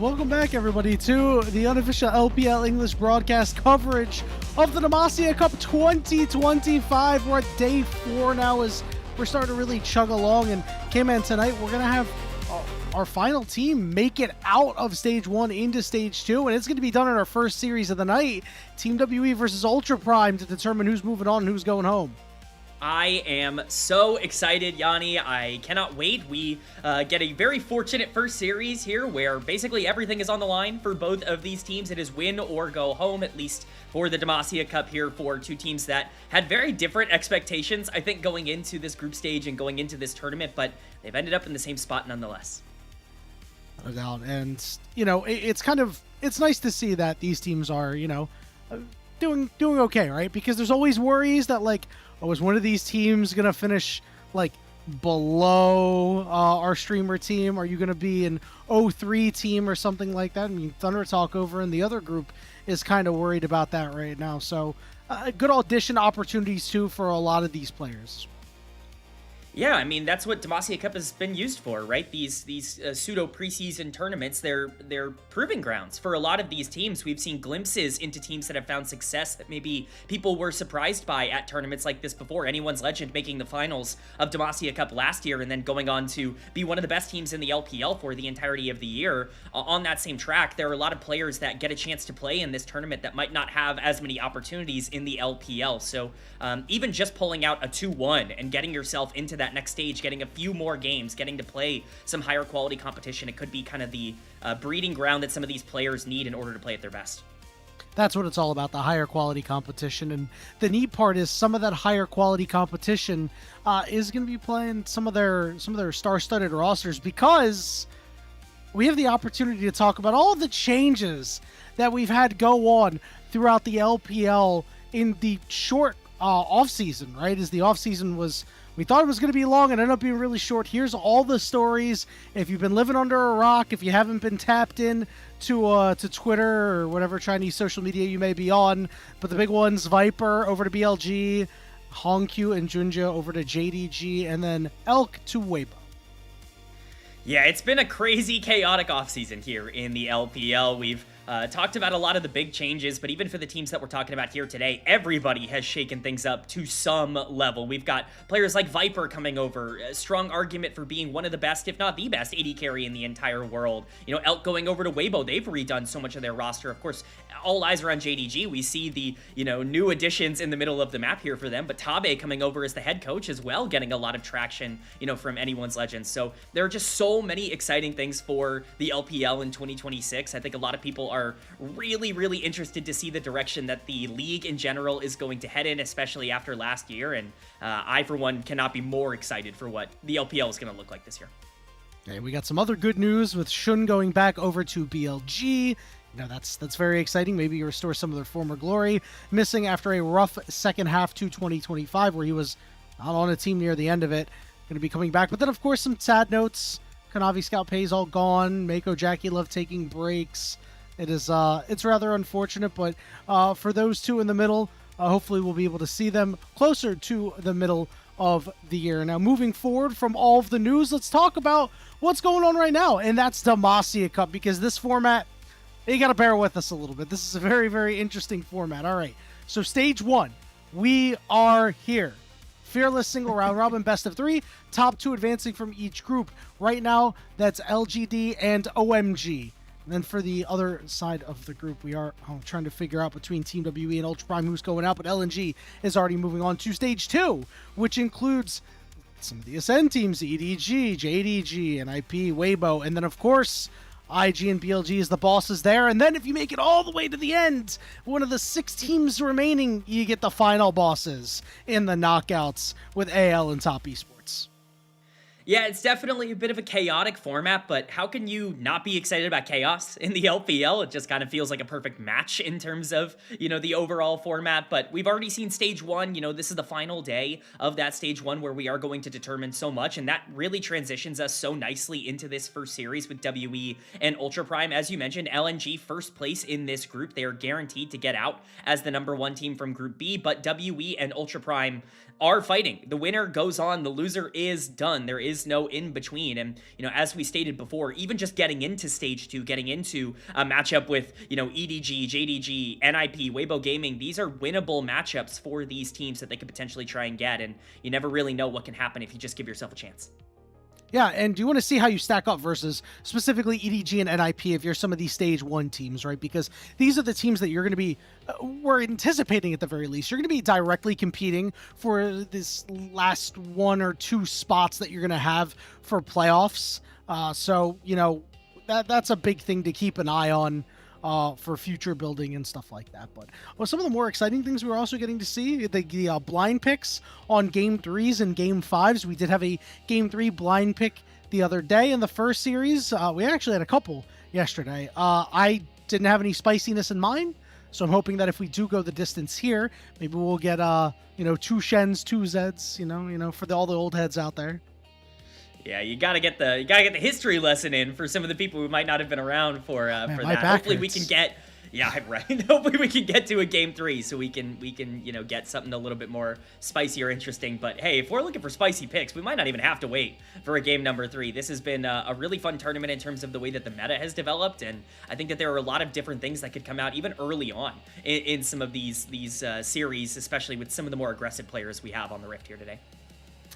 Welcome back, everybody, to the unofficial LPL English broadcast coverage of the Demacia Cup 2025. We're at day 4 now as we're starting to really chug along. And K-Man, tonight we're going to have our final team make it out of Stage 1 into Stage 2. And it's going to be done in our first series of the night. Team WE versus Ultra Prime to determine who's moving on and who's going home. I am so excited, Yanni. I cannot wait. We get a very fortunate first series here where basically everything is on the line for both of these teams. It is win or go home, at least for the Demacia Cup here, for two teams that had very different expectations, I think, going into this group stage and going into this tournament, but they've ended up in the same spot nonetheless. No doubt. And, you know, it's nice to see that these teams are, you know, doing okay, right? Because there's always worries that, like, oh, is one of these teams going to finish, like, below our streamer team? Are you going to be an 0-3 team or something like that? I mean, Thunder Talk over in the other group is kind of worried about that right now. So, good audition opportunities, too, for a lot of these players. Yeah, I mean, that's what Demacia Cup has been used for, right? These pseudo preseason tournaments, they're proving grounds for a lot of these teams. We've seen glimpses into teams that have found success that maybe people were surprised by at tournaments like this before. Anyone's Legend making the finals of Demacia Cup last year and then going on to be one of the best teams in the LPL for the entirety of the year. On that same track, there are a lot of players that get a chance to play in this tournament that might not have as many opportunities in the LPL. So even just pulling out a 2-1 and getting yourself into that next stage, getting a few more games, getting to play some higher quality competition, it could be kind of the breeding ground that some of these players need in order to play at their best. That's what it's all about, the higher quality competition. And the neat part is some of that higher quality competition is going to be playing some of their star-studded rosters, because we have the opportunity to talk about all the changes that we've had go on throughout the LPL in the short off-season, right? As the off-season was, we thought it was going to be long and ended up being really short. Here's all the stories. If you've been living under a rock, if you haven't been tapped in to Twitter or whatever Chinese social media you may be on, but the big ones, Viper over to BLG, Hongq and Junja over to JDG, and then Elk to Weibo. Yeah, it's been a crazy, chaotic offseason here in the LPL. We've talked about a lot of the big changes, but even for the teams that we're talking about here today, everybody has shaken things up to some level. We've got players like Viper coming over, a strong argument for being one of the best, if not the best, AD carry in the entire world. You know, Elk going over to Weibo, they've redone so much of their roster. Of course, all eyes are on JDG. We see the, you know, new additions in the middle of the map here for them, but Tabe coming over as the head coach as well, getting a lot of traction, you know, from anyone's Legends. So there are just so many exciting things for the LPL in 2026. I think a lot of people are really interested to see the direction that the league in general is going to head in, especially after last year. And I, for one, cannot be more excited for what the LPL is going to look like this year. Okay, we got some other good news with Shun going back over to BLG. You know, that's very exciting. Maybe you restore some of their former glory. Missing after a rough second half to 2025 where he was not on a team near the end of it. Going to be coming back. But then, of course, some sad notes. Kanavi Scout Pay's all gone. Mako Jackie Love taking breaks. It is it's rather unfortunate, but for those two in the middle, hopefully we'll be able to see them closer to the middle of the year. Now, moving forward from all of the news, let's talk about what's going on right now, and that's Demacia Cup, because this format, you got to bear with us a little bit. This is a very interesting format. All right, so Stage 1, we are here. Fearless single round robin, best of 3, top 2 advancing from each group. Right now, that's LGD and OMG. And then for the other side of the group, we are trying to figure out between Team WE and Ultra Prime who's going out, but LNG is already moving on to Stage 2, which includes some of the Ascend teams, EDG, JDG, NIP, Weibo, and then, of course, IG and BLG is the bosses there. And then if you make it all the way to the end, one of the 6 teams remaining, you get the final bosses in the knockouts with AL and Top Esports. Yeah, it's definitely a bit of a chaotic format, but how can you not be excited about chaos in the LPL? It just kind of feels like a perfect match in terms of, you know, the overall format. But we've already seen Stage 1. You know, this is the final day of that Stage 1 where we are going to determine so much, and that really transitions us so nicely into this first series with WE and Ultra Prime. As you mentioned, LNG first place in this group. They are guaranteed to get out as the #1 team from Group B, but WE and Ultra Prime are fighting. The winner goes on. The loser is done. There is is no in between. And, as we stated before, even just getting into stage 2, getting into a matchup with, EDG, JDG, NIP, Weibo Gaming, these are winnable matchups for these teams that they could potentially try and get. And you never really know what can happen if you just give yourself a chance. Yeah, and do you want to see how you stack up versus specifically EDG and NIP if you're some of these stage 1 teams, right? Because these are the teams that you're going to be, we're anticipating at the very least, you're going to be directly competing for this last 1 or 2 spots that you're going to have for playoffs. So, that's a big thing to keep an eye on for future building and stuff like that. But some of the more exciting things we were also getting to see, the blind picks on game 3s and game 5s. We did have a game 3 blind pick the other day in the first series. We actually had a couple yesterday. I didn't have any spiciness in mine, so I'm hoping that if we do go the distance here, maybe we'll get 2 Shens, 2 Zeds, for all the old heads out there. Yeah, you gotta get the history lesson in for some of the people who might not have been around for that. Hopefully we can get, right. Hopefully we can get to a game 3 so we can get something a little bit more spicy or interesting. But hey, if we're looking for spicy picks, we might not even have to wait for a game number 3. This has been a really fun tournament in terms of the way that the meta has developed, and I think that there are a lot of different things that could come out even early on in some of these series, especially with some of the more aggressive players we have on the Rift here today.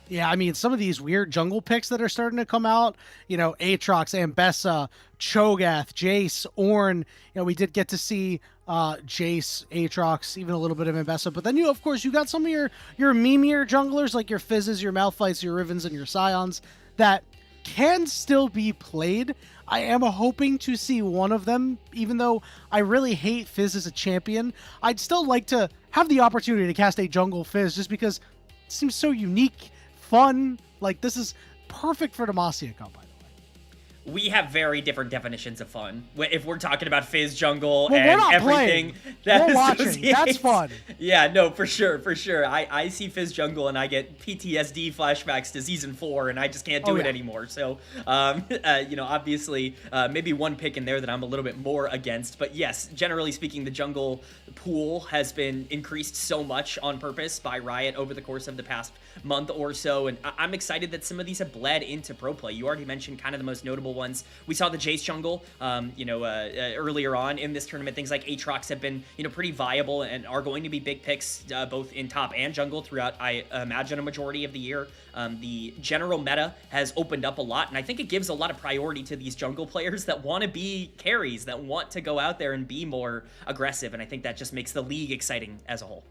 Yeah, I mean, some of these weird jungle picks that are starting to come out, Aatrox, Ambessa, Cho'Gath, Jace, Ornn, we did get to see Jace, Aatrox, even a little bit of Ambessa, but then of course, you got some of your memeier junglers like your Fizzes, your Malphites, your Rivens, and your Scions that can still be played. I am hoping to see one of them, even though I really hate Fizz as a champion. I'd still like to have the opportunity to cast a jungle Fizz just because it seems so unique, fun. Like, this is perfect for Demacia Cup, by the way. We have very different definitions of fun if we're talking about Fizz jungle we're and not everything. We're watching. That's fun. Yeah, no, for sure. I see Fizz jungle and I get PTSD flashbacks to season 4, and I just can't do it anymore. So, obviously, maybe one pick in there that I'm a little bit more against. But yes, generally speaking, the jungle pool has been increased so much on purpose by Riot over the course of the past month or so, and I'm excited that some of these have bled into pro play. You already mentioned kind of the most notable ones. We saw the Jace jungle, earlier on in this tournament. Things like Aatrox have been, pretty viable and are going to be big picks, both in top and jungle throughout, I imagine, a majority of the year. The general meta has opened up a lot, and I think it gives a lot of priority to these jungle players that want to be carries, that want to go out there and be more aggressive, and I think that just makes the league exciting as a whole.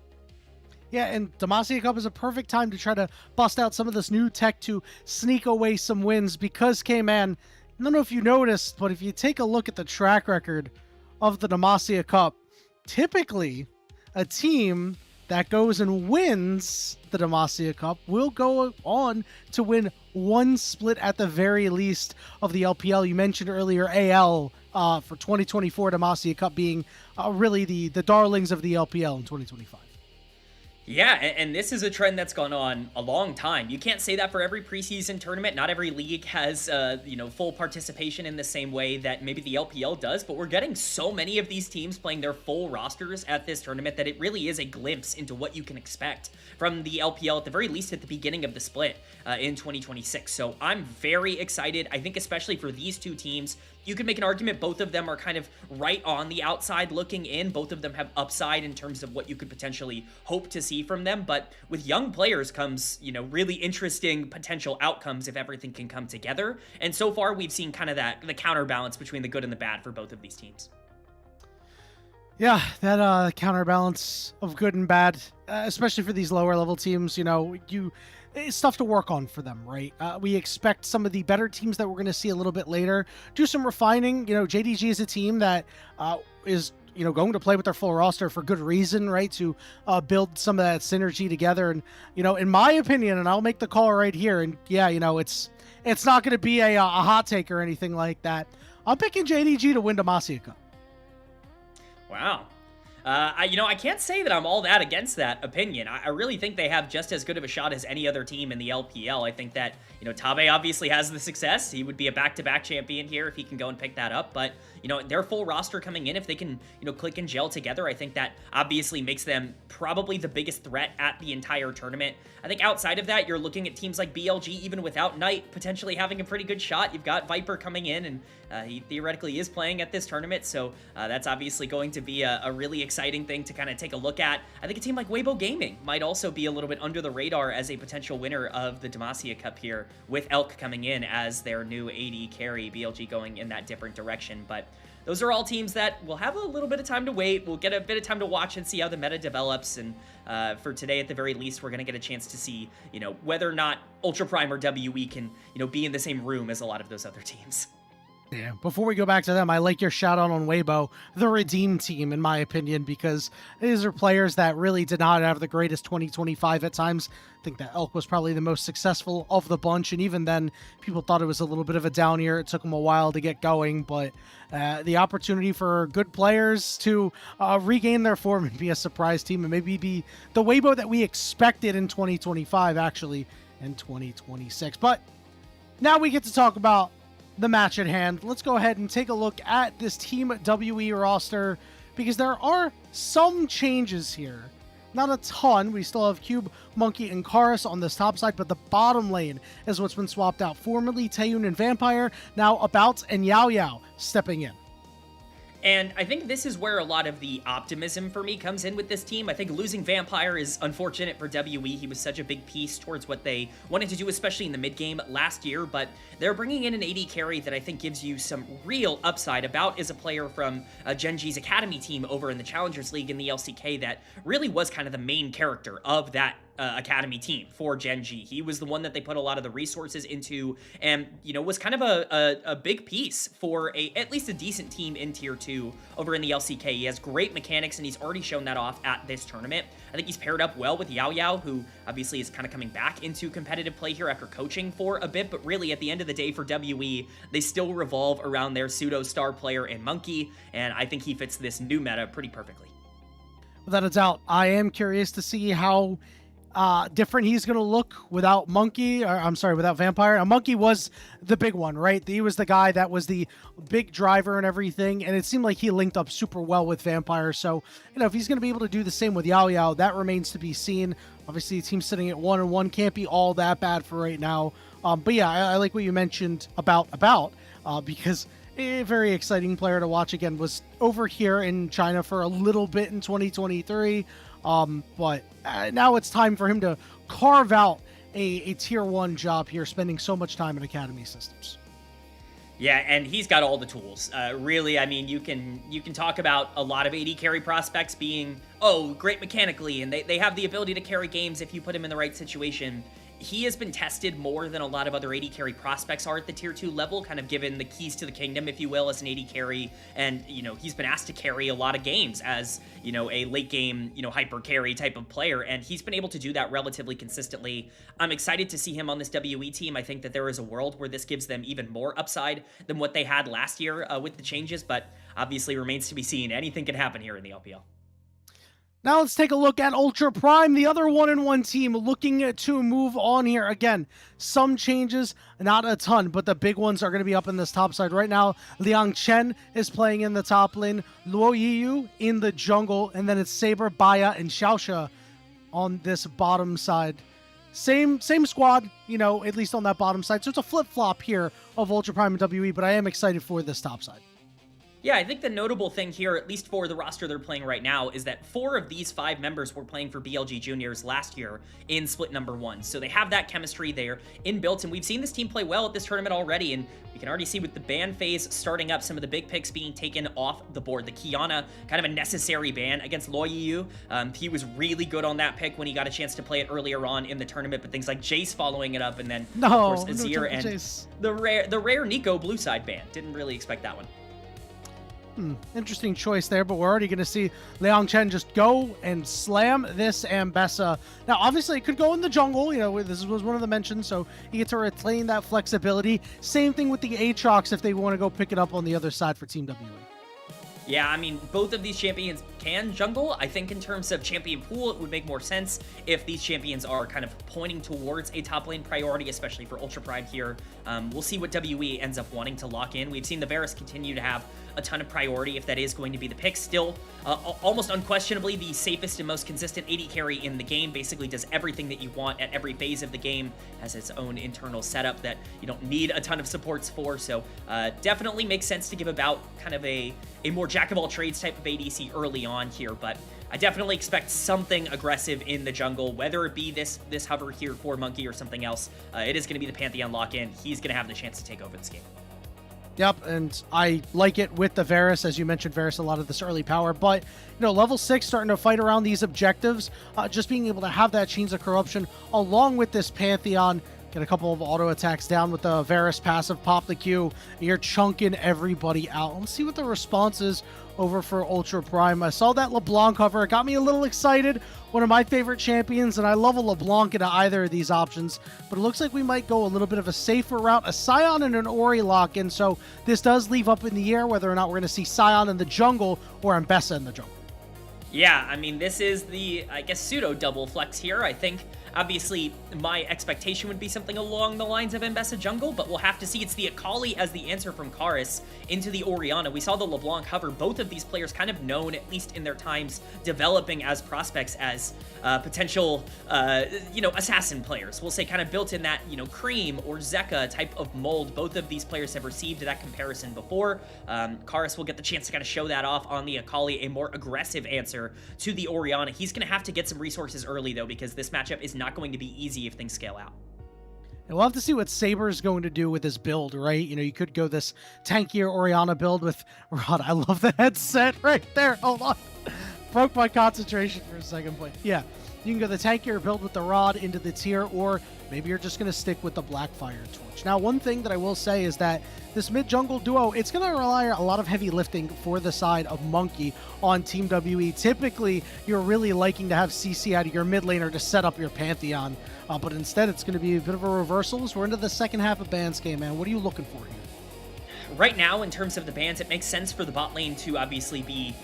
Yeah, and Demacia Cup is a perfect time to try to bust out some of this new tech to sneak away some wins because, K-Man, I don't know if you noticed, but if you take a look at the track record of the Demacia Cup, typically a team that goes and wins the Demacia Cup will go on to win one split at the very least of the LPL. You mentioned earlier AL for 2024 Demacia Cup being really the darlings of the LPL in 2025. Yeah, and this is a trend that's gone on a long time. You can't say that for every preseason tournament. Not every league has, full participation in the same way that maybe the LPL does, but we're getting so many of these teams playing their full rosters at this tournament that it really is a glimpse into what you can expect from the LPL, at the very least at the beginning of the split in 2026. So I'm very excited. I think especially for these two teams, you could make an argument both of them are kind of right on the outside looking in. Both of them have upside in terms of what you could potentially hope to see from them. But with young players comes, really interesting potential outcomes if everything can come together. And so far, we've seen kind of the counterbalance between the good and the bad for both of these teams. Yeah, that counterbalance of good and bad, especially for these lower level teams, it's stuff to work on for them, right? We expect some of the better teams that we're going to see a little bit later do some refining. JDG is a team that is going to play with their full roster for good reason, right? To build some of that synergy together. And, in my opinion, and I'll make the call right here, and yeah, it's not going to be a hot take or anything like that. I'm picking JDG to win Demacia Cup. Wow. I can't say that I'm all that against that opinion. I really think they have just as good of a shot as any other team in the LPL. I think that, Tabe obviously has the success. He would be a back-to-back champion here if he can go and pick that up. But, their full roster coming in, if they can, click and gel together, I think that obviously makes them probably the biggest threat at the entire tournament. I think outside of that, you're looking at teams like BLG, even without Knight, potentially having a pretty good shot. You've got Viper coming in, and he theoretically is playing at this tournament, so that's obviously going to be a really exciting thing to kind of take a look at. I think a team like Weibo Gaming might also be a little bit under the radar as a potential winner of the Demacia Cup here, with Elk coming in as their new AD carry, BLG going in that different direction. But those are all teams that will have a little bit of time to wait. We'll get a bit of time to watch and see how the meta develops. And for today, at the very least, we're going to get a chance to see, whether or not Ultra Prime or WE can, be in the same room as a lot of those other teams. Yeah, before we go back to them, I like your shout out on Weibo, the Redeem team, in my opinion, because these are players that really did not have the greatest 2025 at times. I think that Elk was probably the most successful of the bunch, and even then, people thought it was a little bit of a down year. It took them a while to get going, but the opportunity for good players to regain their form and be a surprise team, and maybe be the Weibo that we expected in 2025, actually, in 2026. But now we get to talk about the match at hand. Let's go ahead and take a look at this Team WE roster, because there are some changes here. Not a ton. We still have Cube, Monkey, and Karis on this top side, but the bottom lane is what's been swapped out. Formerly Taeyun and Vampire, now About and Yao Yao stepping in. And I think this is where a lot of the optimism for me comes in with this team. I think losing Vampire is unfortunate for WE. He was such a big piece towards what they wanted to do, especially in the mid game last year. But they're bringing in an AD carry that I think gives you some real upside. About is a player from Genji's Academy team over in the Challengers League in the LCK that really was kind of the main character of that Academy team for Genji. He was the one that they put a lot of the resources into, and was kind of a big piece for at least a decent team in tier 2 over in the LCK. He has great mechanics, and he's already shown that off at this tournament. I think he's paired up well with Yao Yao, who obviously is kind of coming back into competitive play here after coaching for a bit, but really at the end of the day for WE, they still revolve around their pseudo star player in Monkey, and I think he fits this new meta pretty perfectly. Without a doubt, I am curious to see how different he's going to look without Monkey, or I'm sorry, without Vampire. Now, Monkey was the big one, right? He was the guy that was the big driver and everything, and it seemed like he linked up super well with Vampire. So, if he's going to be able to do the same with Yao Yao, that remains to be seen. Obviously, the team sitting at 1-1 can't be all that bad for right now. But yeah, I like what you mentioned about because a very exciting player to watch. Again, was over here in China for a little bit in 2023. But now it's time for him to carve out a tier 1 job here, spending so much time in academy systems. Yeah, and he's got all the tools. Really, I mean, you can talk about a lot of AD carry prospects being, great mechanically, and they have the ability to carry games if you put him in the right situation. He has been tested more than a lot of other AD carry prospects are at the tier 2 level, kind of given the keys to the kingdom, if you will, as an AD carry. And, he's been asked to carry a lot of games as, a late game, hyper carry type of player. And he's been able to do that relatively consistently. I'm excited to see him on this WE team. I think that there is a world where this gives them even more upside than what they had last year with the changes, but obviously remains to be seen. Anything can happen here in the LPL. Now let's take a look at Ultra Prime, the other 1-1 team looking to move on here. Again, some changes, not a ton, but the big ones are going to be up in this top side. Right now, Liang Chen is playing in the top lane, Luo Yiyu in the jungle, and then it's Saber, Baya, and Xiaoxia on this bottom side. Same squad, at least on that bottom side. So it's a flip-flop here of Ultra Prime and WE, but I am excited for this top side. Yeah, I think the notable thing here, at least for the roster they're playing right now, is that 4 of these 5 members were playing for BLG Juniors last year in split number 1. So they have that chemistry there inbuilt, and we've seen this team play well at this tournament already, and we can already see with the ban phase starting up, some of the big picks being taken off the board. The Kiana, kind of a necessary ban against Luo Yiyu. He was really good on that pick when he got a chance to play it earlier on in the tournament, but things like Jace following it up, and then, of course, Azir and Jace. the rare Nico blue side ban. Didn't really expect that one. Interesting choice there, but we're already going to see Liang Chen just go and slam this Ambessa. Now, obviously, it could go in the jungle. This was one of the mentions, so you get to retain that flexibility. Same thing with the Aatrox if they want to go pick it up on the other side for Team WE. Yeah, I mean, both of these champions can jungle. I think in terms of champion pool, it would make more sense if these champions are kind of pointing towards a top lane priority, especially for Ultra Prime here. We'll see what WE ends up wanting to lock in. We've seen the Varus continue to have a ton of priority if that is going to be the pick. Still, almost unquestionably the safest and most consistent AD carry in the game. Basically does everything that you want at every phase of the game. Has its own internal setup that you don't need a ton of supports for. So definitely makes sense to give about kind of a more jack-of-all-trades type of ADC early on here, but I definitely expect something aggressive in the jungle, whether it be this hover here for Monkey or something else. It is going to be the Pantheon lock-in. He's going to have the chance to take over this game. Yep, and I like it with the Varus. As you mentioned, Varus, a lot of this early power, but, level 6 starting to fight around these objectives, just being able to have that Chains of Corruption along with this Pantheon. Get a couple of auto attacks down with the Varus passive, pop the Q. You're chunking everybody out. Let's see what the response is over for Ultra Prime. I saw that LeBlanc cover. It got me a little excited. One of my favorite champions, and I love a LeBlanc into either of these options. But it looks like we might go a little bit of a safer route. A Sion and an Ori lock-in, so this does leave up in the air whether or not we're going to see Sion in the jungle or Mbessa in the jungle. Yeah, I mean, this is the, I guess, pseudo double flex here. I think, obviously, my expectation would be something along the lines of Mbessa jungle, but we'll have to see. It's the Akali as the answer from Karis into the Orianna. We saw the LeBlanc hover. Both of these players kind of known, at least in their times, developing as prospects as potential, assassin players. We'll say kind of built in that, Cream or Zeka type of mold. Both of these players have received that comparison before. Karis will get the chance to kind of show that off on the Akali, a more aggressive answer to the Orianna. He's going to have to get some resources early, though, because this matchup is not going to be easy if things scale out. And we'll have to see what Saber's going to do with this build, right? You could go this tankier Orianna build with Rod. I love the headset right there. Hold on. Broke my concentration for a second, but yeah. You can go the tankier build with the Rod into the tier, or maybe you're just going to stick with the Blackfire Torch. Now, one thing that I will say is that this mid-jungle duo, it's going to rely a lot of heavy lifting for the side of Monkey on Team WE. Typically, you're really liking to have CC out of your mid laner to set up your Pantheon, but instead it's going to be a bit of a reversal as we're into the second half of Bans game, man. What are you looking for here? Right now, in terms of the bans, it makes sense for the bot lane to obviously be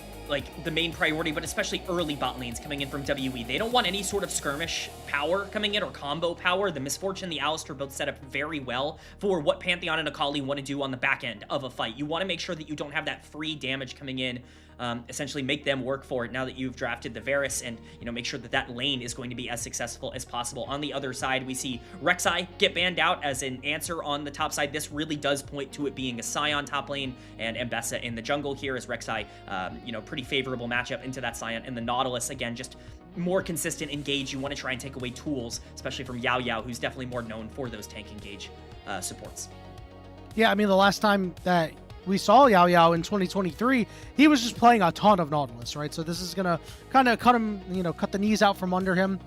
the main priority, but especially early bot lanes coming in from WE. They don't want any sort of skirmish power coming in or combo power. The Misfortune, the Alistar both set up very well for what Pantheon and Akali want to do on the back end of a fight. You want to make sure that you don't have that free damage coming in, essentially make them work for it now that you've drafted the Varus, and make sure that that lane is going to be as successful as possible. On the other side, we see Rek'Sai get banned out as an answer on the top side. This really does point to it being a Sion top lane and Mbessa in the jungle here as Rek'Sai, pretty favorable matchup into that Sion. And the Nautilus, again, just more consistent engage. You want to try and take away tools, especially from Yao Yao, who's definitely more known for those tank engage supports. Yeah, I mean, the last time that we saw Yao Yao in 2023, he was just playing a ton of Nautilus, right? So this is going to kind of cut him, cut the knees out from under him.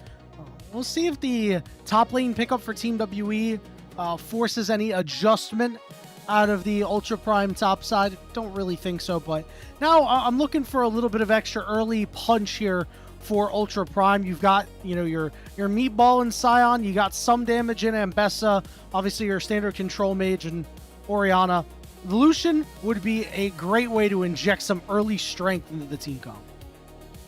We'll see if the top lane pickup for Team WE forces any adjustment out of the Ultra Prime top side. Don't really think so, but now I'm looking for a little bit of extra early punch here for Ultra Prime. You've got, your Meatball and Sion. You got some damage in Mbessa. Obviously, your standard control mage and Orianna. Lucian would be a great way to inject some early strength into the team comp.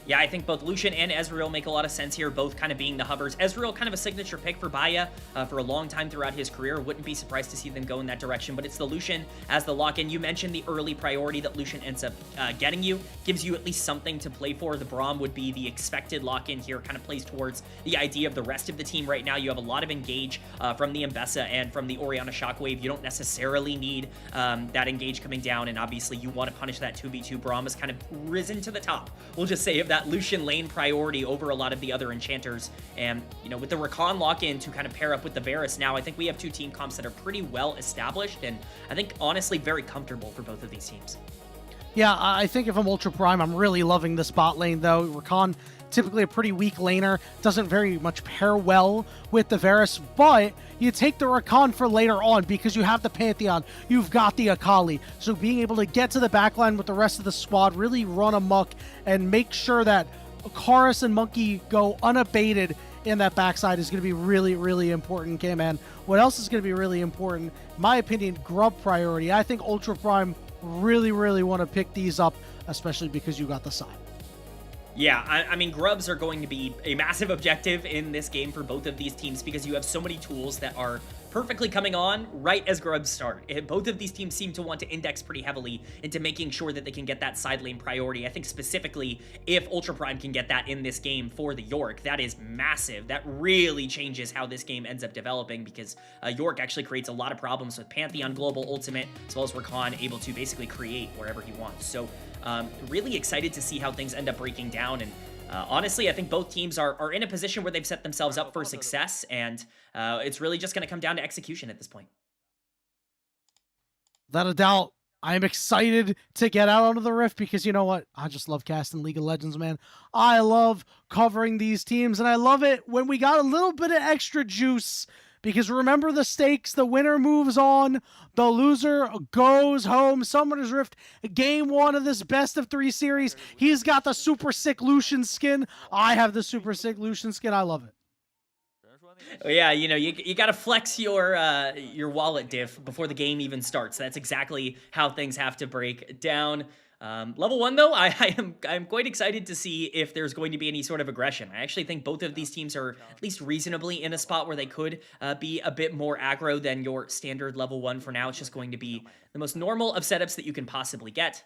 Yeah, I think both Lucian and Ezreal make a lot of sense here, both kind of being the hovers. Ezreal kind of a signature pick for Baya for a long time throughout his career. Wouldn't be surprised to see them go in that direction, but it's the Lucian as the lock-in. You mentioned the early priority that Lucian ends up getting you. Gives you at least something to play for. The Braum would be the expected lock-in here, kind of plays towards the idea of the rest of the team right now. You have a lot of engage from the Mbessa and from the Orianna Shockwave. You don't necessarily need that engage coming down, and obviously you want to punish that 2v2. Braum has kind of risen to the top, we'll just say, of that Lucian lane priority over a lot of the other enchanters. And with the Rakan lock-in to kind of pair up with the Varus now, I think we have two team comps that are pretty well established, and I think honestly very comfortable for both of these teams. Yeah, I think if I'm Ultra Prime, I'm really loving this bot lane though. Rakan, typically a pretty weak laner, doesn't very much pair well with the Varus, but you take the Rakan for later on because you have the Pantheon, you've got the Akali. So being able to get to the backline with the rest of the squad, really run amok and make sure that Karis and Monkey go unabated in that backside is going to be really, really important, K-Man. What else is going to be really important? In my opinion, grub priority. I think Ultra Prime really, really want to pick these up especially because you got the side. Yeah, I mean, grubs are going to be a massive objective in this game for both of these teams because you have so many tools that are perfectly coming on right as grubs start. Both of these teams seem to want to index pretty heavily into making sure that they can get that side lane priority. I think specifically if Ultra Prime can get that in this game for the York, that is massive. That really changes how this game ends up developing because York actually creates a lot of problems with Pantheon Global Ultimate as well as Rakan able to basically create wherever he wants. So really excited to see how things end up breaking down. And honestly, I think both teams are in a position where they've set themselves up for success, and it's really just going to come down to execution at this point. Without a doubt, I'm excited to get out onto the Rift because you know what? I just love casting League of Legends, man. I love covering these teams, and I love it when we got a little bit of extra juice. Because remember the stakes, the winner moves on, the loser goes home. Summoner's Rift, game 1 of this best of 3 series. He's got the super sick Lucian skin. I have the super sick Lucian skin. I love it. Yeah, you know, you got to flex your wallet diff before the game even starts. That's exactly how things have to break down. Level 1, though, I'm quite excited to see if there's going to be any sort of aggression. I actually think both of these teams are at least reasonably in a spot where they could be a bit more aggro than your standard level 1 for now. It's just going to be the most normal of setups that you can possibly get.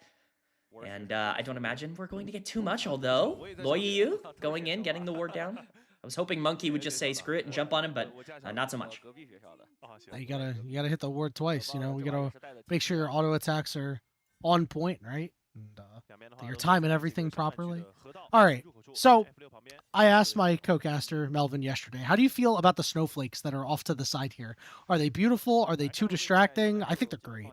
And I don't imagine we're going to get too much, although Loyiyu going in, getting the ward down. I was hoping Monkey would just say screw it and jump on him, but not so much. You gotta hit the ward twice. You know, we gotta make sure your auto attacks are on point, right? And that you're timing everything properly. All right. So I asked my co-caster Melvin yesterday, how do you feel about the snowflakes that are off to the side here? Are they beautiful? Are they too distracting? I think they're great.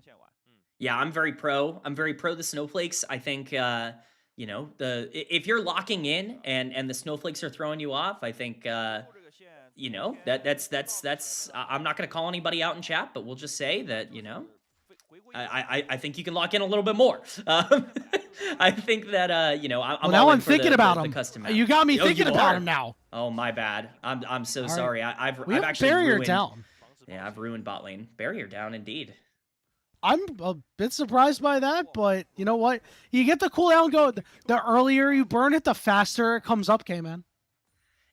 Yeah, I'm very pro. I'm very pro the snowflakes. I think you know, if you're locking in and the snowflakes are throwing you off, I think you know, that's I'm not going to call anybody out in chat, but we'll just say that, you know, I think you can lock in a little bit more. I think that you know, I'm now all I'm thinking about them. Custom You got me thinking about them now. Oh, my bad. I'm so sorry. I've we have actually barrier ruined, down. Yeah, I've ruined bot lane. Barrier down indeed. I'm a bit surprised by that, but you know what? You get the cooldown go. The earlier you burn it, the faster it comes up, K-Man.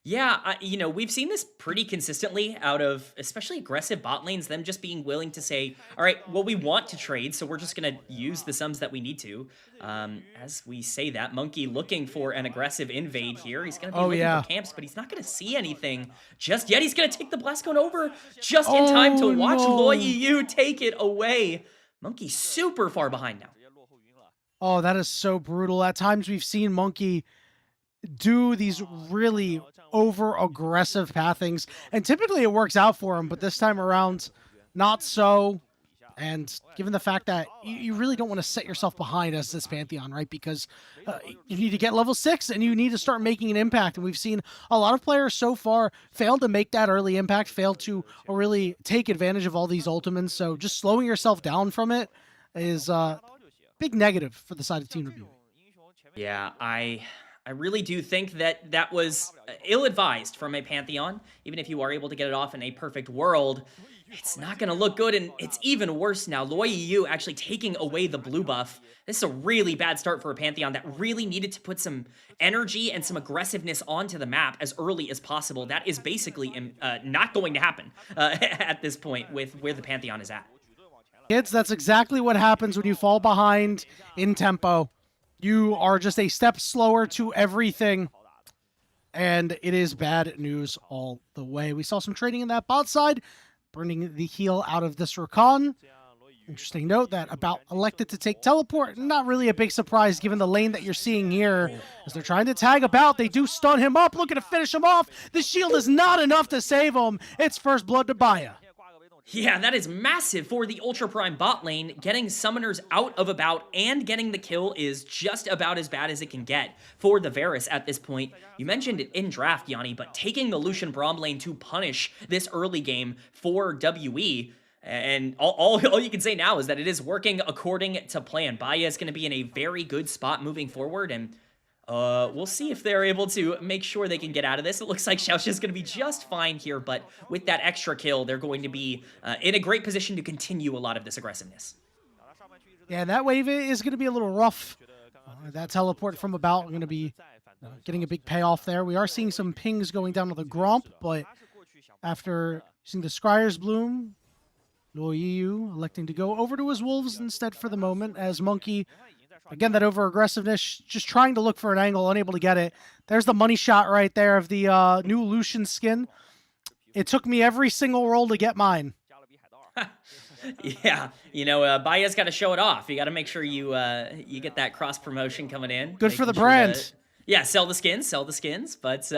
Yeah, you know, we've seen this pretty consistently out of especially aggressive bot lanes, them just being willing to say, all right, well, we want to trade, so we're just going to use the sums that we need to. As we say that, Monkey looking for an aggressive invade here. He's going to be looking for camps, but he's not going to see anything just yet. He's going to take the blast cone over just in time to watch Loyiyu take it away. Monkey super far behind now. Oh, that is so brutal. At times we've seen Monkey do these really over-aggressive pathings, and typically it works out for him, but this time around, not so. And given the fact that you really don't want to set yourself behind as this Pantheon, right? Because you need to get level 6 and you need to start making an impact. And we've seen a lot of players so far fail to make that early impact, fail to really take advantage of all these ultimates. So just slowing yourself down from it is a big negative for the side of Team Review. Yeah, I really do think that that was ill-advised from a Pantheon. Even if you are able to get it off in a perfect world, it's not going to look good, and it's even worse now. Loyiyu actually taking away the blue buff. This is a really bad start for a Pantheon that really needed to put some energy and some aggressiveness onto the map as early as possible. That is basically not going to happen at this point with where the Pantheon is at. Kids, that's exactly what happens when you fall behind in tempo. You are just a step slower to everything, and it is bad news all the way. We saw some trading in that bot side, burning the heal out of this Rakan. Interesting note that About elected to take teleport. Not really a big surprise given the lane that you're seeing here. As they're trying to tag About, they do stun him up, looking to finish him off. The shield is not enough to save him. It's first blood to Baya. Yeah, that is massive for the Ultra Prime bot lane. Getting summoners out of About and getting the kill is just about as bad as it can get for the Varus at this point. You mentioned it in draft, Yanni, but taking the Lucian Braum lane to punish this early game for WE, and all you can say now is that it is working according to plan. Baya is going to be in a very good spot moving forward, and we'll see if they're able to make sure they can get out of this. It looks like Xiaoxia's going to be just fine here, but with that extra kill, they're going to be in a great position to continue a lot of this aggressiveness. Yeah, that wave is going to be a little rough. That teleport from about going to be getting a big payoff there. We are seeing some pings going down to the Gromp, but after using the Scryer's Bloom, Loiyu electing to go over to his Wolves instead for the moment, as Monkey, again, that over-aggressiveness, just trying to look for an angle, unable to get it. There's the money shot right there of the new Lucian skin. It took me every single roll to get mine. Yeah, you know, Baya's got to show it off. You got to make sure you you get that cross promotion coming in. Good for the brand. Yeah, sell the skins. But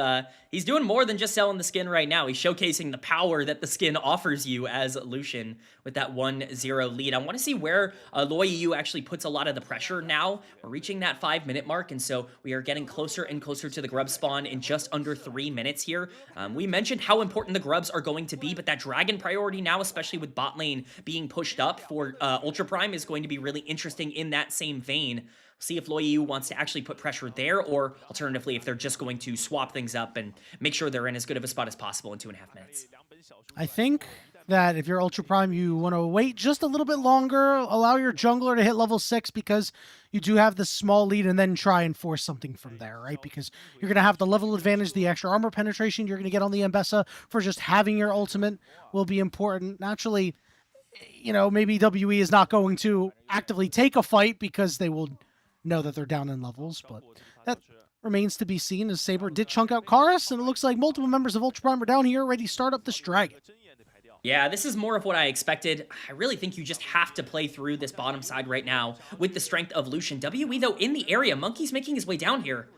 he's doing more than just selling the skin right now. He's showcasing the power that the skin offers you as Lucian with that 1-0 lead. I want to see where Loiyu actually puts a lot of the pressure now. We're reaching that 5-minute mark, and so we are getting closer and closer to the grub spawn in just under 3 minutes here. We mentioned how important the grubs are going to be, but that dragon priority now, especially with bot lane being pushed up for Ultra Prime, is going to be really interesting in that same vein. See if Loiyu wants to actually put pressure there, or alternatively, if they're just going to swap things up and make sure they're in as good of a spot as possible in 2.5 minutes. I think that if you're Ultra Prime, you want to wait just a little bit longer, allow your jungler to hit level 6 because you do have this small lead, and then try and force something from there, right? Because you're going to have the level advantage, the extra armor penetration you're going to get on the Demacia for just having your ultimate will be important. Naturally, you know, maybe WE is not going to actively take a fight because they will know that they're down in levels, but that remains to be seen, as Saber did chunk out Karis, and it looks like multiple members of Ultra Prime are down here ready to start up this dragon. Yeah, this is more of what I expected. I really think you just have to play through this bottom side right now with the strength of Lucian. WE, though, in the area. Monkey's making his way down here.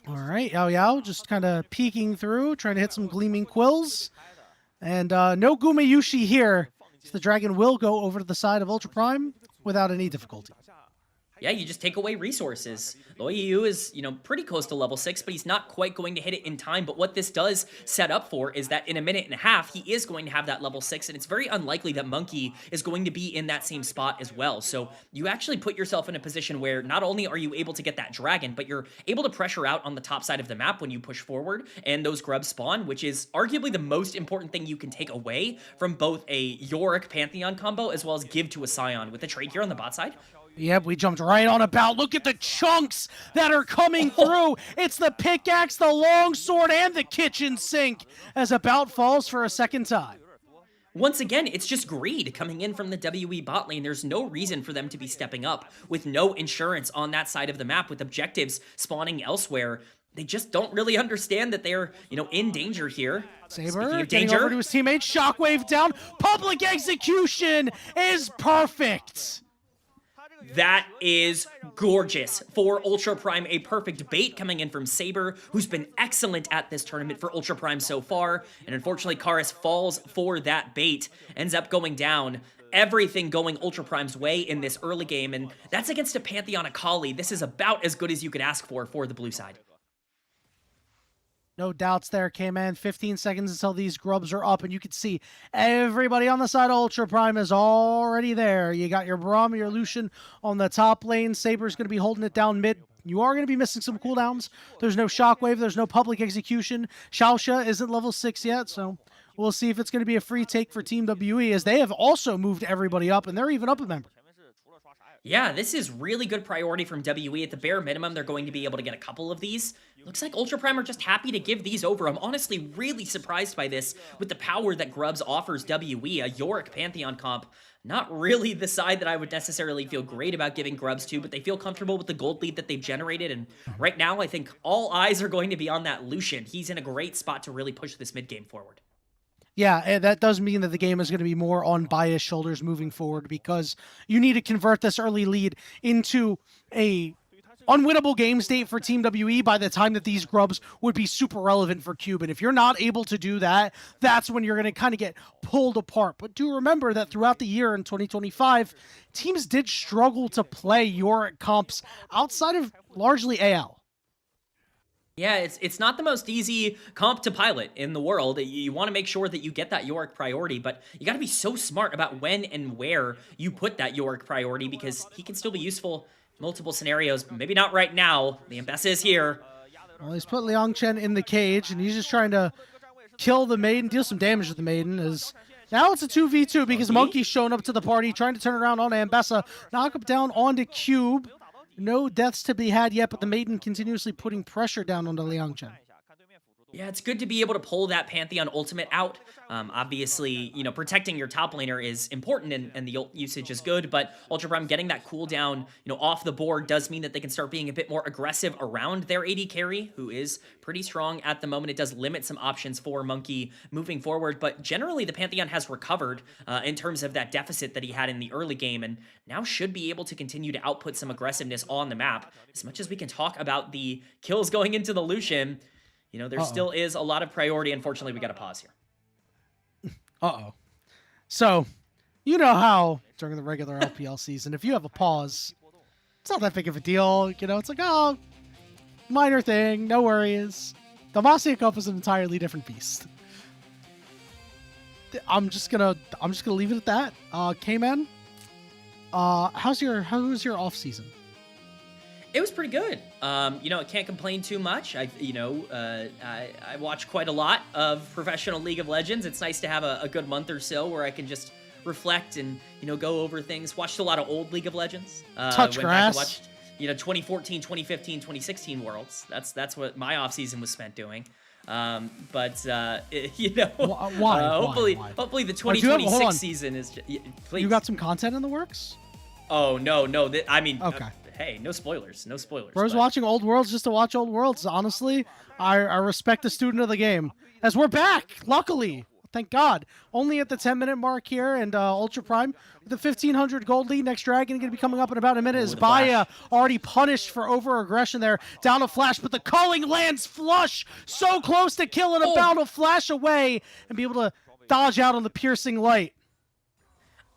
All right, Yao Yao just kind of peeking through, trying to hit some gleaming quills. And no Gumayushi here. So the dragon will go over to the side of Ultra Prime without any difficulty. Yeah, you just take away resources. Loiyu is, you know, pretty close to level 6, but he's not quite going to hit it in time. But what this does set up for is that in 1.5 minutes, he is going to have that level 6, and it's very unlikely that Monkey is going to be in that same spot as well. So you actually put yourself in a position where not only are you able to get that dragon, but you're able to pressure out on the top side of the map when you push forward, and those grubs spawn, which is arguably the most important thing you can take away from both a Yorick Pantheon combo as well as give to a Scion. With the trade here on the bot side, yep, we jumped right on about. Look at the chunks that are coming through. It's the pickaxe, the longsword, and the kitchen sink as About falls for a second time. Once again, it's just greed coming in from the WE bot lane. There's no reason for them to be stepping up with no insurance on that side of the map, with objectives spawning elsewhere. They just don't really understand that they're, you know, in danger here. Saber getting over to his teammate. Shockwave down. Public execution is perfect. That is gorgeous for Ultra Prime. A perfect bait coming in from Saber, who's been excellent at this tournament for Ultra Prime so far. And unfortunately, Karis falls for that bait, ends up going down. Everything going Ultra Prime's way in this early game, and that's against a Pantheon Akali. This is about as good as you could ask for the blue side. No doubts there, K-Man. 15 seconds until these grubs are up, and you can see everybody on the side of Ultra Prime is already there. You got your Braum, your Lucian on the top lane. Saber's going to be holding it down mid. You are going to be missing some cooldowns. There's no Shockwave. There's no public execution. Xiaosha isn't level 6 yet, so we'll see if it's going to be a free take for Team WE, as they have also moved everybody up, and they're even up a member. Yeah, this is really good priority from WE. At the bare minimum, they're going to be able to get a couple of these. Looks like Ultra Prime are just happy to give these over. I'm honestly really surprised by this with the power that Grubs offers WE, a Yorick Pantheon comp. Not really the side that I would necessarily feel great about giving Grubs to, but they feel comfortable with the gold lead that they've generated. And right now, I think all eyes are going to be on that Lucian. He's in a great spot to really push this mid game forward. Yeah, that does mean that the game is going to be more on Baya's shoulders moving forward, because you need to convert this early lead into a unwinnable game state for Team WE by the time that these grubs would be super relevant for Cube. And if you're not able to do that, that's when you're going to kind of get pulled apart. But do remember that throughout the year in 2025, teams did struggle to play Yorick comps outside of largely AL. Yeah, it's not the most easy comp to pilot in the world. You want to make sure that you get that Yorick priority, but you got to be so smart about when and where you put that Yorick priority, because he can still be useful in multiple scenarios. Maybe not right now. The Demacia is here. Well, he's put Liang Chen in the cage, and he's just trying to kill the Maiden, deal some damage to the Maiden. Now it's a 2v2 because Monkey's showing up to the party, trying to turn around on Demacia, knock him down onto Cube. No deaths to be had yet, but the Maiden continuously putting pressure down on the Liangchen. Yeah, it's good to be able to pull that Pantheon ultimate out. Obviously, protecting your top laner is important and the ult usage is good, but Ultra Prime getting that cooldown, off the board does mean that they can start being a bit more aggressive around their AD carry, who is pretty strong at the moment. It does limit some options for Monkey moving forward, but generally the Pantheon has recovered in terms of that deficit that he had in the early game, and now should be able to continue to output some aggressiveness on the map. As much as we can talk about the kills going into the Lucian, there still is a lot of priority. Unfortunately, we got to pause here. So, you know how during the regular LPL season, if you have a pause, it's not that big of a deal. It's like, oh, minor thing, no worries. Demacia Cup is an entirely different beast. I'm just gonna leave it at that. K-Man, how was your off season? It was pretty good. I can't complain too much. I watch quite a lot of professional League of Legends. It's nice to have a good month or so where I can just reflect and, go over things. Watched a lot of old League of Legends. Touch grass. Watched, 2014, 2015, 2016 Worlds. That's what my off season was spent doing. Why? Hopefully the 2026 season is. Please. You got some content in the works? Oh no. Okay. Hey, no spoilers. Bro's watching Old Worlds just to watch Old Worlds. Honestly, I respect the student of the game. As we're back, luckily. Thank God. Only at the 10-minute mark here, and Ultra Prime with the 1,500 gold lead. Next Dragon going to be coming up in about a minute. As Baya already punished for over-aggression there. Down a flash, but the calling lands flush. So close to killing, about to flash away and be able to dodge out on the piercing light.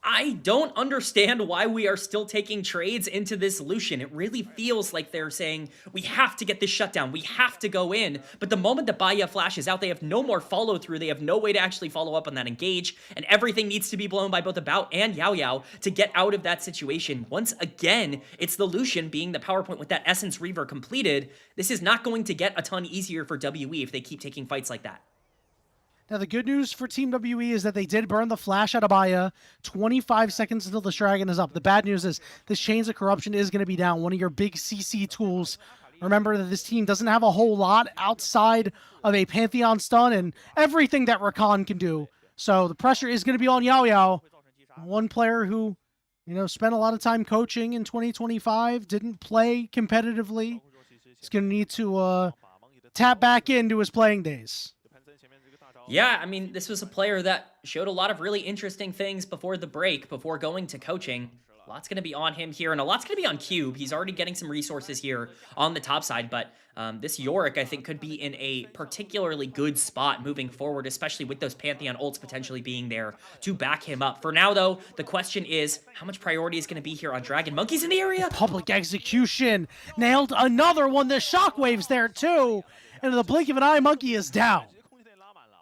I don't understand why we are still taking trades into this Lucian. It really feels like they're saying, we have to get this shutdown. We have to go in. But the moment the Baya flashes out, they have no more follow through. They have no way to actually follow up on that engage. And everything needs to be blown by both About and Yao Yao to get out of that situation. Once again, it's the Lucian being the PowerPoint with that Essence Reaver completed. This is not going to get a ton easier for WE if they keep taking fights like that. Now, the good news for Team WE is that they did burn the flash out of Baya 25 seconds until the Dragon is up. The bad news is this Chains of Corruption is going to be down, one of your big CC tools. Remember that this team doesn't have a whole lot outside of a Pantheon stun and everything that Rakan can do. So the pressure is going to be on Yao Yao, one player who, spent a lot of time coaching in 2025, didn't play competitively. He's going to need to tap back into his playing days. Yeah, this was a player that showed a lot of really interesting things before the break, before going to coaching. A lot's going to be on him here, and a lot's going to be on Cube. He's already getting some resources here on the top side, but this Yorick, I think, could be in a particularly good spot moving forward, especially with those Pantheon ults potentially being there to back him up. For now, though, the question is, how much priority is going to be here on Dragon? Monkey's in the area! Public execution! Nailed another one! The shockwave's there, too! And in the blink of an eye, Monkey is down.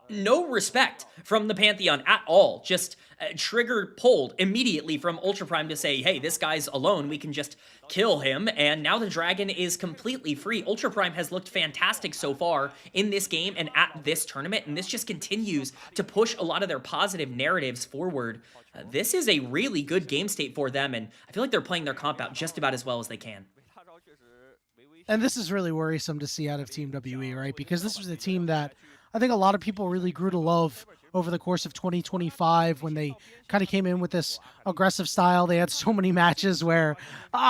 No respect from the Pantheon at all. Just trigger pulled immediately from Ultra Prime to say, hey, this guy's alone. We can just kill him. And now the Dragon is completely free. Ultra Prime has looked fantastic so far in this game and at this tournament. And this just continues to push a lot of their positive narratives forward. This is a really good game state for them. And I feel like they're playing their comp out just about as well as they can. And this is really worrisome to see out of Team WE, right? Because this was a team that I think a lot of people really grew to love over the course of 2025 when they kind of came in with this aggressive style. They had so many matches where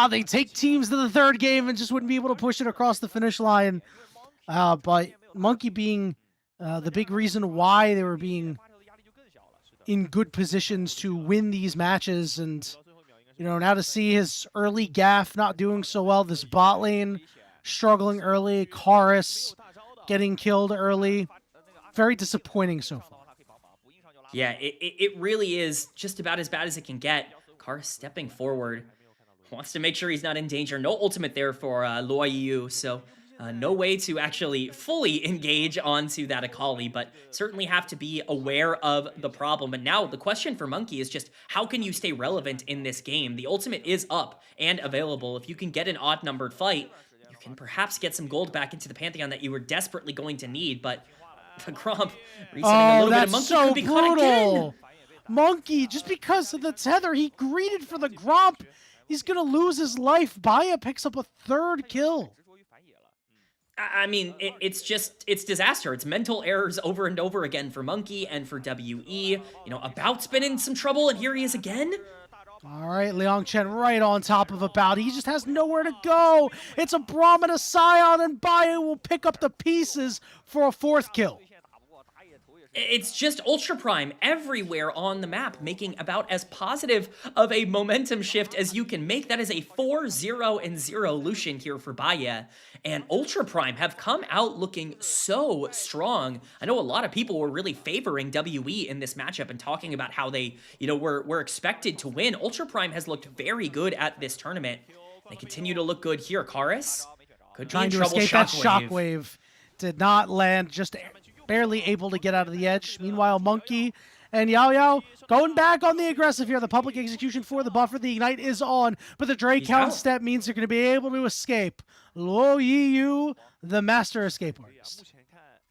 they take teams to the third game and just wouldn't be able to push it across the finish line. But Monkey being the big reason why they were being in good positions to win these matches. And, now to see his early gaff not doing so well, this bot lane struggling early, Chorus getting killed early. Very disappointing so far. Yeah, it really is just about as bad as it can get. Chorus stepping forward. Wants to make sure he's not in danger. No ultimate there for Luo Yu, so no way to actually fully engage onto that Akali, but certainly have to be aware of the problem. And now the question for Monkey is just, how can you stay relevant in this game? The ultimate is up and available. If you can get an odd-numbered fight, you can perhaps get some gold back into the Pantheon that you were desperately going to need, but the Gromp resetting a little bit of Monkey so could be caught again. Monkey, just because of the tether, he greeted for the Gromp. he's going to lose his life. Baya picks up a 3rd kill. I mean, it's disaster. It's mental errors over and over again for Monkey and for WE. About's been in some trouble, and here he is again. All right, Liang Chen right on top of About. He just has nowhere to go. It's a Braum and a Scion, and Baya will pick up the pieces for a 4th kill. It's just Ultra Prime everywhere on the map, making about as positive of a momentum shift as you can make. That is a 4-0-0 Lucian here for Baya. And Ultra Prime have come out looking so strong. I know a lot of people were really favoring WE in this matchup and talking about how they, were expected to win. Ultra Prime has looked very good at this tournament. They continue to look good here. Karis could be in trouble. Escape that Shockwave. Did not land, just barely able to get out of the edge. Meanwhile, Monkey and Yao Yao going back on the aggressive here. The public execution for the buffer. The Ignite is on, but the Dre count step means they're going to be able to escape. Luo Yiyu, the master escape artist.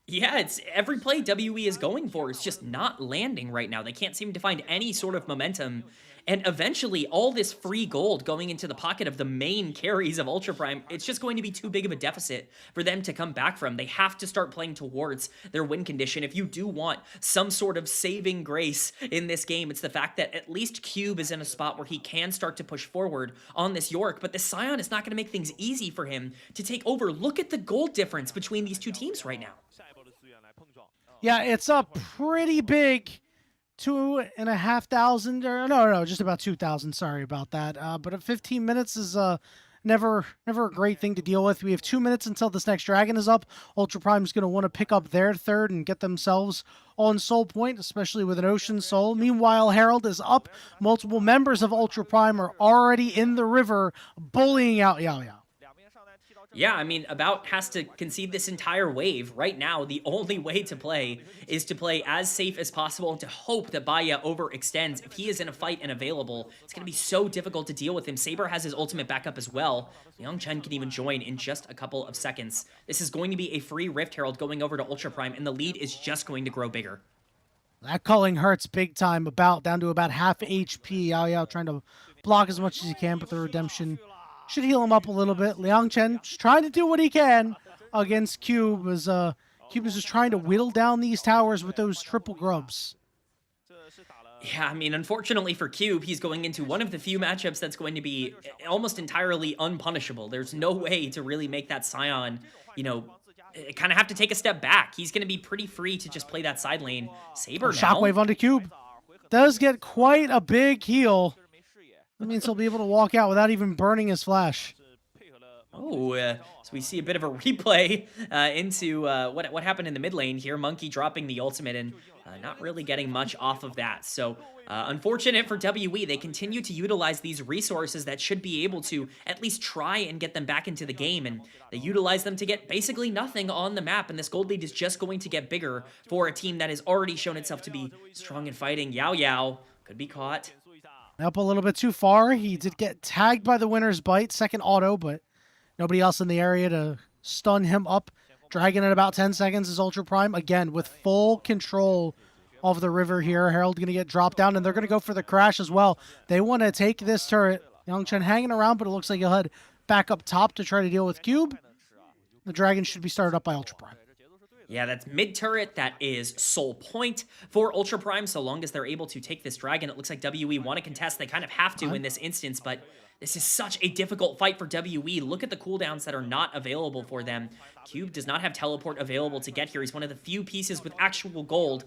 Yeah, it's every play WE is going for is just not landing right now. They can't seem to find any sort of momentum. And eventually, all this free gold going into the pocket of the main carries of Ultra Prime, it's just going to be too big of a deficit for them to come back from. They have to start playing towards their win condition. If you do want some sort of saving grace in this game, it's the fact that at least Cube is in a spot where he can start to push forward on this York, but the Scion is not going to make things easy for him to take over. Look at the gold difference between these two teams right now. Yeah, it's a pretty big 2,500, or no, just about 2,000. Sorry about that. But 15 minutes is never a great thing to deal with. We have 2 minutes until this next dragon is up. Ultra Prime is going to want to pick up their 3rd and get themselves on Soul Point, especially with an Ocean Soul. Meanwhile, Herald is up. Multiple members of Ultra Prime are already in the river, bullying out Yao Yao. Yeah, I mean, About has to concede this entire wave. Right now, the only way to play is to play as safe as possible and to hope that Baya overextends. If he is in a fight and available, it's going to be so difficult to deal with him. Saber has his ultimate backup as well. Liang Chen can even join in just a couple of seconds. This is going to be a free Rift Herald going over to Ultra Prime, and the lead is just going to grow bigger. That culling hurts big time. About down to about half HP. Yao Yao trying to block as much as he can, but the redemption should heal him up a little bit. Liang Chen just trying to do what he can against Cube, as Cube is just trying to whittle down these towers with those triple grubs. Yeah, I mean, unfortunately for Cube, he's going into one of the few matchups that's going to be almost entirely unpunishable. There's no way to really make that Scion, kind of have to take a step back. He's going to be pretty free to just play that side lane. Saber now. Shockwave onto Cube. Does get quite a big heal. That means he'll be able to walk out without even burning his flash. Oh, so we see a bit of a replay into what happened in the mid lane here. Monkey dropping the ultimate and not really getting much off of that. So unfortunate for WE. They continue to utilize these resources that should be able to at least try and get them back into the game, and they utilize them to get basically nothing on the map, and this gold lead is just going to get bigger for a team that has already shown itself to be strong in fighting. Yao Yao could be caught. Up a little bit too far. He did get tagged by the winner's bite, second auto, but nobody else in the area to stun him up. Dragon at about 10 seconds is Ultra Prime, again, with full control of the river here. Herald going to get dropped down, and they're going to go for the crash as well. They want to take this turret. Liang Chen hanging around, but it looks like he'll head back up top to try to deal with Cube. The Dragon should be started up by Ultra Prime. Yeah, that's mid-turret. That is Soul Point for Ultra Prime. So long as they're able to take this Dragon, it looks like WE want to contest. They kind of have to in this instance, but this is such a difficult fight for WE. Look at the cooldowns that are not available for them. Cube does not have teleport available to get here. He's one of the few pieces with actual gold.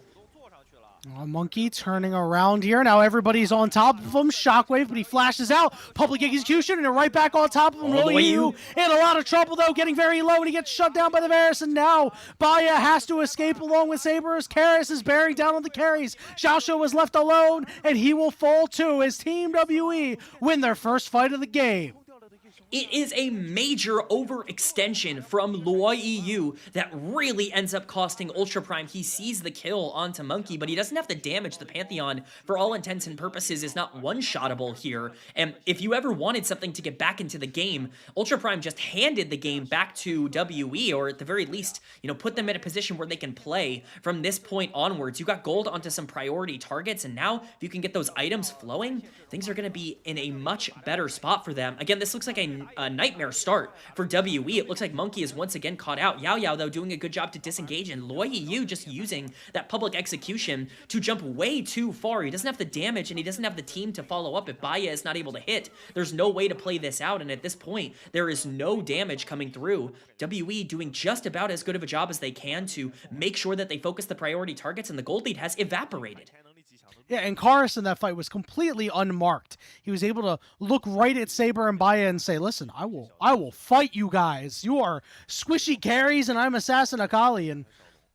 Monkey turning around here. Now everybody's on top of him. Shockwave, but he flashes out. Public execution, and they're right back on top of him. Ryu in a lot of trouble, though, getting very low, and he gets shut down by the Varus. And now Baya has to escape along with Sabers. Karis is bearing down on the carries. Xiaoshu was left alone, and he will fall too as Team WE win their first fight of the game. It is a major overextension from Luo EU that really ends up costing Ultra Prime. He sees the kill onto Monkey, but he doesn't have the damage. The Pantheon, for all intents and purposes, is not one-shottable here. And if you ever wanted something to get back into the game, Ultra Prime just handed the game back to WE, or at the very least, you know, put them in a position where they can play from this point onwards. You got gold onto some priority targets, and now if you can get those items flowing, things are going to be in a much better spot for them. Again, this looks like a nightmare start for WE. It looks like Monkey is once again caught out. Yao Yao, though, doing a good job to disengage, and Loi Yu just using that public execution to jump way too far. He doesn't have the damage, and he doesn't have the team to follow up. If Baya is not able to hit, there's no way to play this out, and at this point, there is no damage coming through. WE doing just about as good of a job as they can to make sure that they focus the priority targets, and the gold lead has evaporated. Yeah, and Karis in that fight was completely unmarked. He was able to look right at Saber and Baya and say, listen, I will fight you guys. You are squishy carries and I'm Assassin Akali. And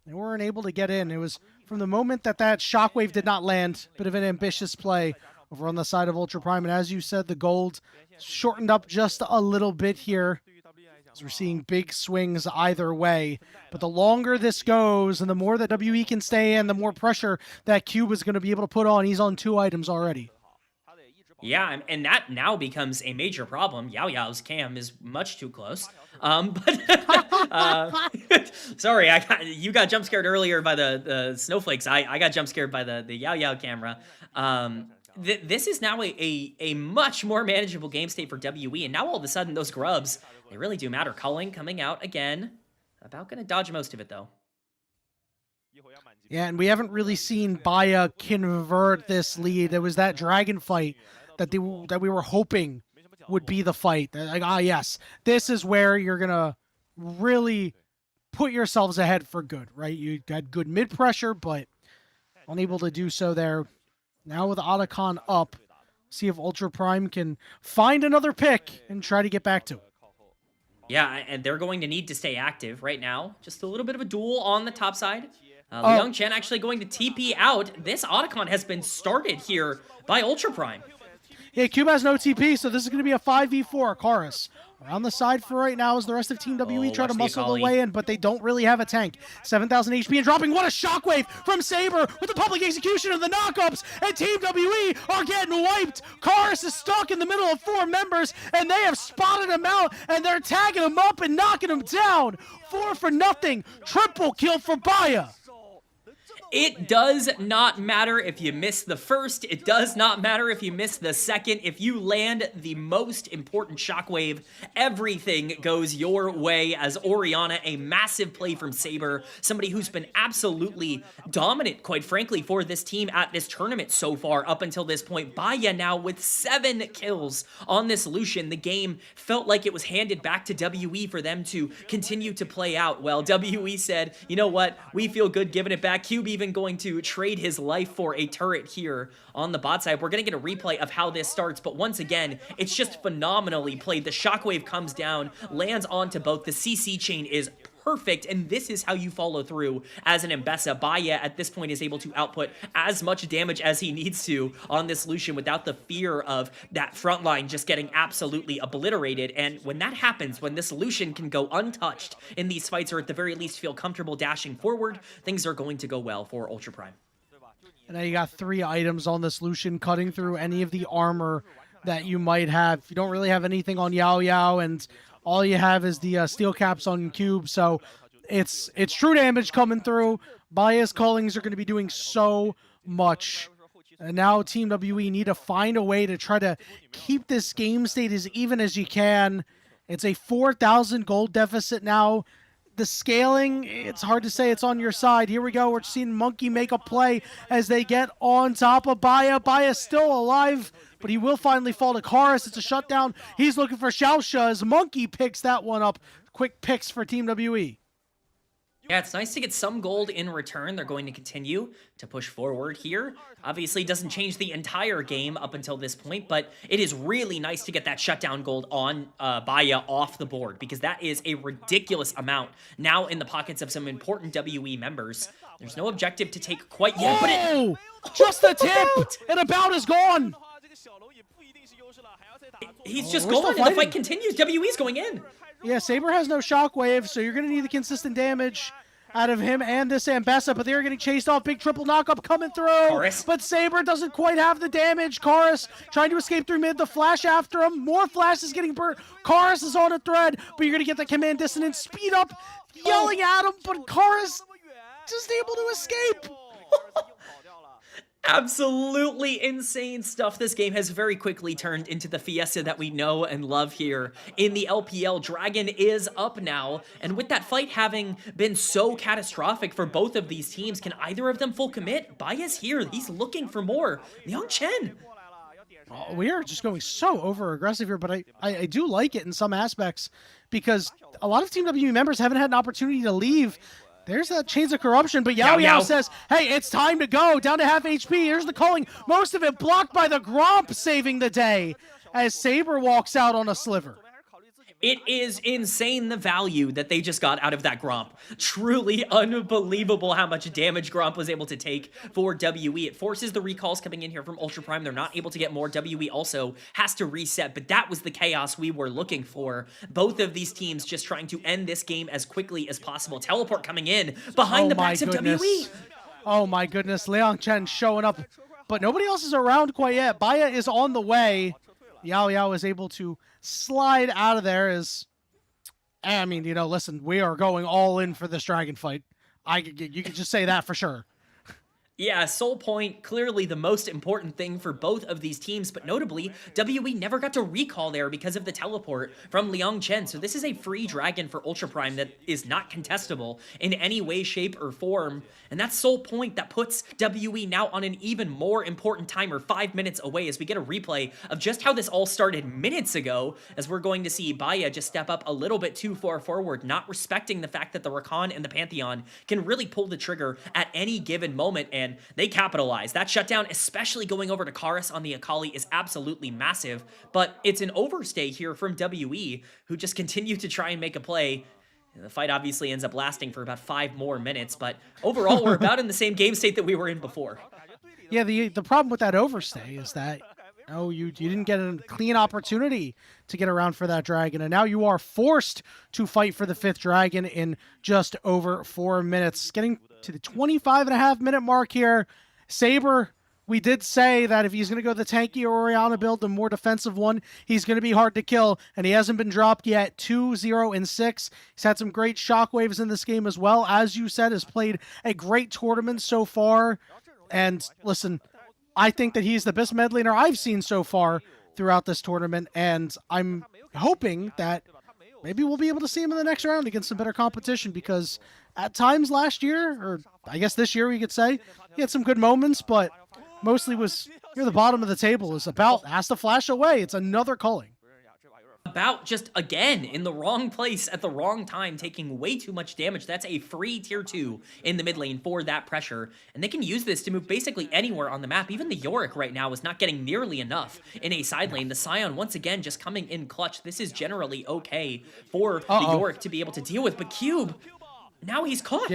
they weren't able to get in. It was from the moment that shockwave did not land, bit of an ambitious play over on the side of Ultra Prime. And as you said, the gold shortened up just a little bit here, as we're seeing big swings either way. But the longer this goes and the more that WE can stay in, the more pressure that Cube is going to be able to put on. He's on 2 items already. Yeah, and that now becomes a major problem. Yao Yao's cam is much too close. Sorry, you got jump scared earlier by the snowflakes. I got jump scared by the Yao Yao camera. This is now a much more manageable game state for WE, and now all of a sudden those grubs, they really do matter. Culling coming out again. About going to dodge most of it, though. Yeah, and we haven't really seen Baya convert this lead. It was that dragon fight that we were hoping would be the fight. Like, yes, this is where you're going to really put yourselves ahead for good, right? You had good mid-pressure, but unable to do so there. Now with Otacon up, see if Ultra Prime can find another pick and try to get back to it. Yeah, and they're going to need to stay active right now. Just a little bit of a duel on the top side. Liang Chen actually going to TP out. This Otacon has been started here by Ultra Prime. Yeah, Cube has no TP, so this is going to be a 5v4. Karis around the side for right now as the rest of Team WE try to muscle their way in, but they don't really have a tank. 7,000 HP and dropping. What a shockwave from Saber with the public execution of the knockups, and Team WE are getting wiped. Karis is stuck in the middle of 4 members, and they have spotted him out, and they're tagging him up and knocking him down. 4 for nothing. Triple kill for Baya. It does not matter if you miss the first. It does not matter if you miss the second. If you land the most important shockwave, everything goes your way as Orianna, a massive play from Saber, somebody who's been absolutely dominant, quite frankly, for this team at this tournament so far up until this point. Baya now with 7 kills on this Lucian. The game felt like it was handed back to WE for them to continue to play out. Well, WE said, you know what? We feel good giving it back. Cube even going to trade his life for a turret here on the bot side. We're going to get a replay of how this starts, but once again, it's just phenomenally played. The shockwave comes down, lands onto both. The CC chain is perfect, and this is how you follow through as an Mbessa. Baya at this point is able to output as much damage as he needs to on this Lucian without the fear of that front line just getting absolutely obliterated. And when that happens, when this Lucian can go untouched in these fights, or at the very least feel comfortable dashing forward, things are going to go well for Ultra Prime. And now you got 3 items on this Lucian, cutting through any of the armor that you might have. You don't really have anything on Yao Yao, and all you have is the steel caps on Cube, so it's true damage coming through. Baya's callings are going to be doing so much. And now Team WE need to find a way to try to keep this game state as even as you can. It's a 4,000 gold deficit now. The scaling, it's hard to say it's on your side. Here we go. We're seeing Monkey make a play as they get on top of Baya. Baya's still alive, but he will finally fall to Karis. It's a shutdown. He's looking for Xiaosha as Monkey picks that one up. Quick picks for Team WE. Yeah, it's nice to get some gold in return. They're going to continue to push forward here. Obviously, it doesn't change the entire game up until this point, but it is really nice to get that shutdown gold on Baya off the board, because that is a ridiculous amount now in the pockets of some important WE members. There's no objective to take quite yet, but just the tip, and about is gone. He's just we're still going, and the fighting. fight continues. WE's going in. Yeah, Saber has no shockwave, so you're going to need the consistent damage out of him and this Ambessa, but they're getting chased off. Big triple knockup coming through. Chorus. But Saber doesn't quite have the damage. Chorus trying to escape through mid. The flash after him. More flashes getting burnt. Chorus is on a thread, but you're going to get the command dissonance. Speed up, yelling at him, but Chorus just able to escape. Absolutely insane stuff. This game has very quickly turned into the fiesta that we know and love here in the LPL. Dragon is up now, and with that fight having been so catastrophic for both of these teams, can either of them full commit? Baya's here. He's looking for more. Liang Chen. Oh, we are just going so over-aggressive here, but I do like it in some aspects because a lot of Team W members haven't had an opportunity to leave. There's that Chains of Corruption, but Yao Yao says, hey, it's time to go. Down to half HP. Here's the calling. Most of it blocked by the Gromp, saving the day as Saber walks out on a sliver. It is insane the value that they just got out of that Gromp. Truly unbelievable how much damage Gromp was able to take for WE. It forces the recalls coming in here from Ultra Prime. They're not able to get more. WE also has to reset, but that was the chaos we were looking for. Both of these teams just trying to end this game as quickly as possible. Teleport coming in behind the backs of WE. Oh my goodness, Liang Chen showing up, but nobody else is around quite yet. Baya is on the way. Yao Yao is able to slide out of there as, I mean, you know, listen, we are going all in for this dragon fight. You could just say that for sure. Yeah, Soul Point, clearly the most important thing for both of these teams, but notably, WE never got to recall there because of the teleport from Liang Chen, so this is a free dragon for Ultra Prime that is not contestable in any way, shape, or form, and that's Soul Point that puts WE now on an even more important timer 5 minutes away as we get a replay of just how this all started minutes ago, as we're going to see Baya just step up a little bit too far forward, not respecting the fact that the Rakan and the Pantheon can really pull the trigger at any given moment, and they capitalize. That shutdown, especially going over to Karis on the Akali, is absolutely massive, but it's an overstay here from WE, who just continue to try and make a play. The fight obviously ends up lasting for about 5 more minutes, but overall, we're about in the same game state that we were in before. Yeah, the problem with that overstay is that you didn't get a clean opportunity to get around for that dragon, and now you are forced to fight for the 5th dragon in just over 4 minutes. Getting to the 25.5-minute mark here. Saber, we did say that if he's going to go the tanky or Orianna build, the more defensive one, he's going to be hard to kill, and he hasn't been dropped yet. 2-0-6. He's had some great shockwaves in this game as well. As you said, has played a great tournament so far, and listen, I think that he's the best mid laner I've seen so far throughout this tournament, and I'm hoping that maybe we'll be able to see him in the next round against some better competition, because at times last year, or I guess this year we could say, he had some good moments, but mostly was near the bottom of the table. Is about has to flash away. It's another culling. About just, again, in the wrong place at the wrong time, taking way too much damage. That's a free tier 2 in the mid lane for that pressure, and they can use this to move basically anywhere on the map. Even the Yorick right now is not getting nearly enough in a side lane. The Scion, once again, just coming in clutch. This is generally okay for the Yorick to be able to deal with, but Cube, now he's caught.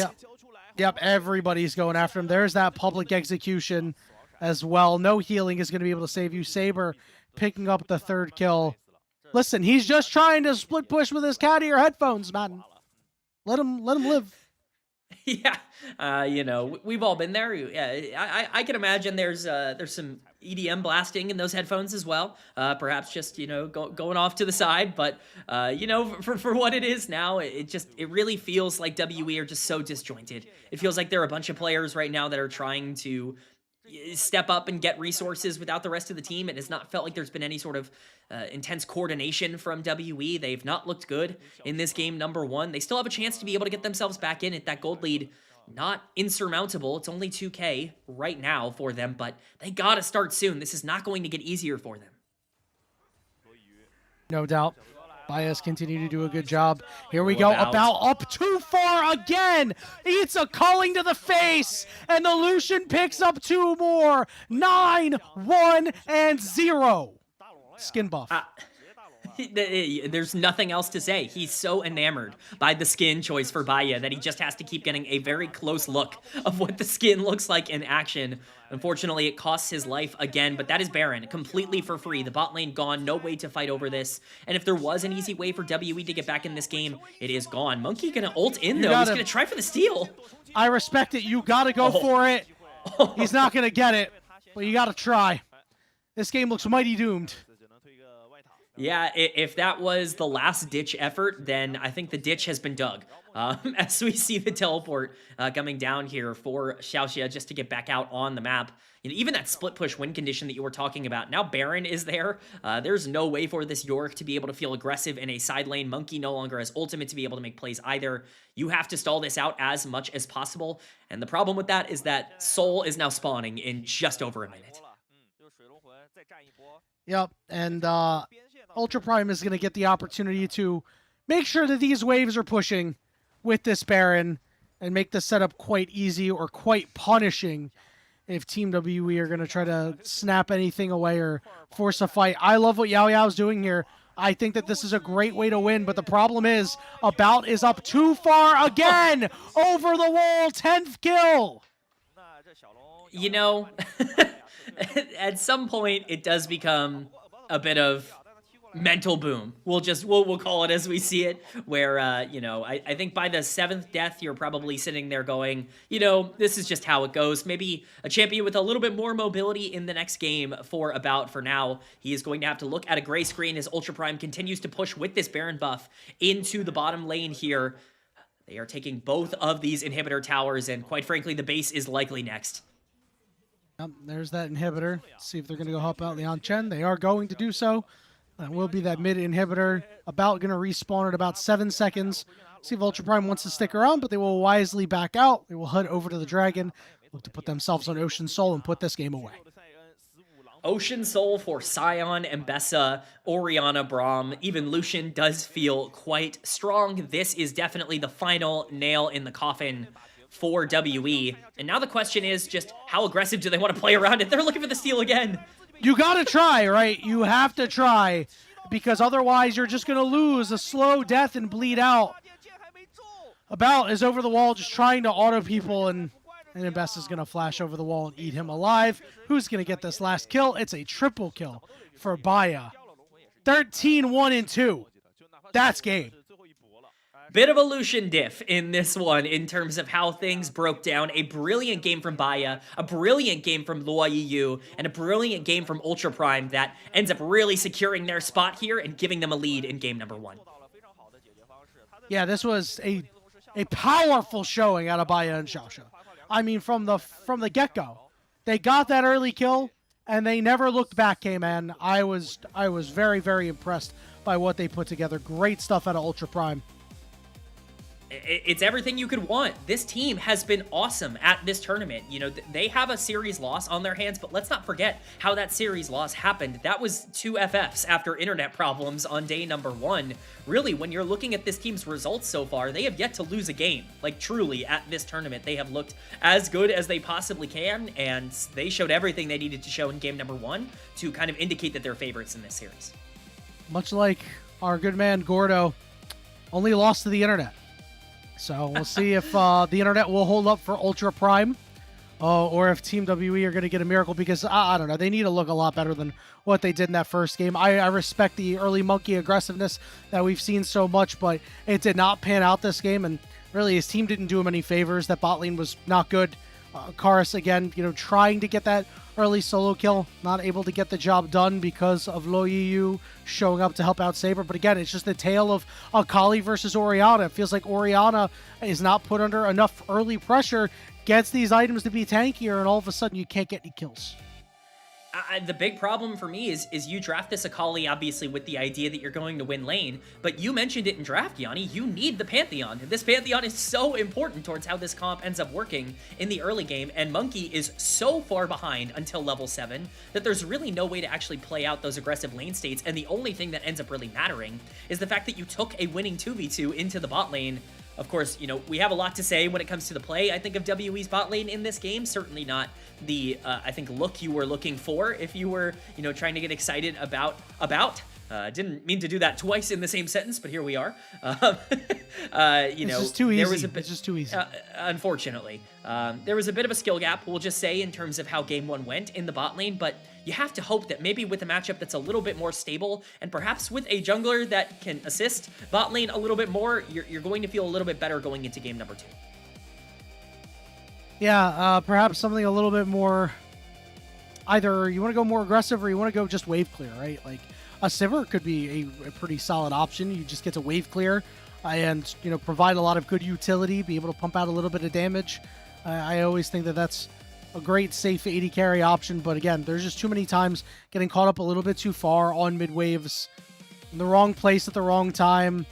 Yep, everybody's going after him. There's that public execution as well. No healing is going to be able to save you. Saber picking up the 3rd kill. Listen, he's just trying to split push with his cat ear headphones, man. Let him live. Yeah, you know, we've all been there. Yeah, I can imagine there's some EDM blasting in those headphones as well. Perhaps just, you know, going off to the side. But, you know, for what it is now, it really feels like WE are just so disjointed. It feels like there are a bunch of players right now that are trying to step up and get resources without the rest of the team. It has not felt like there's been any sort of intense coordination from WE. They've not looked good in this game number 1. They still have a chance to be able to get themselves back in at that gold lead. Not insurmountable. It's only 2K right now for them, but they gotta start soon. This is not going to get easier for them. No doubt. Bias continue to do a good job. Here we go. About up too far again. It's a calling to the face. And the Lucian picks up 2 more. 9, 1, and 0. Skin buff. There's nothing else to say. He's so enamored by the skin choice for Baya that he just has to keep getting a very close look of what the skin looks like in action. Unfortunately, it costs his life again, but that is Baron, completely for free. The bot lane gone, no way to fight over this. And if there was an easy way for WE to get back in this game, it is gone. Monkey gonna ult in, though. He's gonna try for the steal. I respect it. You gotta go for it. He's not gonna get it, but you gotta try. This game looks mighty doomed. Yeah, if that was the last-ditch effort, then I think the ditch has been dug. As we see the teleport coming down here for Xiaoxia just to get back out on the map. You know, even that split push win condition that you were talking about, now Baron is there. There's no way for this York to be able to feel aggressive in a side lane. Monkey no longer has ultimate to be able to make plays either. You have to stall this out as much as possible. And the problem with that is that Soul is now spawning in just over a minute. Yep, and Ultra Prime is going to get the opportunity to make sure that these waves are pushing with this Baron and make the setup quite easy or quite punishing if Team WE are going to try to snap anything away or force a fight. I love what Yao Yao's doing here. I think that this is a great way to win, but the problem is About is up too far again! Over the wall, 10th kill! You know, at some point it does become a bit of mental boom. We'll call it as we see it, where, you know, I think by the 7th death, you're probably sitting there going, you know, this is just how it goes. Maybe a champion with a little bit more mobility in the next game for About. For now, he is going to have to look at a gray screen as Ultra Prime continues to push with this Baron buff into the bottom lane here. They are taking both of these inhibitor towers, and quite frankly, the base is likely next. Yep, there's that inhibitor. Let's see if they're going to go help out Liang Chen. They are going to do so. That will be that mid inhibitor. About going to respawn at about 7 seconds. See if Ultra Prime wants to stick around, but they will wisely back out. They will head over to the Dragon, look to put themselves on Ocean Soul and put this game away. Ocean Soul for Sion, Mbessa, Orianna, Braum, even Lucian does feel quite strong. This is definitely the final nail in the coffin for WE. And now the question is just how aggressive do they want to play around it? They're looking for the steal again. You gotta try, right? You have to try, because otherwise you're just gonna lose a slow death and bleed out. About is over the wall just trying to auto people, and Mbessa is gonna flash over the wall and eat him alive. Who's gonna get this last kill? It's a triple kill for Baya. 13-1-2. That's game. Bit of a Lucian diff in this one in terms of how things broke down. A brilliant game from Baya, a brilliant game from Luo Yiyu, and a brilliant game from Ultra Prime that ends up really securing their spot here and giving them a lead in game number 1. Yeah, this was a powerful showing out of Baya and Xiaoxia. I mean, from the get-go, they got that early kill and they never looked back, K-Man. I was very, very impressed by what they put together. Great stuff out of Ultra Prime. It's everything you could want. This team has been awesome at this tournament. You know, they have a series loss on their hands, but let's not forget how that series loss happened. That was 2 FFs after internet problems on day number 1. Really, when you're looking at this team's results so far, they have yet to lose a game. Like, truly, at this tournament, they have looked as good as they possibly can, and they showed everything they needed to show in game number 1 to kind of indicate that they're favorites in this series. Much like our good man Gordo, only lost to the internet. So we'll see if the internet will hold up for Ultra Prime or if Team WE are going to get a miracle, because I don't know. They need to look a lot better than what they did in that first game. I respect the early Monkey aggressiveness that we've seen so much, but it did not pan out this game, and really his team didn't do him any favors. That bot lane was not good. Karis, again, you know, trying to get that early solo kill, not able to get the job done because of Luo Yiyu showing up to help out Saber. But again, it's just the tale of Akali versus Orianna. It feels like Orianna is not put under enough early pressure, gets these items to be tankier, and all of a sudden you can't get any kills. The big problem for me is you draft this Akali, obviously, with the idea that you're going to win lane, but you mentioned it in draft, Yanni. You need the Pantheon. This Pantheon is so important towards how this comp ends up working in the early game, and Monkey is so far behind until level 7 that there's really no way to actually play out those aggressive lane states, and the only thing that ends up really mattering is the fact that you took a winning 2v2 into the bot lane. Of course, you know, we have a lot to say when it comes to the play, I think, of WE's bot lane in this game. Certainly not the, I think, look you were looking for if you were, you know, trying to get excited about. Didn't mean to do that twice in the same sentence, but here we are. It's just too easy. There was a bit, it's just too easy. Unfortunately, there was a bit of a skill gap, we'll just say, in terms of how game one went in the bot lane, but you have to hope that maybe with a matchup that's a little bit more stable, and perhaps with a jungler that can assist bot lane a little bit more, you're going to feel a little bit better going into game number 2. Yeah, perhaps something a little bit more. Either you want to go more aggressive or you want to go just wave clear, right? Like a Sivir could be a pretty solid option. You just get to wave clear and, provide a lot of good utility, be able to pump out a little bit of damage. I always think that that's a great safe AD carry option, but again, there's just too many times getting caught up a little bit too far on mid waves, in the wrong place at the wrong time,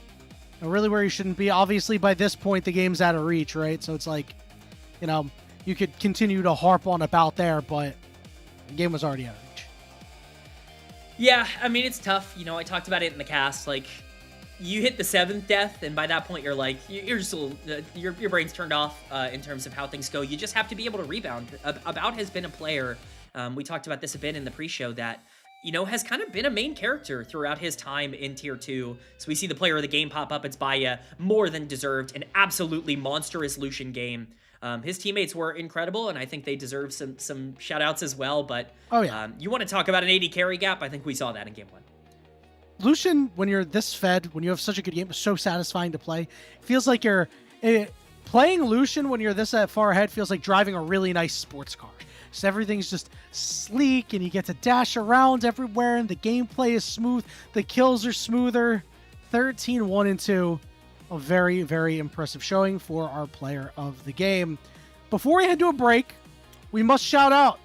and really where you shouldn't be. Obviously, by this point, the game's out of reach, right? So it's like, you could continue to harp on about there, but the game was already out of reach. Yeah, I mean, it's tough. I talked about it in the cast. Like, you hit the 7th death, and by that point, you're like, you're just a little, your brain's turned off in terms of how things go. You just have to be able to rebound. About has been a player, we talked about this a bit in the pre-show, that, has kind of been a main character throughout his time in Tier 2. So we see the player of the game pop up. It's Baya, more than deserved. An absolutely monstrous Lucian game. His teammates were incredible, and I think they deserve some shout-outs as well. But you want to talk about an AD carry gap? I think we saw that in Game 1. Lucian, when you're this fed, when you have such a good game, is so satisfying to play. It feels like you're playing Lucian when you're this far ahead feels like driving a really nice sports car. So everything's just sleek, and you get to dash around everywhere, and the gameplay is smooth. The kills are smoother. 13-1-2. A very, very impressive showing for our player of the game. Before we head to a break, we must shout out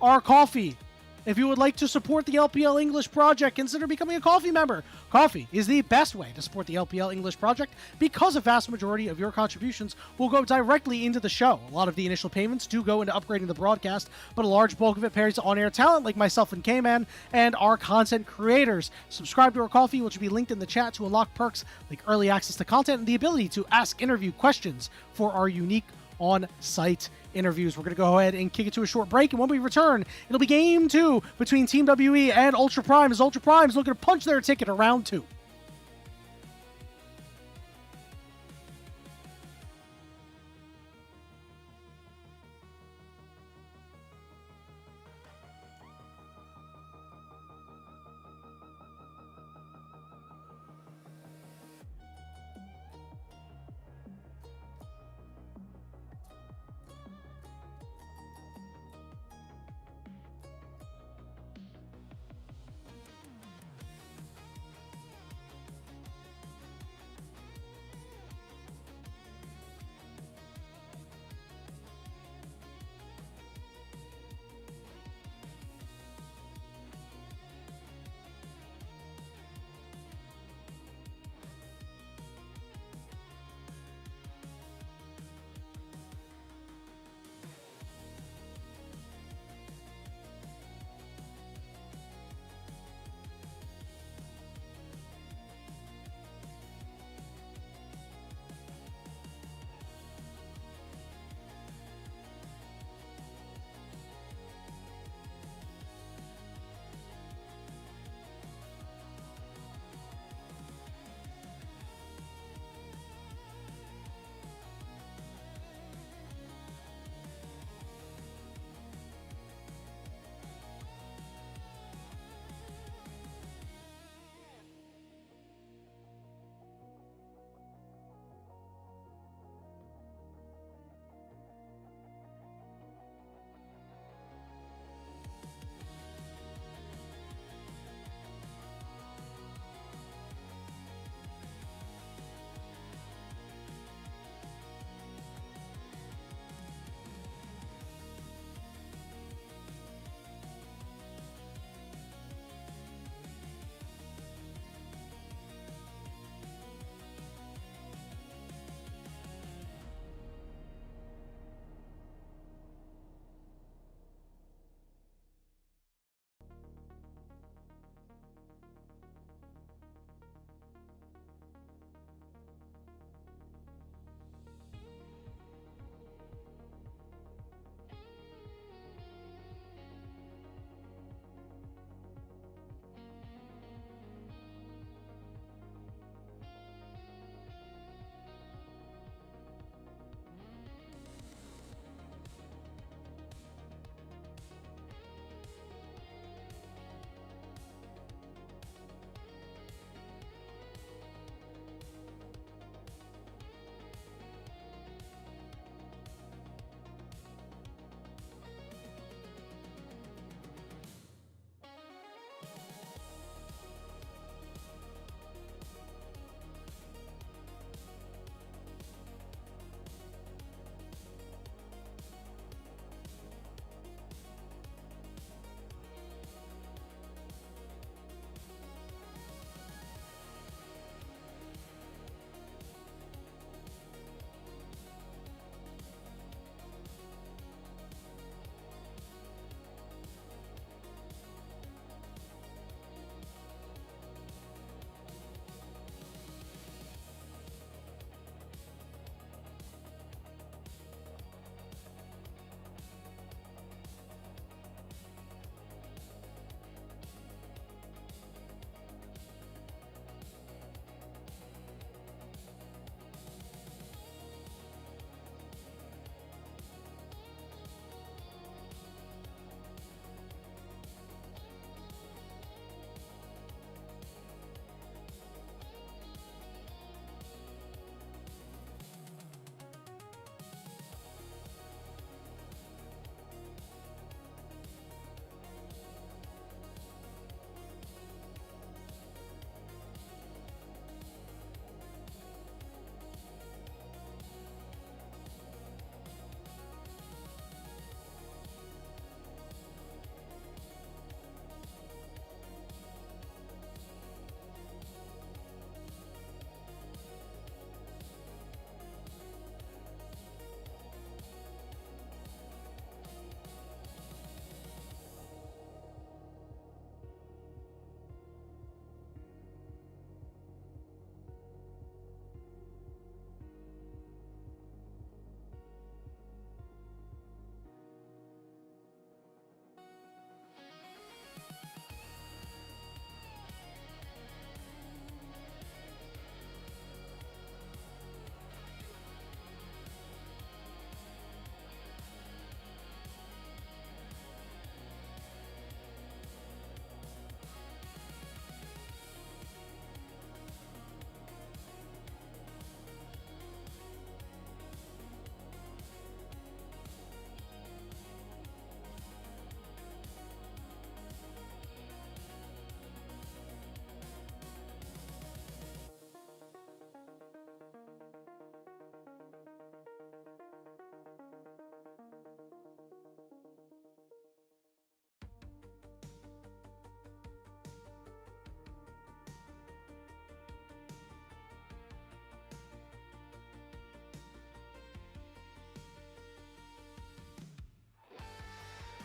our coffee. If you would like to support the LPL English project, consider becoming a coffee member. Coffee is the best way to support the LPL English project because a vast majority of your contributions will go directly into the show. A lot of the initial payments do go into upgrading the broadcast, but a large bulk of it pays to on-air talent like myself and K-Man and our content creators. Subscribe to our coffee, which will be linked in the chat, to unlock perks like early access to content and the ability to ask interview questions for our unique on-site interviews. We're going to go ahead and kick it to a short break, and when we return, it'll be Game 2 between Team WE and Ultra Prime, as Ultra Prime's looking to punch their ticket to Round 2.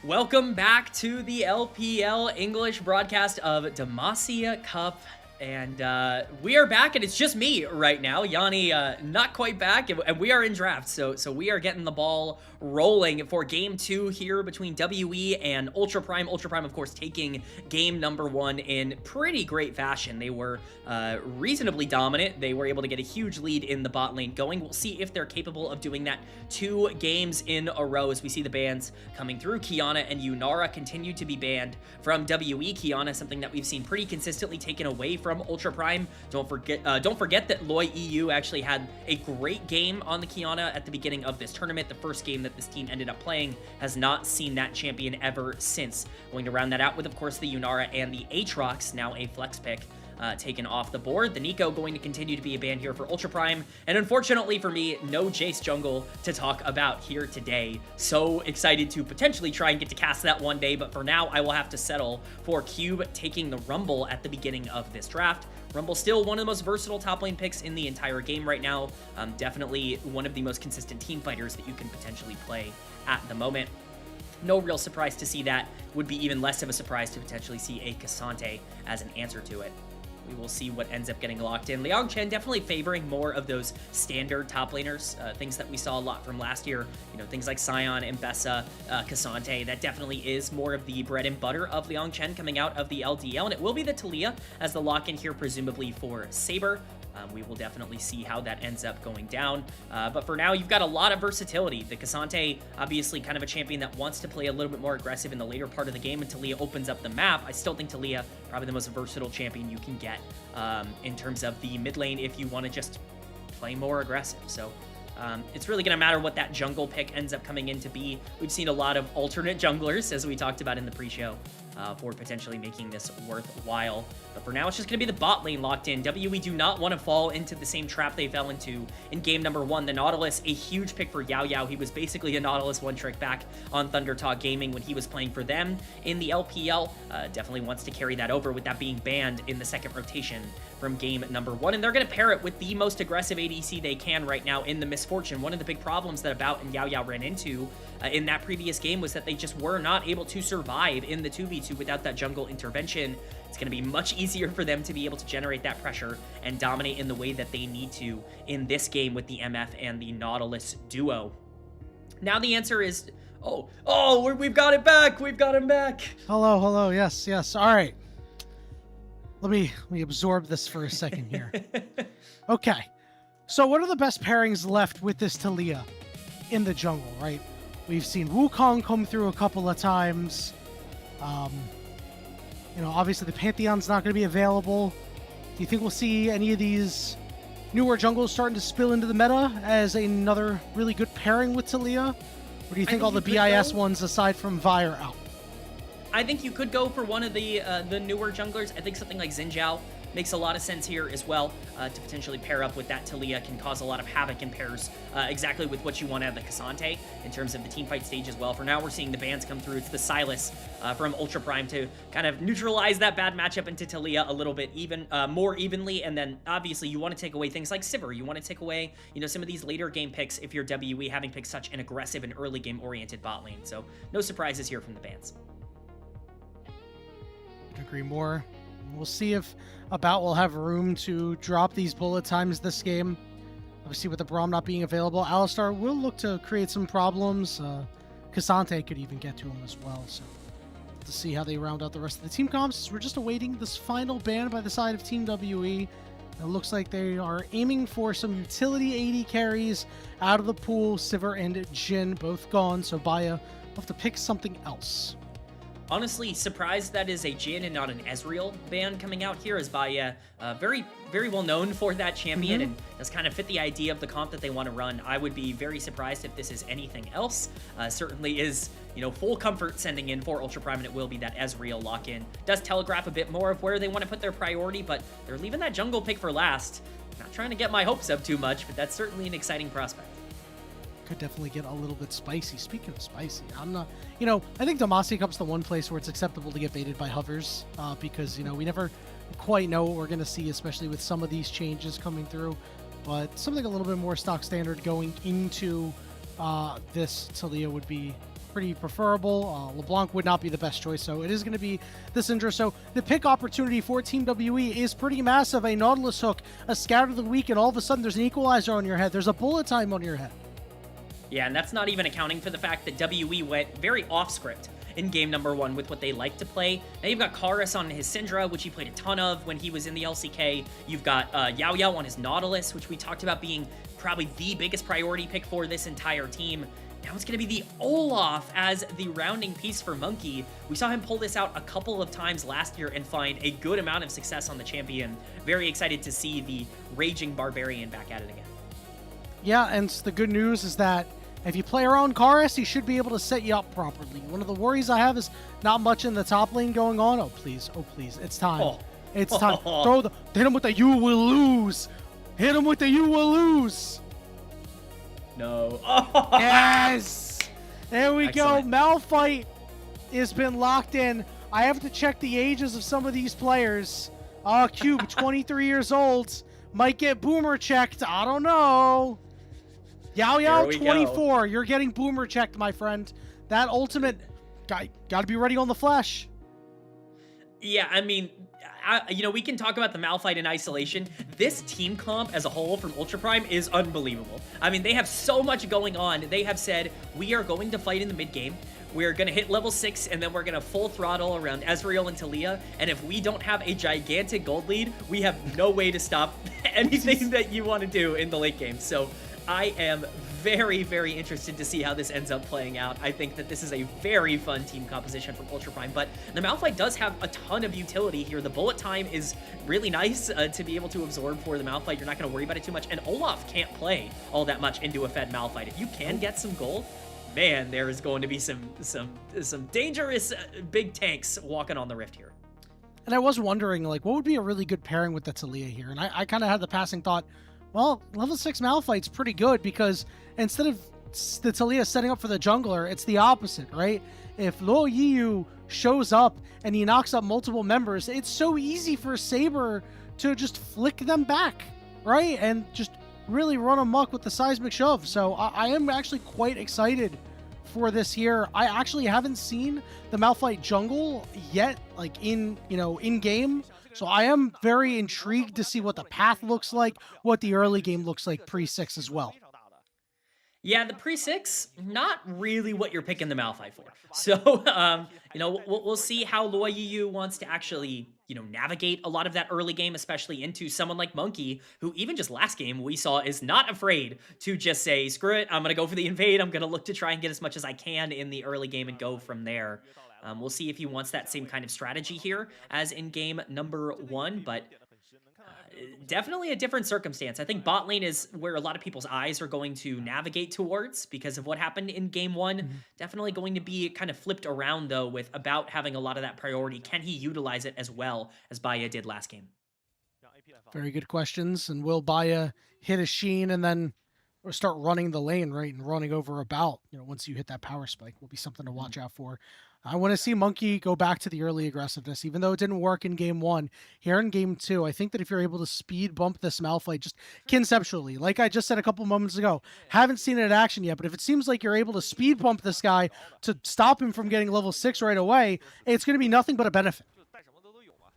Welcome back to the LPL English broadcast of Demacia Cup. And we are back, and it's just me right now. Yanni not quite back, and we are in draft, so we are getting the ball rolling for game 2 here between WE and Ultra Prime. Ultra Prime, of course, taking game number 1 in pretty great fashion. They were reasonably dominant. They were able to get a huge lead in the bot lane going. We'll see if they're capable of doing that 2 games in a row as we see the bans coming through. Kiana and Yunara continue to be banned from WE. Kiana, something that we've seen pretty consistently taken away from Ultra Prime. Don't forget that Loy EU actually had a great game on the Kiana at the beginning of this tournament. The first game that this team ended up playing has not seen that champion ever since. Going to round that out with, of course, the Yunara and the Aatrox, now a flex pick. Taken off the board. The Nico going to continue to be a ban here for Ultra Prime. And unfortunately for me, no Jace jungle to talk about here today. So excited to potentially try and get to cast that one day, but for now, I will have to settle for Cube taking the Rumble at the beginning of this draft. Rumble still one of the most versatile top lane picks in the entire game right now. Definitely one of the most consistent team fighters that you can potentially play at the moment. No real surprise to see that. Would be even less of a surprise to potentially see a Cassante as an answer to it. We will see what ends up getting locked in. Liang Chen definitely favoring more of those standard top laners, things that we saw a lot from last year. You know, things like Sion, Mbessa, Cassante. That definitely is more of the bread and butter of Liang Chen coming out of the LDL, and it will be the Taliyah as the lock-in here, presumably for Saber. We will definitely see how that ends up going down. But for now, you've got a lot of versatility. The Cassante, obviously kind of a champion that wants to play a little bit more aggressive in the later part of the game, and Taliyah opens up the map. I still think Taliyah, probably the most versatile champion you can get in terms of the mid lane if you want to just play more aggressive. So it's really going to matter what that jungle pick ends up coming in to be. We've seen a lot of alternate junglers, as we talked about in the pre-show, for potentially making this worthwhile. But for now, it's just going to be the bot lane locked in. WE do not want to fall into the same trap they fell into in game number 1. The Nautilus, a huge pick for Yao Yao. He was basically a Nautilus one-trick back on Thunder Talk Gaming when he was playing for them in the LPL. Definitely wants to carry that over with that being banned in the second rotation from game number 1. And they're going to pair it with the most aggressive ADC they can right now in the Misfortune. One of the big problems that About and Yao Yao ran into in that previous game was that they just were not able to survive in the 2v2 without that jungle intervention. It's going to be much easier for them to be able to generate that pressure and dominate in the way that they need to in this game with the MF and the Nautilus duo. Now the answer is, we've got it back. We've got him back. Hello. Yes. All right. Let me absorb this for a second here. Okay. So what are the best pairings left with this Taliyah in the jungle, right? We've seen Wukong come through a couple of times. You know, obviously the Pantheon's not going to be available. Do you think we'll see any of these newer jungles starting to spill into the meta as another really good pairing with Taliyah? Or do you think all the BIS ones aside from Vi are out? I think you could go for one of the newer junglers. I think something like Xin Zhao makes a lot of sense here as well, to potentially pair up with that Taliyah. Can cause a lot of havoc in pairs, exactly with what you want out of the Cassante in terms of the teamfight stage as well. For now, we're seeing the bans come through. It's the Sylas from Ultra Prime to kind of neutralize that bad matchup into Taliyah a little bit more evenly. And then obviously you want to take away things like Sivir. You want to take away, you know, some of these later game picks if you're WE, having picked such an aggressive and early game oriented bot lane. So no surprises here from the bans. Couldn't agree more. We'll see if About will have room to drop these bullet times this game. Obviously, with the Braum not being available, Alistar will look to create some problems. Cassante could even get to him as well. So, to see how they round out the rest of the team comps. We're just awaiting this final ban by the side of Team WE. It looks like they are aiming for some utility AD carries out of the pool. Sivir and Jhin both gone, so Baya will have to pick something else. Honestly, surprised that is a Jhin and not an Ezreal ban coming out here, as Baya very, very well known for that champion and does kind of fit the idea of the comp that they want to run. I would be very surprised if this is anything else. Certainly is, you know, full comfort sending in for Ultra Prime, and it will be that Ezreal lock-in. Does telegraph a bit more of where they want to put their priority, but they're leaving that jungle pick for last. Not trying to get my hopes up too much, but that's certainly an exciting prospect. Could definitely get a little bit spicy. Speaking of spicy, I'm not, you know, I think Demacia Cup's the one place where it's acceptable to get baited by hovers, because, you know, we never quite know what we're going to see, especially with some of these changes coming through. But something a little bit more stock standard going into this Taliyah would be pretty preferable. LeBlanc would not be the best choice, so it is going to be the Syndra. So the pick opportunity for Team WE is pretty massive. A Nautilus hook, a Scout of the Week, and all of a sudden there's an Equalizer on your head. There's a bullet time on your head. Yeah, and that's not even accounting for the fact that WE went very off-script in game number 1 with what they like to play. Now you've got Karis on his Syndra, which he played a ton of when he was in the LCK. You've got Yao Yao on his Nautilus, which we talked about being probably the biggest priority pick for this entire team. Now it's going to be the Olaf as the rounding piece for Monkey. We saw him pull this out a couple of times last year and find a good amount of success on the champion. Very excited to see the Raging Barbarian back at it again. Yeah, and the good news is that if you play around Karis, he should be able to set you up properly. One of the worries I have is not much in the top lane going on. Oh, please. Oh, please. It's time. Oh. It's time. Hit him with the you will lose. Hit him with the you will lose. No. Yes. There we Excellent. go. Malphite has been locked in. I have to check the ages of some of these players. Cube, 23 years old. Might get boomer checked. I don't know. Yao Yao, 24. Go. You're getting boomer checked, my friend. That ultimate, got to be ready on the flash. Yeah, I mean, we can talk about the Malphite in isolation. This team comp as a whole from Ultra Prime is unbelievable. I mean, they have so much going on. They have said, we are going to fight in the mid game. We're going to hit level 6, and then we're going to full throttle around Ezreal and Talia. And if we don't have a gigantic gold lead, we have no way to stop anything that you want to do in the late game. So I am very, very interested to see how this ends up playing out. I think that this is a very fun team composition from Ultra Prime, but the Malphite does have a ton of utility here. The bullet time is really nice to be able to absorb for the Malphite. You're not going to worry about it too much, and Olaf can't play all that much into a fed Malphite. If you can get some gold, man, there is going to be some dangerous big tanks walking on the Rift here. And I was wondering, like, what would be a really good pairing with the Talia here? And I kind of had the passing thought, well, level 6 Malphite's pretty good because instead of the Talia setting up for the jungler, it's the opposite, right? If Luo Yiyu shows up and he knocks up multiple members, it's so easy for Saber to just flick them back, right? And just really run amok with the seismic shove. So I am actually quite excited for this here. I actually haven't seen the Malphite jungle yet, like in game. So I am very intrigued to see what the path looks like, what the early game looks like pre-6 as well. Yeah, the pre-6, not really what you're picking the Malphite for. So, we'll see how Luo Yiyu wants to actually, navigate a lot of that early game, especially into someone like Monkey, who even just last game we saw is not afraid to just say, screw it, I'm going to go for the invade. I'm going to look to try and get as much as I can in the early game and go from there. We'll see if he wants that same kind of strategy here as in game number 1, but definitely a different circumstance. I think bot lane is where a lot of people's eyes are going to navigate towards because of what happened in game 1. Definitely going to be kind of flipped around, though, with about having a lot of that priority. Can he utilize it as well as Baya did last game? Very good questions. And will Baya hit a Sheen and then start running the lane, right, and running over about, once you hit that power spike will be something to watch out for. I want to see Monkey go back to the early aggressiveness, even though it didn't work in game 1. Here in game 2, I think that if you're able to speed bump this Malphite, just conceptually, like I just said a couple moments ago, haven't seen it in action yet, but if it seems like you're able to speed bump this guy to stop him from getting level 6 right away, it's going to be nothing but a benefit.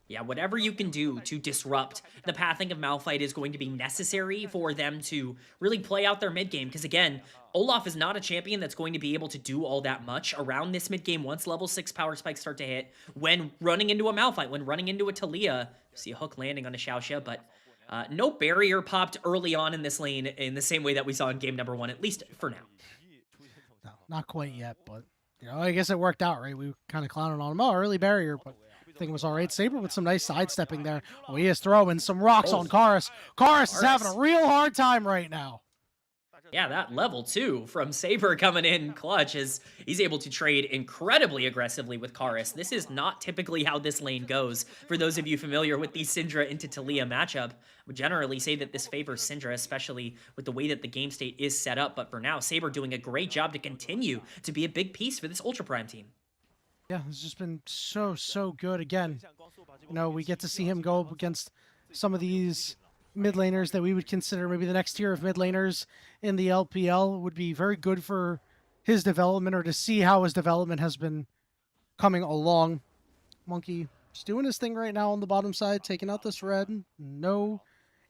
Yeah, whatever you can do to disrupt the pathing of Malphite is going to be necessary for them to really play out their mid game. Because again, Olaf is not a champion that's going to be able to do all that much around this mid game once level 6 power spikes start to hit. When running into a Malphite, when running into a Talia, see a hook landing on a Xiaoxia, but no barrier popped early on in this lane in the same way that we saw in game number 1, at least for now. No, not quite yet, but I guess it worked out, right? We kind of clowned on him. Oh, early barrier, but I think it was all right. Saber with some nice sidestepping there. Oh, he is throwing some rocks on Karis. Karis is having a real hard time right now. Yeah, that level 2 from Saber coming in clutch is he's able to trade incredibly aggressively with Karis. This is not typically how this lane goes. For those of you familiar with the Syndra into Talia matchup, I would generally say that this favors Syndra, especially with the way that the game state is set up. But for now, Saber doing a great job to continue to be a big piece for this Ultra Prime team. Yeah, it's just been so good. Again, we get to see him go up against some of these mid laners that we would consider maybe the next tier of mid laners in the LPL. Would be very good for his development or to see how his development has been coming along. Monkey just doing his thing right now on the bottom side, taking out this red. No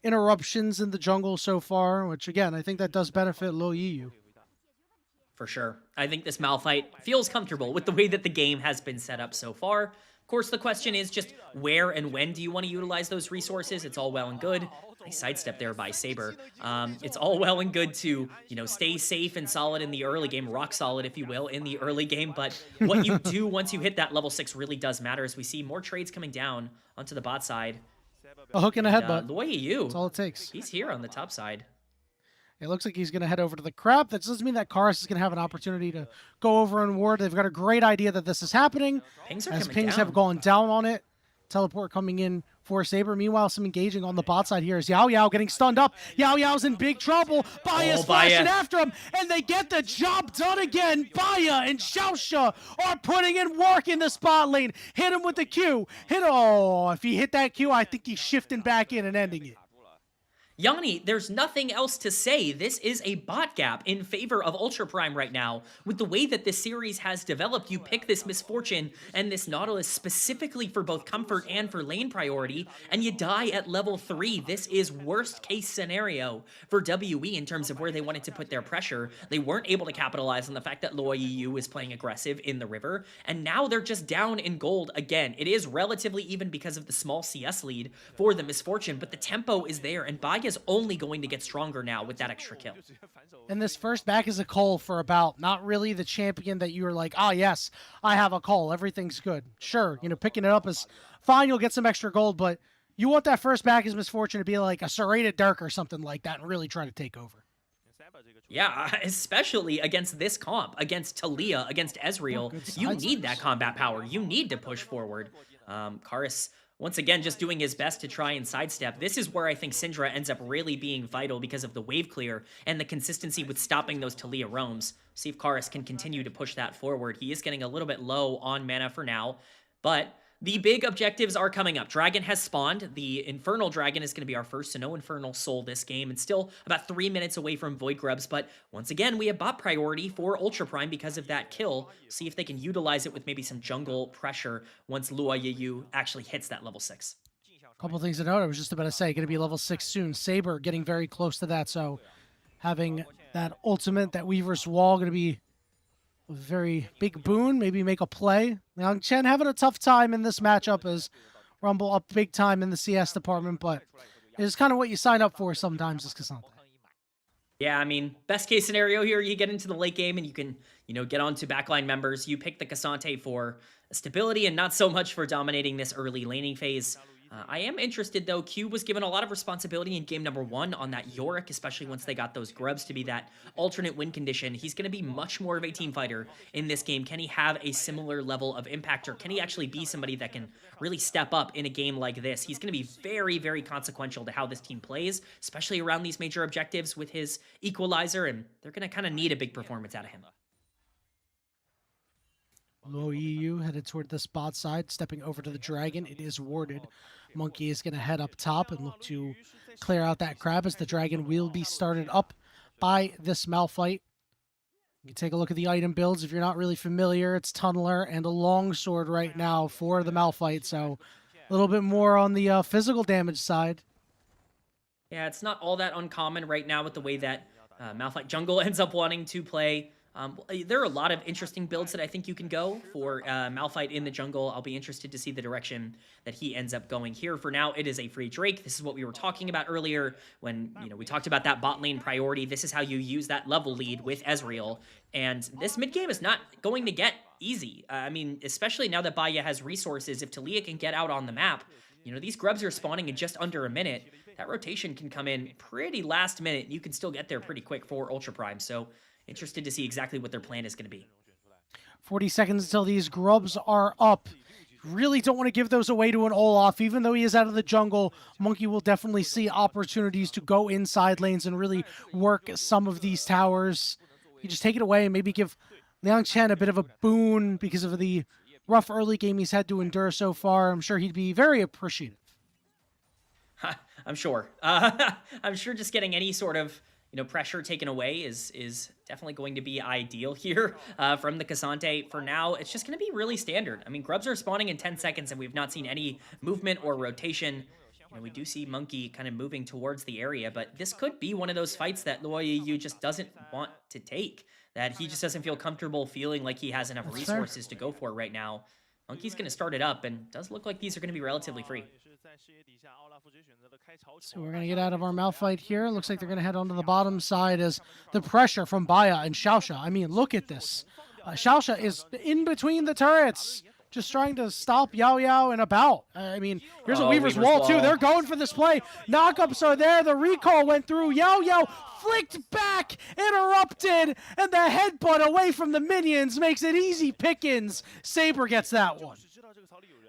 interruptions in the jungle so far, which again, I think that does benefit Lo Yiyu. For sure. I think this Malphite feels comfortable with the way that the game has been set up so far. Of course, the question is just where and when do you want to utilize those resources? It's all well and good. Nice sidestep there by Saber. It's all well and good to, stay safe and solid in the early game, rock solid, if you will, in the early game. But what you do once you hit that level 6 really does matter, as we see more trades coming down onto the bot side. A hook and a headbutt. Lo Yiyu. That's all it takes. He's here on the top side. It looks like he's going to head over to the crab. That doesn't mean that Karis is going to have an opportunity to go over and ward. They've got a great idea that this is happening. Pings are as coming pings down. have gone down on it. Teleport coming in for Saber. Meanwhile, some engaging on the bot side here is Yao Yao getting stunned up. Yao Yao's in big trouble. Baya's flashing after him, and they get the job done again. Baya and Xiaoxia are putting in work in the spot lane. Hit him with the Q. If he hit that Q, I think he's shifting back in and ending it. Yanni, there's nothing else to say. This is a bot gap in favor of Ultra Prime right now. With the way that this series has developed, you pick this Misfortune and this Nautilus specifically for both comfort and for lane priority, and you die at level 3. This is worst case scenario for WE in terms of where they wanted to put their pressure. They weren't able to capitalize on the fact that Lo Yiyu is playing aggressive in the river, and now they're just down in gold again. It is relatively even because of the small CS lead for the Misfortune, but the tempo is there, and Bai is only going to get stronger now with that extra kill. And this first back is a call for about not really the champion that you're like, yes, I have a call. Everything's good. Sure, picking it up is fine. You'll get some extra gold, but you want that first back as Misfortune to be like a serrated Dirk or something like that and really try to take over. Yeah, especially against this comp, against Talia, against Ezreal. You need that combat power. You need to push forward. Karis, once again, just doing his best to try and sidestep. This is where I think Syndra ends up really being vital because of the wave clear and the consistency with stopping those Talia roams. See if Karis can continue to push that forward. He is getting a little bit low on mana for now, but the big objectives are coming up. Dragon has spawned. The Infernal Dragon is going to be our first, so no Infernal Soul this game, and still about 3 minutes away from Void Grubs, but once again, we have bot priority for Ultra Prime because of that kill. See if they can utilize it with maybe some jungle pressure once Lo Yiyu actually hits that level 6. Couple things to note. I was just about to say, going to be level 6 soon. Saber getting very close to that, so having that ultimate, that Weaver's Wall, going to be a very big boon. Maybe make a play. Now, Chen having a tough time in this matchup as Rumble up big time in the CS department, but it's kind of what you sign up for sometimes as Cassante. Yeah, I mean, best case scenario here, you get into the late game and you can, get onto backline members. You pick the Cassante for stability and not so much for dominating this early laning phase. I am interested, though. Q was given a lot of responsibility in game number 1 on that Yorick, especially once they got those grubs to be that alternate win condition. He's going to be much more of a team fighter in this game. Can he have a similar level of impact, or can he actually be somebody that can really step up in a game like this? He's going to be very, very consequential to how this team plays, especially around these major objectives with his equalizer, and they're going to kind of need a big performance out of him. Lo Yiyu headed toward the spot side, stepping over to the Dragon. It is warded. Monkey is going to head up top and look to clear out that crab as the Dragon will be started up by this Malphite. You can take a look at the item builds. If you're not really familiar, it's Tunneler and a Longsword right now for the Malphite, so a little bit more on the physical damage side. Yeah, it's not all that uncommon right now with the way that Malphite Jungle ends up wanting to play. There are a lot of interesting builds that I think you can go for Malphite in the jungle. I'll be interested to see the direction that he ends up going here. For now, it is a free Drake. This is what we were talking about earlier when we talked about that bot lane priority. This is how you use that level lead with Ezreal. And this mid game is not going to get easy. I mean, especially now that Baya has resources. If Talia can get out on the map, these grubs are spawning in just under a minute. That rotation can come in pretty last minute. You can still get there pretty quick for Ultra Prime. So interested to see exactly what their plan is going to be. 40 seconds until these grubs are up. Really don't want to give those away to an Olaf. Even though he is out of the jungle, Monkey will definitely see opportunities to go inside lanes and really work some of these towers. You just take it away and maybe give Liang Chen a bit of a boon because of the rough early game he's had to endure so far. I'm sure he'd be very appreciative. I'm sure. I'm sure just getting any sort of pressure taken away is definitely going to be ideal here from the Cassante. For now, it's just going to be really standard. I mean, grubs are spawning in 10 seconds, and we've not seen any movement or rotation. We do see Monkey kind of moving towards the area, but this could be one of those fights that Yu just doesn't want to take, that he just doesn't feel comfortable feeling like he has enough resources to go for right now. Monkey's going to start it up, and does look like these are going to be relatively free. So we're going to get out of our Malphite here. Looks like they're going to head onto the bottom side as the pressure from Baya and Xiaoxia. I mean, look at this. Xiaoxia is in between the turrets, just trying to stop Yao Yao and about. I mean, here's a Weaver's Wall, too. They're going for this play. Knockups are there. The recall went through. Yao Yao flicked back, interrupted, and the headbutt away from the minions makes it easy pickings. Saber gets that one.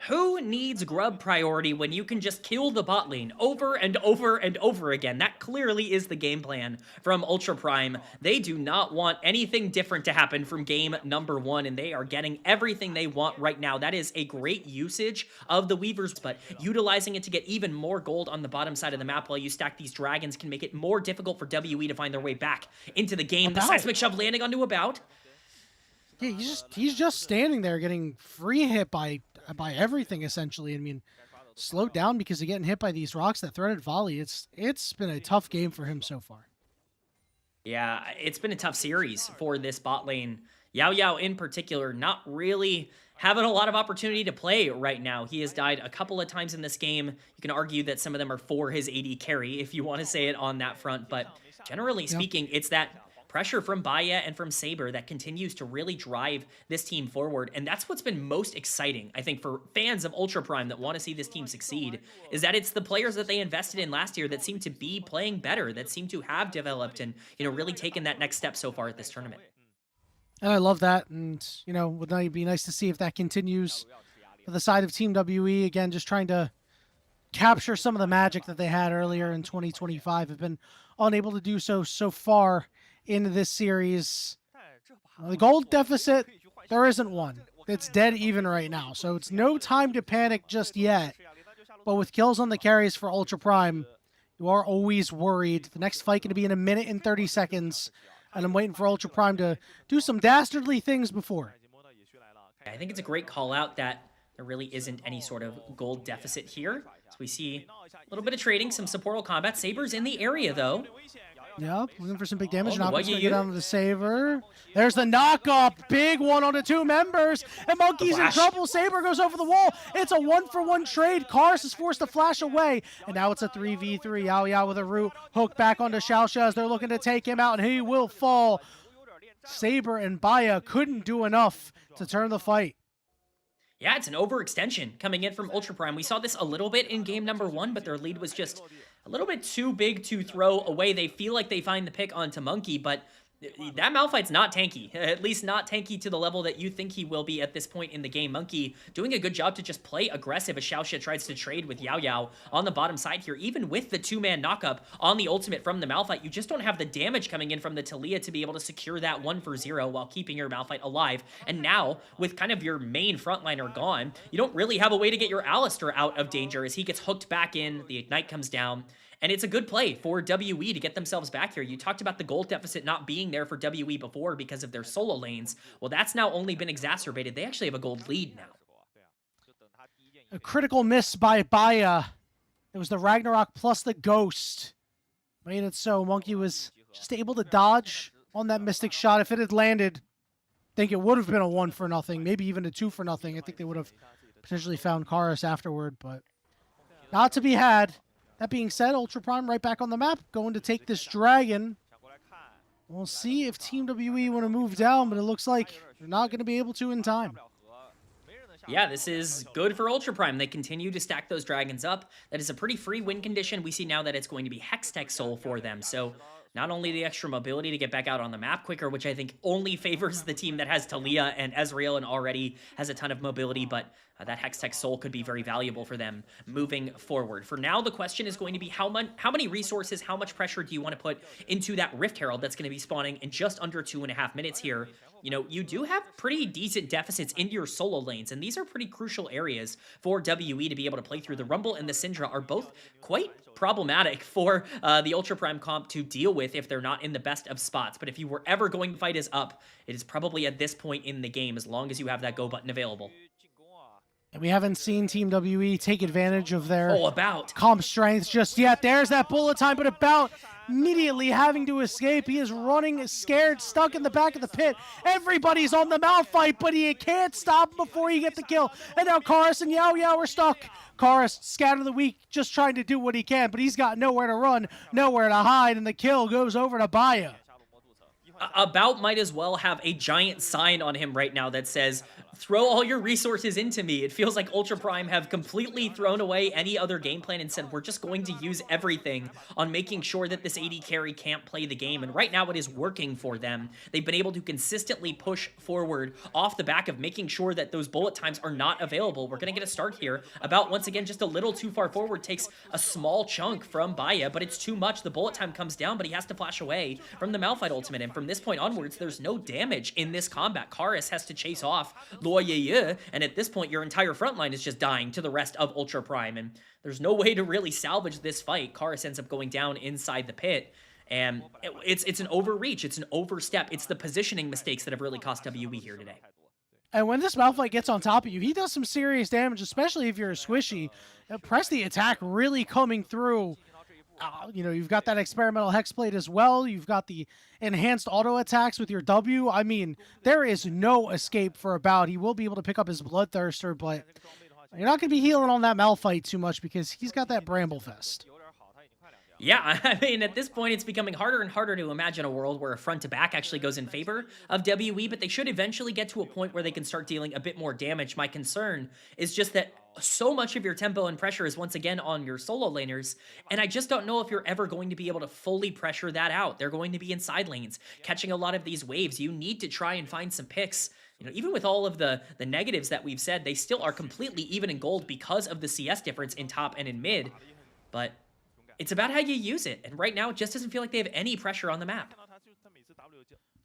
Who needs grub priority when you can just kill the bot lane over and over and over again? That clearly is the game plan from Ultra Prime. They do not want anything different to happen from game number 1, and they are getting everything they want right now. That is a great usage of the Weavers, but utilizing it to get even more gold on the bottom side of the map while you stack these dragons can make it more difficult for WE to find their way back into the game. The seismic shove landing onto About. Yeah, he's just standing there getting free hit by everything, essentially. I mean, slowed down because of getting hit by these rocks that threaded volley. It's been a tough game for him so far. Yeah, it's been a tough series for this bot lane. Yao Yao in particular, not really having a lot of opportunity to play right now. He has died a couple of times in this game. You can argue that some of them are for his AD carry, if you want to say it on that front. But generally speaking, it's that pressure from Baya and from Saber that continues to really drive this team forward. And that's what's been most exciting, I think, for fans of Ultra Prime that want to see this team succeed, is that it's the players that they invested in last year that seem to be playing better, that seem to have developed and, really taken that next step so far at this tournament. And I love that. And, would it be nice to see if that continues for the side of Team WE. Again, just trying to capture some of the magic that they had earlier in 2025. Have been unable to do so far in this series. The gold deficit, there isn't one. It's dead even right now, so it's no time to panic just yet. But with kills on the carries for Ultra Prime, you are always worried. The next fight going to be in 1 minute and 30 seconds, and I'm waiting for Ultra Prime to do some dastardly things before. I think it's a great call out that there really isn't any sort of gold deficit here. So we see a little bit of trading, some supportal combat. Saber's in the area, though. Yep, looking for some big damage. Knockup's gonna get down to the Saber. There's the knockup. Big one on the 2 members. And Monkey's in trouble. Saber goes over the wall. It's a 1-for-1 trade. Kars is forced to flash away. And now it's a 3v3. Yao Yao with a root. Hook back onto Xiaoxia as they're looking to take him out. And he will fall. Saber and Baya couldn't do enough to turn the fight. Yeah, it's an overextension coming in from Ultra Prime. We saw this a little bit in game number 1, but their lead was just a little bit too big to throw away. They feel like they find the pick onto Monkey, but that Malphite's not tanky, at least not tanky to the level that you think he will be at this point in the game. Monkey doing a good job to just play aggressive as Xiaoxia tries to trade with Yao Yao on the bottom side here. Even with the 2-man knockup on the ultimate from the Malphite, you just don't have the damage coming in from the Taliyah to be able to secure that 1-for-0 while keeping your Malphite alive. And now, with kind of your main frontliner gone, you don't really have a way to get your Alistar out of danger as he gets hooked back in, the Ignite comes down. And it's a good play for WE to get themselves back here. You talked about the gold deficit not being there for WE before because of their solo lanes. Well, that's now only been exacerbated. They actually have a gold lead now. A critical miss by Baya. It was the Ragnarok plus the Ghost. Made it so Monkey was just able to dodge on that Mystic shot. If it had landed, I think it would have been a 1-for-0, maybe even a 2-for-0. I think they would have potentially found Kars afterward, but not to be had. That being said, Ultra Prime right back on the map, going to take this dragon. We'll see if Team WE want to move down, but it looks like they're not going to be able to in time. Yeah, this is good for Ultra Prime. They continue to stack those dragons up. That is a pretty free win condition. We see now that it's going to be Hextech Soul for them. So not only the extra mobility to get back out on the map quicker, which I think only favors the team that has Taliyah and Ezreal and already has a ton of mobility, but that Hextech Soul could be very valuable for them moving forward. For now, the question is going to be how many resources, how much pressure do you want to put into that Rift Herald that's going to be spawning in just under 2.5 minutes here? you know, you do have pretty decent deficits into your solo lanes, and these are pretty crucial areas for WE to be able to play through. The Rumble and the Syndra are both quite problematic for the Ultra Prime comp to deal with if they're not in the best of spots. But if you were ever going to fight as up, it is probably at this point in the game, as long as you have that go button available. And we haven't seen Team WE take advantage of their About comp strengths just yet. There's that bullet time, but About immediately having to escape. He is running scared, stuck in the back of the pit. Everybody's on the Malphite, but he can't stop him before he gets the kill. And now Karis and Yao Yao are stuck. Karis, scout of the week, just trying to do what he can, but he's got nowhere to run, nowhere to hide, and the kill goes over to Baya. About might as well have a giant sign on him right now that says, throw all your resources into me. It feels like Ultra Prime have completely thrown away any other game plan and said, we're just going to use everything on making sure that this AD carry can't play the game. And right now it is working for them. They've been able to consistently push forward off the back of making sure that those bullet times are not available. We're going to get a start here. About, once again, just a little too far forward, takes a small chunk from Baya, but it's too much. The bullet time comes down, but he has to flash away from the Malphite ultimate. And from this point onwards, there's no damage in this combat. Karis has to chase off Loyeye, and at this point, your entire front line is just dying to the rest of Ultra Prime, and there's no way to really salvage this fight. Karis ends up going down inside the pit, and it's an overreach, it's an overstep, it's the positioning mistakes that have really cost WE here today. And when this Malphite gets on top of you, he does some serious damage, especially if you're a squishy. Press the attack really coming through. You know, you've got that experimental hexblade as well. You've got the enhanced auto attacks with your W. I mean, there is no escape for About. He will be able to pick up his Bloodthirster, but you're not going to be healing on that Malphite too much because he's got that Bramblefest. Yeah, I mean, at this point, it's becoming harder and harder to imagine a world where a front-to-back actually goes in favor of WE, but they should eventually get to a point where they can start dealing a bit more damage. My concern is just that so much of your tempo and pressure is once again on your solo laners, and I just don't know if you're ever going to be able to fully pressure that out. They're going to be in side lanes, catching a lot of these waves. You need to try and find some picks. You know, even with all of the negatives that we've said, they still are completely even in gold because of the CS difference in top and in mid, but it's about how you use it, and right now it just doesn't feel like they have any pressure on the map.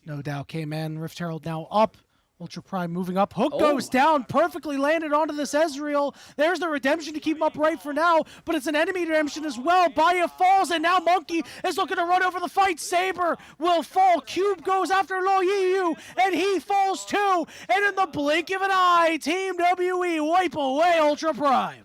No doubt, K-Man. Rift Herald now up. Ultra Prime moving up. Hook goes down, perfectly landed onto this Ezreal. There's the redemption to keep him upright for now, but it's an enemy redemption as well. Baya falls, and now Monkey is looking to run over the fight. Saber will fall. Cube goes after Loyeye, and he falls too. And in the blink of an eye, Team WE wipe away Ultra Prime.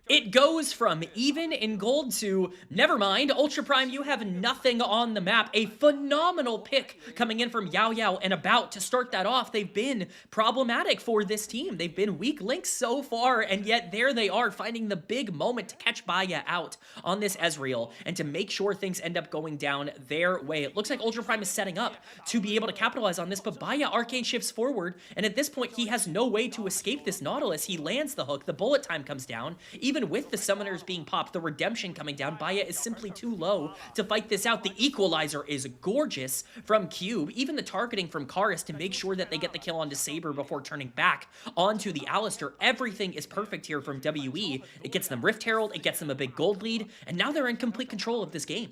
It goes from even in gold to, never mind, Ultra Prime, you have nothing on the map. A phenomenal pick coming in from Yao Yao, and About to start that off. They've been problematic for this team. They've been weak links so far, and yet there they are, finding the big moment to catch Baya out on this Ezreal, and to make sure things end up going down their way. It looks like Ultra Prime is setting up to be able to capitalize on this, but Baya arcane shifts forward, and at this point, he has no way to escape this Nautilus. He lands the hook, the bullet time comes down, even with the summoners being popped, the redemption coming down, Baya is simply too low to fight this out. The equalizer is gorgeous from Cube, even the targeting from Karis to make sure that they get the kill onto Saber before turning back onto the Alistar. Everything is perfect here from WE. It gets them Rift Herald, it gets them a big gold lead, and now they're in complete control of this game.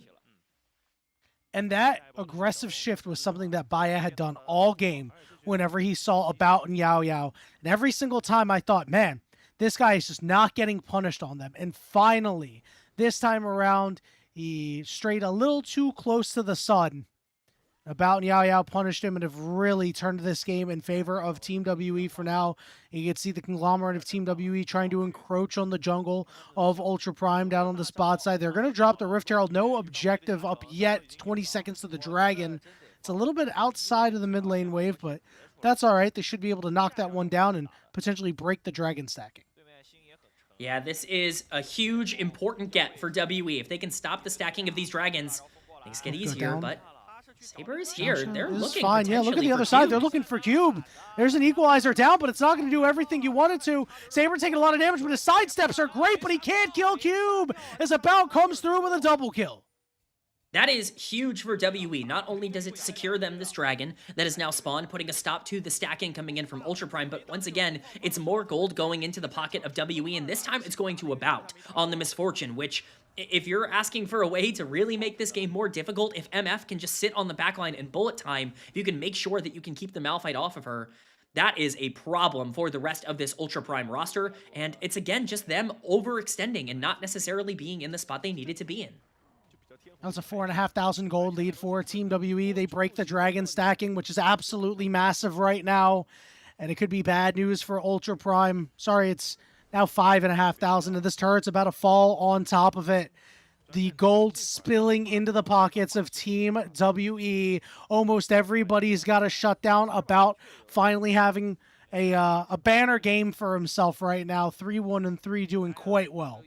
And that aggressive shift was something that Baya had done all game whenever he saw About and Yao Yao. And every single time I thought, man, this guy is just not getting punished on them. And finally, this time around, he strayed a little too close to the sun. About and Yao Yao punished him and have really turned this game in favor of Team WE for now. You can see the conglomerate of Team WE trying to encroach on the jungle of Ultra Prime down on the spot side. They're going to drop the Rift Herald. No objective up yet. It's 20 seconds to the Dragon. It's a little bit outside of the mid lane wave, but that's all right. They should be able to knock that one down and potentially break the Dragon stacking. Yeah, this is a huge, important get for WE. If they can stop the stacking of these dragons, things get easier, but Saber is here. They're looking fine. Yeah, look at the other side. They're looking for Cube. There's an equalizer down, but it's not going to do everything you want it to. Saber taking a lot of damage, but his sidesteps are great, but he can't kill Cube as About comes through with a double kill. That is huge for WE. Not only does it secure them this dragon that is now spawned, putting a stop to the stacking coming in from Ultra Prime, but once again, it's more gold going into the pocket of WE, and this time it's going to About on the Misfortune, which, if you're asking for a way to really make this game more difficult, if MF can just sit on the backline and bullet time, if you can make sure that you can keep the Malphite off of her, that is a problem for the rest of this Ultra Prime roster, and it's again just them overextending and not necessarily being in the spot they needed to be in. That was a 4,500 gold lead for Team WE. They break the dragon stacking, which is absolutely massive right now. And it could be bad news for Ultra Prime. Sorry, it's now 5,500, and this turret's about to fall on top of it. The gold spilling into the pockets of Team WE. Almost everybody's got a shutdown. About finally having a banner game for himself right now. 3-1-3, doing quite well.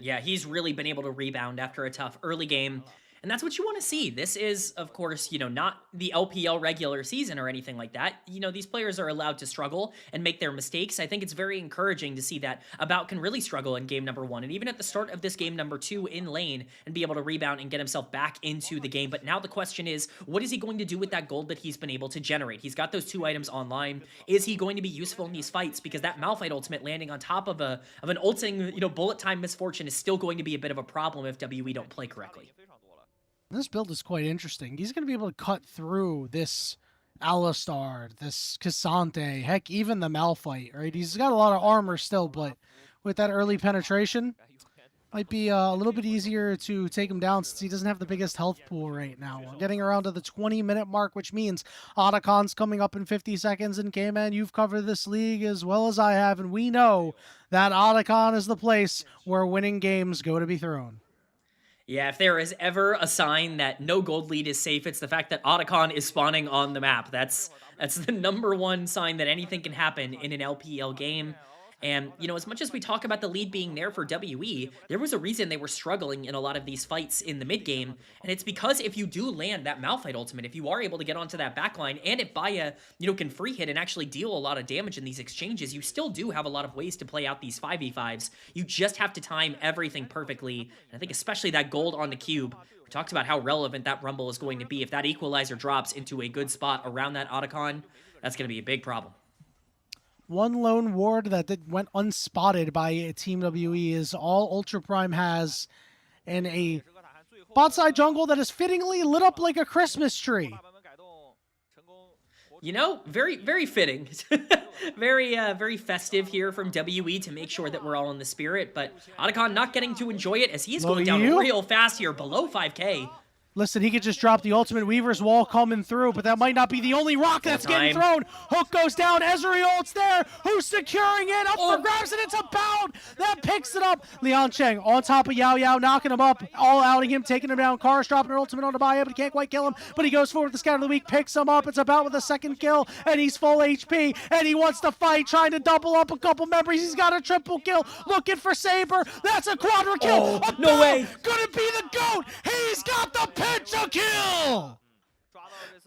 Yeah, he's really been able to rebound after a tough early game. And that's what you want to see. This is, of course, not the LPL regular season or anything like that. These players are allowed to struggle and make their mistakes. I think it's very encouraging to see that About can really struggle in game number 1 and even at the start of this game number 2 in lane and be able to rebound and get himself back into the game. But now the question is, what is he going to do with that gold that he's been able to generate? He's got those 2 items online. Is he going to be useful in these fights? Because that Malphite ultimate landing on top of an ulting, bullet time Misfortune is still going to be a bit of a problem if WE don't play correctly. This build is quite interesting. He's going to be able to cut through this Alistar, this Cassante, heck, even the Malphite, right? He's got a lot of armor still, but with that early penetration, might be a little bit easier to take him down since he doesn't have the biggest health pool right now. We're getting around to the 20-minute mark, which means Otacon's coming up in 50 seconds, and K-Man, you've covered this league as well as I have, and we know that Otacon is the place where winning games go to be thrown. Yeah, if there is ever a sign that no gold lead is safe, it's the fact that Otacon is spawning on the map. That's the number one sign that anything can happen in an LPL game. And, as much as we talk about the lead being there for WE, there was a reason they were struggling in a lot of these fights in the mid game. And it's because if you do land that Malphite ultimate, if you are able to get onto that backline and if Baya, can free hit and actually deal a lot of damage in these exchanges, you still do have a lot of ways to play out these 5v5s. You just have to time everything perfectly. And I think especially that gold on the cube. We talked about how relevant that Rumble is going to be. If that equalizer drops into a good spot around that Otacon, that's going to be a big problem. One lone ward that went unspotted by Team WE is all Ultra Prime has, and a bot side jungle that is fittingly lit up like a Christmas tree. Very, very fitting. very festive here from WE to make sure that we're all in the spirit, but Otacon not getting to enjoy it as he's going down real fast here, below 5k. Listen, he could just drop the ultimate Weaver's Wall coming through, but that might not be the only rock that's getting thrown. Hook goes down. Ezreal's there. Who's securing it? Up for grabs, and it's About that picks it up. Lian Cheng on top of Yao Yao, knocking him up, all outing him, taking him down. Cars dropping her ultimate on Demacia, but he can't quite kill him. But he goes forward with the Scout of the Week, picks him up. It's About with a second kill, and he's full HP, and he wants to fight, trying to double up a couple members. He's got a triple kill, looking for Saber. That's a quadra kill. No way. Gonna be the GOAT. He's got the pentakill!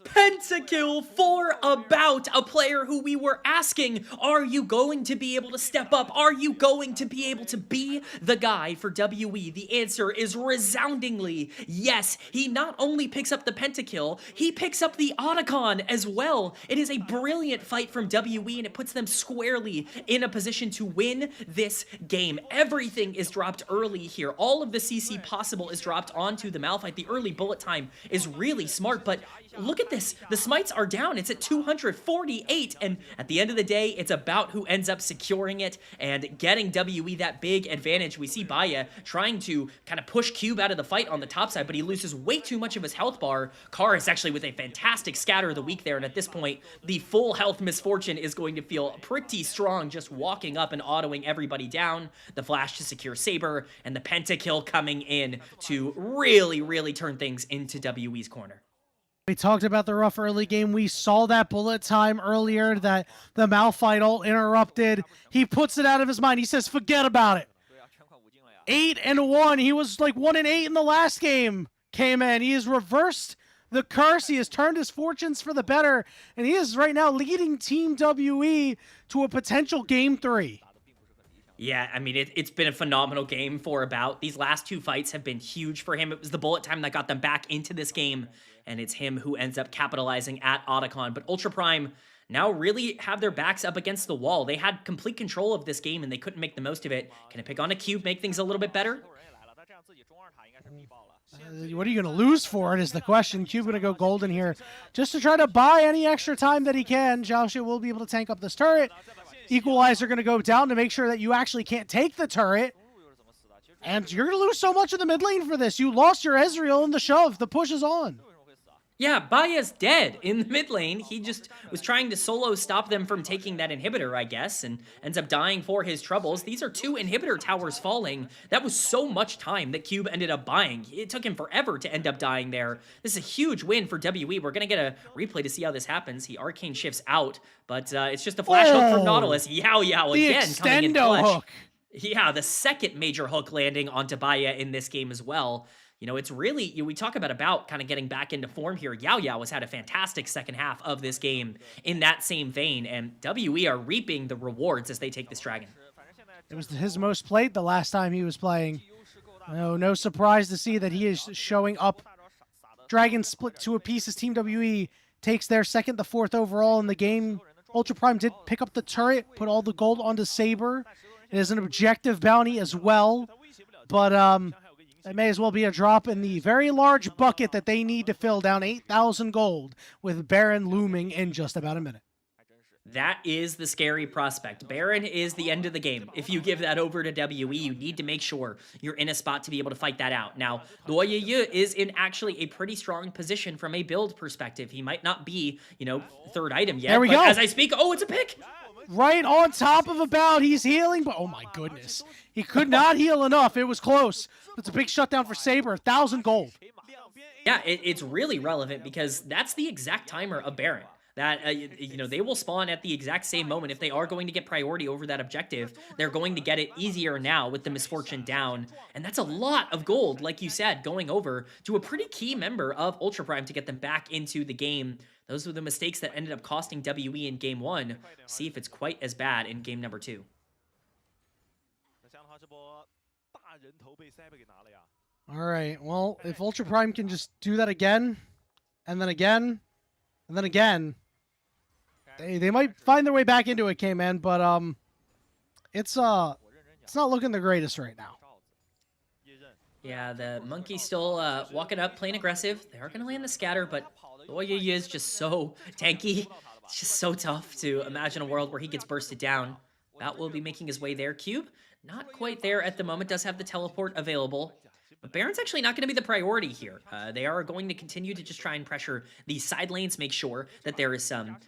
Pentakill for About, a player who we were asking, are you going to be able to step up? Are you going to be able to be the guy for WE? The answer is resoundingly yes. He not only picks up the pentakill, he picks up the Otacon as well. It is a brilliant fight from WE, and it puts them squarely in a position to win this game. Everything is dropped early here. All of the CC possible is dropped onto the Malphite. The early bullet time is really smart, but look at this. The smites are down. It's at 248, and at the end of the day, it's About who ends up securing it and getting WE that big advantage. We see Baya trying to kind of push Cube out of the fight on the top side, but he loses way too much of his health bar. Carr is actually with a fantastic scatter of the week there, and at this point, the full health Misfortune is going to feel pretty strong just walking up and autoing everybody down. The flash to secure Saber, and the pentakill coming in to really, really turn things into WE's corner. We talked about the rough early game. We saw that bullet time earlier that the Malphite ult interrupted. He puts it out of his mind. He says, forget about it. 8-1. He was like 1-8 in the last game. Came in. He has reversed the curse. He has turned his fortunes for the better. And he is right now leading Team WE to a potential Game 3. Yeah, I mean, it's been a phenomenal game for About. These last two fights have been huge for him. It was the bullet time that got them back into this game, and it's him who ends up capitalizing at Otacon. But Ultra Prime now really have their backs up against the wall. They had complete control of this game, and they couldn't make the most of it. Can it pick on a cube, make things a little bit better? What are you going to lose for it is the question. Cube going to go golden here just to try to buy any extra time that he can. Xiaoxia will be able to tank up this turret. Equalizer going to go down to make sure that you actually can't take the turret. And you're going to lose so much of the mid lane for this. You lost your Ezreal in the shove. The push is on. Yeah, Baya's dead in the mid lane. He just was trying to solo stop them from taking that inhibitor, I guess, and ends up dying for his troubles. These are 2 inhibitor towers falling. That was so much time that Cube ended up buying. It took him forever to end up dying there. This is a huge win for WE. We're going to get a replay to see how this happens. He arcane shifts out, but it's just a flash hook from Nautilus. Yao again coming in clutch. Hook. Yeah, the second major hook landing onto Baya in this game as well. You know, it's really, we talk about kind of getting back into form here. Yao has had a fantastic second half of this game in that same vein, and WE are reaping the rewards as they take this dragon. It was his most played the last time he was playing. No surprise to see that he is showing up. Dragon split to a piece as Team WE takes their second to fourth overall in the game. Ultra Prime did pick up the turret, put all the gold onto Saber. It is an objective bounty as well, but it may as well be a drop in the very large bucket that they need to fill down 8,000 gold with Baron looming in just about a minute. That is the scary prospect. Baron is the end of the game. If you give that over to WE, you need to make sure you're in a spot to be able to fight that out. Now, Luoyeye is in actually a pretty strong position from a build perspective. He might not be, third item yet. There we go. As I speak, oh, it's a pick. Right on top of About. He's healing, but oh my goodness. He could not heal enough. It was close. It's a big shutdown for Saber. 1,000 gold. Yeah, it's really relevant because that's the exact timer of Baron. That, they will spawn at the exact same moment. If they are going to get priority over that objective, they're going to get it easier now with the Misfortune down. And that's a lot of gold, like you said, going over to a pretty key member of Ultra Prime to get them back into the game. Those were the mistakes that ended up costing WE in Game 1. See if it's quite as bad in Game number 2. All right, well, if Ultra Prime can just do that again, and then again, and then again, they might find their way back into it, K-Man, but it's not looking the greatest right now. Yeah, the Monkey's still walking up, playing aggressive. They are going to land the scatter, but Luoyeye is just so tanky. It's just so tough to imagine a world where he gets bursted down. That will be making his way there. Cube, not quite there at the moment, does have the teleport available. But Baron's actually not going to be the priority here. They are going to continue to just try and pressure these side lanes, make sure that there is some,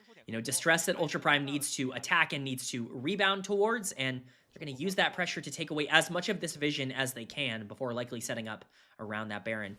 distress that Ultra Prime needs to attack and needs to rebound towards, and they're going to use that pressure to take away as much of this vision as they can before likely setting up around that Baron.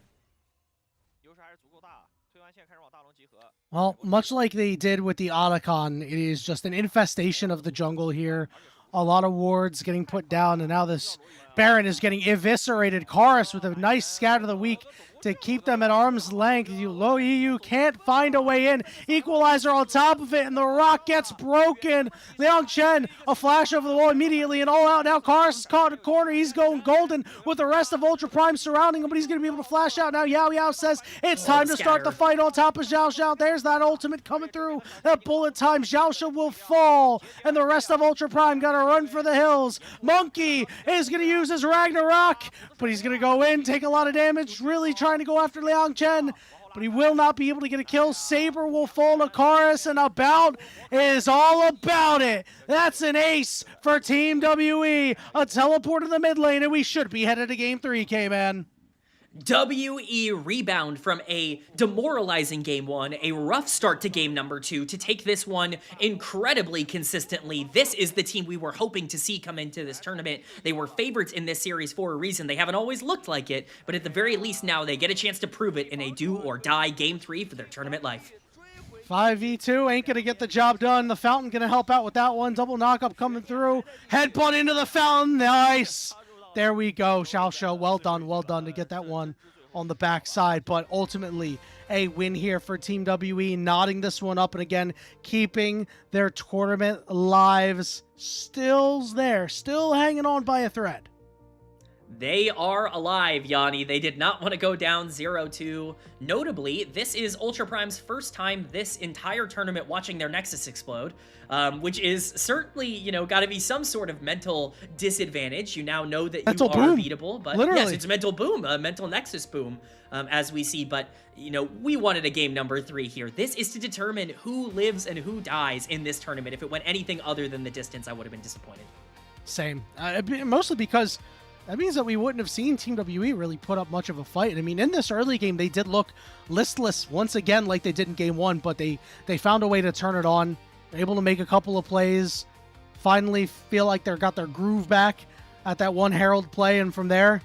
Well, much like they did with the Otacon, it is just an infestation of the jungle here. A lot of wards getting put down, and now this Baron is getting eviscerated. Chorus with a nice scatter of the week to keep them at arm's length. You can't find a way in. Equalizer on top of it, and the rock gets broken. Liang Chen, a flash over the wall immediately, and all out. Now Chorus is caught in a corner. He's going golden with the rest of Ultra Prime surrounding him, but he's going to be able to flash out. Now Yao says it's time to start the fight on top of Xiaoxia. There's that ultimate coming through. That bullet time. Xiaoxia will fall, and the rest of Ultra Prime got to run for the hills. Monkey is going to use his Ragnarok, but he's going to go in, take a lot of damage, really trying to go after Liang Chen, but he will not be able to get a kill. Saber will fall to Chorus, and About is all about it. That's an ace for Team WE. A teleport in the mid lane, and we should be headed to Game 3, K-Man. WE rebound from a demoralizing Game 1, a rough start to Game number 2, to take this one incredibly consistently. This is the team we were hoping to see come into this tournament. They were favorites in this series for a reason. They haven't always looked like it, but at the very least now they get a chance to prove it in a do-or-die Game 3 for their tournament life. 5v2 ain't going to get the job done. The Fountain going to help out with that one. Double knockup coming through. Headbutt into the Fountain. Nice. There we go, Xiaoxia. Well done to get that one on the backside, but ultimately a win here for Team WE, knotting this one up and again keeping their tournament lives still there, still hanging on by a thread. They are alive, Yanni. They did not want to go down 0-2. Notably, this is Ultra Prime's first time this entire tournament watching their Nexus explode, which is certainly, you know, got to be some sort of mental disadvantage. You now know that mental you are boom. beatable, but Literally. yes, it's a mental boom, a mental Nexus boom, as we see. But, you know, we wanted a game number 3 here. This is to determine who lives and who dies in this tournament. If it went anything other than the distance, I would have been disappointed. Same. Mostly because that means that we wouldn't have seen Team WE really put up much of a fight. I mean, in this early game, they did look listless once again like they did in Game 1, but they found a way to turn it on. They're able to make a couple of plays, finally feel like they got their groove back at that one Herald play, and from there,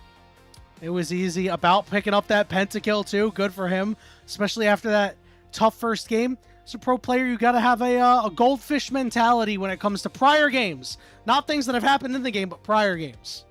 it was easy. About picking up that pentakill too. Good for him, especially after that tough first game. As a pro player, you got to have a goldfish mentality when it comes to prior games. Not things that have happened in the game, but prior games.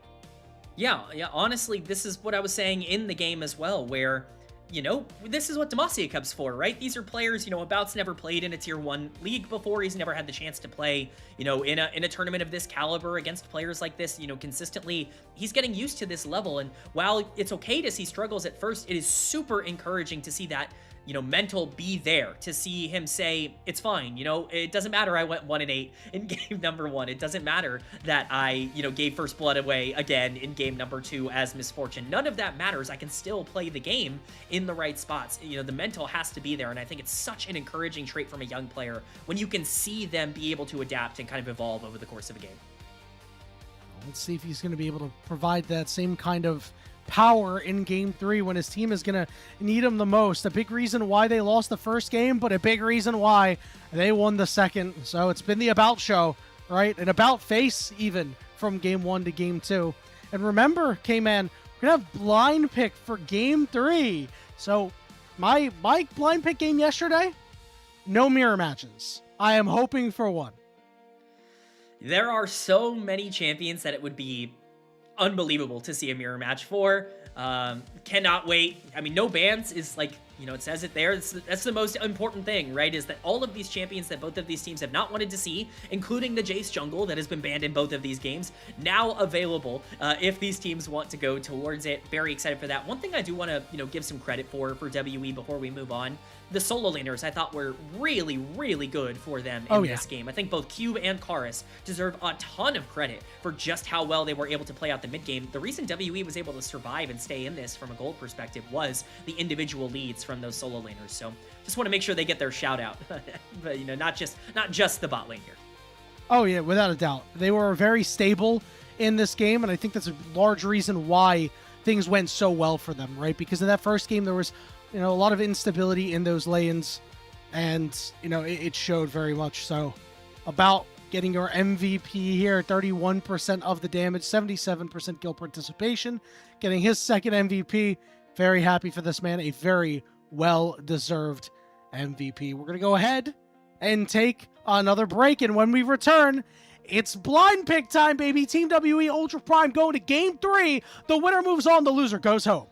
Yeah, honestly, this is what I was saying in the game as well, where, you know, this is what Demacia Cup's for, right? These are players, you know, About's never played in a Tier 1 league before. He's never had the chance to play, you know, in a tournament of this caliber against players like this, you know, consistently. He's getting used to this level, and while it's okay to see struggles at first, it is super encouraging to see that, you know, mental be there, to see him say, it's fine, you know, it doesn't matter I went 1-8 in game number 1. It doesn't matter that I, you know, gave first blood away again in game number 2 as misfortune. None of that matters. I can still play the game in the right spots. You know, the mental has to be there, and I think it's such an encouraging trait from a young player when you can see them be able to adapt and kind of evolve over the course of a game. Let's see if he's going to be able to provide that same kind of power in game 3 when his team is going to need him the most. A big reason why they lost the first game, but a big reason why they won the second. So it's been the About show, right? An About face even from game 1 to game 2. And remember, K-Man, we're going to have blind pick for game 3. So my blind pick game yesterday, no mirror matches. I am hoping for one. There are so many champions that it would be unbelievable to see a mirror match for. Cannot wait. I mean, no bans is like, you know, it says it there. That's the most important thing, right? Is that all of these champions that both of these teams have not wanted to see, including the Jace jungle that has been banned in both of these games, now available if these teams want to go towards it. Very excited for that. One thing I do want to, you know, give some credit for WE before we move on. The solo laners I thought were really, really good for them in this game. I think both Cube and Karis deserve a ton of credit for just how well they were able to play out the mid game. The reason WE was able to survive and stay in this from a gold perspective was the individual leads from those solo laners. So just want to make sure they get their shout out, but you know, not just the bot lane here. Oh yeah, without a doubt. They were very stable in this game, and I think that's a large reason why things went so well for them, right? Because in that first game, there was, you know, a lot of instability in those lanes, and, you know, it showed very much so. About getting your MVP here, 31% of the damage, 77% kill participation, getting his second MVP. Very happy for this man, a very well-deserved MVP. We're going to go ahead and take another break, and when we return, it's blind pick time, baby. Team WE Ultra Prime going to game 3. The winner moves on, the loser goes home.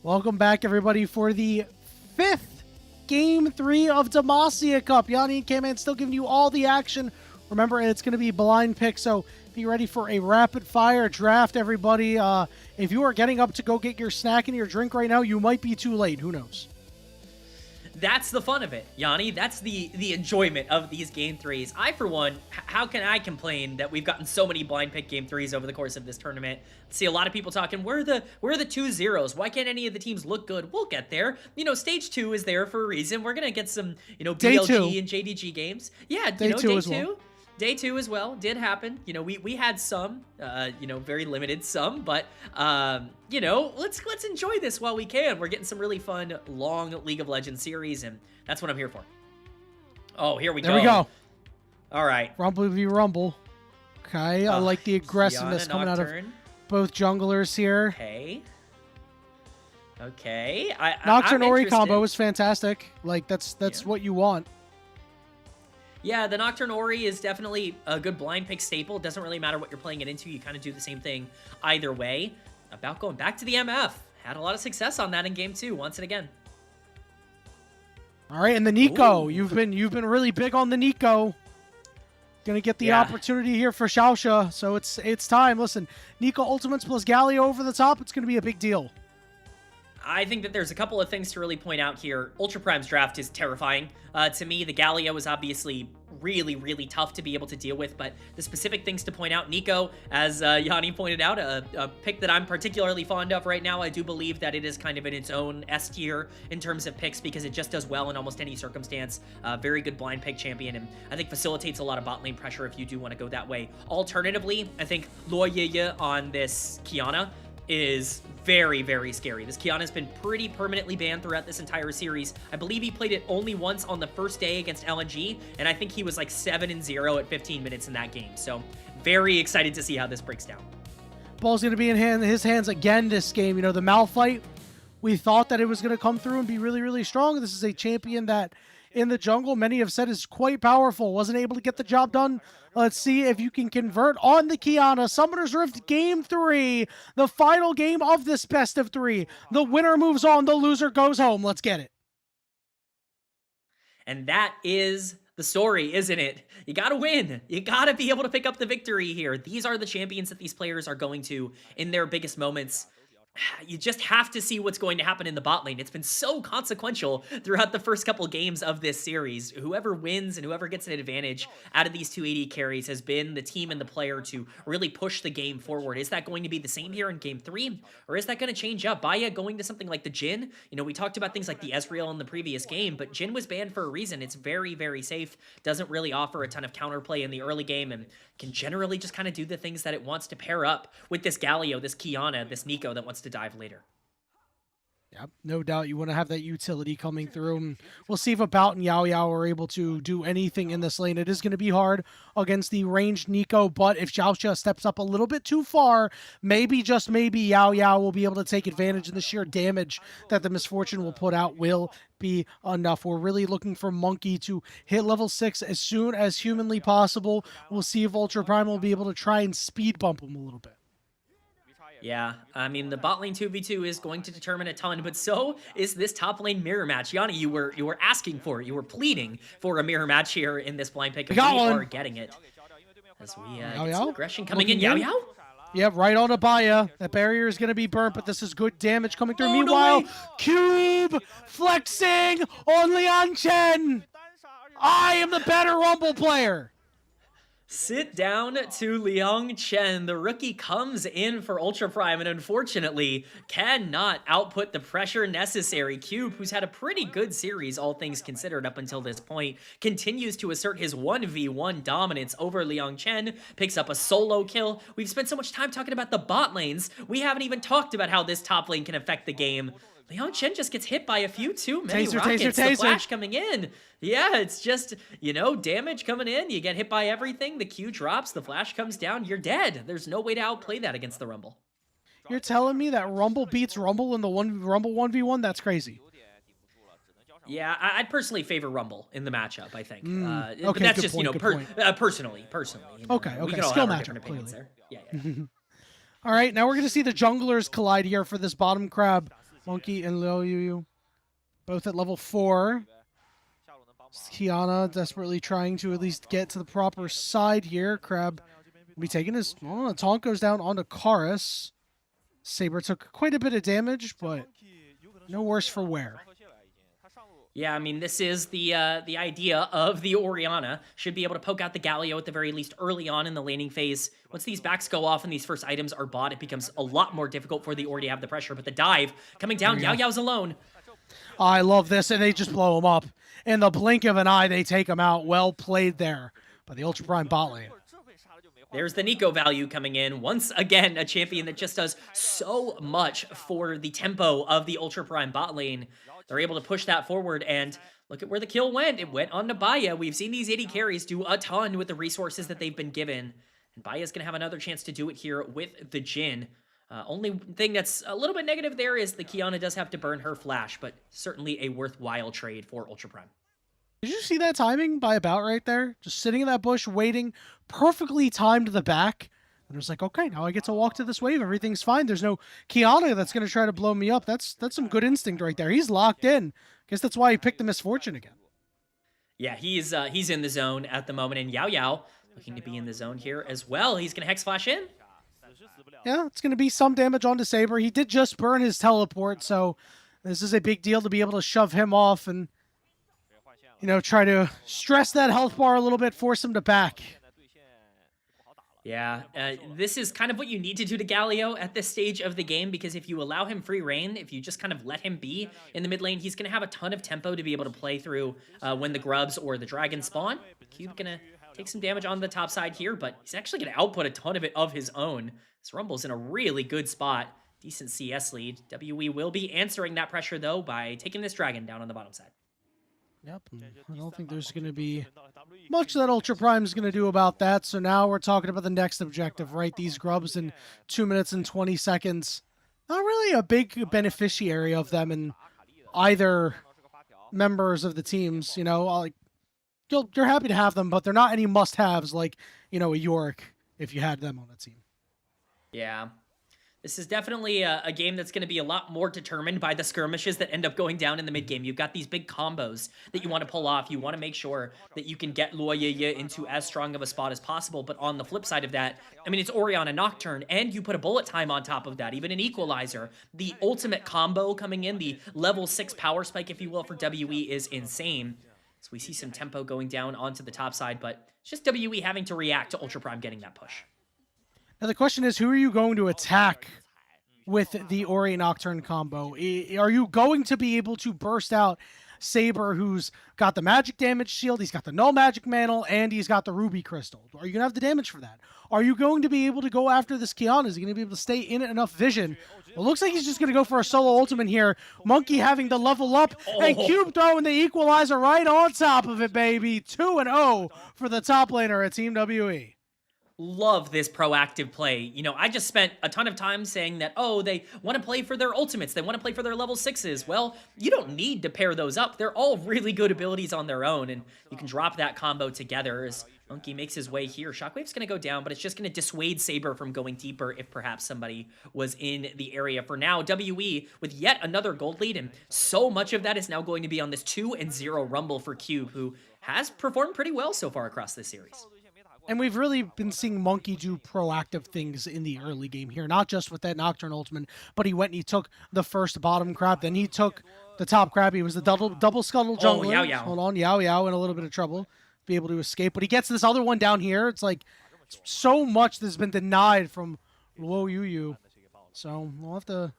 Welcome back, everybody, for the 5th Game 3 of Demacia Cup. Yanni and K-Man still giving you all the action. Remember, it's going to be blind pick, so be ready for a rapid-fire draft, everybody. If you are getting up to go get your snack and your drink right now, you might be too late. Who knows? That's the fun of it, Yanni. That's the enjoyment of these Game 3s. I, for one, how can I complain that we've gotten so many blind pick Game 3s over the course of this tournament? See a lot of people talking, where are the 2-0s? Why can't any of the teams look good? We'll get there. You know, Stage 2 is there for a reason. We're going to get some, BLG and JDG games. Yeah, Day 2. Day 2 as well did happen. We had some, very limited some, but let's enjoy this while we can. We're getting some really fun long League of Legends series, and that's what I'm here for. Oh, here we go. There we go. All right. Rumble v Rumble. Okay, I like the aggressiveness coming out of both junglers here. Okay. Nocturne Ori combo is fantastic. Like that's what you want. Yeah, the Nocturne Ori is definitely a good blind pick staple. It doesn't really matter what you're playing it into. You kind of do the same thing either way. About going back to the MF. Had a lot of success on that in Game 2, once and again. All right, and the Nico. Ooh. You've been really big on the Nico. Gonna get the opportunity here for Xiaosha, so it's time. Listen, Nico Ultimates plus Galio over the top. It's gonna be a big deal. I think that there's a couple of things to really point out here. Ultra Prime's draft is terrifying. To me, the Galio is obviously really, really tough to be able to deal with, but the specific things to point out, Nico, as Yanni pointed out, a pick that I'm particularly fond of right now. I do believe that it is kind of in its own S tier in terms of picks because it just does well in almost any circumstance. Very good blind pick champion, and I think facilitates a lot of bot lane pressure if you do want to go that way. Alternatively, I think Luo Yeye on this Kiana is very, very scary. This Qiyana's been pretty permanently banned throughout this entire series. I believe he played it only once on the first day against LNG, and I think he was like 7-0 at 15 minutes in that game. So very excited to see how this breaks down. Ball's going to be in his hands again this game. You know, the Malphite, we thought that it was going to come through and be really, really strong. This is a champion that in the jungle, many have said is quite powerful. Wasn't able to get the job done. Let's see if you can convert on the Qiyana. Summoner's Rift Game 3, the final game of this best of 3. The winner moves on, the loser goes home. Let's get it. And that is the story, isn't it? You gotta win. You gotta be able to pick up the victory here. These are the champions that these players are going to in their biggest moments. You just have to see what's going to happen in the bot lane. It's been so consequential throughout the first couple games of this series. Whoever wins and whoever gets an advantage out of these two AD carries has been the team and the player to really push the game forward. Is that going to be the same here in game 3? Or is that going to change up? Baya going to something like the Jhin? You know, we talked about things like the Ezreal in the previous game, but Jhin was banned for a reason. It's very, very safe. Doesn't really offer a ton of counterplay in the early game and can generally just kind of do the things that it wants to pair up with this Galio, this Qiyana, this Nico that wants to dive later. Yeah, no doubt you want to have that utility coming through. And we'll see if About and Yao Yao are able to do anything in this lane. It is going to be hard against the ranged Nico, but if Xiaoxia steps up a little bit too far, maybe, just maybe, Yao Yao will be able to take advantage, and the sheer damage that the Misfortune will put out will be enough. We're really looking for Monkey to hit level 6 as soon as humanly possible. We'll see if Ultra Prime will be able to try and speed bump him a little bit. Yeah, I mean, the bot lane 2v2 is going to determine a ton, but so is this top lane mirror match. Yanni, you were asking for it. You were pleading for a mirror match here in this blind pick. We are getting it. As we get some aggression coming in. Yao Yao? Yep, right on Abaya. That barrier is going to be burnt, but this is good damage coming through. Meanwhile, no Cube flexing on Liang Chen. I am the better Rumble player. Sit down to Liang Chen. The rookie comes in for Ultra Prime and unfortunately cannot output the pressure necessary. Cube, who's had a pretty good series, all things considered up until this point, continues to assert his 1v1 dominance over Liang Chen, picks up a solo kill. We've spent so much time talking about the bot lanes, we haven't even talked about how this top lane can affect the game. Liang Chen just gets hit by a few too many rockets. The flash coming in. Yeah, it's just, you know, damage coming in. You get hit by everything. The Q drops. The flash comes down. You're dead. There's no way to outplay that against the Rumble. You're telling me that Rumble beats Rumble in the Rumble 1v1? That's crazy. Yeah, I'd personally favor Rumble in the matchup, I think. Okay, but that's just, point, you know, personally. You know, okay, we can all skill have our matchup, different opinions there. Yeah. All right, now we're going to see the junglers collide here for this bottom crab. Monkey and Liu Yu, both at level 4. Qiyana desperately trying to at least get to the proper side here. Crab will be taking his... Oh, the taunt goes down onto Chorus. Saber took quite a bit of damage, but no worse for wear. Yeah, I mean, this is the idea of the Orianna. Should be able to poke out the Galio at the very least early on in the laning phase. Once these backs go off and these first items are bought, it becomes a lot more difficult for the Ori to have the pressure. But the dive coming down, Yao Yao's alone. I love this, and they just blow him up. In the blink of an eye, they take him out. Well played there by the Ultra Prime bot lane. There's the Nico value coming in. Once again, a champion that just does so much for the tempo of the Ultra Prime bot lane. They're able to push that forward, and look at where the kill went. It went on to Baya. We've seen these 80 carries do a ton with the resources that they've been given. And Baya's going to have another chance to do it here with the Jhin. Only thing that's a little bit negative there is the Qiyana does have to burn her flash, but certainly a worthwhile trade for Ultra Prime. Did you see that timing by About right there? Just sitting in that bush, waiting, perfectly timed to the back. And it was like, okay, now I get to walk to this wave. Everything's fine. There's no Qiyana that's going to try to blow me up. That's some good instinct right there. He's locked in. Guess that's why he picked the Misfortune again. Yeah, he's in the zone at the moment, and Yao Yao looking to be in the zone here as well. He's going to Hex Flash in. Yeah, it's going to be some damage onto Saber. He did just burn his teleport, so this is a big deal to be able to shove him off and, you know, try to stress that health bar a little bit, force him to back. Yeah, this is kind of what you need to do to Galio at this stage of the game, because if you allow him free reign, if you just kind of let him be in the mid lane, he's going to have a ton of tempo to be able to play through when the grubs or the dragons spawn. Cube going to take some damage on the top side here, but he's actually going to output a ton of it of his own. This Rumble's in a really good spot. decent CS lead. WE will be answering that pressure, though, by taking this dragon down on the bottom side. Yep, I don't think there's going to be much that Ultra Prime is going to do about that. So now we're talking about the next objective, right? These grubs in 2 minutes and 20 seconds. Not really a big beneficiary of them in either members of the teams, you know. Like, you're happy to have them, but they're not any must-haves like, you know, a Yorick if you had them on a team. Yeah. This is definitely a game that's going to be a lot more determined by the skirmishes that end up going down in the mid game. You've got these big combos that you want to pull off. You want to make sure that you can get Luoyeye into as strong of a spot as possible. But on the flip side of that, I mean, it's Orion and Nocturne, and you put a bullet time on top of that, even an equalizer. The ultimate combo coming in, the level 6 power spike, if you will, for WE is insane. So we see some tempo going down onto the top side, but it's just WE having to react to Ultra Prime getting that push. Now the question is, who are you going to attack with the Ori Nocturne combo? Are you going to be able to burst out Saber, who's got the magic damage shield, he's got the null magic mantle, and he's got the ruby crystal? Are you going to have the damage for that? Are you going to be able to go after this Kiana? Is he going to be able to stay in enough vision? Well, it looks like he's just going to go for a solo ultimate here. Monkey having the level up, and Cube throwing the equalizer right on top of it, baby. 2-0 for the top laner at Team WE. Love this proactive play. You know, I just spent a ton of time saying that, oh, they want to play for their ultimates. They want to play for their level 6s. Well, you don't need to pair those up. They're all really good abilities on their own, and you can drop that combo together as Monkey makes his way here. Shockwave's going to go down, but it's just going to dissuade Saber from going deeper if perhaps somebody was in the area. For now, WE with yet another gold lead, and so much of that is now going to be on this 2-0 rumble for Cube, who has performed pretty well so far across this series. And we've really been seeing Monkey do proactive things in the early game here, not just with that Nocturne ultimate, but he went and he took the first bottom crab, then he took the top crab. He was the double scuttle jungler. Oh, Yao Yao. Hold on, Yao Yao in a little bit of trouble, be able to escape. But he gets this other one down here. It's like so much that's been denied from Luo Yu. So we'll have to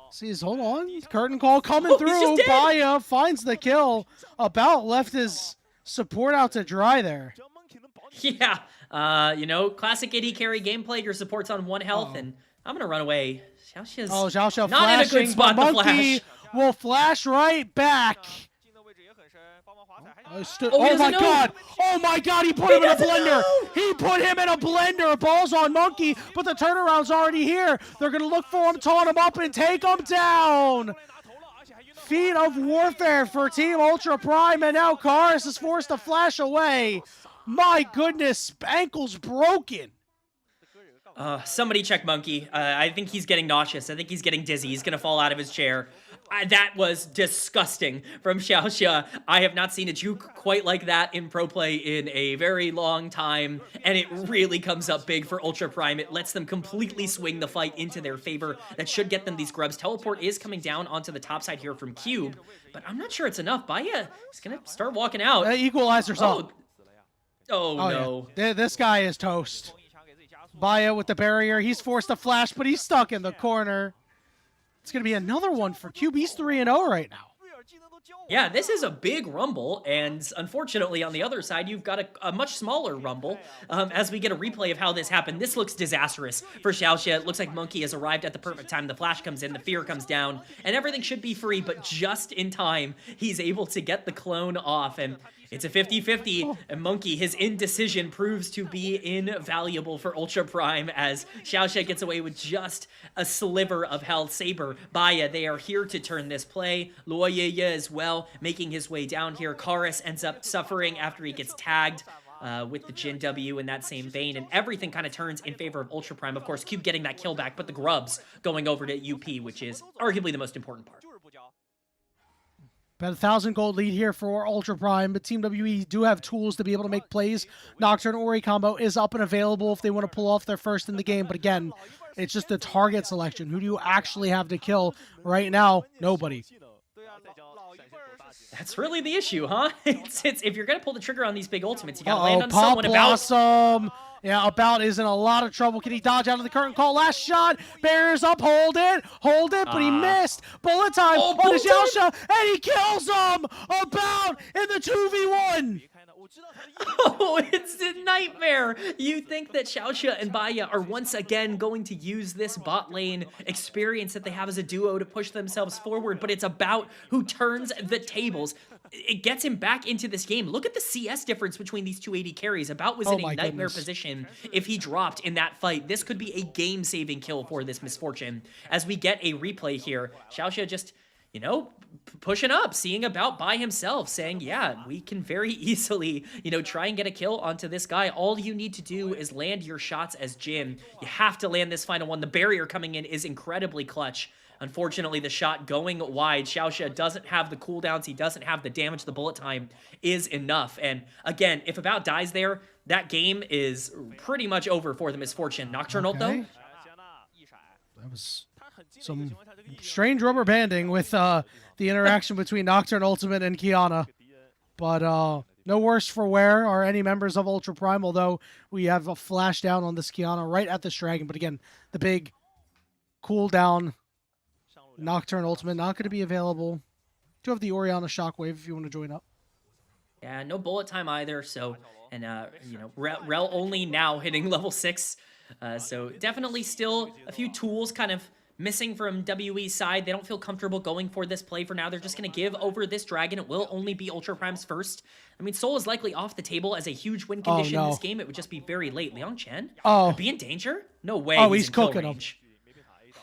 see. Hold on, curtain call coming through. Baya finds the kill. About left his support out to dry there. Yeah, you know, classic AD carry gameplay. Your support's on 1 health, and I'm gonna run away. Xiaoxia's Xiaoxia not flashing, in a good spot to flash. Will flash right back. Oh my god! Oh my god! He put him in a blender. He put him in a blender. Ball's on Monkey, but the turnaround's already here. They're gonna look for him, taunt him up, and take him down. Feat of warfare for Team Ultra Prime, and now Karis is forced to flash away. My goodness, ankle's broken. Somebody check Monkey. I think he's getting nauseous. I think he's getting dizzy. He's going to fall out of his chair. That was disgusting from Xiaoxia. I have not seen a juke quite like that in pro play in a very long time, and it really comes up big for Ultra Prime. It lets them completely swing the fight into their favor. That should get them these grubs. Teleport is coming down onto the top side here from Cube, but I'm not sure it's enough. Baya is going to start walking out. Equalizer's up. Oh no. Yeah. This guy is toast. Baya with the barrier. He's forced to flash, but he's stuck in the corner. It's going to be another one for Cube. He's 3-0 right now. Yeah, this is a big rumble, and unfortunately on the other side, you've got a much smaller rumble. As we get a replay of how this happened, this looks disastrous for Xiaoxia. It looks like Monkey has arrived at the perfect time. The flash comes in, the fear comes down, and everything should be free, but just in time, he's able to get the clone off, and it's a 50-50, and Monkey, his indecision proves to be invaluable for Ultra Prime as Xiaoxia gets away with just a sliver of health. Saber, Baya, they are here to turn this play. Luoyeye as well, making his way down here. Karis ends up suffering after he gets tagged with the Jin W in that same vein, and everything kind of turns in favor of Ultra Prime. Of course, Cube getting that kill back, but the grubs going over to UP, which is arguably the most important part. About 1,000 gold lead here for Ultra Prime, but Team WE do have tools to be able to make plays. Nocturne Ori combo is up and available if they want to pull off their first in the game, but again, it's just the target selection. Who do you actually have to kill right now? Nobody. That's really the issue, huh? It's if you're gonna pull the trigger on these big ultimates, you gotta land on someone. Blossom. Yeah, About is in a lot of trouble. Can he dodge out of the curtain call? Last shot. Barriers up. Hold it, but he missed. Bullet time on Xiaoxia, and he kills him. About in the 2v1. Oh, it's a nightmare. You think that Xiaoxia and Baya are once again going to use this bot lane experience that they have as a duo to push themselves forward, but it's about who turns the tables. It gets him back into this game. Look at the CS difference between these two AD carries. About was in a nightmare position if he dropped in that fight. This could be a game-saving kill for this Misfortune. As we get a replay here, Xiaoxia just, you know, pushing up, seeing about by himself, saying, yeah, we can very easily, you know, try and get a kill onto this guy. All you need to do is land your shots as Jin. You have to land this final one. The barrier coming in is incredibly clutch. Unfortunately, the shot going wide, Xiaoxia doesn't have the cooldowns, he doesn't have the damage, the bullet time is enough. And again, if About dies there, that game is pretty much over for the Misfortune. Nocturnal, though? That was some strange rubber banding with the interaction between Nocturne Ultimate and Kiana. But no worse for wear are any members of Ultra Prime, although we have a flash down on this Kiana right at this dragon. But again, the big cooldown Nocturne Ultimate not going to be available. Do have the Orianna Shockwave if you want to join up. Yeah, no bullet time either. So, and you know, Rel only now hitting level 6. So definitely still a few tools kind of missing from WE's side. They don't feel comfortable going for this play for now. They're just going to give over this dragon. It will only be Ultra Prime's first. I mean, Soul is likely off the table as a huge win condition in this game. It would just be very late. Liang Chen? Could be in danger? No way. Oh, he's cooking him.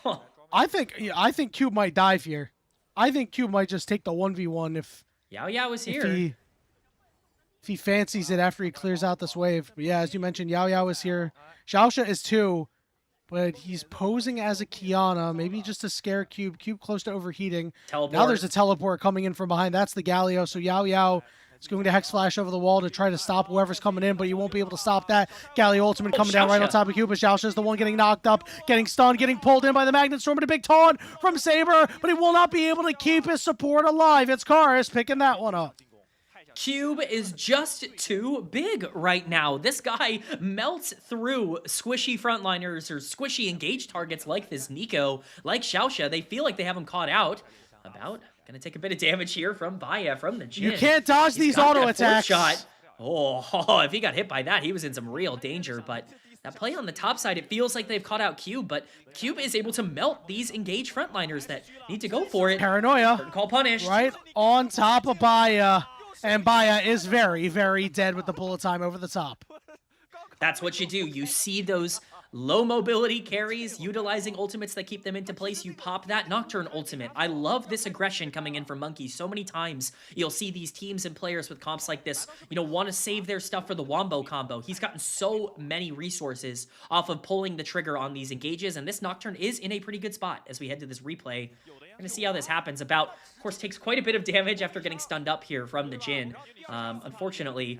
Huh. I think Cube might dive here. I think Cube might just take the 1v1 if Yao Yao is here. If he fancies it after he clears out this wave. But yeah, as you mentioned, Yao Yao is here. Xiaoxia is too, but he's posing as a Kiana, maybe just to scare Cube. Cube close to overheating. Teleport. Now there's a teleport coming in from behind. That's the Galio. So Yao Yao is going to Hex Flash over the wall to try to stop whoever's coming in, but you won't be able to stop that. Galio Ultimate coming down right on top of Cube, but Xiaoxia is the one getting knocked up, getting stunned, getting pulled in by the Magnet Storm, and a big taunt from Saber, but he will not be able to keep his support alive. It's Karis picking that one up. Cube is just too big right now. This guy melts through squishy frontliners or squishy engaged targets like this Nico, like Xiaoxia. They feel like they have him caught out. About gonna take a bit of damage here from Baya, from the Jin. You can't dodge these auto attacks. Shot. Oh, if he got hit by that, he was in some real danger. But that play on the top side, it feels like they've caught out Cube, but Cube is able to melt these engaged frontliners that need to go for it. Paranoia. Curtain call punished. Right on top of Baya. And Baya is very, very dead with the bullet time over the top. That's what you do. You see those low mobility carries utilizing ultimates that keep them into place. You pop that Nocturne ultimate. I love this aggression coming in from Monkey. So many times you'll see these teams and players with comps like this, you know, want to save their stuff for the Wombo combo. He's gotten so many resources off of pulling the trigger on these engages, and this Nocturne is in a pretty good spot as we head to this replay. We're going to see how this happens. About, of course, takes quite a bit of damage after getting stunned up here from the Jin. Unfortunately,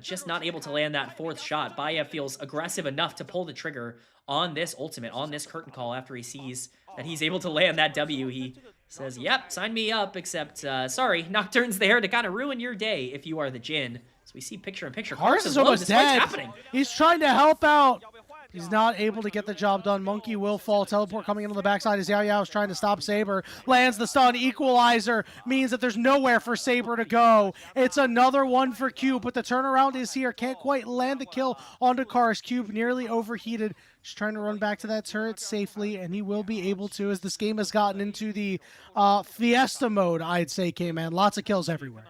just not able to land that fourth shot. Baya feels aggressive enough to pull the trigger on this ultimate, on this curtain call after he sees that he's able to land that W. He says, yep, sign me up, except, sorry, Nocturne's there to kind of ruin your day if you are the Jin. So we see picture-in-picture. Karis is almost dead. He's trying to help out. He's not able to get the job done. Monkey will fall. Teleport coming in on the backside as Yao Yao is trying to stop Saber. Lands the stun. Equalizer means that there's nowhere for Saber to go. It's another one for Cube, but the turnaround is here. Can't quite land the kill onto Karis. Cube nearly overheated. Just trying to run back to that turret safely, and he will be able to as this game has gotten into the Fiesta mode, I'd say, K-Man. Lots of kills everywhere.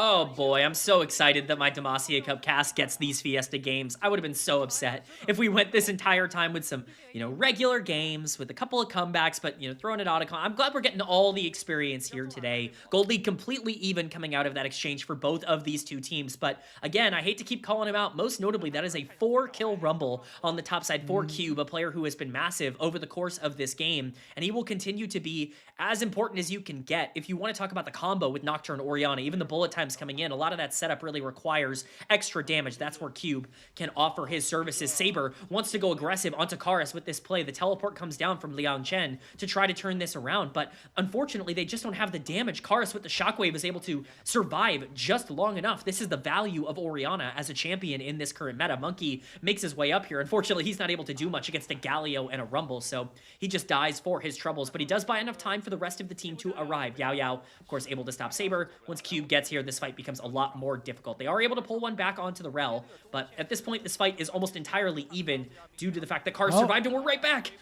Oh boy, I'm so excited that my Demacia Cup cast gets these Fiesta games. I would have been so upset if we went this entire time with some, you know, regular games with a couple of comebacks, but, you know, throwing it out of con. I'm glad we're getting all the experience here today. Gold League completely even coming out of that exchange for both of these two teams. But again, I hate to keep calling him out. Most notably, that is a 4-kill Rumble on the top side for Cube, a player who has been massive over the course of this game. And he will continue to be as important as you can get. If you want to talk about the combo with Nocturne, Orianna, even the bullet times coming in, a lot of that setup really requires extra damage. That's where Cube can offer his services. Saber wants to go aggressive onto Karis with this play. The teleport comes down from Liang Chen to try to turn this around, but unfortunately, they just don't have the damage. Karis with the Shockwave is able to survive just long enough. This is the value of Orianna as a champion in this current meta. Monkey makes his way up here. Unfortunately, he's not able to do much against a Galio and a Rumble, so he just dies for his troubles, but he does buy enough time for the rest of the team to arrive. Yao Yao, of course, able to stop Saber. Once Cube gets here, this fight becomes a lot more difficult. They are able to pull one back onto the Rel, but at this point, this fight is almost entirely even due to the fact that Karis survived, and we're right back.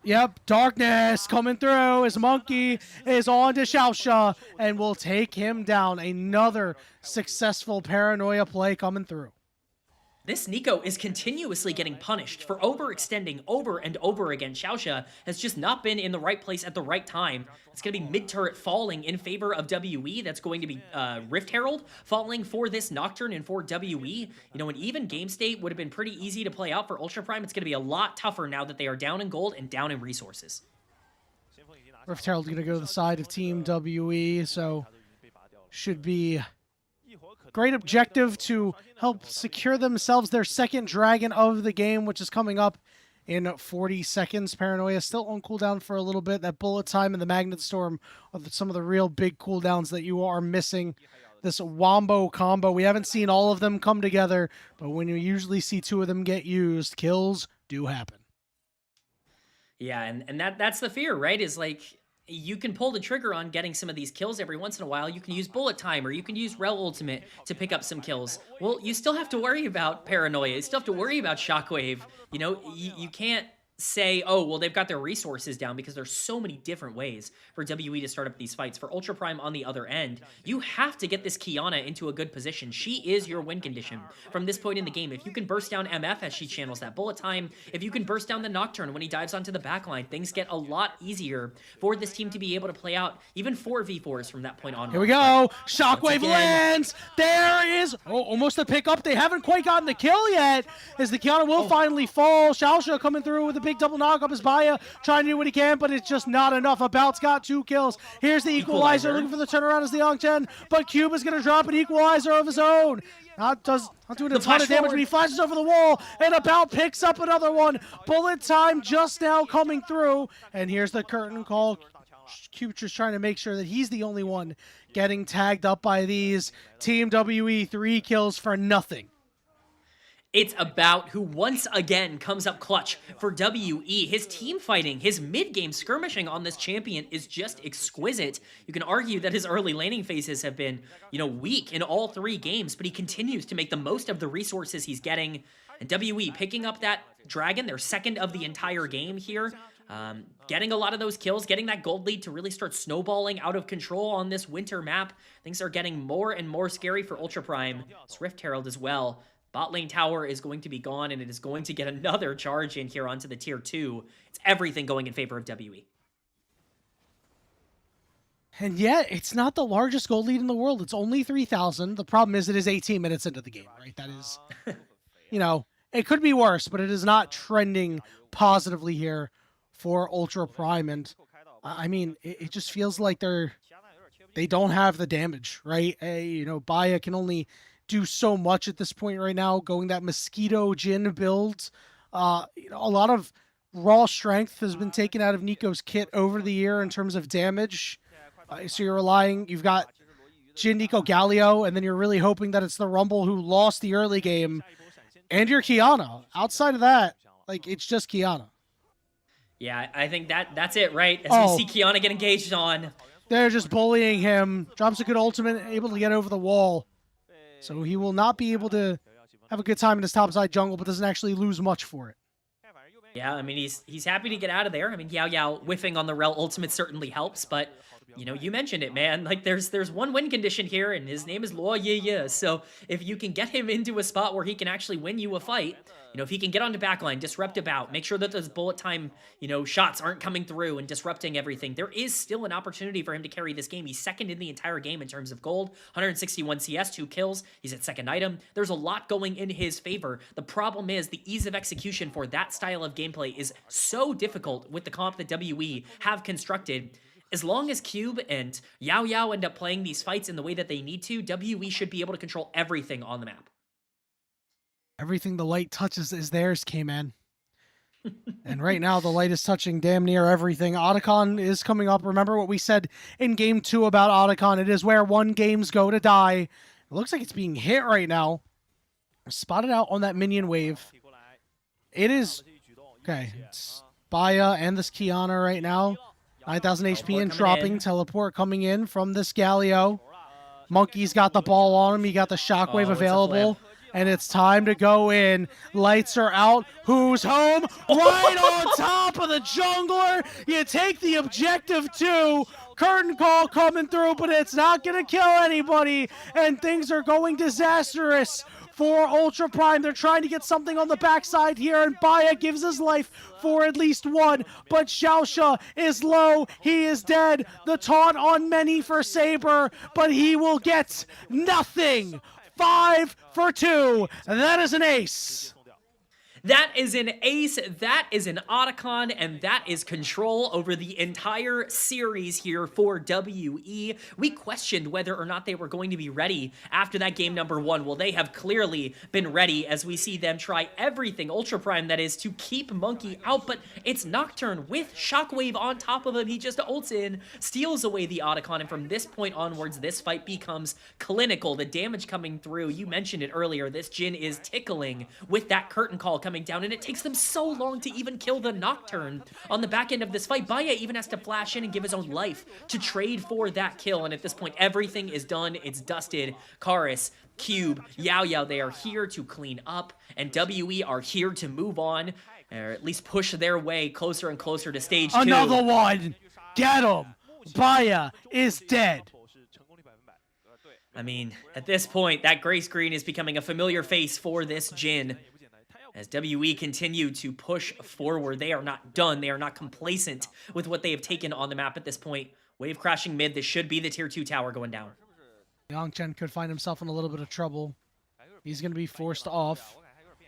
Yep, darkness coming through as Monkey is on to Xiaosha and will take him down. Another successful paranoia play coming through. This Nico is continuously getting punished for overextending over and over again. Xiaosha has just not been in the right place at the right time. It's going to be mid-turret falling in favor of WE. That's going to be Rift Herald falling for this Nocturne and for WE. You know, an even game state would have been pretty easy to play out for Ultra Prime. It's going to be a lot tougher now that they are down in gold and down in resources. Rift Herald going to go to the side of Team WE, so should be great objective to help secure themselves their second dragon of the game, which is coming up in 40 seconds. Paranoia still on cooldown for a little bit. That bullet time and the Magnet Storm are some of the real big cooldowns that you are missing. This Wombo combo, we haven't seen all of them come together, but when you usually see two of them get used, kills do happen. Yeah, and that's the fear, right? Is like, you can pull the trigger on getting some of these kills every once in a while. You can use Bullet Time, or you can use Rel Ultimate to pick up some kills. Well, you still have to worry about Paranoia. You still have to worry about Shockwave. You know, you can't say, oh, well, they've got their resources down, because there's so many different ways for WE to start up these fights. For Ultra Prime on the other end, you have to get this Kiana into a good position. She is your win condition from this point in the game. If you can burst down MF as she channels that bullet time, if you can burst down the Nocturne when he dives onto the backline, things get a lot easier for this team to be able to play out even 4v4s from that point on. Here we go. Shockwave lands. There is almost a pickup. They haven't quite gotten the kill yet, as the Kiana will finally fall. Xiaosha coming through with a big double knock up as Baya, trying to do what he can, but it's just not enough. About's got 2 kills. Here's the equalizer, looking for the turnaround as the Yongchen, but Cube is going to drop an equalizer of his own. Not doing a ton of damage, but he flashes over the wall, and About picks up another one. Bullet time just now coming through, and here's the curtain call. Cube just trying to make sure that he's the only one getting tagged up by these. Team WE 3 kills for nothing. It's About, who once again comes up clutch for WE. His team fighting, his mid-game skirmishing on this champion is just exquisite. You can argue that his early laning phases have been, you know, weak in all 3 games, but he continues to make the most of the resources he's getting. And WE picking up that dragon, their second of the entire game here, getting a lot of those kills, getting that gold lead to really start snowballing out of control on this winter map. Things are getting more and more scary for Ultra Prime. It's Rift Herald as well. Bot lane tower is going to be gone, and it is going to get another charge in here onto the tier 2. It's everything going in favor of WE. And yet, it's not the largest gold lead in the world. It's only 3,000. The problem is it is 18 minutes into the game, right? That is, you know, it could be worse, but it is not trending positively here for Ultra Prime. And, I mean, it just feels like they don't have the damage, right? You know, Baya can only do so much at this point right now, going that Mosquito Jin build. You know, a lot of raw strength has been taken out of Nico's kit over the year in terms of damage. So you've got Jin, Nico, Galio, and then you're really hoping that it's the Rumble who lost the early game, and your Kiana. Outside of that, like, it's just Kiana. Yeah, I think that's it, right? As we see Kiana get engaged on. They're just bullying him. Drops a good ultimate, able to get over the wall. So he will not be able to have a good time in his topside jungle, but doesn't actually lose much for it. Yeah, I mean, he's happy to get out of there. I mean, Yao Yao whiffing on the Rel ultimate certainly helps, but, you know, you mentioned it, man. Like, there's one win condition here, and his name is Luo Ye. So if you can get him into a spot where he can actually win you a fight, you know, if he can get onto backline, disrupt About, make sure that those bullet time, you know, shots aren't coming through and disrupting everything, there is still an opportunity for him to carry this game. He's second in the entire game in terms of gold, 161 CS, 2 kills. He's at second item. There's a lot going in his favor. The problem is the ease of execution for that style of gameplay is so difficult with the comp that WE have constructed. As long as Cube and Yao Yao end up playing these fights in the way that they need to, WE should be able to control everything on the map. Everything the light touches is theirs, K-Man. And right now, the light is touching damn near everything. Otacon is coming up. Remember what we said in Game 2 about Otacon. It is where one games go to die. It looks like it's being hit right now. Spotted out on that minion wave. It is... Okay, it's Baya and this Kiana right now. 9,000 HP and dropping. Teleport coming in from this Galio. Monkey's got the ball on him. He got the shockwave available. And it's time to go in. Lights are out. Who's home? Right on top of the jungler. You take the objective too. Curtain call coming through, but it's not going to kill anybody. And things are going disastrous for Ultra Prime. They're trying to get something on the backside here, and Baya gives his life for at least one. But Xiaosha is low. He is dead. The taunt on many for Saber, but he will get nothing. 5 for 2. That is an ace. That is an ace, that is an Otacon, and that is control over the entire series here for WE. We questioned whether or not they were going to be ready after that game number 1. Well, they have clearly been ready as we see them try everything, Ultra Prime that is, to keep Monkey out, but it's Nocturne with Shockwave on top of him. He just ults in, steals away the Otacon, and from this point onwards, this fight becomes clinical. The damage coming through, you mentioned it earlier, this Jhin is tickling with that curtain call coming down, and it takes them so long to even kill the Nocturne on the back end of this fight. Baya even has to flash in and give his own life to trade for that kill, and at this point, everything is done. It's dusted. Karis, Cube, Yao Yao, they are here to clean up, and WE are here to move on, or at least push their way closer and closer to stage 2. Another one! Get him! Baya is dead. I mean, at this point, that gray screen is becoming a familiar face for this Jhin. As WE continue to push forward, they are not done. They are not complacent with what they have taken on the map at this point. Wave crashing mid. This should be the tier 2 tower going down. Yongchen could find himself in a little bit of trouble. He's going to be forced off.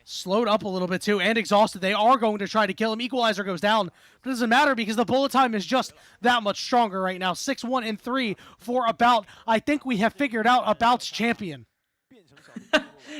Slowed up a little bit too, and exhausted. They are going to try to kill him. Equalizer goes down, but it doesn't matter because the bullet time is just that much stronger right now. 6-1 and 3 for About. I think we have figured out About's champion.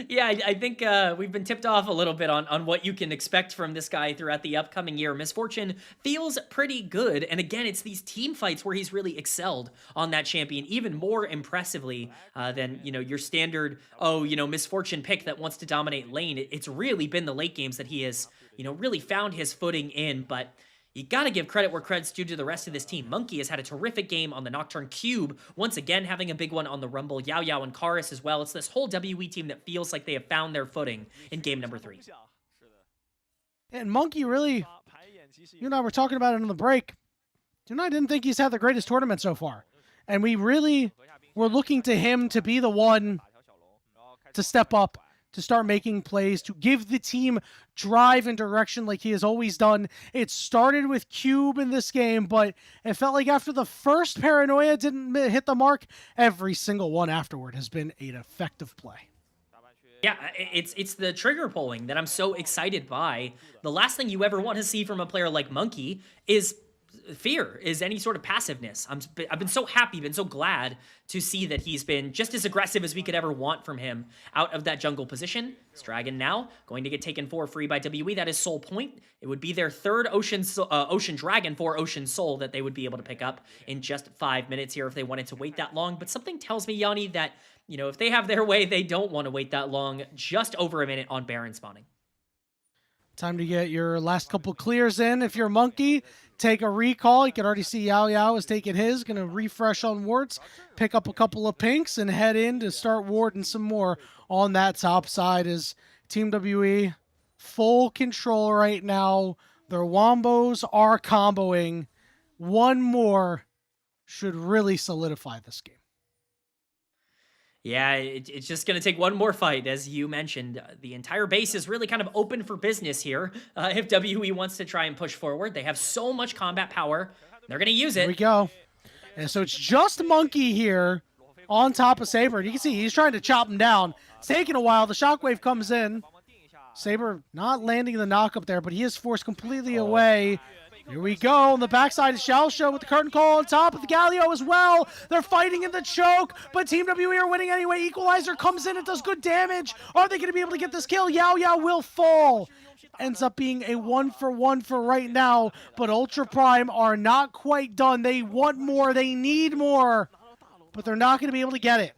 Yeah, I think we've been tipped off a little bit on what you can expect from this guy throughout the upcoming year. Misfortune feels pretty good, and again, it's these team fights where he's really excelled on that champion, even more impressively than, your standard, Misfortune pick that wants to dominate lane. It's really been the late games that he has, really found his footing in, but you gotta give credit where credit's due to the rest of this team. Monkey has had a terrific game on the Nocturne. Cube, once again, having a big one on the Rumble. Yao Yao and Karis as well. It's this whole WE team that feels like they have found their footing in game number 3. And Monkey really, you and I were talking about it on the break. You and I didn't think he's had the greatest tournament so far. And we really were looking to him to be the one to step up, to start making plays, to give the team drive and direction like he has always done. It started with Cube in this game, but it felt like after the first Paranoia didn't hit the mark, every single one afterward has been an effective play. Yeah, it's the trigger pulling that I'm so excited by. The last thing you ever want to see from a player like Monkey is fear, is any sort of passiveness. I've been so happy, been so glad to see that he's been just as aggressive as we could ever want from him out of that jungle position. This Dragon now going to get taken for free by WE. That is Soul Point. It would be their third Ocean Dragon for Ocean Soul that they would be able to pick up in just 5 minutes here if they wanted to wait that long. But something tells me, Yanni, that, if they have their way, they don't want to wait that long. Just over a minute on Baron spawning. Time to get your last couple clears in. If you're Monkey, take a recall. You can already see Yao Yao is taking his. Going to refresh on wards, pick up a couple of pinks, and head in to start warding some more on that top side. As Team WE full control right now. Their wombos are comboing. One more should really solidify this game. Yeah, it's just going to take one more fight, as you mentioned. The entire base is really kind of open for business here. If WE wants to try and push forward, they have so much combat power. They're going to use it. Here we go. And so it's just Monkey here on top of Saber. And you can see he's trying to chop him down. It's taking a while. The shockwave comes in. Saber not landing the knock up there, but he is forced completely away. Here we go. On the backside, Xiaosha with the curtain call on top of the Galio as well. They're fighting in the choke, but Team WE are winning anyway. Equalizer comes in. It does good damage. Are they going to be able to get this kill? Yao Yao will fall. ends up being a 1-for-1 for right now, but Ultra Prime are not quite done. They want more, they need more, but they're not going to be able to get it.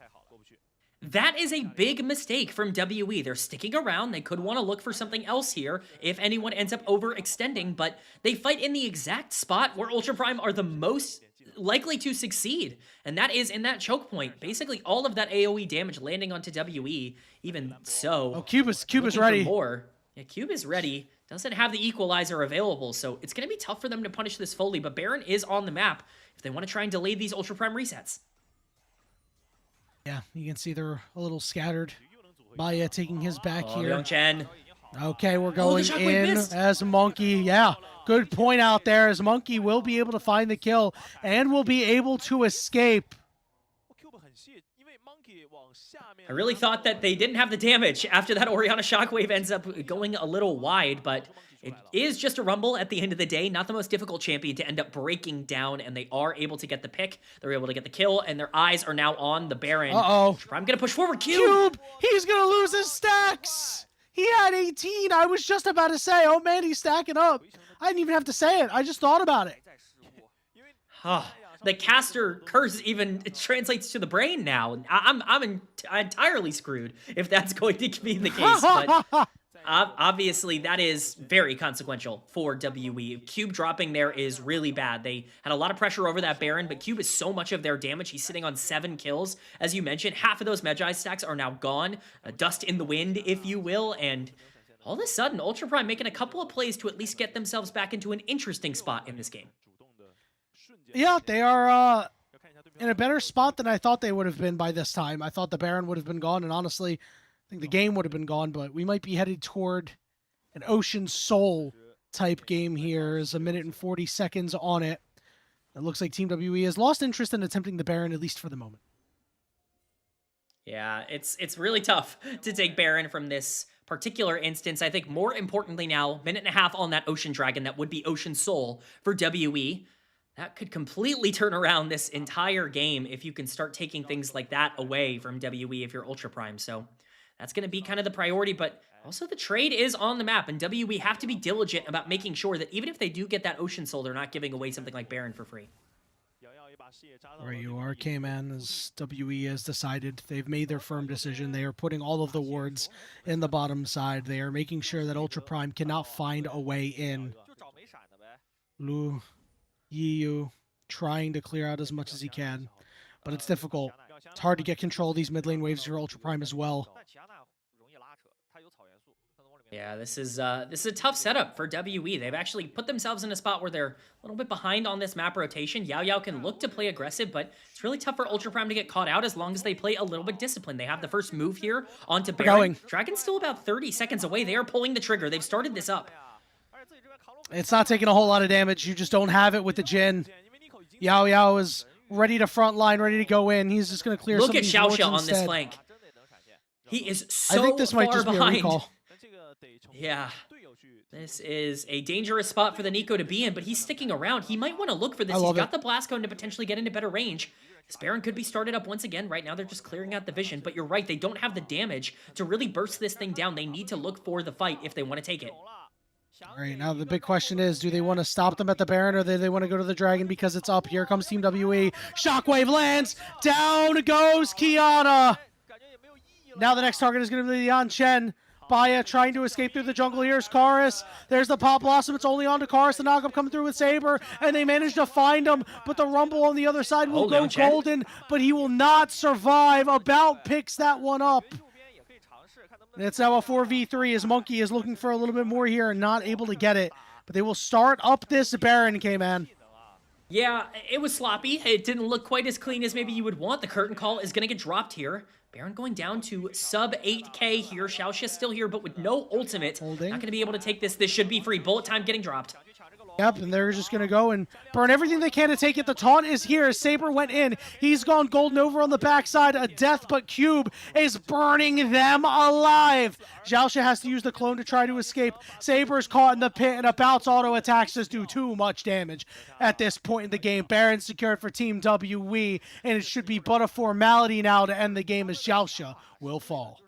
That is a big mistake from WE. They're sticking around. They could want to look for something else here if anyone ends up overextending, but they fight in the exact spot where Ultra Prime are the most likely to succeed, and that is in that choke point. Basically, all of that AoE damage landing onto WE, even so. Oh, Cube is ready. More. Yeah, Cube is ready. Doesn't have the equalizer available, so it's going to be tough for them to punish this fully, but Baron is on the map if they want to try and delay these Ultra Prime resets. Yeah, you can see they're a little scattered. Maya taking his back here. Yongchen. Okay, we're going in missed. as Monkey. Yeah, good point out there, as Monkey will be able to find the kill and will be able to escape. I really thought that they didn't have the damage after that Orianna Shockwave ends up going a little wide, but it is just a Rumble at the end of the day. Not the most difficult champion to end up breaking down, and they are able to get the pick. They're able to get the kill, and their eyes are now on the Baron. Uh-oh. I'm going to push forward. Cube! He's going to lose his stacks! He had 18. I was just about to say, oh man, he's stacking up. I didn't even have to say it. I just thought about it. The caster curse even translates to the brain now. I'm entirely screwed if that's going to be the case. But obviously, that is very consequential for WE. Cube dropping there is really bad. They had a lot of pressure over that Baron, but Cube is so much of their damage. He's sitting on 7 kills. As you mentioned, half of those Magi stacks are now gone. Dust in the wind, if you will. And all of a sudden, Ultra Prime making a couple of plays to at least get themselves back into an interesting spot in this game. Yeah, they are in a better spot than I thought they would have been by this time. I thought the Baron would have been gone, and honestly, I think the game would have been gone, but we might be headed toward an Ocean Soul type game here. There's 1 minute and 40 seconds on it. It looks like Team WE has lost interest in attempting the Baron, at least for the moment. Yeah, it's really tough to take Baron from this particular instance. I think more importantly now, 1.5 minutes on that Ocean Dragon, that would be Ocean Soul for WE. That could completely turn around this entire game if you can start taking things like that away from WE if you're Ultra Prime. So that's going to be kind of the priority, but also the trade is on the map, and WE have to be diligent about making sure that even if they do get that Ocean Soul, they're not giving away something like Baron for free. There you are, K-Man, as WE has decided. They've made their firm decision. They are putting all of the wards in the bottom side. They are making sure that Ultra Prime cannot find a way in. Lu Yiyu trying to clear out as much as he can, but it's difficult. It's hard to get control of these mid lane waves for Ultra Prime as well. Yeah, this is a tough setup for WE. They've actually put themselves in a spot where they're a little bit behind on this map rotation. Yao Yao can look to play aggressive, but it's really tough for Ultra Prime to get caught out as long as they play a little bit disciplined. They have the first move here onto Baron. Dragon's still about 30 seconds away. They are pulling the trigger. They've started this up. It's not taking a whole lot of damage. You just don't have it with the Jhin. Yao Yao is ready to front line, ready to go in. He's just going to clear some of these wards instead. Look at Xiaoxia on this flank. He is so far behind. I think this might just be a recall. Yeah. This is a dangerous spot for the Nico to be in, but he's sticking around. He might want to look for this. He's got the blast cone to potentially get into better range. This Baron could be started up once again. Right now, they're just clearing out the vision, but you're right. They don't have the damage to really burst this thing down. They need to look for the fight if they want to take it. All right, now the big question is, do they want to stop them at the Baron, or do they want to go to the Dragon because it's up? Here comes Team WE. Shockwave lands. Down goes Kiana. Now the next target is going to be Yan Chen. Baya trying to escape through the jungle. Here's Karis. There's the Pop Blossom. It's only on to Karis. The knockup coming through with Saber, and they manage to find him, but the Rumble on the other side will go golden, but he will not survive. About picks that one up. It's now a 4v3 as Monkey is looking for a little bit more here and not able to get it. But they will start up this Baron, K-Man. Yeah, it was sloppy. It didn't look quite as clean as maybe you would want. The curtain call is going to get dropped here. Baron going down to sub 8k here. Xiaoxia still here, but with no ultimate. Not going to be able to take this. This should be free. Bullet time getting dropped. Yep, and they're just going to go and burn everything they can to take it. The taunt is here. Saber went in. He's gone golden over on the backside. A death, but Cube is burning them alive. Xiaoxia has to use the clone to try to escape. Saber's caught in the pit, and About's auto attacks just do too much damage at this point in the game. Baron secured for Team WE, and it should be but a formality now to end the game as Xiaoxia will fall.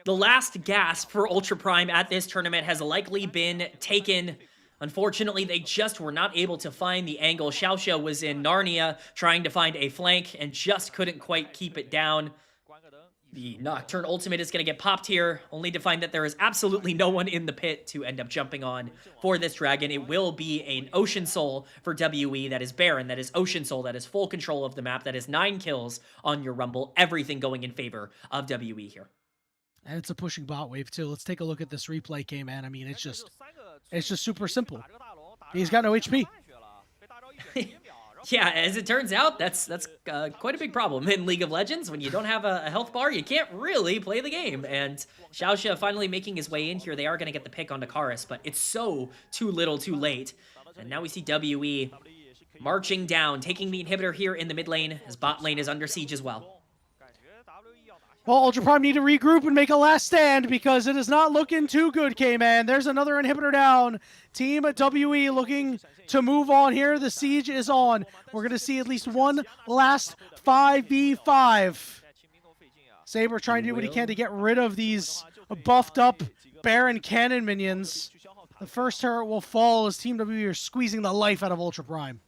The last gasp for Ultra Prime at this tournament has likely been taken. Unfortunately, they just were not able to find the angle. Xiaoxia was in Narnia trying to find a flank and just couldn't quite keep it down. The Nocturne ultimate is going to get popped here, only to find that there is absolutely no one in the pit to end up jumping on for this dragon. It will be an Ocean Soul for WE that is Baron, that is Ocean Soul, that is full control of the map, that is 9 kills on your Rumble, everything going in favor of WE here. And it's a pushing bot wave too. Let's take a look at this replay, K-Man. I mean, it's just super simple. He's got no HP. Yeah, as it turns out, that's quite a big problem in League of Legends. When you don't have a health bar, you can't really play the game. And Xiaoxia finally making his way in here. They are going to get the pick onto Karis, but it's so too little too late. And now we see WE marching down, taking the inhibitor here in the mid lane. His bot lane is under siege as well. Well, Ultra Prime need to regroup and make a last stand because it is not looking too good, K-Man. There's another inhibitor down. Team WE looking to move on here. The siege is on. We're going to see at least one last 5v5. Saber trying to do what he can to get rid of these buffed up Baron cannon minions. The first turret will fall as Team WE are squeezing the life out of Ultra Prime.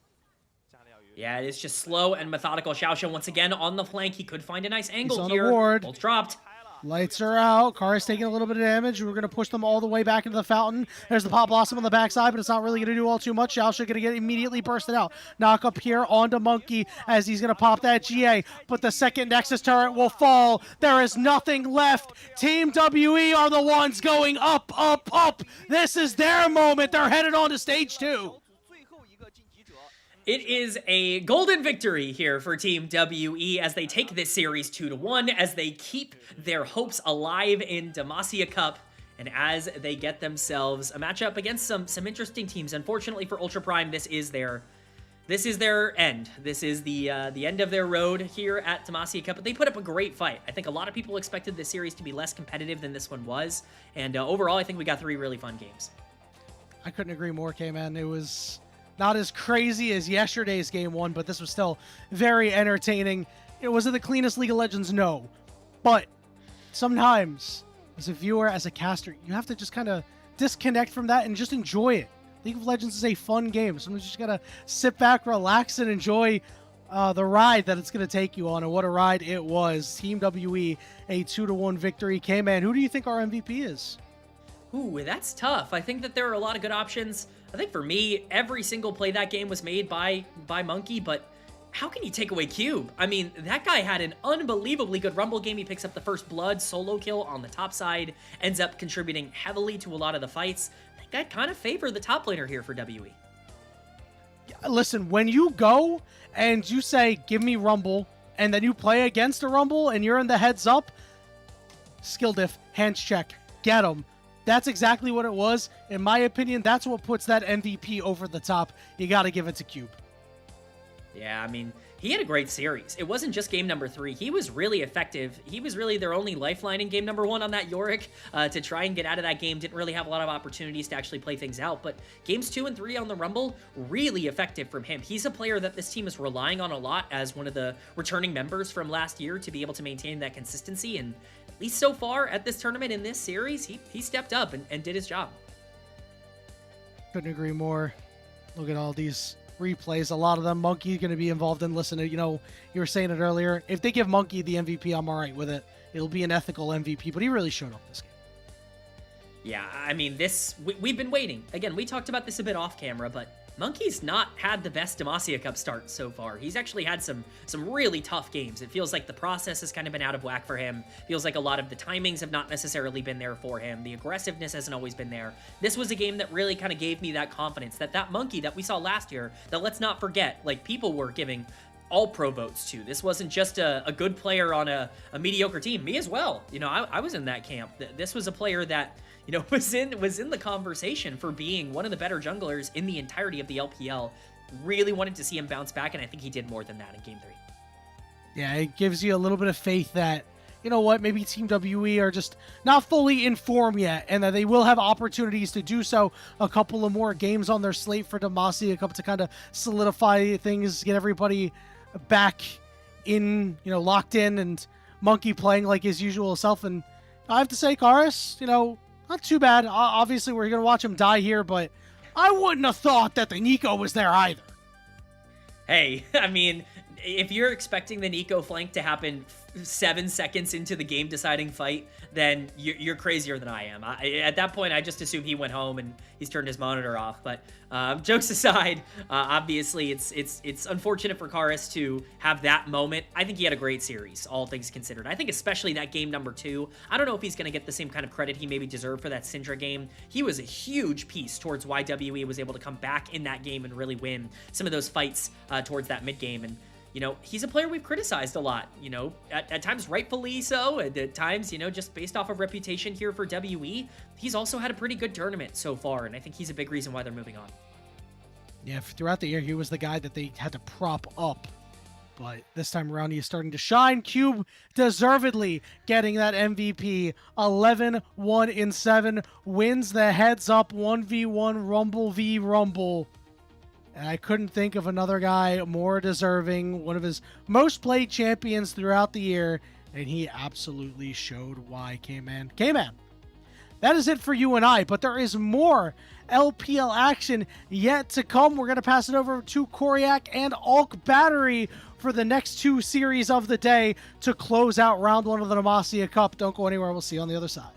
Yeah, it is just slow and methodical. Xiaoxia once again on the flank. He could find a nice angle on here. A ward. Ult dropped. Lights are out. Kara's taking a little bit of damage. We're going to push them all the way back into the fountain. There's the Pop Blossom on the backside, but it's not really going to do all too much. Xiaoxia going to get immediately bursted out. Knock up here onto Monkey as he's going to pop that GA, but the second Nexus turret will fall. There is nothing left. Team WE are the ones going up, up, up. This is their moment. They're headed on to stage 2. It is a golden victory here for Team WE as they take this series 2-1, as they keep their hopes alive in Demacia Cup, and as they get themselves a matchup against some interesting teams. Unfortunately for Ultra Prime, this is their end. This is the end of their road here at Demacia Cup, but they put up a great fight. I think a lot of people expected this series to be less competitive than this one was, and overall, I think we got 3 really fun games. I couldn't agree more, K-Man. It was not as crazy as yesterday's game 1, but this was still very entertaining. Was it the cleanest League of Legends? No. But sometimes, as a viewer, as a caster, you have to just kind of disconnect from that and just enjoy it. League of Legends is a fun game. Sometimes you just got to sit back, relax, and enjoy the ride that it's going to take you on. And what a ride it was. Team WE, a 2-1 victory. K-Man, who do you think our MVP is? Ooh, that's tough. I think that there are a lot of good options. I think for me, every single play that game was made by Monkey, but how can you take away Cube? I mean, that guy had an unbelievably good Rumble game. He picks up the first blood solo kill on the top side, ends up contributing heavily to a lot of the fights. I think I'd kind of favor the top laner here for WE. Listen, when you go and you say, give me Rumble, and then you play against a Rumble and you're in the heads up, skill diff, hands check, get him. That's exactly what it was. In my opinion, that's what puts that MVP over the top. You got to give it to Cube. Yeah, I mean, he had a great series. It wasn't just game number 3. He was really effective. He was really their only lifeline in game number 1 on that Yorick to try and get out of that game. Didn't really have a lot of opportunities to actually play things out, but games 2 and 3 on the Rumble, really effective from him. He's a player that this team is relying on a lot as one of the returning members from last year to be able to maintain that consistency, and at least so far at this tournament in this series, he stepped up and did his job. Couldn't agree more. Look at all these replays. A lot of them, Monkey's going to be involved in. Listen, you know, you were saying it earlier. If they give Monkey the MVP, I'm all right with it. It'll be an ethical MVP, but he really showed up this game. Yeah, I mean, we've been waiting. Again, we talked about this a bit off camera, but Monkey's not had the best Demacia Cup start so far. He's actually had some really tough games. It feels like the process has kind of been out of whack for him. Feels like a lot of the timings have not necessarily been there for him. The aggressiveness hasn't always been there. This was a game that really kind of gave me that confidence that Monkey that we saw last year, that let's not forget, like, people were giving all pro votes to. This wasn't just a good player on a mediocre team. Me as well. You know, I was in that camp. This was a player that, you know, was in the conversation for being one of the better junglers in the entirety of the LPL. Really wanted to see him bounce back, and I think he did more than that in game 3. Yeah, it gives you a little bit of faith that, you know what, maybe Team WE are just not fully in form yet, and that they will have opportunities to do so. A couple of more games on their slate for Demacia Cup to kind of solidify things, get everybody back in, you know, locked in, and Monkey playing like his usual self, and I have to say, Karis, not too bad. Obviously, we're going to watch him die here, but I wouldn't have thought that the Nico was there either. Hey, I mean, if you're expecting the Nico flank to happen 7 seconds into the game-deciding fight, then you're crazier than I am. At that point, I just assume he went home and he's turned his monitor off. But jokes aside, obviously, it's unfortunate for Karis to have that moment. I think he had a great series, all things considered. I think especially that game number 2. I don't know if he's going to get the same kind of credit he maybe deserved for that Syndra game. He was a huge piece towards why WE was able to come back in that game and really win some of those fights towards that mid-game. And he's a player we've criticized a lot, at times rightfully so, and at times, just based off of reputation here for WE. He's also had a pretty good tournament so far, and I think he's a big reason why they're moving on. Yeah, throughout the year, he was the guy that they had to prop up. But this time around, he is starting to shine. Cube deservedly getting that MVP. 11-1-7, wins the heads-up 1v1 Rumble v Rumble. And I couldn't think of another guy more deserving, one of his most played champions throughout the year, and he absolutely showed why, K-Man. K-Man, that is it for you and I, but there is more LPL action yet to come. We're going to pass it over to Koryak and Alk Battery for the next 2 series of the day to close out round 1 of the Demacia Cup. Don't go anywhere. We'll see you on the other side.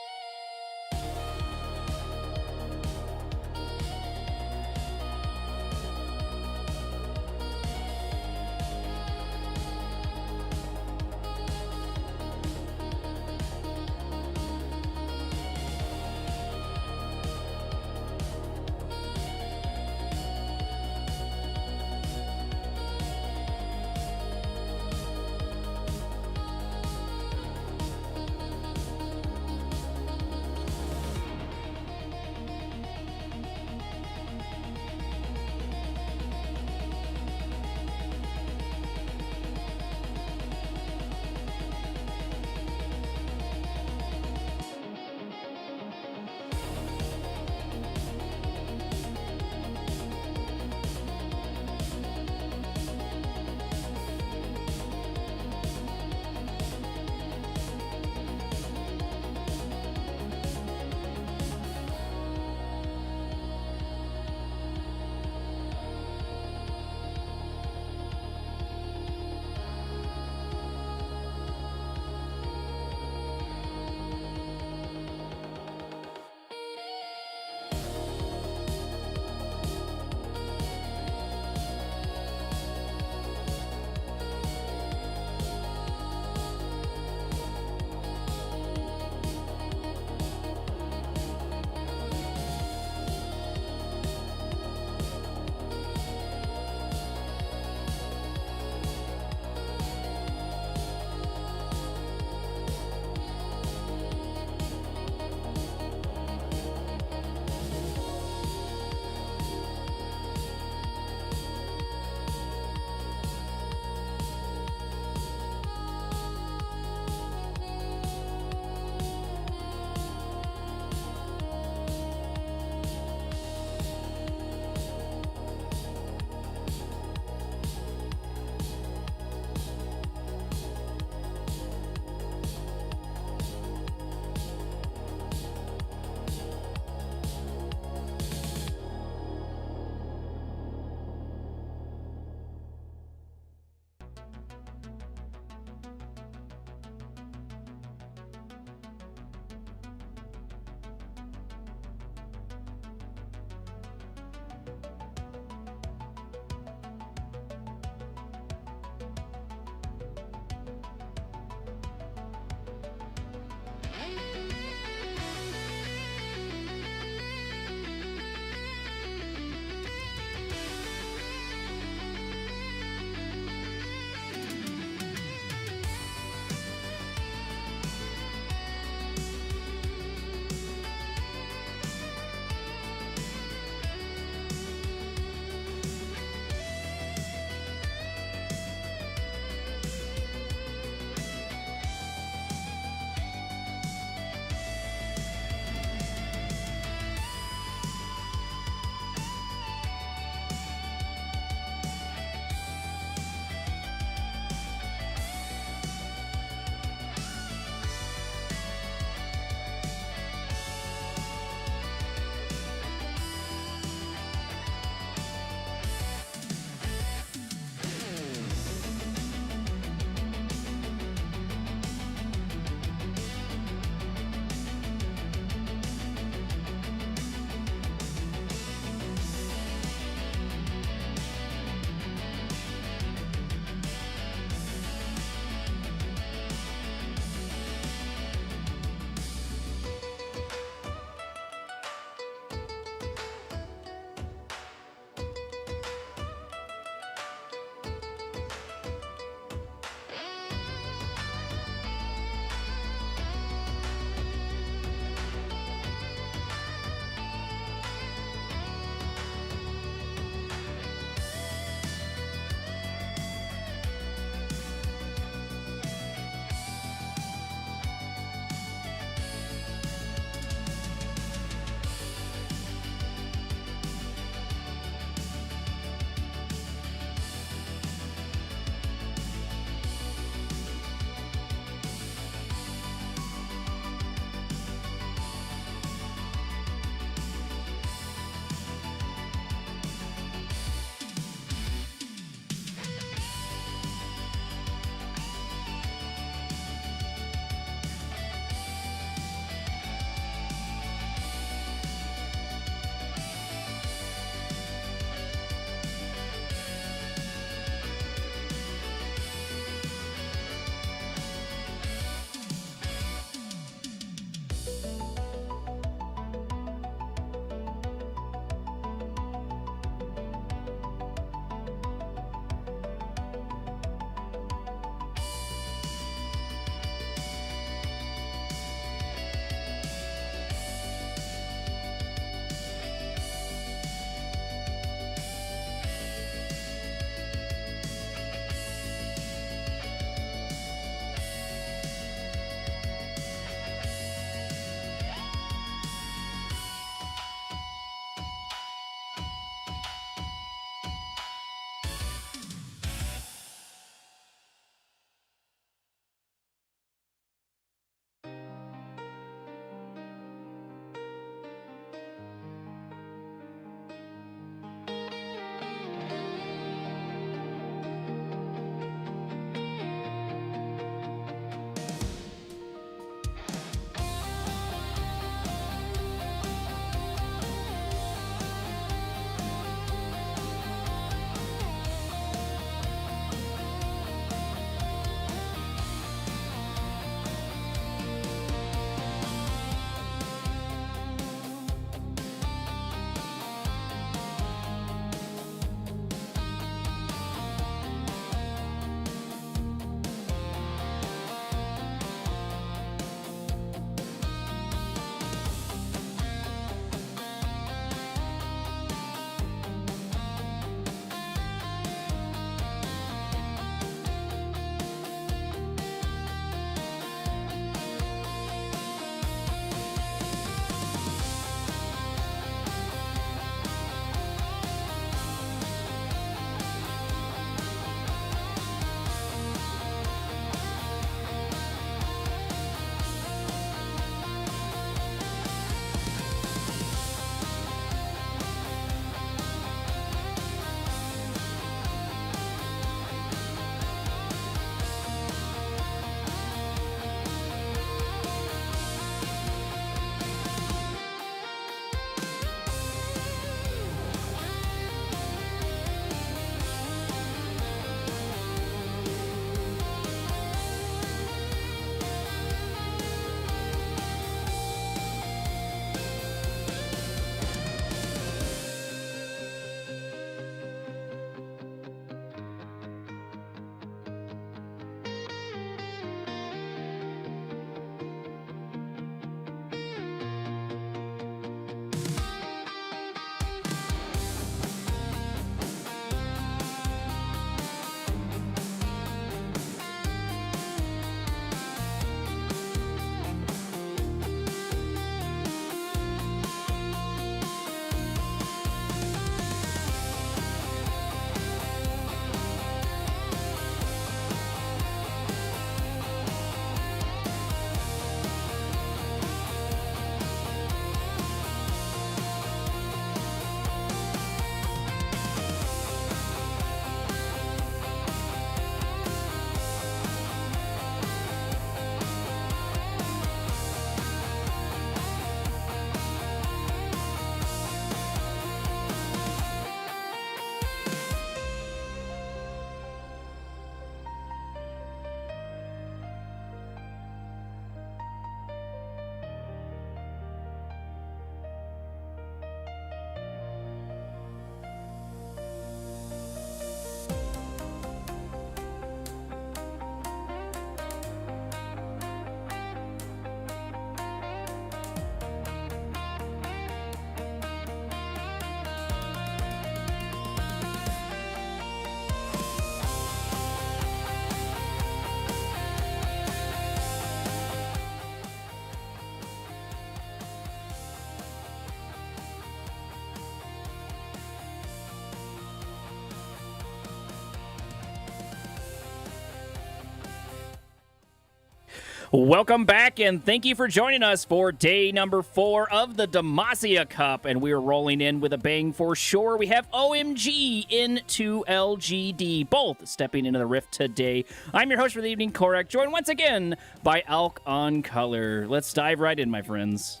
Welcome back, and thank you for joining us for day number 4 of the Demacia Cup, and we are rolling in with a bang for sure. We have OMG into LGD, both stepping into the Rift today. I'm your host for the evening, Korak, joined once again by Alk on Color. Let's dive right in, my friends.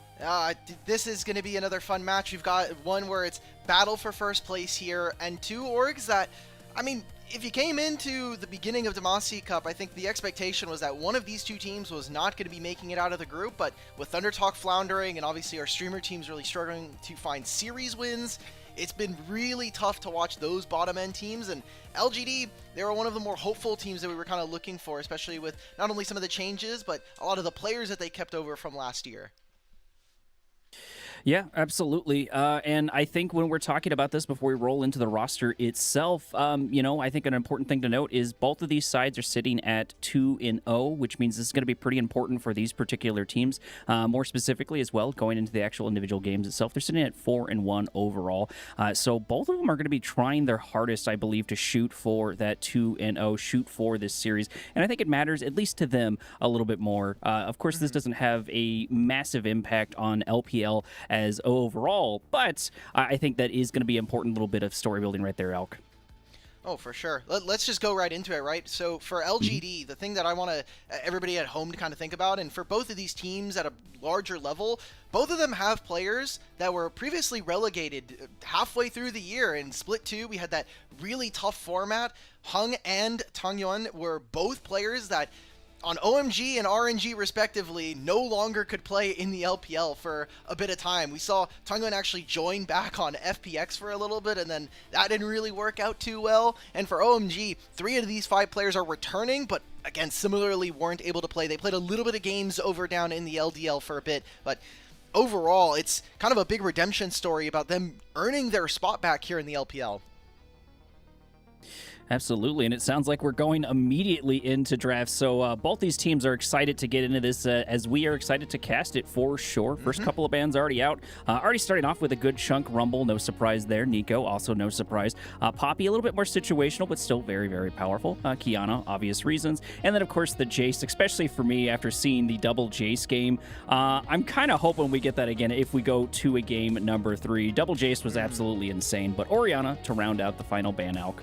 This is going to be another fun match. We've got one where it's battle for first place here, and two orgs that, I mean, if you came into the beginning of Demacia Cup, I think the expectation was that one of these two teams was not going to be making it out of the group, but with Thundertalk floundering and obviously our streamer teams really struggling to find series wins, it's been really tough to watch those bottom-end teams, and LGD, they were one of the more hopeful teams that we were kind of looking for, especially with not only some of the changes, but a lot of the players that they kept over from last year. Yeah, absolutely. And I think when we're talking about this before we roll into the roster itself, I think an important thing to note is both of these sides are sitting at 2-0, which means this is going to be pretty important for these particular teams. More specifically as well, going into the actual individual games itself, they're sitting at 4-1 overall. So both of them are going to be trying their hardest, I believe, to shoot for that 2-0, shoot for this series. And I think it matters, at least to them, a little bit more. Of course, this doesn't have a massive impact on LPL as overall, but I think that is going to be an important little bit of story building right there, Elk. Oh, for sure. Let's just go right into it, right? So for LGD, the thing that I want everybody at home to kind of think about, and for both of these teams at a larger level, both of them have players that were previously relegated halfway through the year. In Split 2, we had that really tough format. Hung and Tangyuan were both players that on OMG and RNG respectively, no longer could play in the LPL for a bit of time. We saw Tangyuan actually join back on FPX for a little bit, and then that didn't really work out too well. And for OMG, 3 of these 5 players are returning, but again, similarly weren't able to play. They played a little bit of games over down in the LDL for a bit, but overall, it's kind of a big redemption story about them earning their spot back here in the LPL. Absolutely, and it sounds like we're going immediately into drafts, so both these teams are excited to get into this, as we are excited to cast it for sure. First couple of bands already out, already starting off with a good chunk. Rumble, no surprise there. Nico, also no surprise. Poppy, a little bit more situational, but still very, very powerful. Kiana, obvious reasons. And then, of course, the Jace, especially for me, after seeing the double Jace game. I'm kind of hoping we get that again if we go to a game number 3. Double Jace was absolutely insane, but Orianna to round out the final ban, Alk.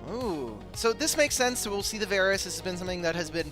Ooh, so this makes sense. So we'll see the Varus. This has been something that has been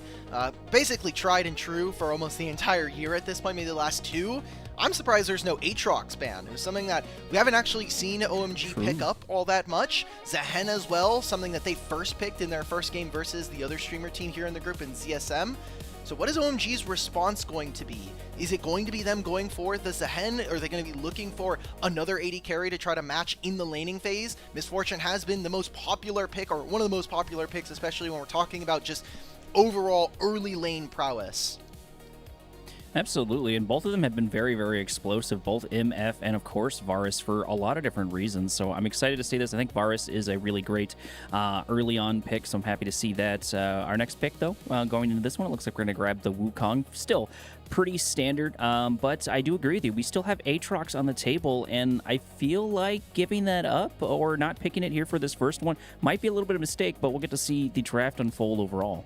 basically tried and true for almost the entire year at this point, maybe the last 2. I'm surprised there's no Aatrox ban. It was something that we haven't actually seen OMG pick up all that much. ZSM as well, something that they first picked in their first game versus the other streamer team here in the group in ZSM. So what is OMG's response going to be? Is it going to be them going for the ZSM? Or are they going to be looking for another AD carry to try to match in the laning phase? Misfortune has been the most popular pick, or one of the most popular picks, especially when we're talking about just overall early lane prowess. Absolutely, and both of them have been very, very explosive, both MF and, of course, Varus, for a lot of different reasons. So I'm excited to see this. I think Varus is a really great early-on pick, so I'm happy to see that. Our next pick, though, going into this one, it looks like we're going to grab the Wukong. Still pretty standard, but I do agree with you. We still have Aatrox on the table, and I feel like giving that up or not picking it here for this first one might be a little bit of a mistake, but we'll get to see the draft unfold overall.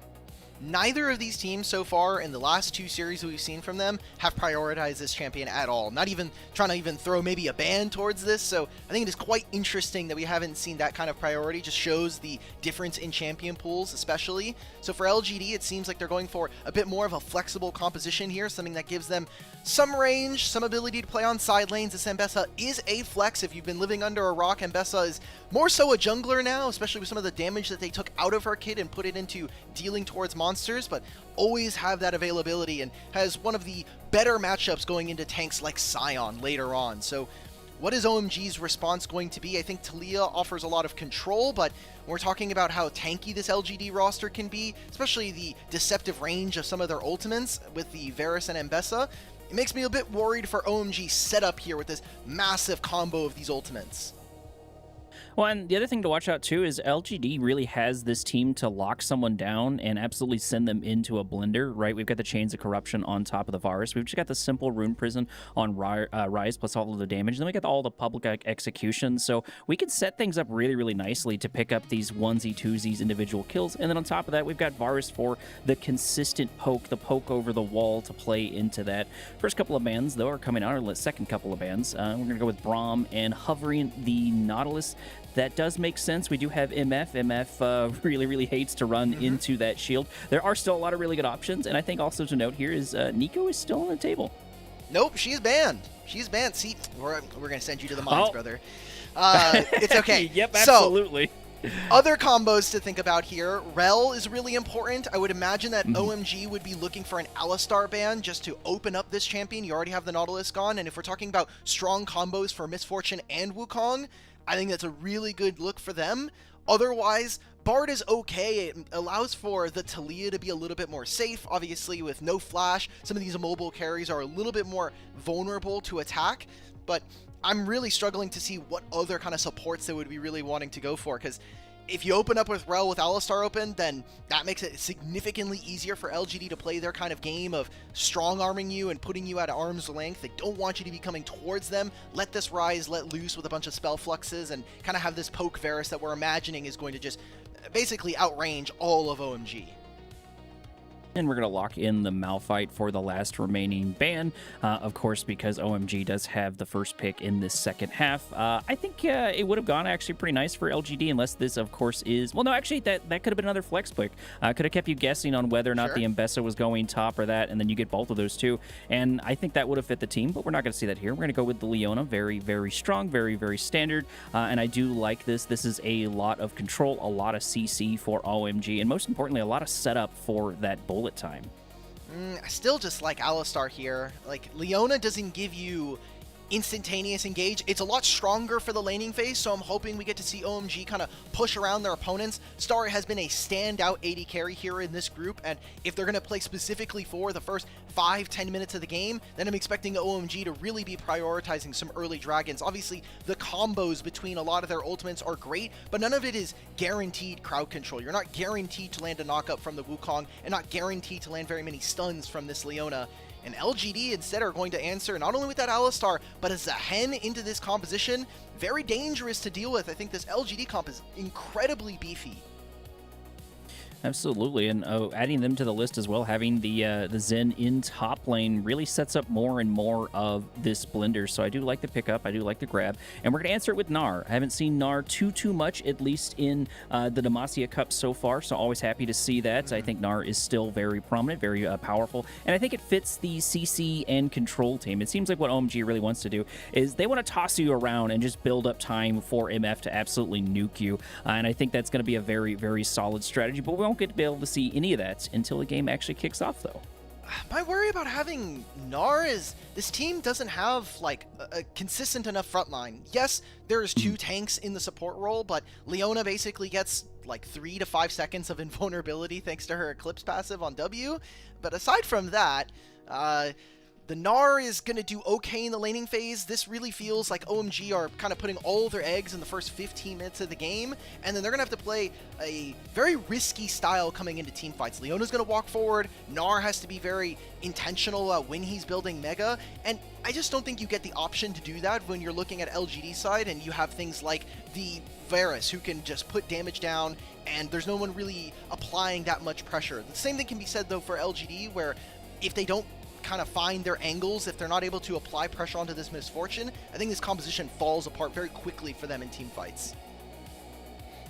Neither of these teams so far in the last 2 series that we've seen from them have prioritized this champion at all. Not even trying to even throw maybe a ban towards this. So I think it is quite interesting that we haven't seen that kind of priority. Just shows the difference in champion pools especially. So for LGD, it seems like they're going for a bit more of a flexible composition here, something that gives them some range, some ability to play on side lanes. This Mbessa is a flex. If you've been living under a rock, Mbessa is more so a jungler now, especially with some of the damage that they took out of her kit and put it into dealing towards monsters, but always have that availability and has one of the better matchups going into tanks like Sion later on. So what is OMG's response going to be? I think Talia offers a lot of control, but when we're talking about how tanky this LGD roster can be, especially the deceptive range of some of their ultimates with the Varus and Mbessa, it makes me a bit worried for OMG's setup here with this massive combo of these ultimates. Well, and the other thing to watch out too is LGD really has this team to lock someone down and absolutely send them into a blender, right? We've got the Chains of Corruption on top of the Varus. We've just got the simple Rune Prison on Rise plus all of the damage. Then we got all the public executions. So we can set things up really, really nicely to pick up these onesie, twosies, individual kills. And then on top of that, we've got Varus for the consistent poke, the poke over the wall to play into that. First couple of bans, though, are coming out, or the second couple of bans. We're going to go with Braum and hovering the Nautilus. That does make sense. We do have MF. MF really, really hates to run into that shield. There are still a lot of really good options, and I think also to note here is Nico is still on the table. Nope, she's banned. She's banned. See, we're going to send you to the mines, brother. It's okay. Yep, absolutely. So, other combos to think about here. Rel is really important. I would imagine that OMG would be looking for an Alistar ban just to open up this champion. You already have the Nautilus gone, and if we're talking about strong combos for Misfortune and Wukong, I think that's a really good look for them. Otherwise, Bard is okay. It allows for the Talia to be a little bit more safe. Obviously, with no flash, some of these immobile carries are a little bit more vulnerable to attack. But I'm really struggling to see what other kind of supports they would be really wanting to go for, because if you open up with Rel with Alistar open, then that makes it significantly easier for LGD to play their kind of game of strong-arming you and putting you at arm's length. They don't want you to be coming towards them. Let this Rise let loose with a bunch of spell fluxes and kind of have this poke Varus that we're imagining is going to just basically outrange all of OMG. And we're going to lock in the Malphite for the last remaining ban, of course, because OMG does have the first pick in this second half. I think it would have gone actually pretty nice for LGD, unless this, of course, is... Well, no, actually, that could have been another flex pick. Could have kept you guessing on whether or not the Mbessa was going top or that, and then you get both of those too. And I think that would have fit the team, but we're not going to see that here. We're going to go with the Leona. Very, very strong, very, very standard. And I do like this. This is a lot of control, a lot of CC for OMG, and most importantly, a lot of setup for that bullet time. I still just like Alistar here. Like, Leona doesn't give you instantaneous engage. It's a lot stronger for the laning phase, so I'm hoping we get to see OMG kind of push around their opponents. Star has been a standout AD carry here in this group, and if they're going to play specifically for the first 5-10 minutes of the game, then I'm expecting OMG to really be prioritizing some early dragons. Obviously, the combos between a lot of their ultimates are great, but none of it is guaranteed crowd control. You're not guaranteed to land a knockup from the Wukong, and not guaranteed to land very many stuns from this Leona. And LGD instead are going to answer not only with that Alistar, but as a hen into this composition. Very dangerous to deal with. I think this LGD comp is incredibly beefy. Absolutely, and adding them to the list as well, having the Zen in top lane really sets up more and more of this blender. So I do like the pickup, I do like the grab, and we're going to answer it with Gnar. I haven't seen Gnar too much, at least in the Demacia Cup so far, so always happy to see that. I think Gnar is still very prominent, very powerful, and I think it fits the CC and control team. It seems like what OMG really wants to do is they want to toss you around and just build up time for MF to absolutely nuke you, and I think that's going to be a very, very solid strategy, but we won't get to be able to see any of that until the game actually kicks off, though. My worry about having Gnar is this team doesn't have like a consistent enough front line. Yes, there's 2 tanks in the support role, but Leona basically gets like 3 to 5 seconds of invulnerability thanks to her Eclipse passive on W. But aside from that, the Gnar is going to do okay in the laning phase. This really feels like OMG are kind of putting all their eggs in the first 15 minutes of the game, and then they're going to have to play a very risky style coming into team fights. Leona's going to walk forward. Gnar has to be very intentional when he's building Mega, and I just don't think you get the option to do that when you're looking at LGD side and you have things like the Varus who can just put damage down, and there's no one really applying that much pressure. The same thing can be said, though, for LGD, where if they don't kind of find their angles, if they're not able to apply pressure onto this Misfortune, I think this composition falls apart very quickly for them in team fights.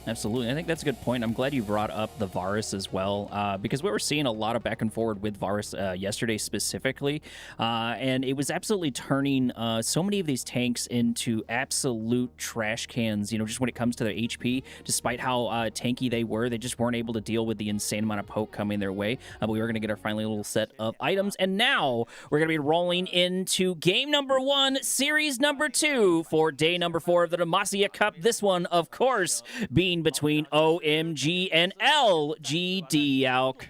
Absolutely. I think that's a good point. I'm glad you brought up the Varus as well, because we were seeing a lot of back and forward with Varus yesterday specifically, and it was absolutely turning so many of these tanks into absolute trash cans, just when it comes to their HP. Despite how tanky they were, they just weren't able to deal with the insane amount of poke coming their way. But we were going to get our finally little set of items, and now we're going to be rolling into game number 1, series number 2 for day number 4 of the Demacia Cup. This one, of course, being between OMG and LGD, Alk.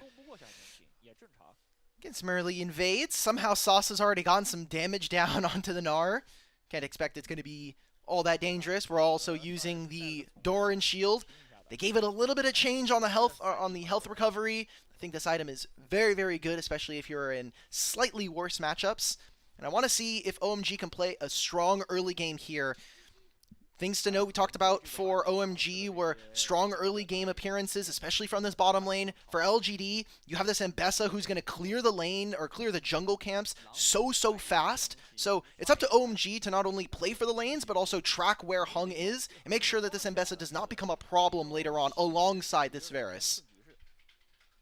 Getting some early invades. Somehow Sauce has already gotten some damage down onto the Gnar. Can't expect it's going to be all that dangerous. We're also using the Doran shield. They gave it a little bit of change on the health recovery. I think this item is very, very good, especially if you're in slightly worse matchups. And I want to see if OMG can play a strong early game here. Things to note we talked about for OMG were strong early game appearances, especially from this bottom lane. For LGD, you have this Mbessa who's going to clear the lane or clear the jungle camps so fast. So it's up to OMG to not only play for the lanes, but also track where Hung is and make sure that this Mbessa does not become a problem later on alongside this Varus.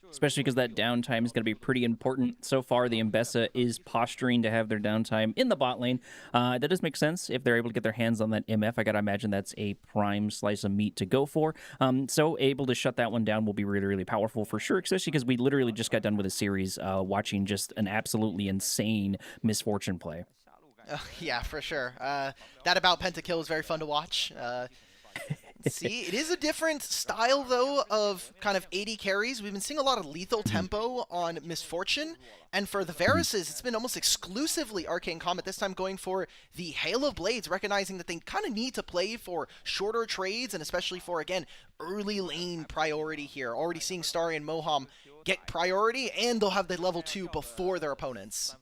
Especially because that downtime is going to be pretty important. So far, the Mbessa is posturing to have their downtime in the bot lane. That does make sense if they're able to get their hands on that MF. I got to imagine that's a prime slice of meat to go for. So able to shut that one down will be really, really powerful for sure, especially because we literally just got done with a series watching just an absolutely insane Misfortune play. Yeah, for sure. That about Pentakill is very fun to watch. See, it is a different style, though, of kind of AD carries. We've been seeing a lot of lethal tempo on Misfortune, and for the Varuses, it's been almost exclusively Arcane Comet, this time going for the Hail of Blades, recognizing that they kind of need to play for shorter trades, and especially for, again, early lane priority here. Already seeing Starry and Moham get priority, and they'll have the level 2 before their opponents.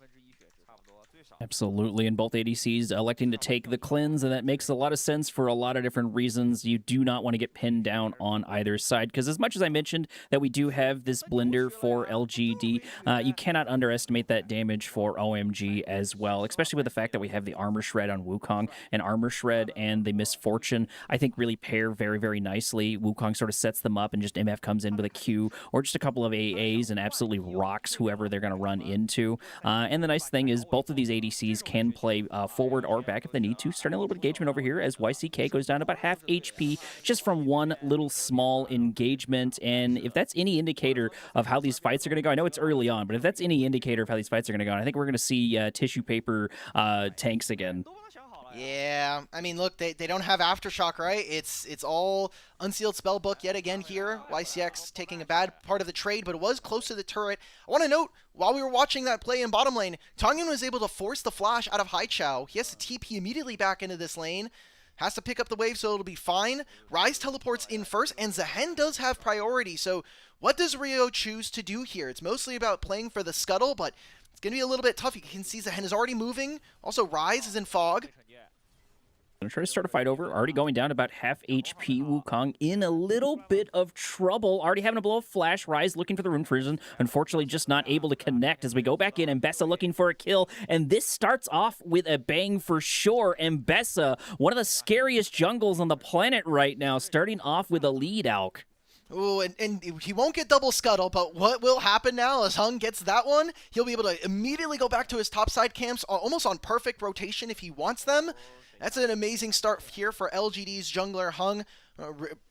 Absolutely, and both ADCs electing to take the cleanse, and that makes a lot of sense for a lot of different reasons. You do not want to get pinned down on either side, because as much as I mentioned that we do have this blender for LGD, you cannot underestimate that damage for OMG as well, especially with the fact that we have the Armor Shred on Wukong, and Armor Shred and the Misfortune, I think, really pair very nicely. Wukong sort of sets them up, and just MF comes in with a Q, or just a couple of AAs, and absolutely rocks whoever they're going to run into. And the nice thing is both of these ADCs can play forward or back if they need to. Starting a little bit of engagement over here as YCK goes down to about half HP just from one little small engagement. And if that's any indicator of how these fights are going to go, I know it's early on, but if that's any indicator of how these fights are going to go, I think we're going to see tissue paper tanks again. Yeah, I mean, look, they don't have Aftershock, right? It's all Unsealed Spellbook yet again here. YCX taking a bad part of the trade, but it was close to the turret. I want to note, while we were watching that play in bottom lane, Tongyun was able to force the flash out of Haichao. He has to TP immediately back into this lane. Has to pick up the wave, so it'll be fine. Ryze teleports in first, and Zehen does have priority. So what does Rio choose to do here? It's mostly about playing for the scuttle, but it's going to be a little bit tough. You can see Zehen is already moving. Also, Ryze is in fog. Gonna try to start a fight over. Already going down to about half HP. Wukong in a little bit of trouble. Already having to blow a flash. Ryze looking for the rune prison. Unfortunately, just not able to connect as we go back in. Mbessa looking for a kill. And this starts off with a bang for sure. Mbessa, one of the scariest jungles on the planet right now, starting off with a lead, Alk. Ooh, and he won't get double scuttle, but what will happen now as Hung gets that one, he'll be able to immediately go back to his topside camps, almost on perfect rotation if he wants them. That's an amazing start here for LGD's jungler Hung.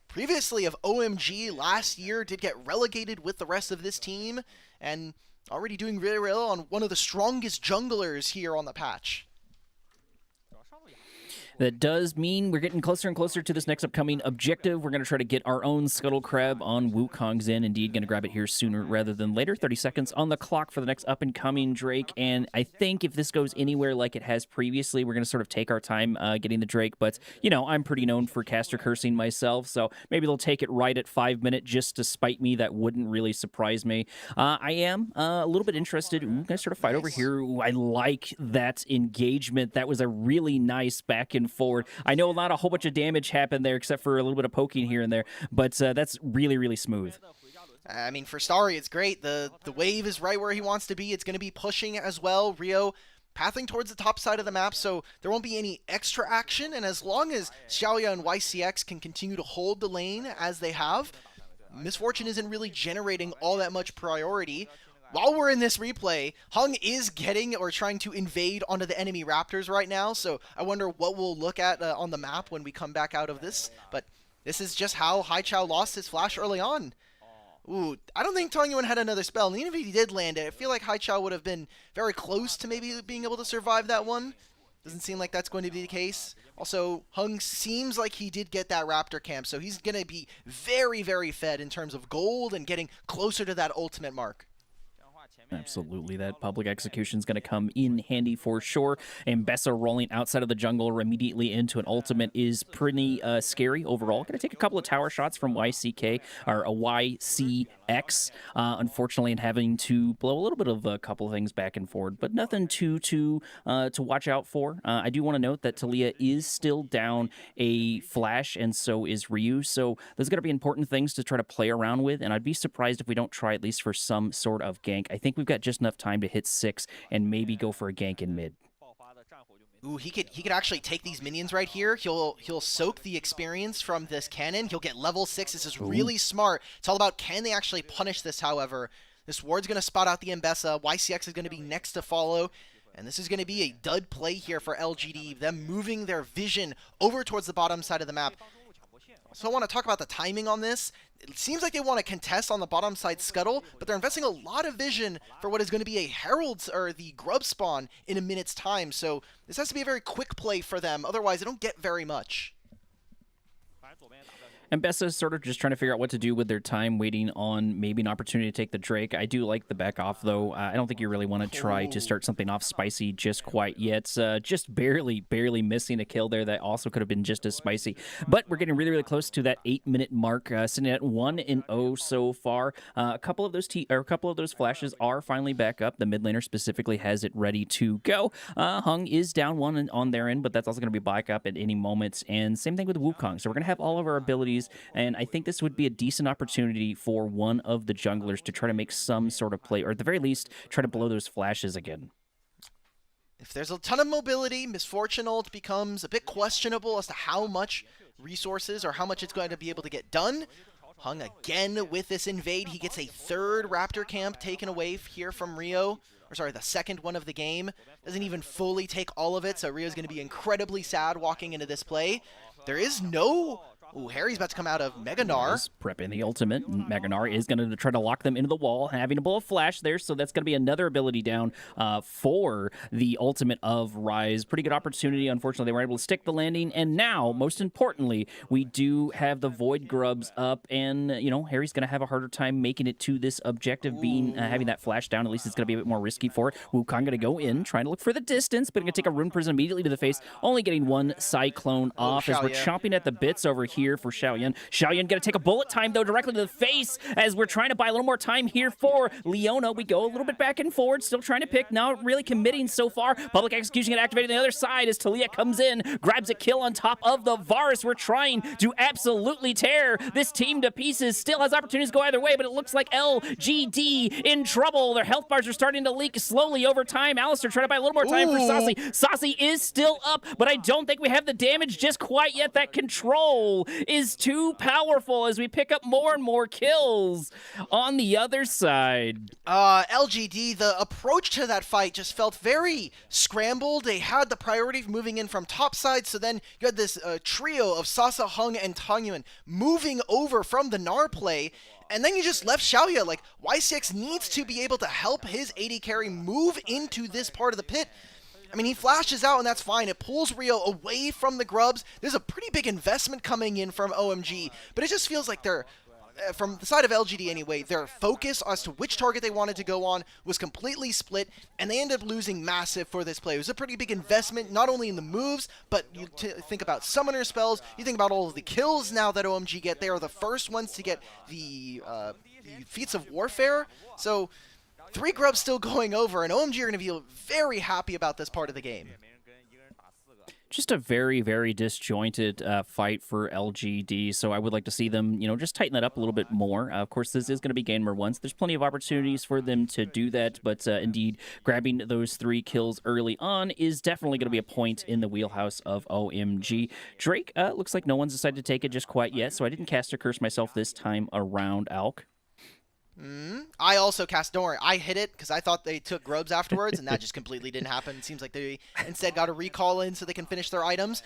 Previously of OMG last year, did get relegated with the rest of this team, and already doing really well on one of the strongest junglers here on the patch. That does mean we're getting closer and closer to this next upcoming objective. We're going to try to get our own Scuttle Crab on Wukong's end. Indeed, going to grab it here sooner rather than later. 30 seconds on the clock for the next up-and-coming Drake. And I think if this goes anywhere like it has previously, we're going to sort of take our time getting the Drake. But, you know, I'm pretty known for caster cursing myself, so maybe they'll take it right at 5 minutes just to spite me. That wouldn't really surprise me. I am a little bit interested. Ooh, going to sort of fight over here. Ooh, I like that engagement. That was a really nice back and forward. I know not a whole bunch of damage happened there except for a little bit of poking here and there, but that's really smooth. I mean, for Starry, it's great. The wave is right where he wants to be. It's going to be pushing as well. Rio pathing towards the top side of the map, so there won't be any extra action, and as long as Xiaoya and YCX can continue to hold the lane as they have, Misfortune isn't really generating all that much priority. While we're in this replay, Hung is getting or trying to invade onto the enemy Raptors right now, so I wonder what we'll look at on the map when we come back out of this. But this is just how Haichao lost his flash early on. Ooh, I don't think Tongyun had another spell, and even if he did land it, I feel like Haichao would have been very close to maybe being able to survive that one. Doesn't seem like that's going to be the case. Also, Hung seems like he did get that Raptor camp, so he's going to be very fed in terms of gold and getting closer to that ultimate mark. Absolutely, that public execution is going to come in handy for sure. And Bessa rolling outside of the jungle immediately into an ultimate is pretty scary overall. Going to take a couple of tower shots from YCK, or a YCX, unfortunately, and having to blow a little bit of a couple of things back and forward, but nothing to watch out for. I do want to note that Talia is still down a flash, and so is Ryu. So there's going to be important things to try to play around with, and I'd be surprised if we don't try at least for some sort of gank. I think we've got just enough time to hit 6 and maybe go for a gank in mid. Ooh, he could actually take these minions right here. He'll soak the experience from this cannon. He'll get level 6. This is really smart. It's all about, can they actually punish this, however. This ward's going to spot out the Mbessa. YCX is going to be next to follow. And this is going to be a dud play here for LGD. Them moving their vision over towards the bottom side of the map. So I want to talk about the timing on this. It seems like they want to contest on the bottom side scuttle, but they're investing a lot of vision for what is going to be a Herald's, or the Grub spawn, in a minute's time. So this has to be a very quick play for them. Otherwise, they don't get very much. And Bessa is sort of just trying to figure out what to do with their time, waiting on maybe an opportunity to take the Drake. I do like the back off, though. I don't think you really want to try to start something off spicy just quite yet. Just barely missing a kill there that also could have been just as spicy. But we're getting really close to that 8-minute mark, sitting at 1-0 so far. A couple of those flashes are finally back up. The mid laner specifically has it ready to go. Hung is down 1 on their end, but that's also going to be back up at any moment. And same thing with Wukong. So we're going to have all of our abilities. And I think this would be a decent opportunity for one of the junglers to try to make some sort of play, or at the very least, try to blow those flashes again. If there's a ton of mobility, Misfortune ult becomes a bit questionable as to how much resources or how much it's going to be able to get done. Hung again with this invade. He gets a third Raptor camp taken away here from Rio. Or sorry, the second one of the game. Doesn't even fully take all of it, so Rio's going to be incredibly sad walking into this play. There is no... Ooh, Harry's about to come out of Meganar. Prepping the ultimate. Meganar is going to try to lock them into the wall, having a blow of flash there, so that's going to be another ability down for the ultimate of Rise. Pretty good opportunity. Unfortunately, they were able to stick the landing, and now, most importantly, we do have the Void Grubs up, and, you know, Harry's going to have a harder time making it to this objective, being having that flash down. At least it's going to be a bit more risky for it. Wukong going to go in, trying to look for the distance, but going to take a Rune Prison immediately to the face, only getting one Cyclone off as we're chomping at the bits over here for Xiaoyan. Xiaoyan going to take a bullet time, though, directly to the face as we're trying to buy a little more time here for Leona. We go a little bit back and forward, still trying to pick, not really committing so far. Public execution get activated on the other side as Talia comes in, grabs a kill on top of the Varus. We're trying to absolutely tear this team to pieces. Still has opportunities to go either way, but it looks like LGD in trouble. Their health bars are starting to leak slowly over time. Alistair trying to buy a little more time for Saucy. Saucy is still up, but I don't think we have the damage just quite yet. That control is too powerful as we pick up more and more kills on the other side. LGD, the approach to that fight just felt very scrambled. They had the priority of moving in from top side, so then you had this trio of Sasa, Hung, and Tangyuan moving over from the Gnar play, and then you just left Xiaoya. Like, YCX needs to be able to help his AD carry move into this part of the pit. I mean, he flashes out, and that's fine. It pulls Rio away from the Grubs. There's a pretty big investment coming in from OMG, but it just feels like they're, from the side of LGD anyway, their focus as to which target they wanted to go on was completely split, and they ended up losing massive for this play. It was a pretty big investment, not only in the moves, but you think about summoner spells, you think about all of the kills now that OMG get. They are the first ones to get the feats of warfare, so 3 Grubs still going over, and OMG are going to be very happy about this part of the game. Just a very disjointed fight for LGD, so I would like to see them, you know, just tighten that up a little bit more. Of course, this is going to be game number 1, so there's plenty of opportunities for them to do that, but indeed, grabbing those 3 kills early on is definitely going to be a point in the wheelhouse of OMG. Drake, looks like no one's decided to take it just quite yet, so I didn't cast a curse myself this time around, Alk. I also cast, don't worry, I hit it because I thought they took Grubs afterwards, and that just completely didn't happen. It seems like they instead got a recall in so they can finish their items.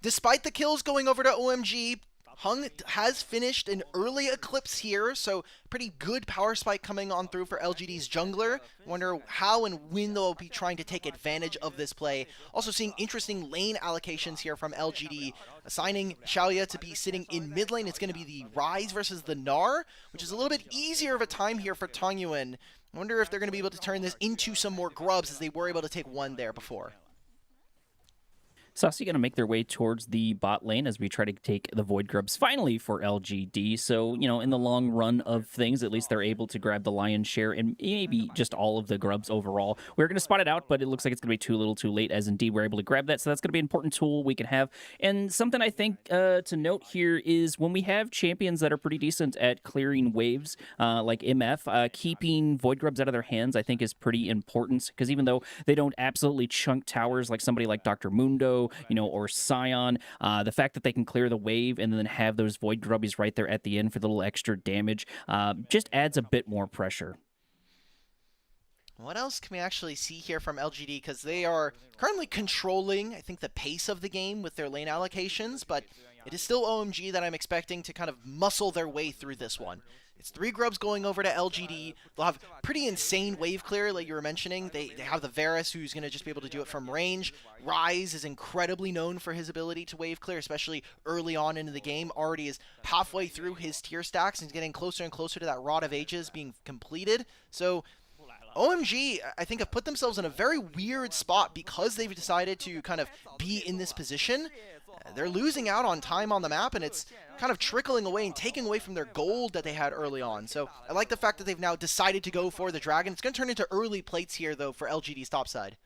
Despite the kills going over to OMG, Hung has finished an early Eclipse here, so pretty good power spike coming on through for LGD's jungler. Wonder how and when they'll be trying to take advantage of this play. Also seeing interesting lane allocations here from LGD, assigning Xiaoya to be sitting in mid lane. It's going to be the Ryze versus the Gnar, which is a little bit easier of a time here for Tongyuan. I wonder if they're going to be able to turn this into some more grubs, as they were able to take one there before. Saucy going to make their way towards the bot lane as we try to take the Void Grubs finally for LGD. So, you know, in the long run of things, at least they're able to grab the lion's share and maybe just all of the Grubs overall. We're going to spot it out, but it looks like it's going to be too little too late, as indeed we're able to grab that. So that's going to be an important tool we can have. And something I think to note here is when we have champions that are pretty decent at clearing waves, like MF, keeping Void Grubs out of their hands, I think is pretty important, because even though they don't absolutely chunk towers like somebody like Dr. Mundo, you know, or Scion, the fact that they can clear the wave and then have those Void Grubbies right there at the end for the little extra damage just adds a bit more pressure. What else can we actually see here from LGD? Because they are currently controlling, I think, the pace of the game with their lane allocations, but it is still OMG that I'm expecting to kind of muscle their way through this one. It's 3 Grubs going over to LGD. They'll have pretty insane wave clear, like you were mentioning. They have the Varus, who's going to just be able to do it from range. Ryze is incredibly known for his ability to wave clear, especially early on into the game. Already is halfway through his tier stacks and he's getting closer and closer to that Rod of Ages being completed. So OMG, I think, have put themselves in a very weird spot because they've decided to kind of be in this position. They're losing out on time on the map, and it's kind of trickling away and taking away from their gold that they had early on. So I like the fact that they've now decided to go for the dragon. It's going to turn into early plates here, though, for LGD's top side.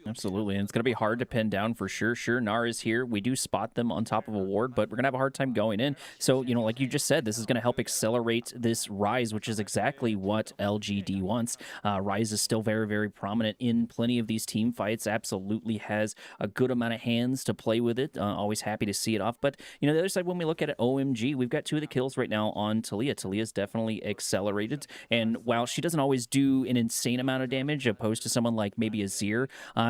Absolutely, and it's going to be hard to pin down for sure. Sure, Gnar is here. We do spot them on top of a ward, but we're going to have a hard time going in. So, you know, like you just said, this is going to help accelerate this Ryze, which is exactly what LGD wants. Ryze is still very, very prominent in plenty of these team fights. Absolutely has a good amount of hands to play with it. Always happy to see it off. But, you know, the other side, when we look at it, OMG, we've got 2 of the kills right now on Taliyah. Taliyah's definitely accelerated. And while she doesn't always do an insane amount of damage, opposed to someone like maybe Azir,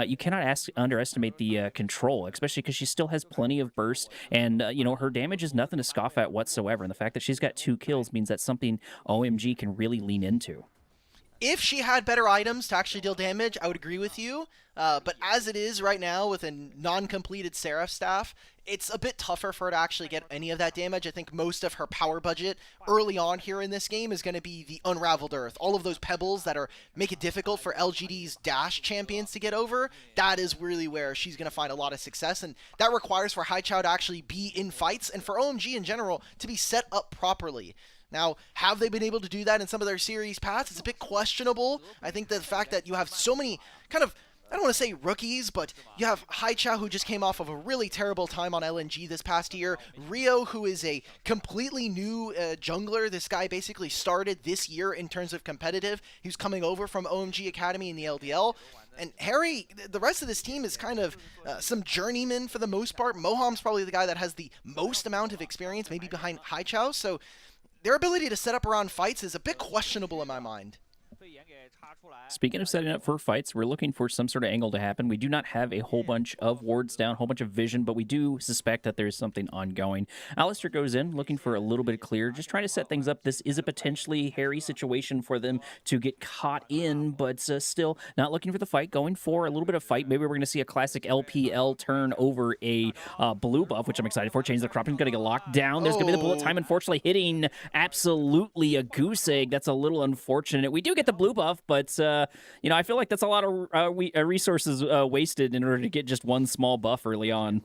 you cannot underestimate the control, especially because she still has plenty of burst, and you know, her damage is nothing to scoff at whatsoever. And the fact that she's got 2 kills means that's something OMG can really lean into. If she had better items to actually deal damage, I would agree with you. But as it is right now with a non-completed Seraph staff, it's a bit tougher for her to actually get any of that damage. I think most of her power budget early on here in this game is going to be the Unraveled Earth. All of those pebbles that make it difficult for LGD's dash champions to get over, that is really where she's going to find a lot of success. And that requires for Haichao to actually be in fights, and for OMG in general to be set up properly. Now, have they been able to do that in some of their series paths? It's a bit questionable. I think the fact that you have so many kind of, I don't want to say rookies, but you have Haichao, who just came off of a really terrible time on LNG this past year. Rio, who is a completely new jungler. This guy basically started this year in terms of competitive. He was coming over from OMG Academy in the LDL. And Harry, the rest of this team is kind of some journeymen for the most part. Moham's probably the guy that has the most amount of experience, maybe behind Haichao. So their ability to set up around fights is a bit questionable in my mind. Speaking of setting up for fights, we're looking for some sort of angle to happen. We do not have a whole bunch of wards down, a whole bunch of vision, but we do suspect that there's something ongoing. Alistair goes in looking for a little bit of clear, just trying to set things up. This is a potentially hairy situation for them to get caught in, but still not looking for the fight, going for a little bit of fight. Maybe we're going to see a classic LPL turn over a blue buff, which I'm excited for. Change the cropping, going to get locked down. There's going to be the bullet time, unfortunately, hitting absolutely a goose egg. That's a little unfortunate. We do get the blue buff, but you know, I feel like that's a lot of resources wasted in order to get just one small buff early on.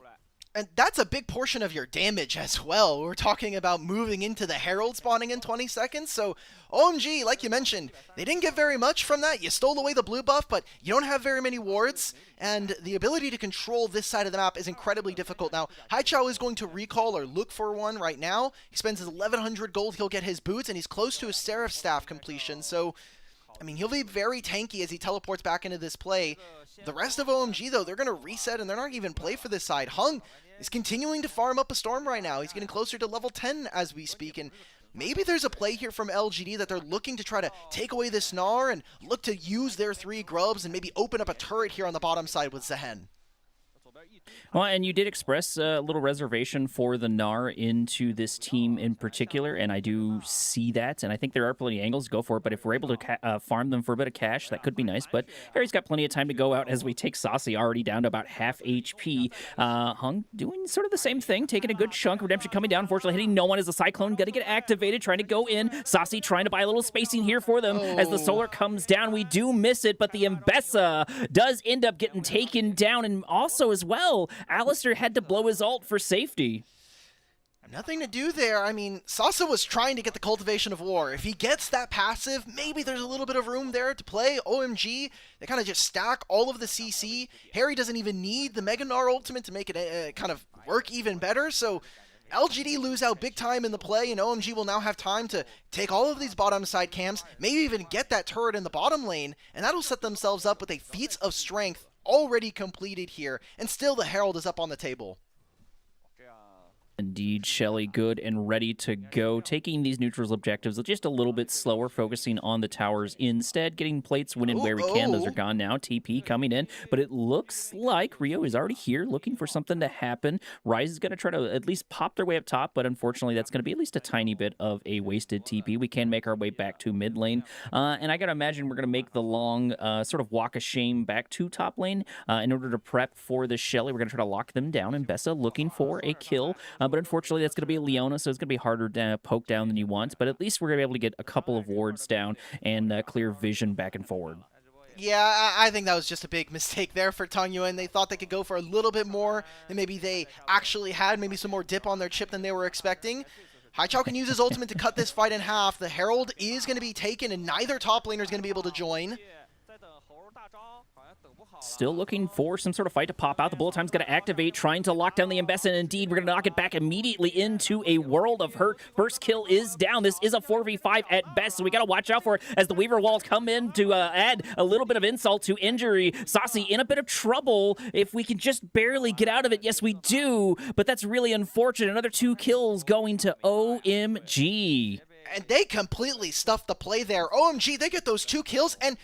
And that's a big portion of your damage as well. We're talking about moving into the Herald spawning in 20 seconds. So OMG, like you mentioned, they didn't get very much from that. You stole away the blue buff, but you don't have very many wards. And the ability to control this side of the map is incredibly difficult. Now, Haichao is going to recall or look for one right now. He spends his 1100 gold. He'll get his boots, and he's close to his Seraph staff completion. So I mean, he'll be very tanky as he teleports back into this play. The rest of OMG, though, they're going to reset, and they're not even play for this side. Hung is continuing to farm up a storm right now. He's getting closer to level 10 as we speak, and maybe there's a play here from LGD that they're looking to try to take away this Gnar and look to use their 3 grubs and maybe open up a turret here on the bottom side with Zehen. Well, and you did express a little reservation for the Gnar into this team in particular, and I do see that, and I think there are plenty of angles to go for it, but if we're able to farm them for a bit of cash, that could be nice, but Harry's got plenty of time to go out as we take Saucy already down to about half HP. Hung doing sort of the same thing, taking a good chunk. Redemption coming down, unfortunately hitting no one as the Cyclone going to get activated, trying to go in. Saucy trying to buy a little spacing here for them as the Solar comes down. We do miss it, but the Mbessa does end up getting taken down, and also as well, Alistair had to blow his ult for safety. Nothing to do there. I mean, Sasa was trying to get the Cultivation of War. If he gets that passive, maybe there's a little bit of room there to play. OMG, they kind of just stack all of the CC. Harry doesn't even need the Mega Gnar ultimate to make it kind of work even better, so LGD lose out big time in the play, and OMG will now have time to take all of these bottom side camps, maybe even get that turret in the bottom lane, and that'll set themselves up with a feat of strength already completed here, and still the Herald is up on the table. Indeed, Shelly good and ready to go, taking these neutrals objectives just a little bit slower, focusing on the towers instead, getting plates when and where we can. Those are gone now. TP coming in, but it looks like Rio is already here looking for something to happen. Rise is going to try to at least pop their way up top, but unfortunately that's going to be at least a tiny bit of a wasted TP. We can make our way back to mid lane, and I got to imagine we're going to make the long sort of walk of shame back to top lane in order to prep for the Shelly. We're going to try to lock them down, and Bessa looking for a kill. But unfortunately, that's going to be a Leona, so it's going to be harder to poke down than you want. But at least we're going to be able to get a couple of wards down and clear vision back and forward. Yeah, I think that was just a big mistake there for Tongyuan. They thought they could go for a little bit more than maybe they actually had, maybe some more dip on their chip than they were expecting. Haichao can use his ultimate to cut this fight in half. The Herald is going to be taken, and neither top laner is going to be able to join. Still looking for some sort of fight to pop out. The bullet time's going to activate, trying to lock down the Mbessa, and indeed, we're going to knock it back immediately into a world of hurt. First kill is down. This is a 4v5 at best, so we got to watch out for it as the Weaver walls come in to add a little bit of insult to injury. Saucy in a bit of trouble. If we can just barely get out of it, yes, we do, but that's really unfortunate. Another 2 kills going to OMG. And they completely stuffed the play there. OMG, they get those 2 kills, and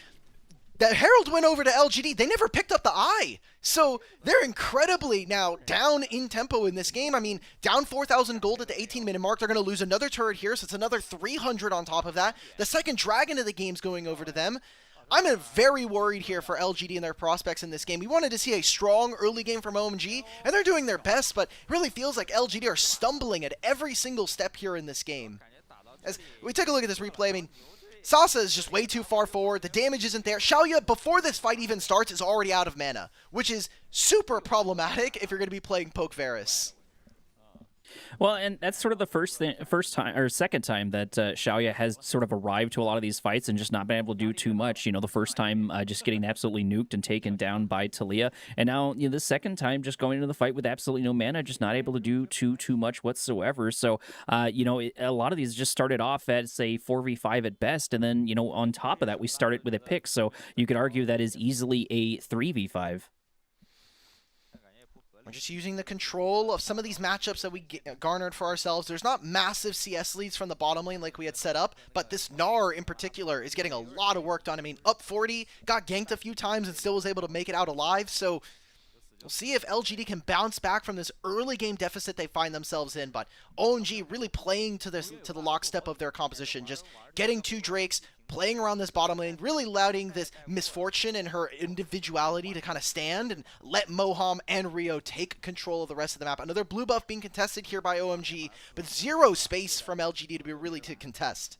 the Herald went over to LGD. They never picked up the eye. So they're incredibly now down in tempo in this game. I mean, down 4,000 gold at the 18-minute mark. They're going to lose another turret here, so it's another 300 on top of that. The second dragon of the game's going over to them. I'm very worried here for LGD and their prospects in this game. We wanted to see a strong early game from OMG, and they're doing their best, but it really feels like LGD are stumbling at every single step here in this game. As we take a look at this replay, I mean, Sasa is just way too far forward. The damage isn't there. Xiaoya, before this fight even starts, is already out of mana, which is super problematic if you're going to be playing Poke Varus. Well, and that's sort of the second time that Xiaoya has sort of arrived to a lot of these fights and just not been able to do too much. You know, the first time just getting absolutely nuked and taken down by Talia, and now the second time just going into the fight with absolutely no mana, just not able to do too much whatsoever. So, a lot of these just started off as a 4v5 at best, and then on top of that, we started with a pick. So you could argue that is easily a 3v5. We're just using the control of some of these matchups that we garnered for ourselves. There's not massive CS leads from the bottom lane like we had set up, but this Gnar in particular is getting a lot of work done. I mean, up 40, got ganked a few times and still was able to make it out alive. So we'll see if LGD can bounce back from this early game deficit they find themselves in, but OMG really playing to the lockstep of their composition, just getting 2 Drakes, playing around this bottom lane, really allowing this Misfortune and her individuality to kind of stand and let Moham and Rio take control of the rest of the map. Another blue buff being contested here by OMG, but 0 space from LGD to be really to contest.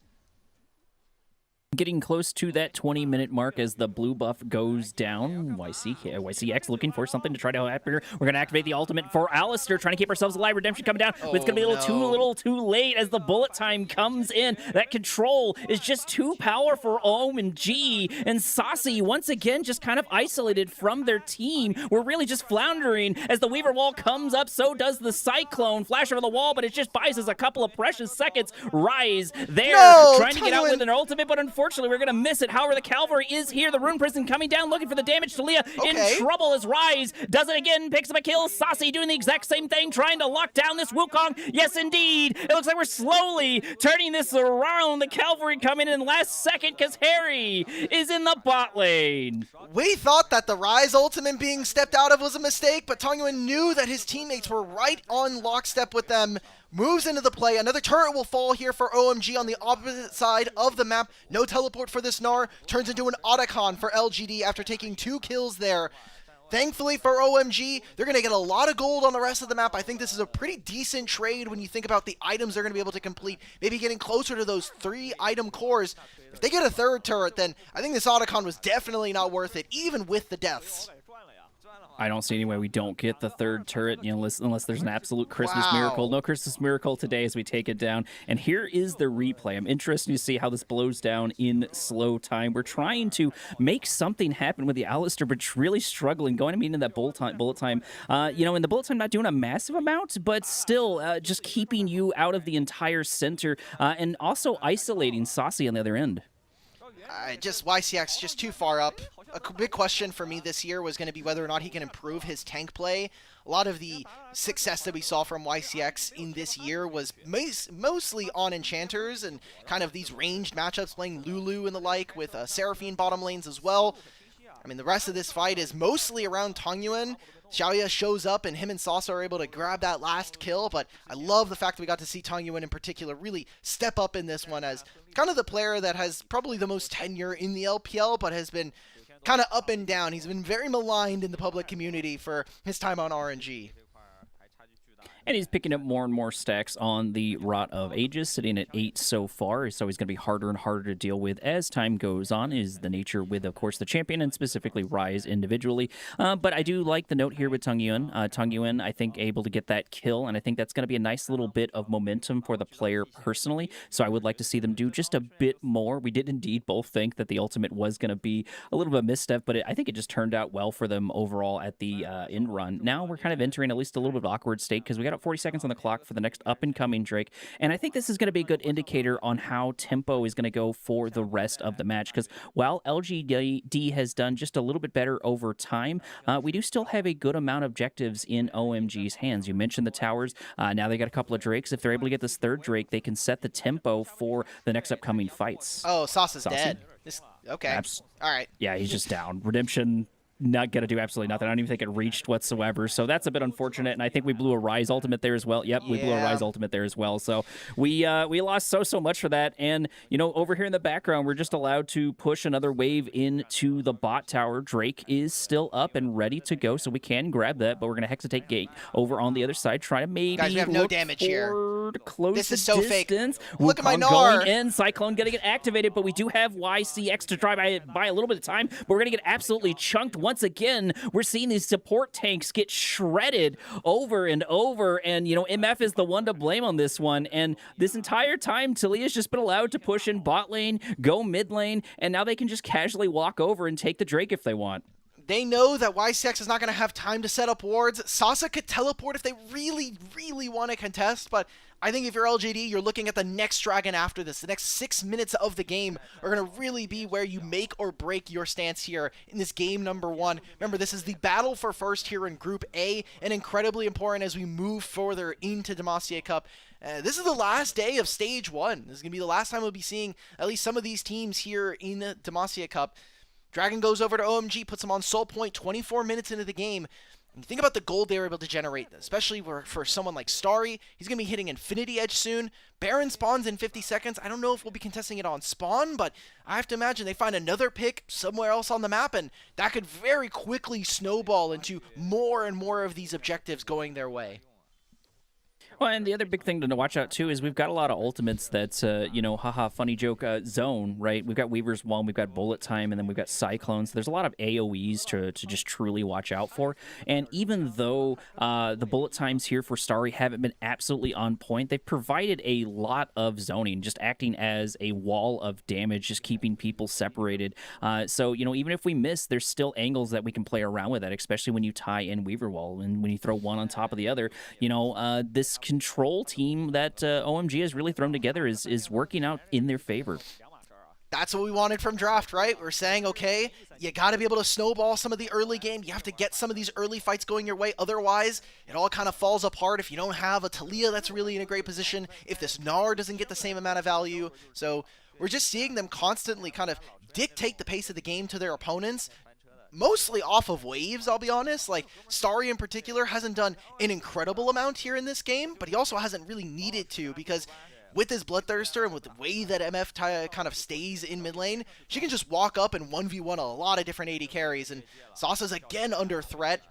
Getting close to that 20-minute mark as the blue buff goes down. YCX looking for something to try to happen here. We're going to activate the ultimate for Alistair, trying to keep ourselves alive. Redemption coming down, but it's going to be a little too late as the bullet time comes in. That control is just too powerful for OMG, and Saucy once again just kind of isolated from their team. We're really just floundering as the Weaver wall comes up. So does the Cyclone. Flash over the wall, but it just buys us a couple of precious seconds. Rise there, trying to get out with an ultimate, but unfortunately unfortunately, we're going to miss it. However, the Cavalry is here. The Rune Prison coming down, looking for the damage. Talia Okay. in trouble as Rise does it again, picks up a kill. Saucy doing the exact same thing, trying to lock down this Wukong. Yes, indeed. It looks like we're slowly turning this around. The Cavalry coming in last second because Harry is in the bot lane. We thought that the Rise ultimate being stepped out of was a mistake, but Tongyuan knew that his teammates were right on lockstep with them. Moves into the play. Another turret will fall here for OMG on the opposite side of the map. No teleport for this Gnar. Turns into an Otacon for LGD after taking 2 kills there. Thankfully for OMG, they're going to get a lot of gold on the rest of the map. I think this is a pretty decent trade when you think about the items they're going to be able to complete. Maybe getting closer to those 3 item cores. If they get a 3rd turret, then I think this Otacon was definitely not worth it, even with the deaths. I don't see any way we don't get the 3rd turret, unless there's an absolute Christmas miracle. No Christmas miracle today as we take it down. And here is the replay. I'm interested to see how this blows down in slow time. We're trying to make something happen with the Alistair, but really struggling. Going to meet in that bullet time. In the bullet time, not doing a massive amount, but still just keeping you out of the entire center and also isolating Saucy on the other end. YCX just too far up. A big question for me this year was going to be whether or not he can improve his tank play. A lot of the success that we saw from YCX in this year was mostly on enchanters and kind of these ranged matchups, playing Lulu and the like with Seraphine bottom lanes as well. I mean, the rest of this fight is mostly around Tongyuan. Xiaoya shows up, and him and Sasa are able to grab that last kill, but I love the fact that we got to see Tongyuan in particular really step up in this one as kind of the player that has probably the most tenure in the LPL, but has been kind of up and down. He's been very maligned in the public community for his time on RNG. And he's picking up more and more stacks on the Rot of Ages, sitting at 8 so far. So he's going to be harder and harder to deal with as time goes on, is the nature with, of course, the champion and specifically Rise individually. But I do like the note here with Tongyuan. Tongyuan, I think, able to get that kill, and I think that's going to be a nice little bit of momentum for the player personally. So I would like to see them do just a bit more. We did indeed both think that the ultimate was going to be a little bit of a misstep, but I think it just turned out well for them overall at the end run. Now we're kind of entering at least a little bit of awkward state because we got 40 seconds on the clock for the next up-and-coming Drake, and I think this is going to be a good indicator on how tempo is going to go for the rest of the match, because while LGD has done just a little bit better over time, we do still have a good amount of objectives in OMG's hands. You mentioned the towers. Now they got a couple of Drakes. If they're able to get this 3rd Drake, they can set the tempo for the next upcoming fights. Oh, Sasa's dead. Okay. All right. Yeah, he's just down. Redemption not going to do absolutely nothing. I don't even think it reached whatsoever. So that's a bit unfortunate. And I think we blew a Rise ultimate there as well. Yep, we blew a Rise ultimate there as well. So we lost so much for that. And, over here in the background, we're just allowed to push another wave into the bot tower. Drake is still up and ready to go, so we can grab that. But we're going to Hexatake Gate over on the other side, try to maybe Guys, we have no damage here. Close this is the so distance. fake. Look at my Gnar. Going in. Cyclone going to get activated, but we do have YCX to try by a little bit of time. But we're going to get absolutely chunked once again. We're seeing these support tanks get shredded over and over, and, MF is the one to blame on this one. And this entire time, Talia's just been allowed to push in bot lane, go mid lane, and now they can just casually walk over and take the Drake if they want. They know that YCX is not going to have time to set up wards. Sasa could teleport if they really, really want to contest, but I think if you're LGD, you're looking at the next dragon after this. The next 6 minutes of the game are going to really be where you make or break your stance here in this game number 1. Remember, this is the battle for first here in Group A, and incredibly important as we move further into Demacia Cup. This is the last day of Stage 1. This is going to be the last time we'll be seeing at least some of these teams here in the Demacia Cup. Dragon goes over to OMG, puts him on Soul Point 24 minutes into the game. And think about the gold they were able to generate, especially for someone like Starry. He's going to be hitting Infinity Edge soon. Baron spawns in 50 seconds. I don't know if we'll be contesting it on spawn, but I have to imagine they find another pick somewhere else on the map, and that could very quickly snowball into more and more of these objectives going their way. Well, and the other big thing to watch out, too, is we've got a lot of ultimates that's, haha, funny joke zone, right? We've got Weaver's Wall, we've got Bullet Time, and then we've got Cyclones. There's a lot of AoEs to just truly watch out for. And even though the Bullet Times here for Starry haven't been absolutely on point, they've provided a lot of zoning, just acting as a wall of damage, just keeping people separated. So, even if we miss, there's still angles that we can play around with that, especially when you tie in Weaver Wall. And when you throw one on top of the other, this control team that OMG has really thrown together is working out in their favor. That's what we wanted from draft, right? We're saying, okay, you got to be able to snowball some of the early game. You have to get some of these early fights going your way. Otherwise, it all kind of falls apart if you don't have a Talia that's really in a great position, if this Gnar doesn't get the same amount of value. So we're just seeing them constantly kind of dictate the pace of the game to their opponents, mostly off of waves, I'll be honest. Like, Starry in particular hasn't done an incredible amount here in this game, but he also hasn't really needed to, because with his Bloodthirster and with the way that MF kind of stays in mid lane, she can just walk up and 1v1 a lot of different AD carries, and Sasa's again under threat.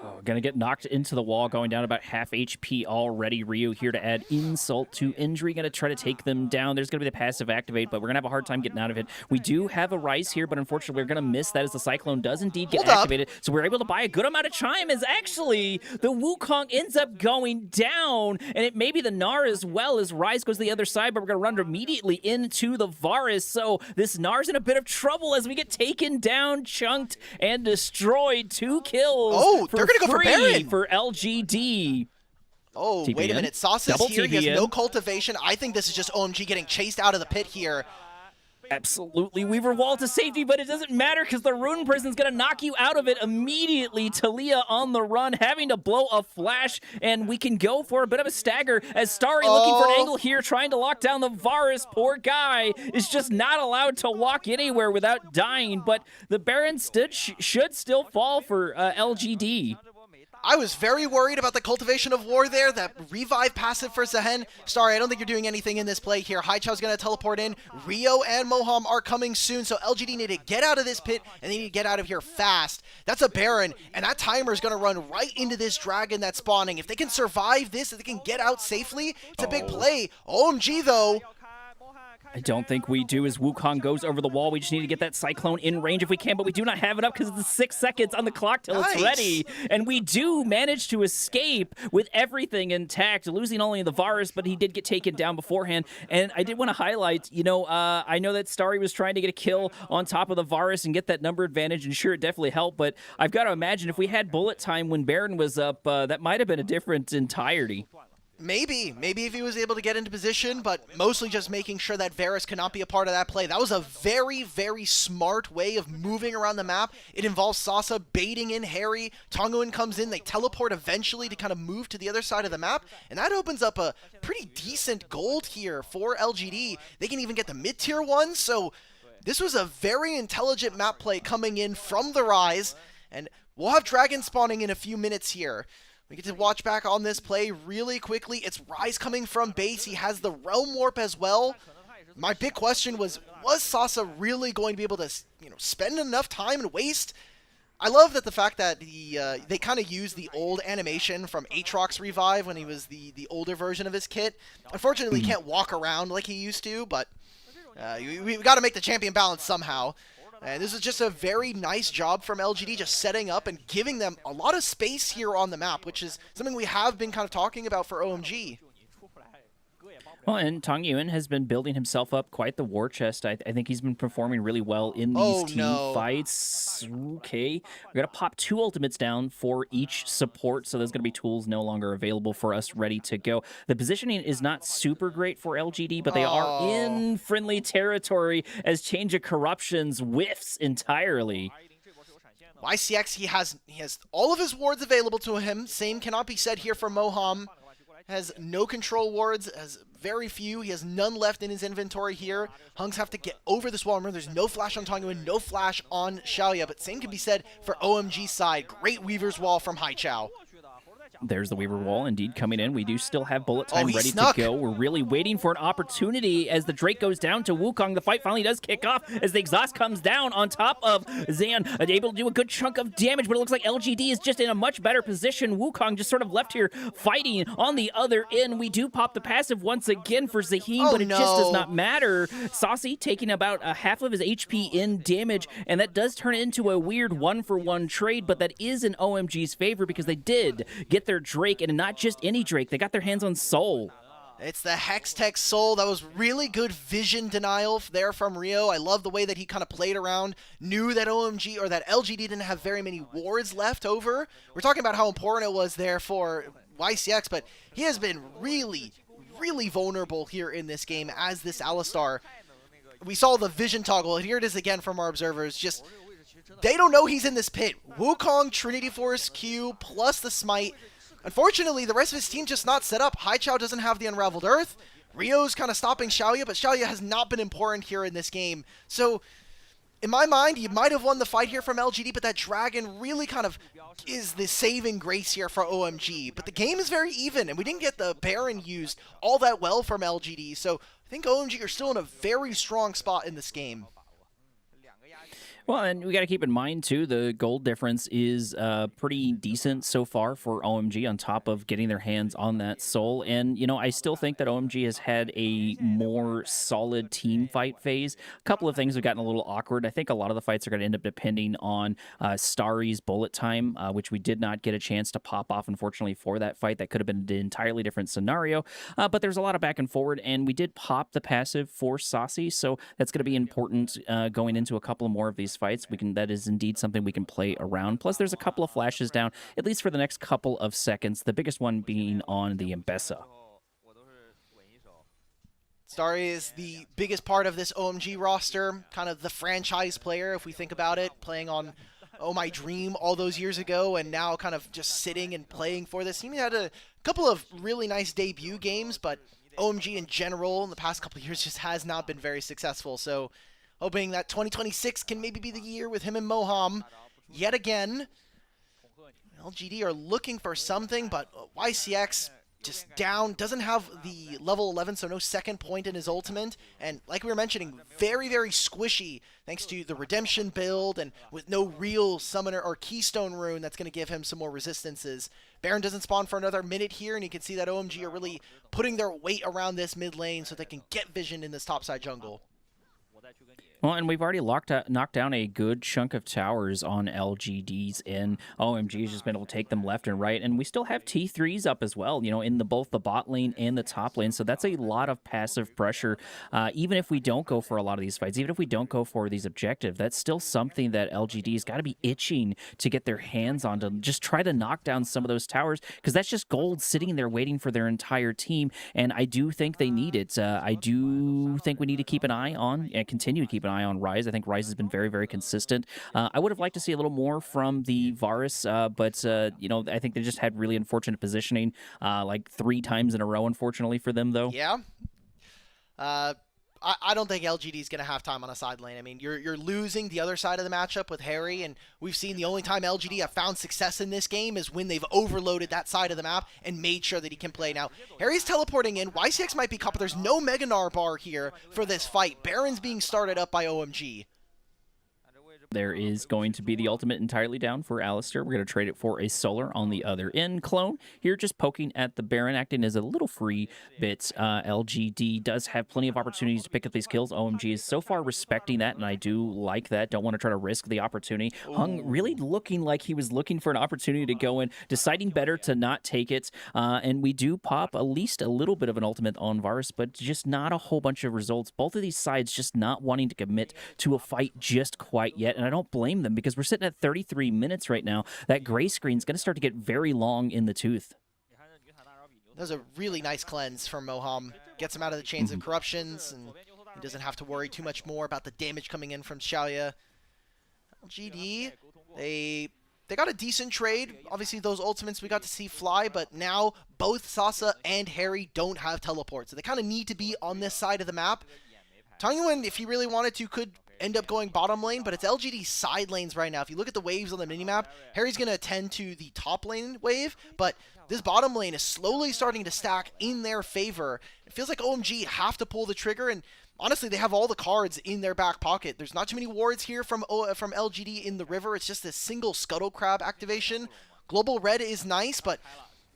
Oh, gonna get knocked into the wall, going down about half HP already. Ryu here to add insult to injury, gonna try to take them down. There's gonna be the passive activate, but we're gonna have a hard time getting out of it. We do have a Rise here, but unfortunately we're gonna miss that as the Cyclone does indeed get activated. So we're able to buy a good amount of time, as actually the Wukong ends up going down, and it may be the Gnar as well, as Rise goes to the other side, but we're gonna run immediately into the Varus. So this Gnar's in a bit of trouble as we get taken down, chunked, and destroyed. 2 kills. Oh, they're gonna go for Baron for LGD. Oh, TPN. wait a minute. Sasa's Double here. He has TPN. no cultivation. I think this is just OMG getting chased out of the pit here. Absolutely. Weaver wall to safety, but it doesn't matter because the Rune Prison's going to knock you out of it immediately. Talia on the run, having to blow a flash, and we can go for a bit of a stagger as Starry looking for an angle here, trying to lock down the Varus. Poor guy is just not allowed to walk anywhere without dying, but the Baron should still fall for LGD. I was very worried about the Cultivation of War there, that revive passive for Zehen. Sorry, I don't think you're doing anything in this play here. Haichao's going to teleport in. Rio and Moham are coming soon, so LGD need to get out of this pit, and they need to get out of here fast. That's a Baron, and that timer is going to run right into this Dragon that's spawning. If they can survive this, if they can get out safely, it's a big play. OMG, though. I don't think we do, as Wukong goes over the wall. We just need to get that Cyclone in range if we can, but we do not have it up because it's 6 seconds on the clock till it's ready. And we do manage to escape with everything intact, losing only the Varus, but he did get taken down beforehand. And I did want to highlight, I know that Starry was trying to get a kill on top of the Varus and get that number advantage, and sure, it definitely helped, but I've got to imagine if we had bullet time when Baron was up, that might have been a different entirety. Maybe if he was able to get into position, but mostly just making sure that Varus cannot be a part of that play. That was a very, very smart way of moving around the map. It involves Sasa baiting in Harry. Tonguin comes in, they teleport eventually to kind of move to the other side of the map, and that opens up a pretty decent gold here for LGD. They can even get the mid-tier ones, so this was a very intelligent map play coming in from the Rise, and we'll have Dragon spawning in a few minutes here. We get to watch back on this play really quickly. It's Rise coming from base. He has the Realm Warp as well. My big question was Sasa really going to be able to, spend enough time and waste? I love that the fact that they kind of used the old animation from Aatrox Revive when he was the older version of his kit. Unfortunately, he can't walk around like he used to, but we got to make the champion balance somehow. And this is just a very nice job from LGD, just setting up and giving them a lot of space here on the map, which is something we have been kind of talking about for OMG. Well, and Tong Yuan has been building himself up quite the war chest. I think he's been performing really well in these team fights. Okay. We're going to pop 2 ultimates down for each support, so there's going to be tools no longer available for us ready to go. The positioning is not super great for LGD, but they are in friendly territory as Change of Corruptions whiffs entirely. YCX, he has all of his wards available to him. Same cannot be said here for Moham. Has no control wards, has very few. He has none left in his inventory here. Hunks have to get over this wall. Remember, there's no flash on Tonguin, no flash on Xiaoya, but same can be said for OMG's side. Great Weaver's Wall from Haichao. There's the Weaver Wall indeed coming in. We do still have bullet time ready to go. We're really waiting for an opportunity as the Drake goes down to Wukong. The fight finally does kick off as the exhaust comes down on top of Zan, able to do a good chunk of damage, but it looks like LGD is just in a much better position. Wukong just sort of left here fighting on the other end. We do pop the passive once again for Zaheen, but it just does not matter. Saucy taking about half of his HP in damage, and that does turn it into a weird 1-for-1 trade, but that is in OMG's favor because they did get their Drake, and not just any Drake. They got their hands on Soul. It's the Hextech Soul. That was really good vision denial there from Rio. I love the way that he kind of played around, knew that OMG or that LGD didn't have very many wards left over. We're talking about how important it was there for YCX, but he has been really, really vulnerable here in this game as this Alistar. we saw the vision toggle, and here it is again from our observers. Just, they don't know he's in this pit. Wukong, Trinity Force, Q, plus the Smite. Unfortunately, the rest of his team just not set up. Haichao doesn't have the Unraveled Earth. Rio's kind of stopping Xiaoya, but Xiaoya has not been important here in this game. So, in my mind, you might have won the fight here from LGD, but that Dragon really kind of is the saving grace here for OMG. But the game is very even, and we didn't get the Baron used all that well from LGD. So I think OMG are still in a very strong spot in this game. Well, and we got to keep in mind, too, the gold difference is pretty decent so far for OMG on top of getting their hands on that soul. And, you know, I still think that OMG has had a more solid team fight phase. A couple of things have gotten a little awkward. I think a lot of the fights are going to end up depending on Starry's bullet time, which we did not get a chance to pop off, unfortunately, for that fight. That could have been an entirely different scenario. But there's a lot of back and forward, and we did pop the passive for Saucy, so that's going to be important going into a couple more of these fights. That is indeed something we can play around. Plus, there's a couple of flashes down, at least for the next couple of seconds, the biggest one being on the Mbessa. Starry is the biggest part of this OMG roster, kind of the franchise player, if we think about it, playing on Oh My Dream all those years ago, and now kind of just sitting and playing for this. He had a couple of really nice debut games, but OMG in general in the past couple of years just has not been very successful. So hoping that 2026 can maybe be the year with him and Moham yet again. LGD are looking for something, but YCX just down, doesn't have the level 11, so no second point in his ultimate. And like we were mentioning, very, very squishy thanks to the Redemption build and with no real summoner or keystone rune that's going to give him some more resistances. Baron doesn't spawn for another minute here, and you can see that OMG are really putting their weight around this mid lane so they can get vision in this topside jungle. Well, and we've already knocked down a good chunk of towers on LGD's end. OMG has just been able to take them left and right, and we still have T3s up as well, you know, in both the bot lane and the top lane, so that's a lot of passive pressure. Even if we don't go for a lot of these fights, even if we don't go for these objectives, that's still something that LGD's got to be itching to get their hands on, to just try to knock down some of those towers, because that's just gold sitting there waiting for their entire team, and I do think they need it. I do think we need to keep an eye on, and continue to keep an eye on Rise. I think Rise has been very, very consistent. I would have liked to see a little more from the Varus, but you know, I think they just had really unfortunate positioning, like 3 times in a row, unfortunately for them, though. Yeah. I don't think LGD is going to have time on a side lane. I mean, you're losing the other side of the matchup with Harry, and we've seen the only time LGD have found success in this game is when they've overloaded that side of the map and made sure that he can play. Now, Harry's teleporting in. YCX might be caught, but there's no Mega Gnar bar here for this fight. Baron's being started up by OMG. There is going to be the ultimate entirely down for Alistair. We're going to trade it for a Solar on the other end. Clone here just poking at the Baron, acting as a little free bit. LGD does have plenty of opportunities to pick up these kills. OMG is so far respecting that, and I do like that. Don't want to try to risk the opportunity. Hung really looking like he was looking for an opportunity to go in, deciding better to not take it. And we do pop at least a little bit of an ultimate on Varus, but just not a whole bunch of results. Both of these sides just not wanting to commit to a fight just quite yet. And I don't blame them, because we're sitting at 33 minutes right now. That gray screen is going to start to get very long in the tooth. That was a really nice cleanse from Moham. Gets him out of the chains of corruptions, and he doesn't have to worry too much more about the damage coming in from Xiaoya. LGD, they got a decent trade. Obviously, those ultimates we got to see fly, but now both Sasa and Harry don't have teleport, so they kind of need to be on this side of the map. Tangyuan, if he really wanted to, could end up going bottom lane, but it's LGD's side lanes right now. If you look at the waves on the minimap, Harry's going to attend to the top lane wave, but this bottom lane is slowly starting to stack in their favor. It feels like OMG have to pull the trigger, and honestly, they have all the cards in their back pocket. There's not too many wards here from LGD in the river. It's just a single Scuttle Crab activation. Global Red is nice, but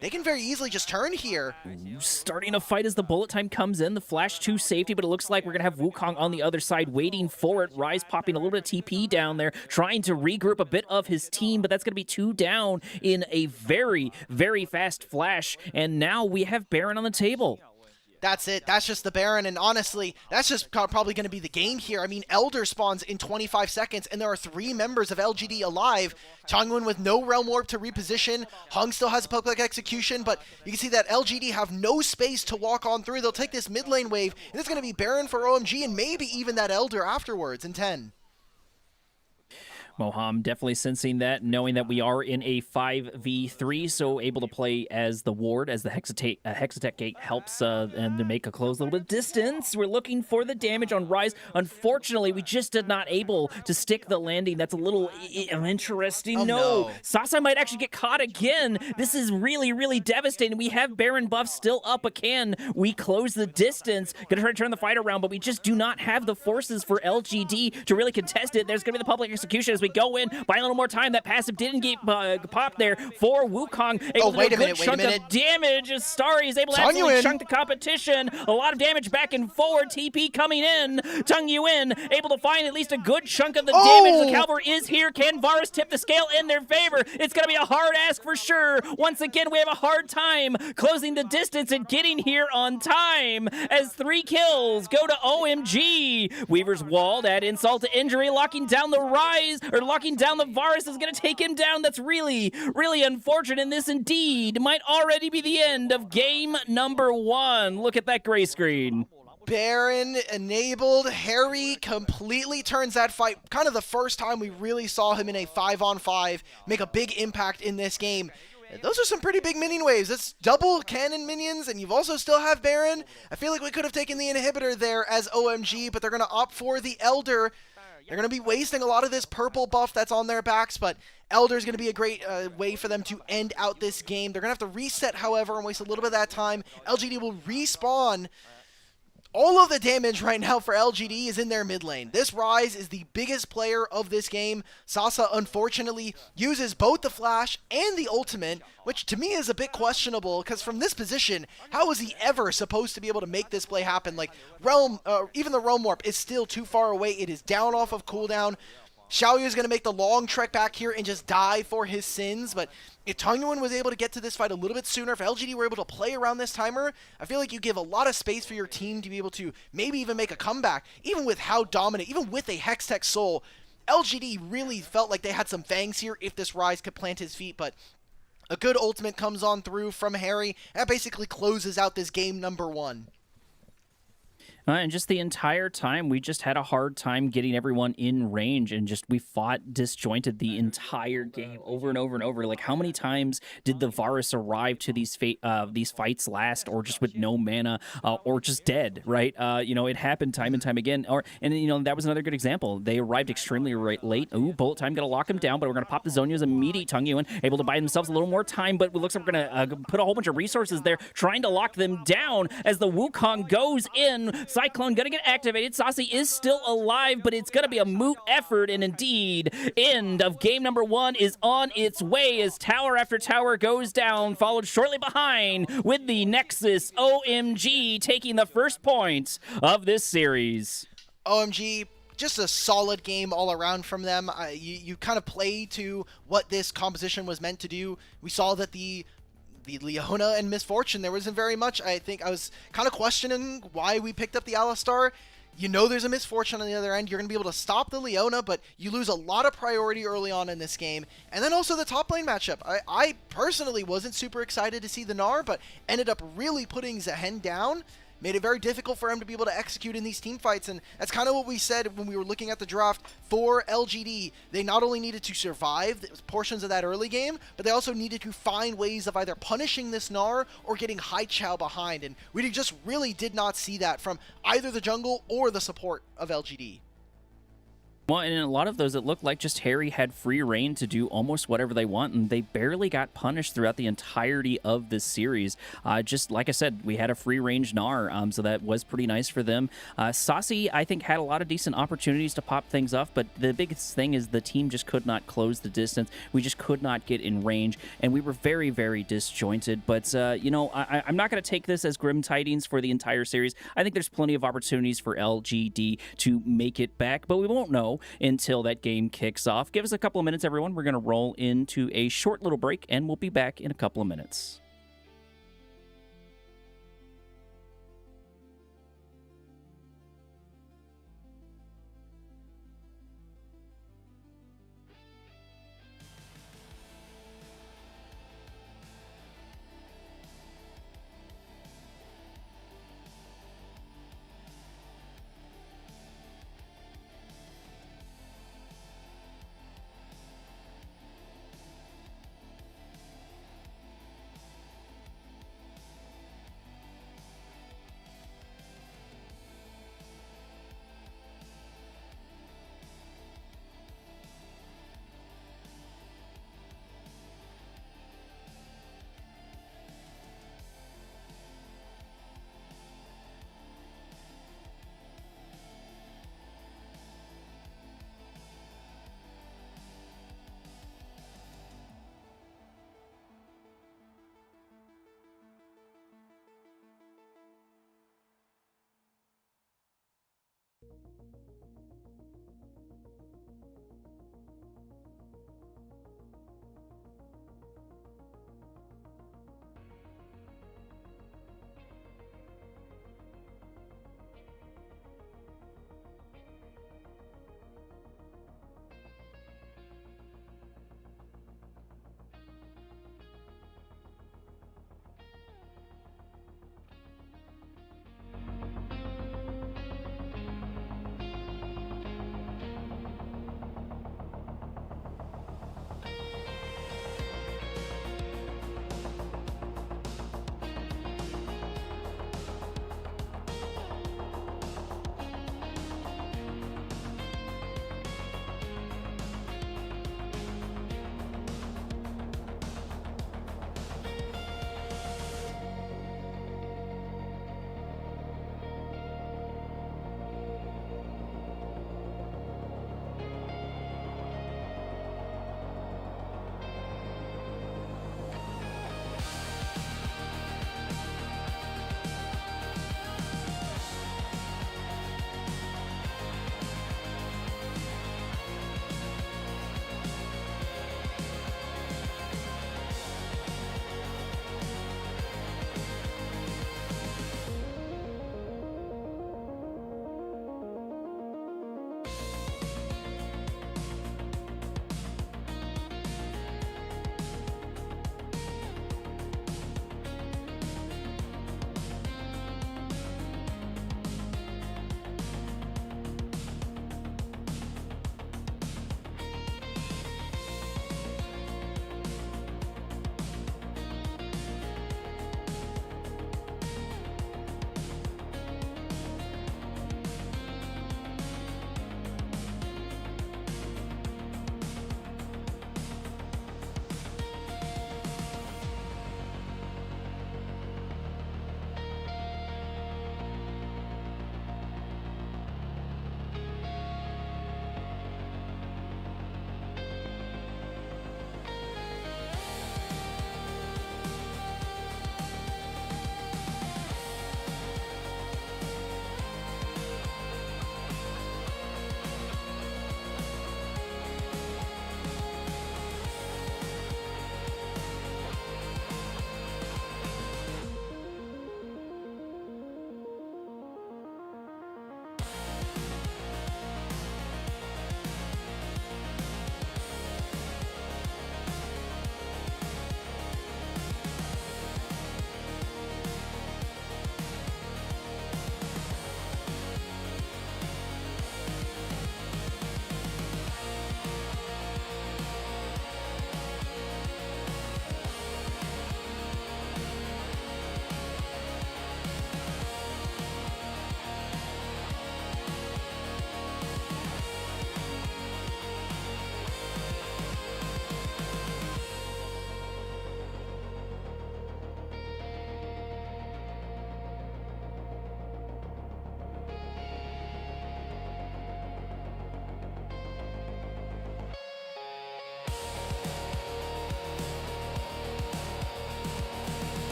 they can very easily just turn here. Starting a fight as the bullet time comes in. The flash to safety, but it looks like we're going to have Wukong on the other side waiting for it. Rise popping a little bit of TP down there, trying to regroup a bit of his team, but that's going to be 2 down in a very, very fast flash. And now we have Baron on the table. That's it. That's just the Baron, and honestly, that's just probably going to be the game here. I mean, Elder spawns in 25 seconds, and there are 3 members of LGD alive. Changwon with no Realm Warp to reposition. Hung still has a Poke-like execution, but you can see that LGD have no space to walk on through. They'll take this mid lane wave, and it's going to be Baron for OMG, and maybe even that Elder afterwards in 10. Moham definitely sensing that, knowing that we are in a 5v3, so able to play as the ward, as the Hexatech Gate helps and to make a close little bit of distance. We're looking for the damage on Rise. Unfortunately, we just did not able to stick the landing. That's a little interesting. Oh, no. Sasa might actually get caught again. This is really, really devastating. We have Baron buff still up again. We close the distance. Gonna try to turn the fight around, but we just do not have the forces for LGD to really contest it. There's gonna be the public execution as we go in, buy a little more time. That passive didn't get popped there for Wukong. Able to do a good chunk of damage. Starry is able to absolutely chunk the competition. A lot of damage back and forward. TP coming in. Tung Yuan able to find at least a good chunk of the damage. The Cavalry is here. Can Varus tip the scale in their favor? It's going to be a hard ask for sure. Once again, we have a hard time closing the distance and getting here on time as 3 kills go to OMG. Weaver's walled, add insult to injury, locking down the Rise, or locking down the Varus is going to take him down. That's really, really unfortunate, and this indeed might already be the end of game number 1. Look at that gray screen. Baron enabled. Harry completely turns that fight. Kind of the first time we really saw him in a 5-on-5 make a big impact in this game. Those are some pretty big minion waves. That's double cannon minions, and you've also still have Baron. I feel like we could have taken the inhibitor there as OMG, but they're going to opt for the Elder. They're going to be wasting a lot of this purple buff that's on their backs, but Elder is going to be a great way for them to end out this game. They're going to have to reset, however, and waste a little bit of that time. LGD will respawn. All of the damage right now for LGD is in their mid lane. This Rise is the biggest player of this game. Sasa, unfortunately, uses both the flash and the ultimate, which to me is a bit questionable, because from this position, how is he ever supposed to be able to make this play happen? Like, even the Realm Warp is still too far away. It is down off of cooldown. Xiaoyu is going to make the long trek back here and just die for his sins, but if Tongyuan was able to get to this fight a little bit sooner, if LGD were able to play around this timer, I feel like you give a lot of space for your team to be able to maybe even make a comeback, even with how dominant, even with a Hextech Soul. LGD really felt like they had some fangs here if this Rise could plant his feet, but a good ultimate comes on through from Harry, and that basically closes out this game number 1. And just the entire time, we just had a hard time getting everyone in range, and just we fought disjointed the entire game over and over and over. Like, how many times did the Varus arrive to these fights last, or just with no mana, or just dead, right? It happened time and time again. And that was another good example. They arrived extremely late. Ooh, bullet time, gonna lock them down, but we're gonna pop the Zhonya's immediate. Tung Yuan able to buy themselves a little more time, but it looks like we're gonna put a whole bunch of resources there, trying to lock them down as the Wukong goes in. Cyclone gonna get activated. Sassy is still alive, but it's gonna be a moot effort, and indeed, end of game number 1 is on its way as tower after tower goes down, followed shortly behind with the Nexus OMG taking the first point of this series. OMG, just a solid game all around from them. You kind of play to what this composition was meant to do. We saw that the Leona and Misfortune, there wasn't very much. I think I was kind of questioning why we picked up the Alistar. There's a Misfortune on the other end. You're going to be able to stop the Leona, but you lose a lot of priority early on in this game. And then also the top lane matchup. I personally wasn't super excited to see the Gnar, but ended up really putting Zehen down. Made it very difficult for him to be able to execute in these team fights, and that's kind of what we said when we were looking at the draft for LGD. They not only needed to survive portions of that early game, but they also needed to find ways of either punishing this Gnar or getting Hai Chao behind, and we just really did not see that from either the jungle or the support of LGD. Well, and in a lot of those, it looked like just Harry had free reign to do almost whatever they want, and they barely got punished throughout the entirety of this series. Just like I said, we had a free-range Gnar, so that was pretty nice for them. Saucy, I think, had a lot of decent opportunities to pop things off, but the biggest thing is the team just could not close the distance. We just could not get in range, and we were very, very disjointed. But, I'm not going to take this as grim tidings for the entire series. I think there's plenty of opportunities for LGD to make it back, but we won't know until that game kicks off. Give us a couple of minutes, everyone. We're going to roll into a short little break, and we'll be back in a couple of minutes.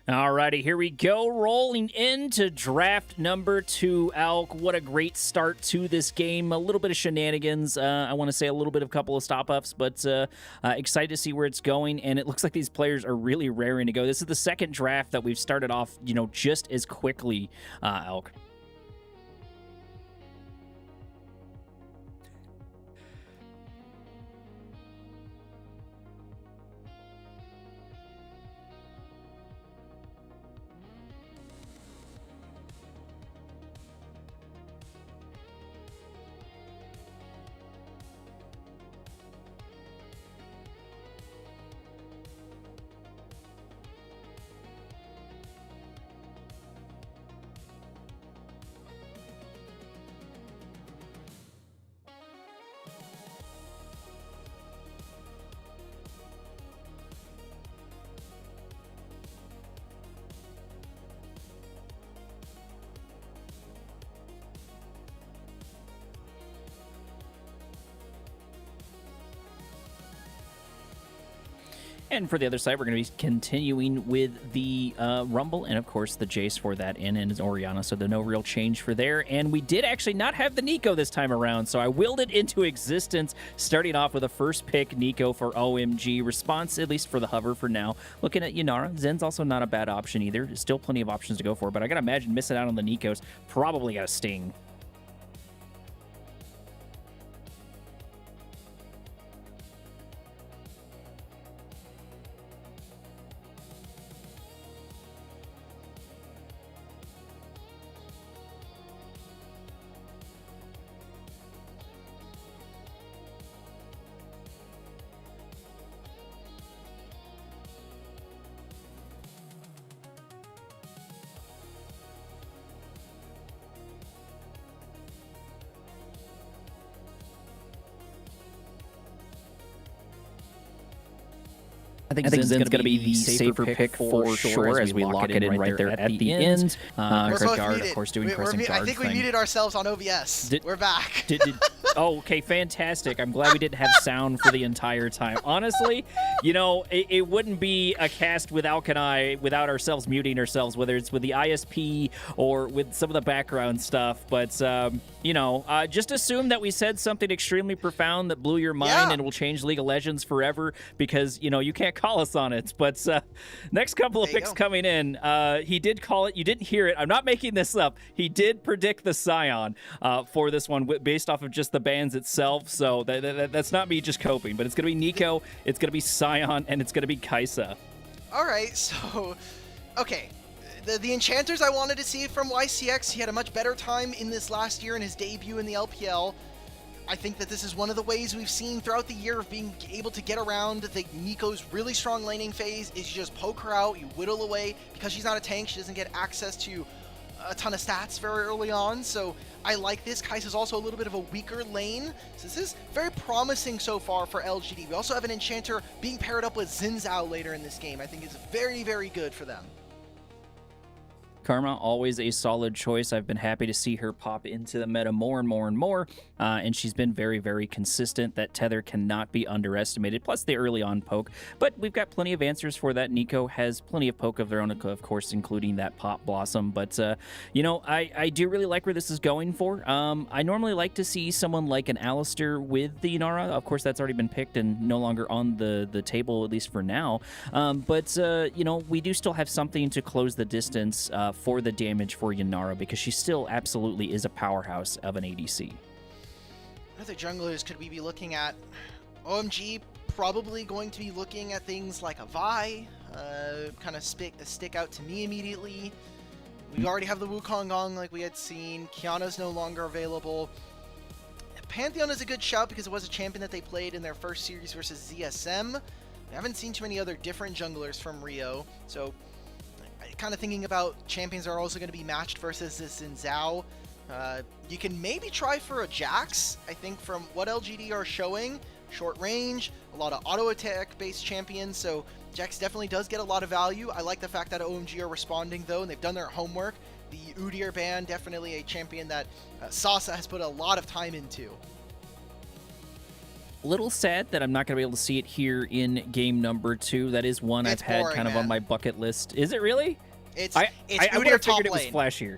Alrighty, here we go, rolling into draft number 2. Elk, what a great start to this game. A little bit of shenanigans. I want to say a little bit of a couple of stop-ups, but excited to see where it's going. And it looks like these players are really raring to go. This is the second draft that we've started off, just as quickly, Elk. And for the other side, we're going to be continuing with the Rumble and, of course, the Jace for that in and is Orianna, so there's no real change for there. And we did actually not have the Nico this time around, so I willed it into existence, starting off with a first pick Nico for OMG. Response, at least for the hover for now. Looking at Yanara, Zen's also not a bad option either. There's still plenty of options to go for, but I got to imagine missing out on the Nikos probably got to sting. I think Zen's going to be the safer pick for sure as we lock it in right there at the end. Chris Guard, of course, doing Crescent Guard. I think we muted ourselves on OBS. We're back. Oh, okay, fantastic. I'm glad we didn't have sound for the entire time. Honestly, it wouldn't be a cast without without ourselves muting ourselves, whether it's with the ISP or with some of the background stuff. But, just assume that we said something extremely profound that blew your mind and will change League of Legends forever because, you can't call us on it. But next couple of picks coming in, he did call it. You didn't hear it. I'm not making this up. He did predict the Scion for this one based off of just the bands itself. So that's not me just coping. But it's going to be Nico, it's going to be Scion, and it's going to be Kaisa. All right, so, okay. The enchanters I wanted to see from YCX, he had a much better time in this last year in his debut in the LPL. I think that this is one of the ways we've seen throughout the year of being able to get around the Nico's really strong laning phase is you just poke her out, you whittle away. Because she's not a tank, she doesn't get access to a ton of stats very early on, so I like this. Kai'Sa's also a little bit of a weaker lane, so this is very promising so far for LGD. We also have an enchanter being paired up with Xin Zhao later in this game. I think it's very, very good for them. Karma, always a solid choice. I've been happy to see her pop into the meta more and more and more, and she's been very, very consistent. That tether cannot be underestimated, plus the early on poke, but we've got plenty of answers for that. Nico has plenty of poke of their own, of course, including that pop blossom, but, I do really like where this is going for. I normally like to see someone like an Alistair with the Yanara. Of course, that's already been picked and no longer on the table, at least for now, but, we do still have something to close the distance for the damage for Yanara, because she still absolutely is a powerhouse of an ADC. Other junglers could we be looking at? OMG probably going to be looking at things like a Vi, kind of stick out to me immediately. We already have the Wukong Gong like we had seen. Qiyana's no longer available. Pantheon is a good shout because it was a champion that they played in their first series versus ZSM. We haven't seen too many other different junglers from Rio, so kind of thinking about champions that are also going to be matched versus this Xin Zhao. You can maybe try for a Jax. I think from what LGD are showing, short range, a lot of auto attack based champions, so Jax definitely does get a lot of value. I like the fact that OMG are responding though, and they've done their homework. The Udyr ban, definitely a champion that Sasa has put a lot of time into. Little sad that I'm not going to be able to see it here in game number 2. That is one It's I've had boring, kind of on man. my bucket list. Is it really? It's I would Udyr have top figured it was lane. flashier.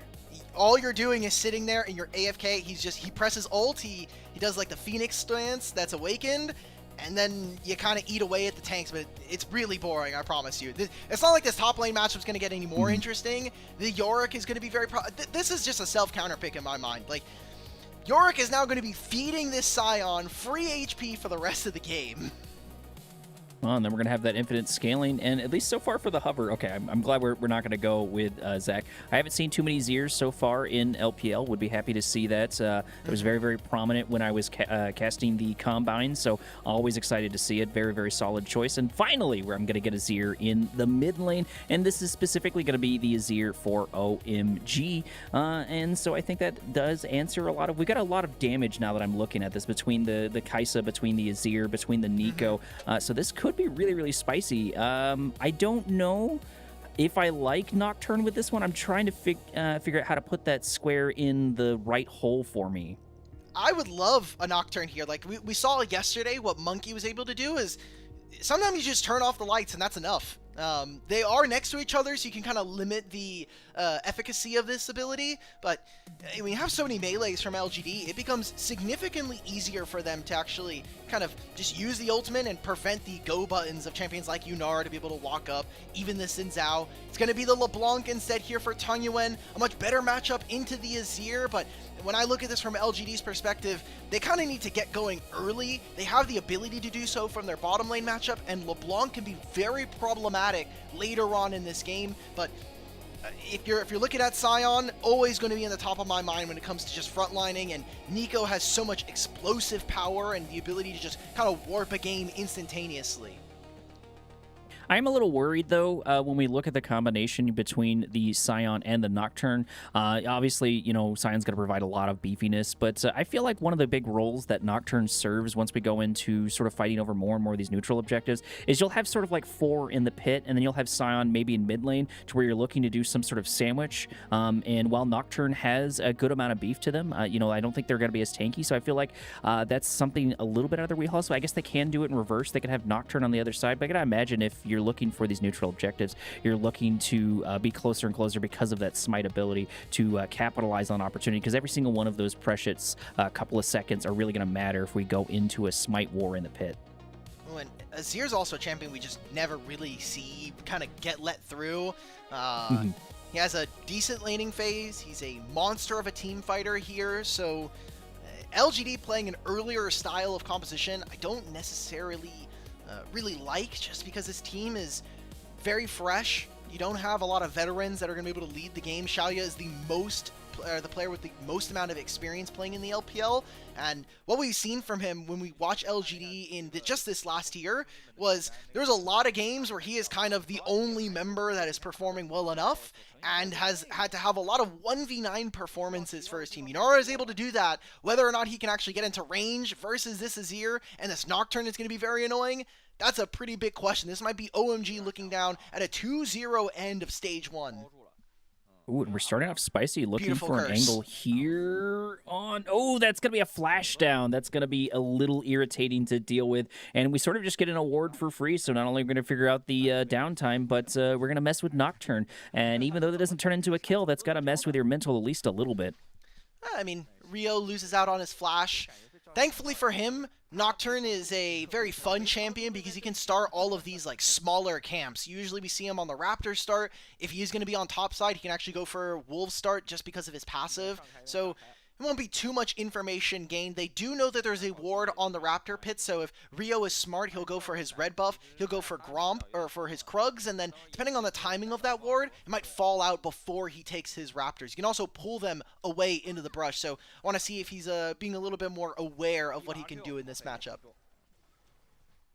All you're doing is sitting there and you're AFK. He presses ult. He does like the Phoenix stance that's awakened, and then you kind of eat away at the tanks. But it's really boring. I promise you. It's not like this top lane matchup's going to get any more interesting. The Yorick is going to be very. This is just a self counter pick in my mind. Like, Yorick is now going to be feeding this Scion free HP for the rest of the game. Well, and then we're going to have that infinite scaling, and at least so far for the hover. Okay, I'm glad we're not going to go with Zach. I haven't seen too many Zirs so far in LPL. Would be happy to see that. It was very, very prominent when I was casting the Combine, so always excited to see it. Very, very solid choice. And finally, where I'm going to get a Zir in the mid lane, and this is specifically going to be the Zir for OMG. And so I think that does answer a lot of... We got a lot of damage now that I'm looking at this between the Kai'Sa, between the Azir, between the Nico. So this could be really, really spicy. I don't know if I like Nocturne with this one. I'm trying to figure out how to put that square in the right hole for me. I would love a Nocturne here. Like we saw yesterday, what Monkey was able to do is sometimes you just turn off the lights and that's enough. They are next to each other, so you can kind of limit the efficacy of this ability, but when you have so many melees from LGD, it becomes significantly easier for them to actually kind of just use the ultimate and prevent the go buttons of champions like Yunara to be able to walk up, even the Xin Zhao. It's going to be the LeBlanc instead here for Tang Yuan, a much better matchup into the Azir, but when I look at this from LGD's perspective, they kind of need to get going early. They have the ability to do so from their bottom lane matchup, and LeBlanc can be very problematic later on in this game. But if you're looking at Scion, always going to be in the top of my mind when it comes to just frontlining, and Nico has so much explosive power and the ability to just kind of warp a game instantaneously. I'm a little worried, though, when we look at the combination between the Scion and the Nocturne. Obviously, you know, Scion's going to provide a lot of beefiness, but I feel like one of the big roles that Nocturne serves once we go into sort of fighting over more and more of these neutral objectives is you'll have sort of like 4 in the pit, and then you'll have Scion maybe in mid lane to where you're looking to do some sort of sandwich. And while Nocturne has a good amount of beef to them, you know, I don't think they're going to be as tanky, so I feel like that's something a little bit out of their wheelhouse. So I guess they can do it in reverse. They can have Nocturne on the other side, but I can imagine if you're looking for these neutral objectives, you're looking to be closer and closer because of that smite ability to capitalize on opportunity, because every single one of those precious couple of seconds are really going to matter if we go into a smite war in the pit. Oh, and Azir's also a champion we just never really see kind of get let through. He has a decent laning phase. He's a monster of a team fighter here, so LGD playing an earlier style of composition, I don't necessarily really like, just because this team is very fresh. You don't have a lot of veterans that are going to be able to lead the game. Xiaoya is the player with the most amount of experience playing in the LPL, and what we've seen from him when we watch LGD in just this last year was there's a lot of games where he is kind of the only member that is performing well enough and has had to have a lot of 1v9 performances for his team. Yunara is able to do that. Whether or not he can actually get into range versus this Azir and this Nocturne is going to be very annoying, that's a pretty big question. This might be OMG looking down at a 2-0 end of stage 1. Ooh, and we're starting off spicy, looking Beautiful for curse. an angle here on... Oh, that's going to be a flash down. That's going to be a little irritating to deal with. And we sort of just get an award for free, so not only are we going to figure out the downtime, but we're going to mess with Nocturne. And even though that doesn't turn into a kill, that's got to mess with your mental at least a little bit. I mean, Rio loses out on his flash. Thankfully for him, Nocturne is a very fun champion because he can start all of these like smaller camps. Usually we see him on the Raptor start. If he is going to be on top side, he can actually go for Wolf start just because of his passive. So it won't be too much information gained. They do know that there's a ward on the Raptor pit, so if Rio is smart, he'll go for his red buff, he'll go for Gromp, or for his Krugs, and then depending on the timing of that ward, it might fall out before he takes his Raptors. You can also pull them away into the brush, so I want to see if he's being a little bit more aware of what he can do in this matchup.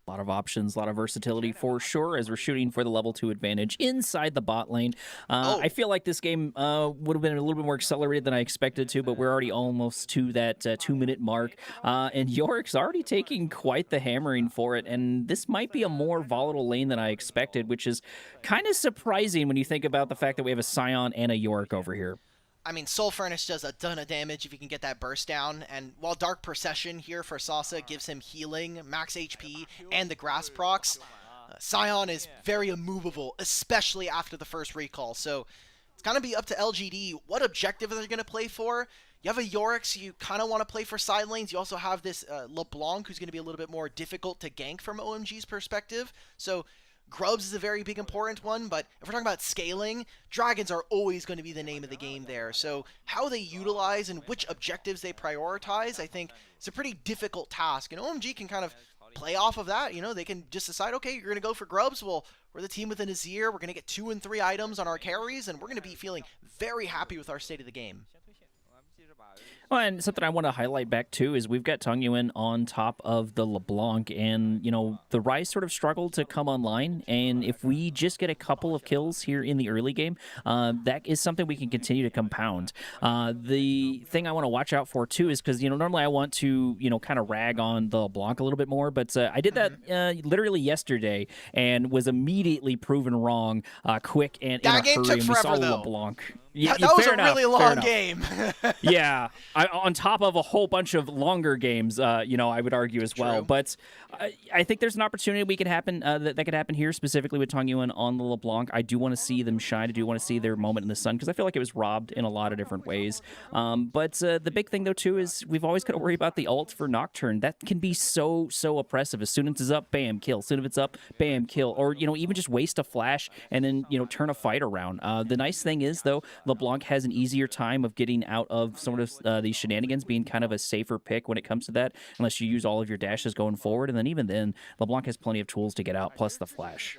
A lot of options, a lot of versatility for sure, as we're shooting for the level 2 advantage inside the bot lane. I feel like this game would have been a little bit more accelerated than I expected to, but we're already almost to that 2-minute mark. And Yorick's already taking quite the hammering for it, and this might be a more volatile lane than I expected, which is kind of surprising when you think about the fact that we have a Scion and a Yorick over here. I mean, Soul Furnace does a ton of damage if you can get that burst down, and while Dark Procession here for Sasa gives him healing, max HP, and the Grass procs, Sion is very immovable, especially after the first recall, so it's going to be up to LGD what objective they're going to play for. You have a Yorick, you kind of want to play for side lanes. You also have this LeBlanc, who's going to be a little bit more difficult to gank from OMG's perspective, so Grubs is a very big important one, but if we're talking about scaling, Dragons are always going to be the name of the game there. So how they utilize and which objectives they prioritize, I think, is a pretty difficult task. And OMG can kind of play off of that. You know, they can just decide, okay, you're going to go for Grubs. Well, we're the team with an Azir. We're going to get 2 and 3 items on our carries, and we're going to be feeling very happy with our state of the game. Well, and something I want to highlight back too is we've got Tung Yuan on top of the LeBlanc, and you know the Ryze sort of struggled to come online. And if we just get a couple of kills here in the early game, that is something we can continue to compound. The thing I want to watch out for too is because normally I want to kind of rag on the LeBlanc a little bit more, but I did that literally yesterday and was immediately proven wrong quick and that in a game hurry. took And we saw forever, though. LeBlanc. Yeah, that was fair a enough, really fair long enough. game. Yeah, on top of a whole bunch of longer games, I would argue as well. True. But I think there's an opportunity we could happen that could happen here, specifically with Tung Yuan on the LeBlanc. I do want to see them shine. I do want to see their moment in the sun because I feel like it was robbed in a lot of different ways. But the big thing though too is we've always got to worry about the ult for Nocturne. That can be so oppressive. As soon as it's up, bam, kill. As soon as it's up, bam, kill. Or even just waste a flash and then turn a fight around. The nice thing is though, LeBlanc has an easier time of getting out of sort of these shenanigans, being kind of a safer pick when it comes to that, unless you use all of your dashes going forward. And then even then, LeBlanc has plenty of tools to get out, plus the flash.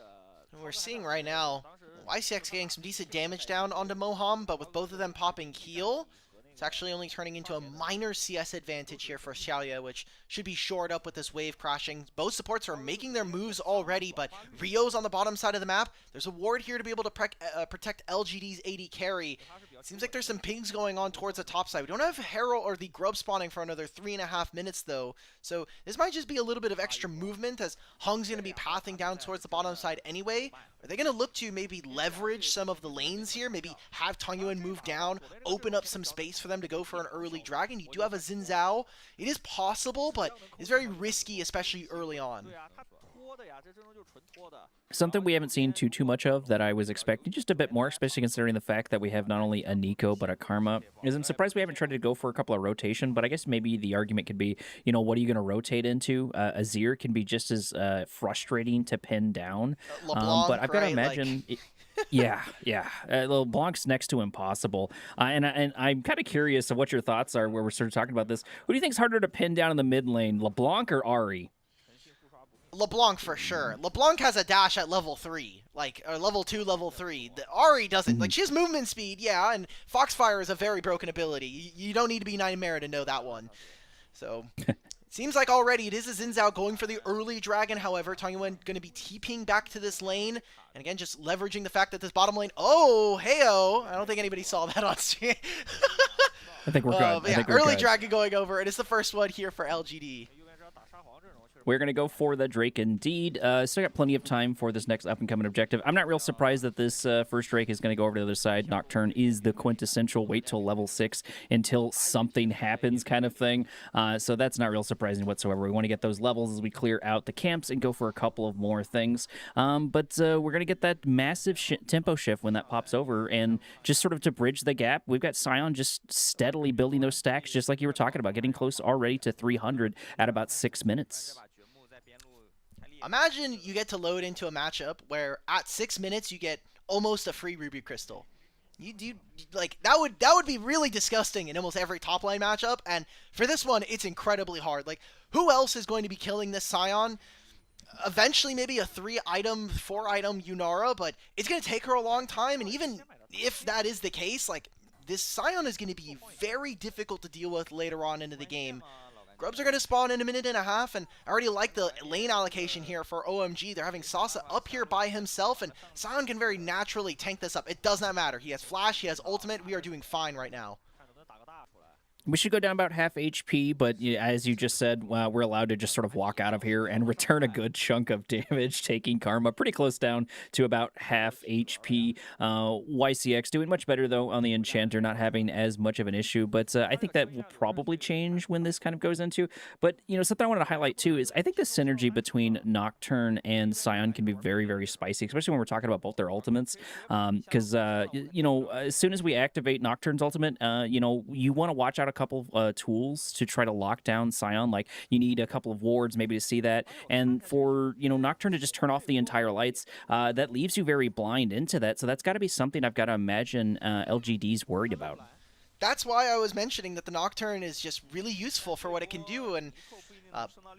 We're seeing right now YCX getting some decent damage down onto Moham, but with both of them popping heal, it's actually only turning into a minor CS advantage here for Xiaoya, which should be shored up with this wave crashing. Both supports are making their moves already, but Rio's on the bottom side of the map. There's a ward here to be able to protect LGD's AD carry. Seems like there's some pings going on towards the top side. We don't have Herald or the Grub spawning for another 3.5 minutes, though. So this might just be a little bit of extra movement as Hung's going to be pathing down towards the bottom side anyway. Are they going to look to maybe leverage some of the lanes here? Maybe have Tung Yuan move down, open up some space for them to go for an early dragon? You do have a Xin Zhao. It is possible, but it's very risky, especially early on. Something we haven't seen too much of that I was expecting just a bit more, especially considering the fact that we have not only a Nico but a Karma, is I'm surprised we haven't tried to go for a couple of rotation, but I guess maybe the argument could be, what are you going to rotate into? Azir can be just as frustrating to pin down, LeBlanc, but I've got to right? imagine... Yeah. LeBlanc's next to impossible. And I'm kind of curious of what your thoughts are where we're sort of talking about this. Who do you think is harder to pin down in the mid lane, LeBlanc or Ahri? LeBlanc for sure. LeBlanc has a dash at level 3, or level 2, level 3. The Ahri doesn't. She has movement speed, yeah, and Foxfire is a very broken ability. You don't need to be Nightmare to know that one. So... Seems like already it is a Xin Zhao going for the early dragon. However, Tung Yuan going to be TPing back to this lane. And again, just leveraging the fact that this bottom lane... Oh, hey-oh. I don't think anybody saw that on stream. I think we're good. Yeah, early dragon going over. It is the first one here for LGD. We're going to go for the Drake indeed. Still got plenty of time for this next up-and-coming objective. I'm not real surprised that this first Drake is going to go over to the other side. Nocturne is the quintessential wait till level 6 until something happens kind of thing. So that's not real surprising whatsoever. We want to get those levels as we clear out the camps and go for a couple of more things. But we're going to get that massive tempo shift when that pops over. And just sort of to bridge the gap, we've got Sion just steadily building those stacks, just like you were talking about, getting close already to 300 at about 6 minutes. Imagine you get to load into a matchup where at 6 minutes you get almost a free Ruby Crystal. That would be really disgusting in almost every top lane matchup, and for this one it's incredibly hard. Who else is going to be killing this Sion? Eventually maybe a 3-item, 4-item Yunara, but it's going to take her a long time, and even if that is the case, this Sion is going to be very difficult to deal with later on into the game. Grubs are going to spawn in a minute and a half, and I already like the lane allocation here for OMG. They're having Sasa up here by himself, and Sion can very naturally tank this up. It does not matter. He has flash, he has ultimate. We are doing fine right now. We should go down about half HP, but as you just said, we're allowed to just sort of walk out of here and return a good chunk of damage, taking Karma pretty close down to about half HP. YCX doing much better, though, on the Enchanter, not having as much of an issue, but I think that will probably change when this kind of goes into. But, something I wanted to highlight, too, is I think the synergy between Nocturne and Scion can be very, very spicy, especially when we're talking about both their ultimates, because, as soon as we activate Nocturne's ultimate, you want to watch out a couple tools to try to lock down Scion. Like, you need a couple of wards maybe to see that, and for Nocturne to just turn off the entire lights, that leaves you very blind into that. So that's got to be something I've got to imagine LGD's worried about. That's why I was mentioning that the Nocturne is just really useful for what it can do. And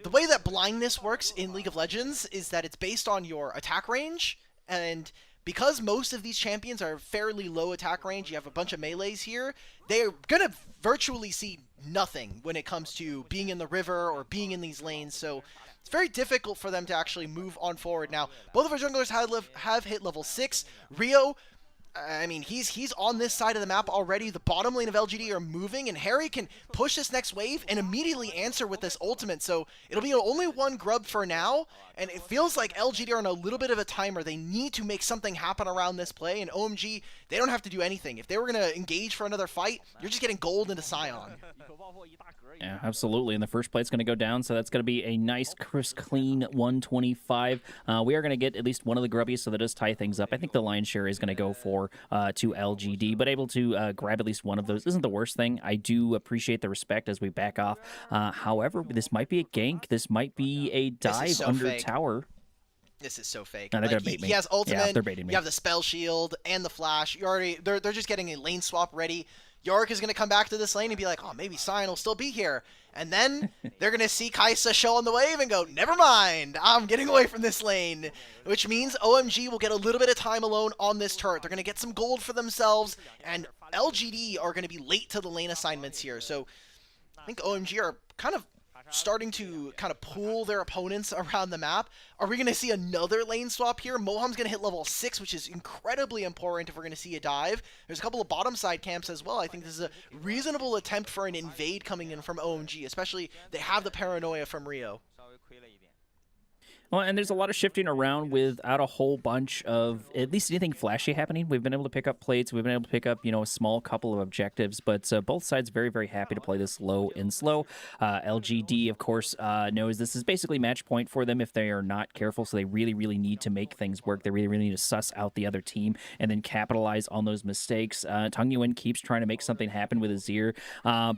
the way that blindness works in League of Legends is that it's based on your attack range, and because most of these champions are fairly low attack range, you have a bunch of melees here, they're going to virtually see nothing when it comes to being in the river or being in these lanes, so it's very difficult for them to actually move on forward. Now, both of our junglers have hit level 6. Rio, I mean, he's on this side of the map already. The bottom lane of LGD are moving, and Harry can push this next wave and immediately answer with this ultimate. So it'll be only one grub for now, and it feels like LGD are on a little bit of a timer. They need to make something happen around this play, and OMG, they don't have to do anything. If they were going to engage for another fight, you're just getting gold into Scion. Yeah, absolutely. And the first plate's going to go down, so that's going to be a nice, crisp, clean 125. We are going to get at least one of the grubbies, so that does tie things up. I think the lion's share is going to go to LGD, but able to grab at least one of those isn't the worst thing. I do appreciate the respect as we back off. However, this might be a gank. This might be a dive under fake. Tower. This is so fake. No, they're gonna bait me. He has ultimate, yeah, they're baiting me. You have the spell shield and the flash. They're just getting a lane swap ready. Yorick is going to come back to this lane and be like, oh, maybe Scion will still be here. And then they're going to see Kai'Sa show on the wave and go, never mind, I'm getting away from this lane. Which means OMG will get a little bit of time alone on this turret. They're going to get some gold for themselves, and LGD are going to be late to the lane assignments here. So I think OMG are kind of starting to pull their opponents around the map. Are we going to see another lane swap here? Moham's going to hit level 6, which is incredibly important if we're going to see a dive. There's a couple of bottom side camps as well. I think this is a reasonable attempt for an invade coming in from OMG, especially they have the paranoia from Rio. Well, and there's a lot of shifting around without a whole bunch of at least anything flashy happening. We've been able to pick up plates. We've been able to pick up, a small couple of objectives, but both sides very, very happy to play this low and slow. LGD, of course, knows this is basically match point for them if they are not careful, so they really, really need to make things work. They really, really need to suss out the other team and then capitalize on those mistakes. Tung Yuan keeps trying to make something happen with Azir,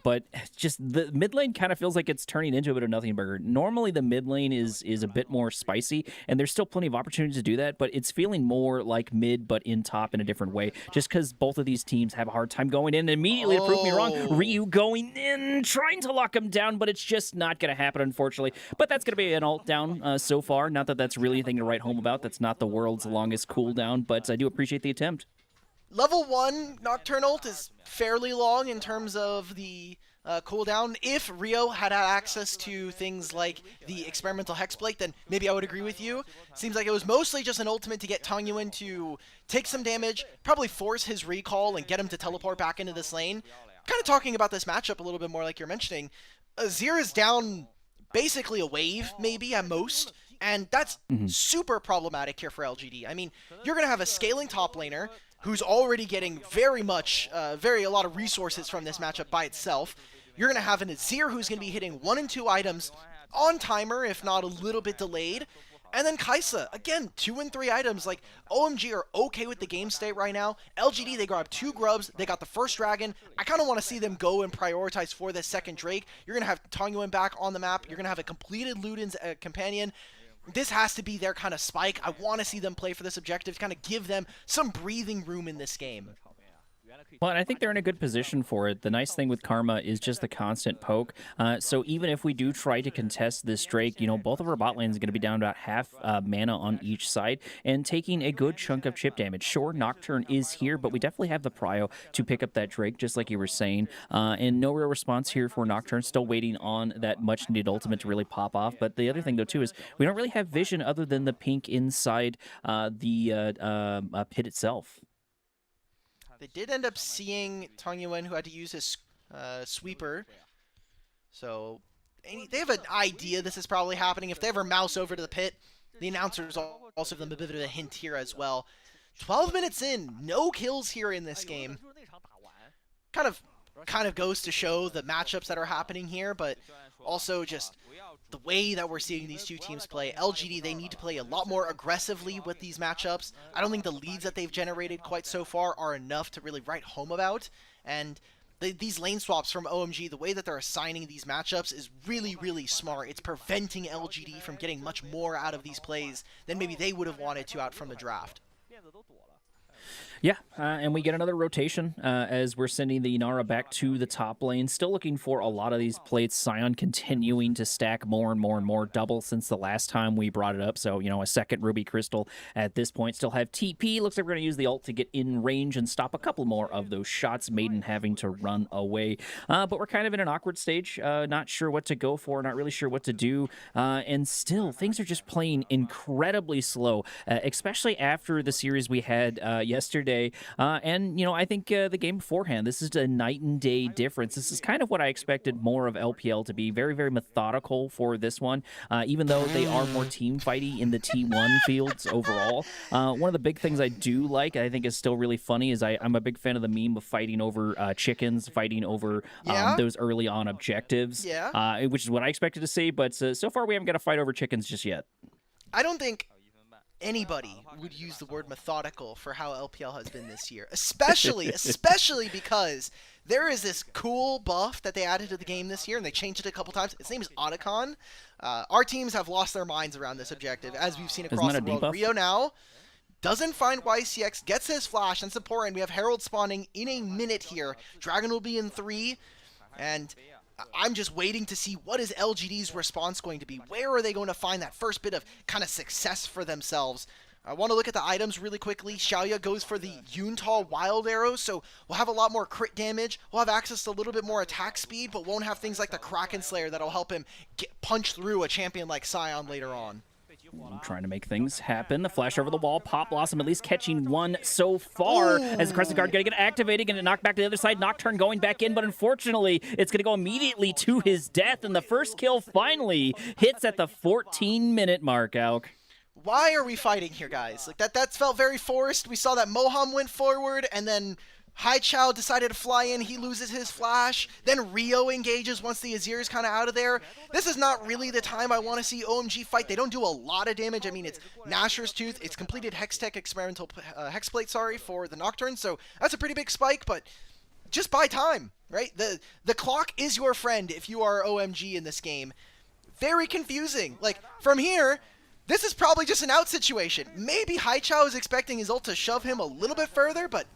but just the mid lane kind of feels like it's turning into a bit of nothing burger. Normally, the mid lane is a bit more spicy, and there's still plenty of opportunities to do that, but it's feeling more like mid but in top in a different way, just because both of these teams have a hard time going in. And immediately, to prove me wrong, Ryu going in, trying to lock him down, but it's just not going to happen, unfortunately. But that's going to be an ult down so far. Not that that's really anything to write home about. That's not the world's longest cooldown, but I do appreciate the attempt. Level 1 Nocturne ult is fairly long in terms of the cooldown. If Rio had access to things like the experimental hexblade, then maybe I would agree with you. Seems like it was mostly just an ultimate to get Tung Yuan to take some damage, probably force his recall and get him to teleport back into this lane. Kind of talking about this matchup a little bit more like you're mentioning, Azir is down basically a wave, maybe at most, and that's super problematic here for LGD. I mean, you're going to have a scaling top laner who's already getting a lot of resources from this matchup by itself. You're going to have an Azir who's going to be hitting 1 and 2 items on timer, if not a little bit delayed. And then Kai'Sa, again, 2 and 3 items. Like, OMG are okay with the game state right now. LGD, they grabbed 2 grubs. They got the first dragon. I kind of want to see them go and prioritize for this second Drake. You're going to have Tung Yuan back on the map. You're going to have a completed Luden's companion. This has to be their kind of spike. I want to see them play for this objective, kind of give them some breathing room in this game. Well, and I think they're in a good position for it. The nice thing with Karma is just the constant poke. So even if we do try to contest this Drake, both of our bot lanes are going to be down about half mana on each side and taking a good chunk of chip damage. Sure, Nocturne is here, but we definitely have the prio to pick up that Drake, just like you were saying. And no real response here for Nocturne. Still waiting on that much-needed ultimate to really pop off. But the other thing, though, too, is we don't really have vision other than the pink inside the pit itself. They did end up seeing Tung Yuan, who had to use his sweeper. So they have an idea this is probably happening. If they ever mouse over to the pit, the announcers also give them a bit of a hint here as well. 12 minutes in, no kills here in this game. Kind of goes to show the matchups that are happening here, but also just the way that we're seeing these two teams play. LGD, they need to play a lot more aggressively with these matchups. I don't think the leads that they've generated quite so far are enough to really write home about, and these lane swaps from OMG, the way that they're assigning these matchups is really, really smart. It's preventing LGD from getting much more out of these plays than maybe they would have wanted to out from the draft. Yeah, and we get another rotation as we're sending the Inara back to the top lane. Still looking for a lot of these plates. Sion continuing to stack more and more and more, double since the last time we brought it up. So, you know, a second Ruby Crystal at this point. Still have TP. Looks like we're going to use the ult to get in range and stop a couple more of those shots. Maiden having to run away. But we're kind of in an awkward stage. Not sure what to go for. Not really sure what to do. And still, things are just playing incredibly slow, especially after the series we had yesterday. And, you know, I think the game beforehand, this is a night and day difference. This is kind of what I expected more of LPL to be. Very, very methodical for this one, even though they are more team fighty in the T1 fields overall. One of the big things I do like, I think is still really funny, is I'm a big fan of the meme of fighting over chickens, fighting over those early on objectives, which is what I expected to see. But so far, we haven't got a fight over chickens just yet. I don't think anybody would use the word methodical for how LPL has been this year, especially because there is this cool buff that they added to the game this year, and they changed it a couple times. Its name is Otacon. Our teams have lost their minds around this objective, as we've seen across the world. Rio now doesn't find YCX, gets his flash, and support, and we have Herald spawning in a minute here. Dragon will be in 3, and I'm just waiting to see what is LGD's response going to be. Where are they going to find that first bit of kind of success for themselves? I want to look at the items really quickly. Xiaoya goes for the Yuntal Wild Arrow, so we'll have a lot more crit damage. We'll have access to a little bit more attack speed, but won't have things like the Kraken Slayer that'll help him punch through a champion like Sion later on. Trying to make things happen. The flash over the wall. Pop Blossom at least catching one so far. Ooh. As the Crescent Guard going to get activated, going to knock back to the other side. Nocturne going back in, but unfortunately, it's going to go immediately to his death, and the first kill finally hits at the 14-minute mark, Alk. Why are we fighting here, guys? Like that felt very forced. We saw that Moham went forward, and then Haichao decided to fly in. He loses his flash. Then Rio engages once the Azir is kind of out of there. This is not really the time I want to see OMG fight. They don't do a lot of damage. I mean, it's Nashor's Tooth. It's completed Hextech experimental Hexplate, for the Nocturne. So that's a pretty big spike, but just buy time, right? The clock is your friend if you are OMG in this game. Very confusing. Like, from here, this is probably just an out situation. Maybe Haichao is expecting his ult to shove him a little bit further, but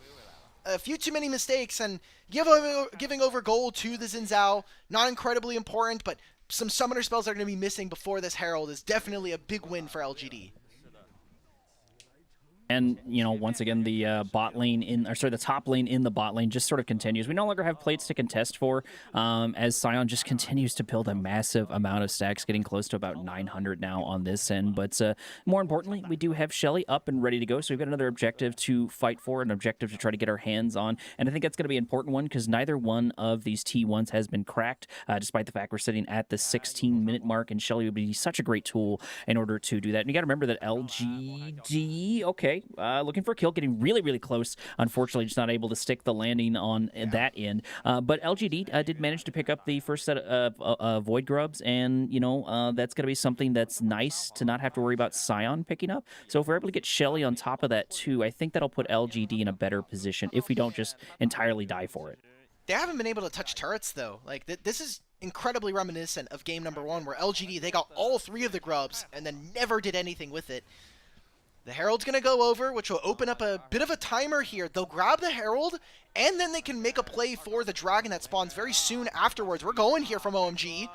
a few too many mistakes, and giving over gold to the Xin Zhao, not incredibly important, but some summoner spells are going to be missing before this Herald is definitely a big win for LGD. And, you know, once again, the bot lane the top lane in the bot lane just sort of continues. We no longer have plates to contest for, as Sion just continues to build a massive amount of stacks, getting close to about 900 now on this end. But more importantly, we do have Shelly up and ready to go, so we've got another objective to fight for, an objective to try to get our hands on. And I think that's going to be an important one, because neither one of these T1s has been cracked, despite the fact we're sitting at the 16-minute mark, and Shelly would be such a great tool in order to do that. And you got to remember that LGD, okay, looking for a kill, getting really, really close. Unfortunately, just not able to stick the landing on that end. But LGD did manage to pick up the first set of Void Grubs, and, you know, that's going to be something that's nice to not have to worry about Sion picking up. So if we're able to get Shelly on top of that, too, I think that'll put LGD in a better position if we don't just entirely die for it. They haven't been able to touch turrets, though. Like, this is incredibly reminiscent of game number 1, where LGD, they got all 3 of the grubs and then never did anything with it. The Herald's going to go over, which will open up a bit of a timer here. They'll grab the Herald, and then they can make a play for the Dragon that spawns very soon afterwards. We're going here from OMG.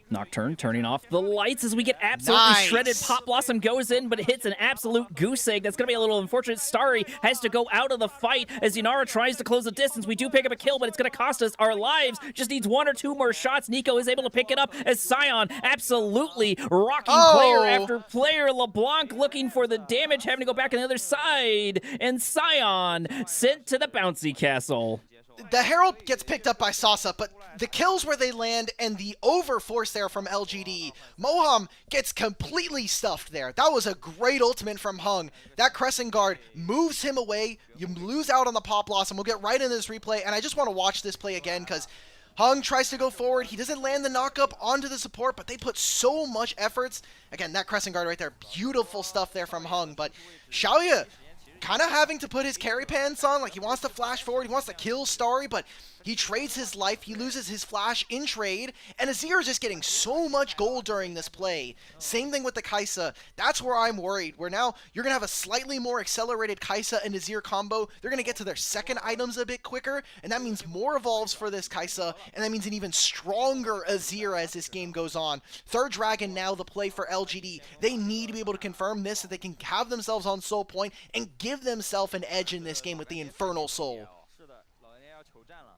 Nocturne turning off the lights as we get absolutely shredded. Pop Blossom goes in, but it hits an absolute goose egg. That's going to be a little unfortunate. Starry has to go out of the fight as Inara tries to close the distance. We do pick up a kill, but it's going to cost us our lives. Just needs 1 or 2 more shots. Nico is able to pick it up as Sion absolutely rocking player after player. LeBlanc looking for the damage, having to go back on the other side. And Sion sent to the bouncy castle. The Herald gets picked up by Sasa, but the kills where they land and the overforce there from LGD, Moham gets completely stuffed there. That was a great ultimate from Hung. That Crescent Guard moves him away. You lose out on the Pop Blossom. We'll get right into this replay, and I just want to watch this play again because Hung tries to go forward. He doesn't land the knock-up onto the support, but they put so much efforts. Again, that Crescent Guard right there, beautiful stuff there from Hung, but Xiaoya kind of having to put his carry pants on, like he wants to flash forward, he wants to kill Starry, but he trades his life, he loses his flash in trade, and Azir is just getting so much gold during this play. Same thing with the Kai'Sa. That's where I'm worried, where now you're going to have a slightly more accelerated Kai'Sa and Azir combo. They're going to get to their second items a bit quicker, and that means more evolves for this Kai'Sa, and that means an even stronger Azir as this game goes on. Third Dragon now the play for LGD. They need to be able to confirm this so they can have themselves on Soul Point and give themselves an edge in this game with the Infernal Soul.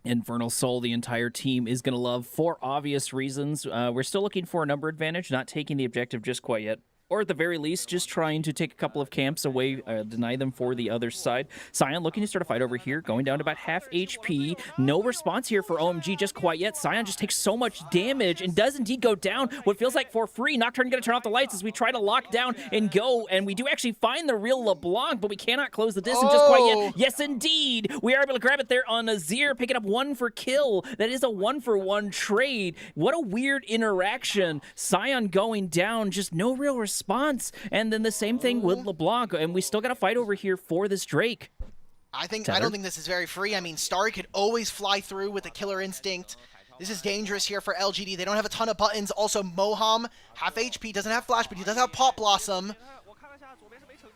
Infernal Soul, the entire team is going to love for obvious reasons. We're still looking for a number advantage, not taking the objective just quite yet. Or at the very least, just trying to take a couple of camps away, deny them for the other side. Sion looking to start a fight over here, going down to about half HP. No response here for OMG just quite yet. Sion just takes so much damage and does indeed go down what feels like for free. Nocturne going to turn off the lights as we try to lock down and go, and we do actually find the real LeBlanc, but we cannot close the distance just quite yet. Yes, indeed. We are able to grab it there on Azir, picking up 1 for kill. That is a 1-for-1 trade. What a weird interaction. Sion going down, just no real response, and then the same thing with LeBlanc, and we still got to fight over here for this Drake. I don't think this is very free. I mean, Starry could always fly through with a killer instinct. This is dangerous here for LGD. They don't have a ton of buttons. Also, Moham, half HP, doesn't have flash, but he does have Pop Blossom.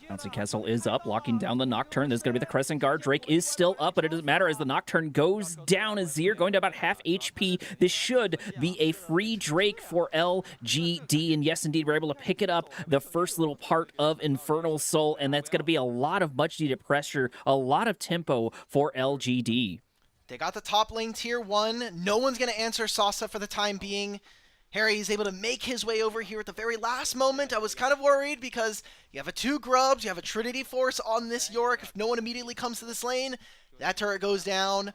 Bouncy Kessel is up, locking down the Nocturne. There's going to be the Crescent Guard. Drake is still up, but it doesn't matter as the Nocturne goes down. Azir going to about half HP. This should be a free Drake for LGD. And yes, indeed, we're able to pick it up, the first little part of Infernal Soul, and that's going to be a lot of much-needed pressure, a lot of tempo for LGD. They got the top lane tier 1. No one's going to answer Sasa for the time being. Harry is able to make his way over here at the very last moment. I was kind of worried because you have a 2 grubs, you have a Trinity Force on this Yorick. If no one immediately comes to this lane, that turret goes down.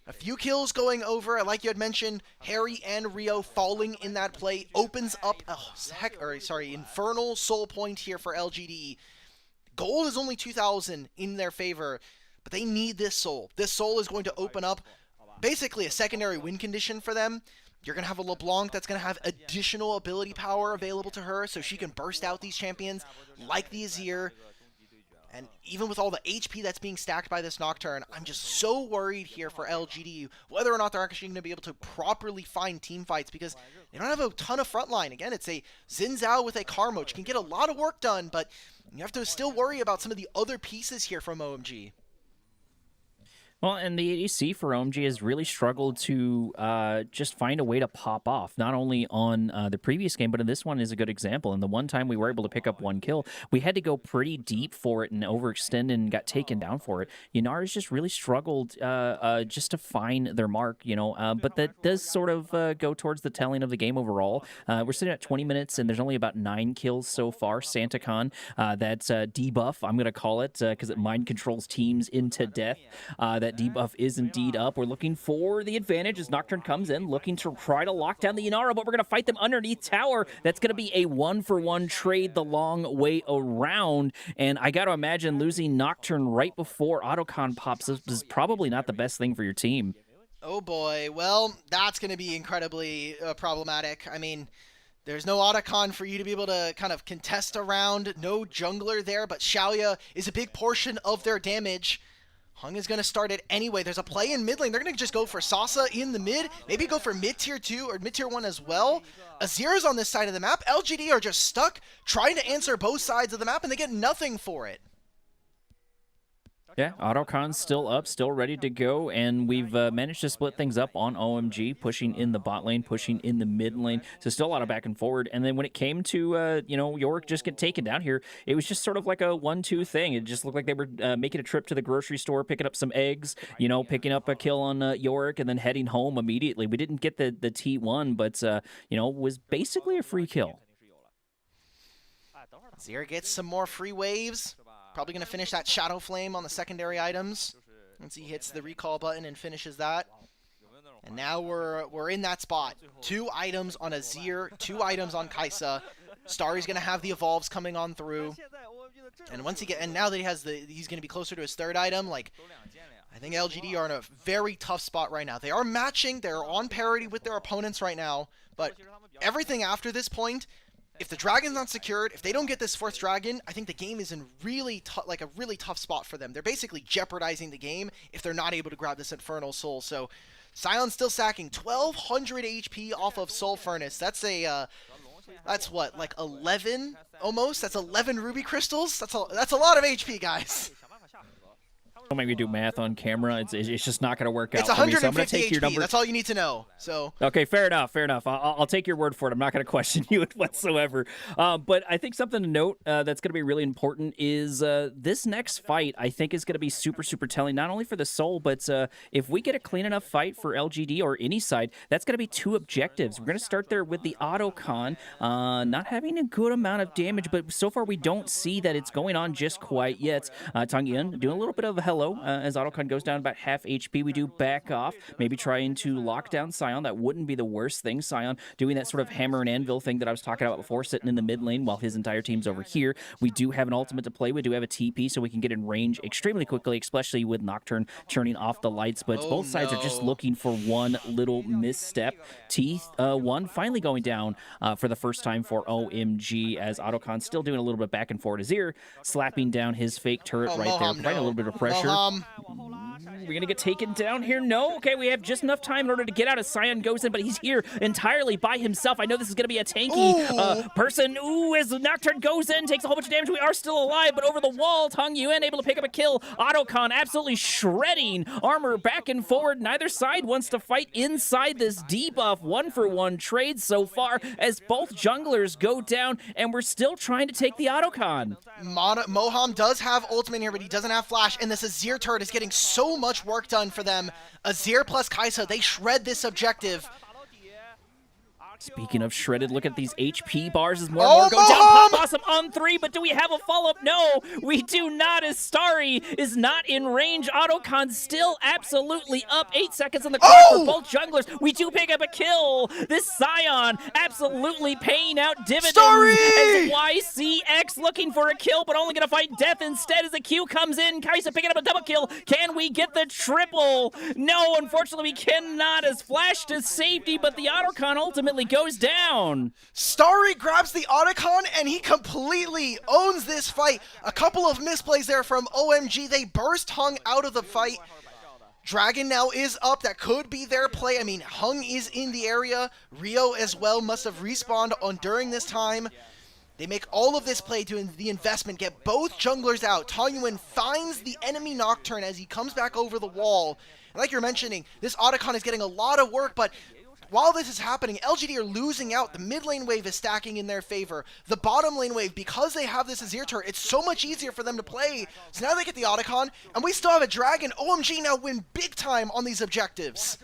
A few kills going over. Like you had mentioned, Harry and Rio falling in that play opens up a Infernal Soul Point here for LGD. Gold is only 2,000 in their favor, but they need this soul. This soul is going to open up basically a secondary win condition for them. You're going to have a LeBlanc that's going to have additional ability power available to her, so she can burst out these champions like the Azir. And even with all the HP that's being stacked by this Nocturne, I'm just so worried here for LGD, whether or not they're actually going to be able to properly find team fights, because they don't have a ton of frontline. Again, it's a Xin Zhao with a Karma, which can get a lot of work done, but you have to still worry about some of the other pieces here from OMG. Well, and the ADC for OMG has really struggled to just find a way to pop off, not only on the previous game, but in this one is a good example. And the one time we were able to pick up 1 kill, we had to go pretty deep for it and overextend and got taken down for it. Yannara's just really struggled just to find their mark, you know, but that does sort of go towards the telling of the game overall. We're sitting at 20 minutes, and there's only about 9 kills so far. SantaCon, that's debuff, I'm going to call it, because it mind controls teams into death. That debuff is indeed up. We're looking for the advantage as Nocturne comes in, looking to try to lock down the Yannara, but we're going to fight them underneath tower. That's going to be a 1-for-1 trade the long way around, and I got to imagine losing Nocturne right before Autocon pops is probably not the best thing for your team. Oh boy, well, that's going to be incredibly problematic. I mean, there's no Autocon for you to be able to kind of contest around, no jungler there, but Xiaoya is a big portion of their damage. Hung is going to start it anyway. There's a play in mid lane. They're going to just go for Sasa in the mid. Maybe go for mid tier 2 or mid tier 1 as well. Azir's on this side of the map. LGD are just stuck trying to answer both sides of the map, and they get nothing for it. Yeah, Autocon's still up, still ready to go, and we've managed to split things up on OMG, pushing in the bot lane, pushing in the mid lane, so still a lot of back and forward. And then when it came to, you know, Yorick just get taken down here, it was just sort of like a 1-2 thing. It just looked like they were making a trip to the grocery store, picking up some eggs, you know, picking up a kill on Yorick, and then heading home immediately. We didn't get the T1, but, you know, was basically a free kill. Azir gets some more free waves. Probably going to finish that Shadow Flame on the secondary items. Once he hits the recall button and finishes that. And now we're in that spot. 2 items on Azir, 2 items on Kai'Sa. Starry's gonna have the evolves coming on through. And once now that he's gonna be closer to his 3rd item, like, I think LGD are in a very tough spot right now. They are matching, they're on parity with their opponents right now, but everything after this point, if the dragon's not secured, if they don't get this 4th dragon, I think the game is in really a really tough spot for them. They're basically jeopardizing the game if they're not able to grab this Infernal Soul. So Sion's still sacking 1200 HP off of Soul Furnace. That's that's what, like 11 almost? That's 11 ruby crystals? That's a lot of HP, guys. Don't make me do math on camera. It's just not going to work out. It's 150 for me, so I'm gonna take your HP. That's all you need to know. So okay, fair enough. I'll take your word for it. I'm not going to question you whatsoever. But I think something to note that's going to be really important is this next fight. I think is going to be super telling, not only for the soul, but if we get a clean enough fight for LGD or any side, that's going to be 2 objectives. We're going to start there with the Autocon, not having a good amount of damage, but so far we don't see that it's going on just quite yet. Tangyun doing a little bit of a hello. As Autocon goes down about half HP, we do back off, maybe trying to lock down Sion. That wouldn't be the worst thing. Sion doing that sort of hammer and anvil thing that I was talking about before, sitting in the mid lane while his entire team's over here. We do have an ultimate to play. We do have a TP, so we can get in range extremely quickly, especially with Nocturne turning off the lights. But both sides are just looking for one little misstep. T1 finally going down for the first time for OMG, as Autocon still doing a little bit back and forth. Azir slapping down his fake turret right there, providing a little bit of pressure. We're going to get taken down here. No. Okay, we have just enough time in order to get out as Sion goes in, but he's here entirely by himself. I know this is going to be a tanky person. Ooh, as Nocturne goes in, takes a whole bunch of damage. We are still alive, but over the wall, Tangyun able to pick up a kill. Autocon absolutely shredding armor back and forward. Neither side wants to fight inside this debuff 1-for-1 trade so far, as both junglers go down, and we're still trying to take the Autocon. Moham does have ultimate here, but he doesn't have flash, and this Azir turret is getting so much work done for them. Azir plus Kai'Sa, they shred this objective. Speaking of shredded, look at these HP bars as more and more go down. Pop Blossom on 3, but do we have a follow-up? No, we do not, as Starry is not in range. Autocon still absolutely up. 8 seconds on the clock for both junglers. We do pick up a kill. This Sion absolutely paying out dividends. Starry! As YCX looking for a kill, but only going to fight death instead as the Q comes in. Kai'Sa picking up a double kill. Can we get the triple? No, unfortunately we cannot, as Flash to safety, but the Autocon ultimately goes down. Starry grabs the Autocon and he completely owns this fight. A couple of misplays there from OMG. They burst Hung out of the fight. Dragon now is up. That could be their play. I mean, Hung is in the area. Rio as well must have respawned on during this time. They make all of this play doing the investment, get both junglers out. Tangyun finds the enemy Nocturne as he comes back over the wall. And like you're mentioning, this Autocon is getting a lot of work, but while this is happening, LGD are losing out. The mid lane wave is stacking in their favor. The bottom lane wave, because they have this Azir turret, it's so much easier for them to play. So now they get the Autocon, and we still have a Dragon. OMG now win big time on these objectives.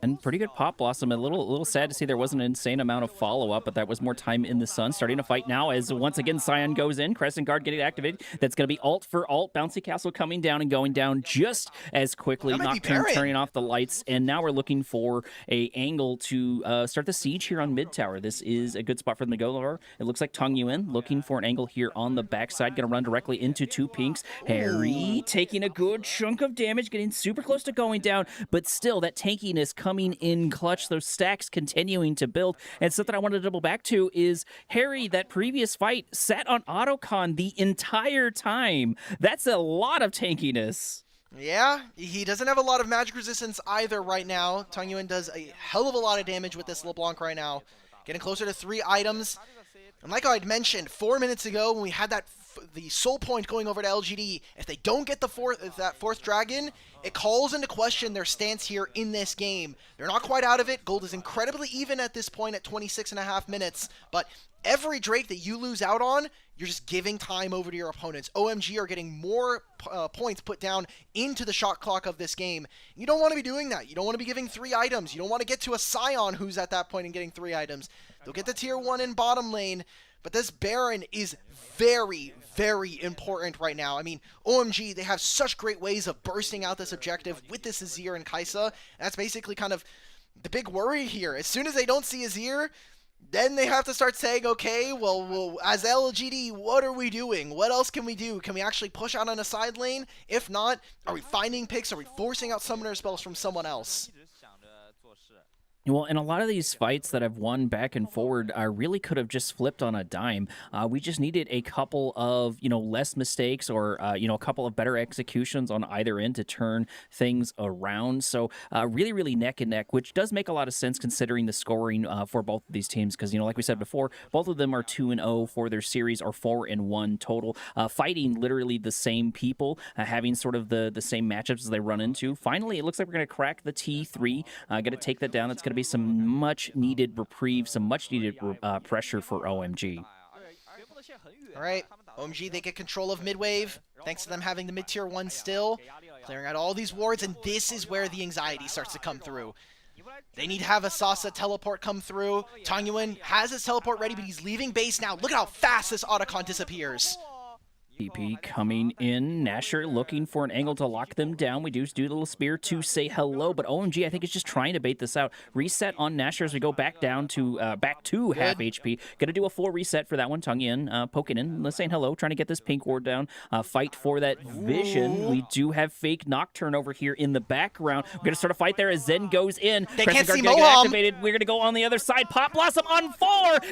And pretty good Pop Blossom. A little sad to see there wasn't an insane amount of follow-up, but that was more time in the sun. Starting to fight now as once again Sion goes in. Crescent Guard getting activated. That's going to be ult for ult. Bouncy Castle coming down and going down just as quickly. Nocturne turning off the lights. And now we're looking for a angle to start the siege here on mid tower. This is a good spot for them to go. It looks like Tangyun looking for an angle here on the backside. Going to run directly into 2 pinks. Harry taking a good chunk of damage, getting super close to going down, but still that tankiness coming in clutch, those stacks continuing to build. And something I wanted to double back to is Harry, that previous fight, sat on Autocon the entire time. That's a lot of tankiness. Yeah, he doesn't have a lot of magic resistance either right now. Tangyun does a hell of a lot of damage with this LeBlanc right now. Getting closer to 3 items. And like I had mentioned 4 minutes ago when we had the soul point going over to LGD, if they don't get that fourth dragon, it calls into question their stance here in this game. They're not quite out of it. Gold is incredibly even at this point at 26.5 minutes, but every Drake that you lose out on, you're just giving time over to your opponents. OMG are getting more points put down into the shot clock of this game. You don't want to be doing that. You don't want to be giving 3 items. You don't want to get to a Sion who's at that point and getting 3 items. They'll get the tier 1 in bottom lane, but this Baron is very, very important right now. I mean, OMG, they have such great ways of bursting out this objective with this Azir and Kai'Sa. And that's basically kind of the big worry here. As soon as they don't see Azir, then they have to start saying, okay, well, as LGD, what are we doing? What else can we do? Can we actually push out on a side lane? If not, are we finding picks? Are we forcing out summoner spells from someone else? Well, and a lot of these fights that have won back and forward really could have just flipped on a dime. We just needed a couple of, less mistakes or, a couple of better executions on either end to turn things around. So really, really neck and neck, which does make a lot of sense considering the scoring for both of these teams. Because, like we said before, both of them are 2-0 for their series or 4-1 total, fighting literally the same people, having sort of the same matchups as they run into. Finally, it looks like we're going to crack the T3, going to take that down. That's going to be some much needed reprieve, some much needed pressure for OMG. All right, OMG, they get control of mid-wave, thanks to them having the mid-tier 1 still, clearing out all these wards, and this is where the anxiety starts to come through. They need to have a Sasa teleport come through. Tangyuan has his teleport ready, but he's leaving base now. Look at how fast this Otacon disappears. PP coming in. Nasher looking for an angle to lock them down. We do the little spear to say hello, but OMG, I think, is just trying to bait this out. Reset on Nasher as we go back down to half HP. Gonna do a full reset for that one. Tongue in, poking in, saying hello, trying to get this pink ward down. Fight for that vision. Ooh. We do have fake Nocturne over here in the background. We're gonna start a fight there as Zen goes in. They can't see Guard Moham. activated. We're gonna go on the other side. Pop Blossom on 4.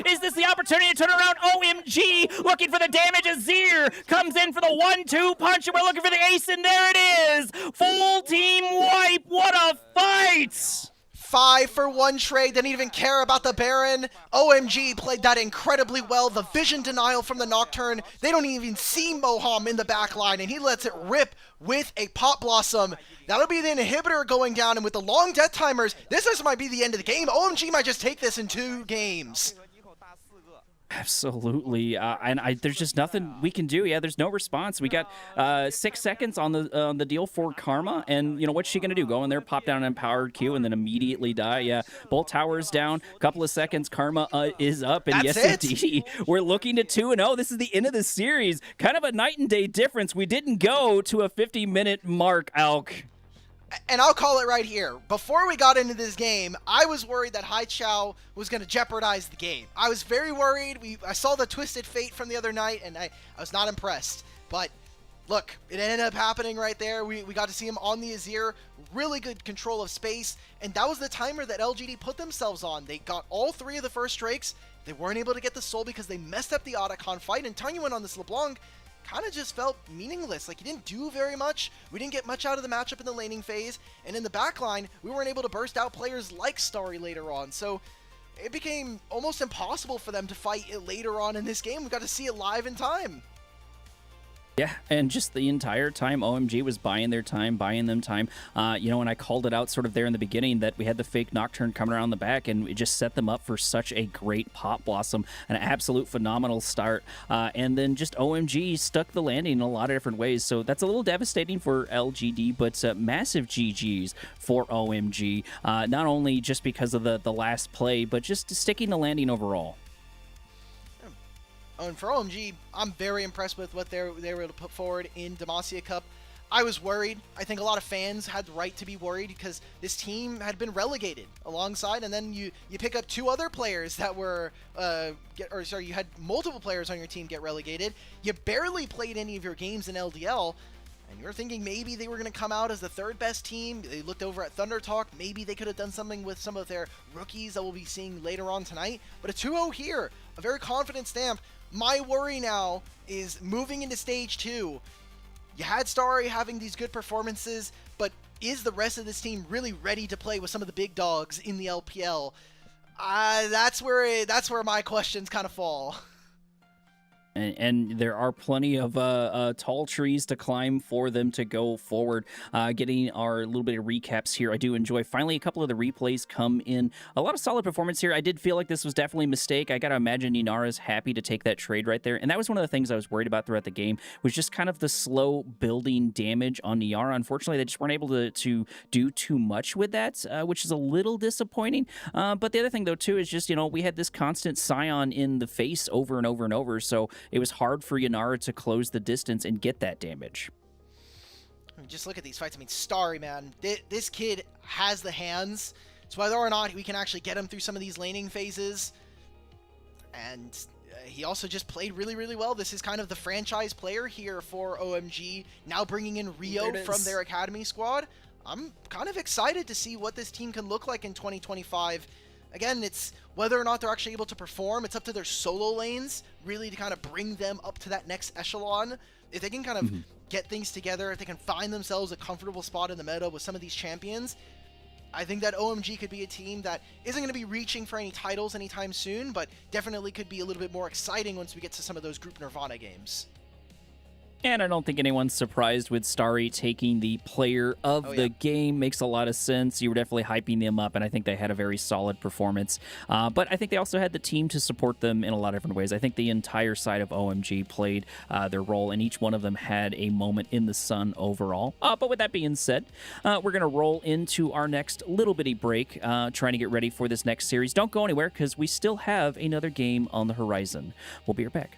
Is this the opportunity to turn around? OMG looking for the damage. Azir comes in for the 1-2 punch, and we're looking for the ace, and there it is! Full team wipe! What a fight! 5-for-1 trade, didn't even care about the Baron. OMG played that incredibly well. The vision denial from the Nocturne. They don't even see Moham in the back line, and he lets it rip with a Pop Blossom. That'll be the inhibitor going down, and with the long death timers, this just might be the end of the game. OMG might just take this in 2 games. Absolutely, and there's just nothing we can do. Yeah, there's no response. We got 6 seconds on the deal for Karma, and what's she gonna do? Go in there, pop down an empowered Q, and then immediately die. Yeah, both towers down. Couple of seconds, Karma is up, and That's yes, it. indeed, we're looking to 2-0. This is the end of the series. Kind of a night and day difference. We didn't go to a 50-minute mark, Alk. And I'll call it right here. Before we got into this game, I was worried that Haichao was going to jeopardize the game. I was very worried. I saw the Twisted Fate from the other night, and I was not impressed. But look, it ended up happening right there. We got to see him on the Azir. Really good control of space. And that was the timer that LGD put themselves on. They got all 3 of the first Drakes. They weren't able to get the soul because they messed up the Otacon fight. And Tangyuan on this LeBlanc kind of just felt meaningless. Like, he didn't do very much. We didn't get much out of the matchup in the laning phase. And in the backline, we weren't able to burst out players like Starry later on. So it became almost impossible for them to fight it later on in this game. We got to see it live in time. Yeah, and just the entire time, OMG was buying them time. And I called it out sort of there in the beginning that we had the fake Nocturne coming around the back, and it just set them up for such a great Pop Blossom, an absolute phenomenal start. And then just OMG stuck the landing in a lot of different ways. So that's a little devastating for LGD, but massive GGs for OMG. Not only just because of the last play, but just sticking the landing overall. Oh, and for OMG, I'm very impressed with what they were able to put forward in Demacia Cup. I was worried. I think a lot of fans had the right to be worried because this team had been relegated alongside, and then you pick up 2 other players that were, you had multiple players on your team get relegated. You barely played any of your games in LDL, and you're thinking maybe they were going to come out as the 3rd best team. They looked over at Thunder Talk. Maybe they could have done something with some of their rookies that we'll be seeing later on tonight. But a 2-0 here, a very confident stamp. My worry now is moving into stage 2. You had Starry having these good performances, but is the rest of this team really ready to play with some of the big dogs in the LPL? That's where my questions kind of fall. And there are plenty of tall trees to climb for them to go forward. Getting our little bit of recaps here, I do enjoy. Finally, a couple of the replays come in. A lot of solid performance here. I did feel like this was definitely a mistake. I got to imagine Inara's happy to take that trade right there. And that was one of the things I was worried about throughout the game, was just kind of the slow building damage on Niara. Unfortunately, they just weren't able to do too much with that, which is a little disappointing. But the other thing, though, too, is just, we had this constant Scion in the face over and over and over. So it was hard for Yanara to close the distance and get that damage. I mean, just look at these fights. I mean, Starry, man, this kid has the hands. It's whether or not we can actually get him through some of these laning phases. And he also just played really, really well. This is kind of the franchise player here for OMG, now bringing in Rio from their academy squad. I'm kind of excited to see what this team can look like in 2025. Again, it's whether or not they're actually able to perform. It's up to their solo lanes, really, to kind of bring them up to that next echelon. If they can kind of get things together, if they can find themselves a comfortable spot in the meta with some of these champions, I think that OMG could be a team that isn't going to be reaching for any titles anytime soon, but definitely could be a little bit more exciting once we get to some of those Group Nirvana games. And I don't think anyone's surprised with Starry taking the player of the game. Makes a lot of sense. You were definitely hyping them up, and I think they had a very solid performance. But I think they also had the team to support them in a lot of different ways. I think the entire side of OMG played their role, and each one of them had a moment in the sun overall. But with that being said, we're going to roll into our next little bitty break, trying to get ready for this next series. Don't go anywhere, because we still have another game on the horizon. We'll be right back.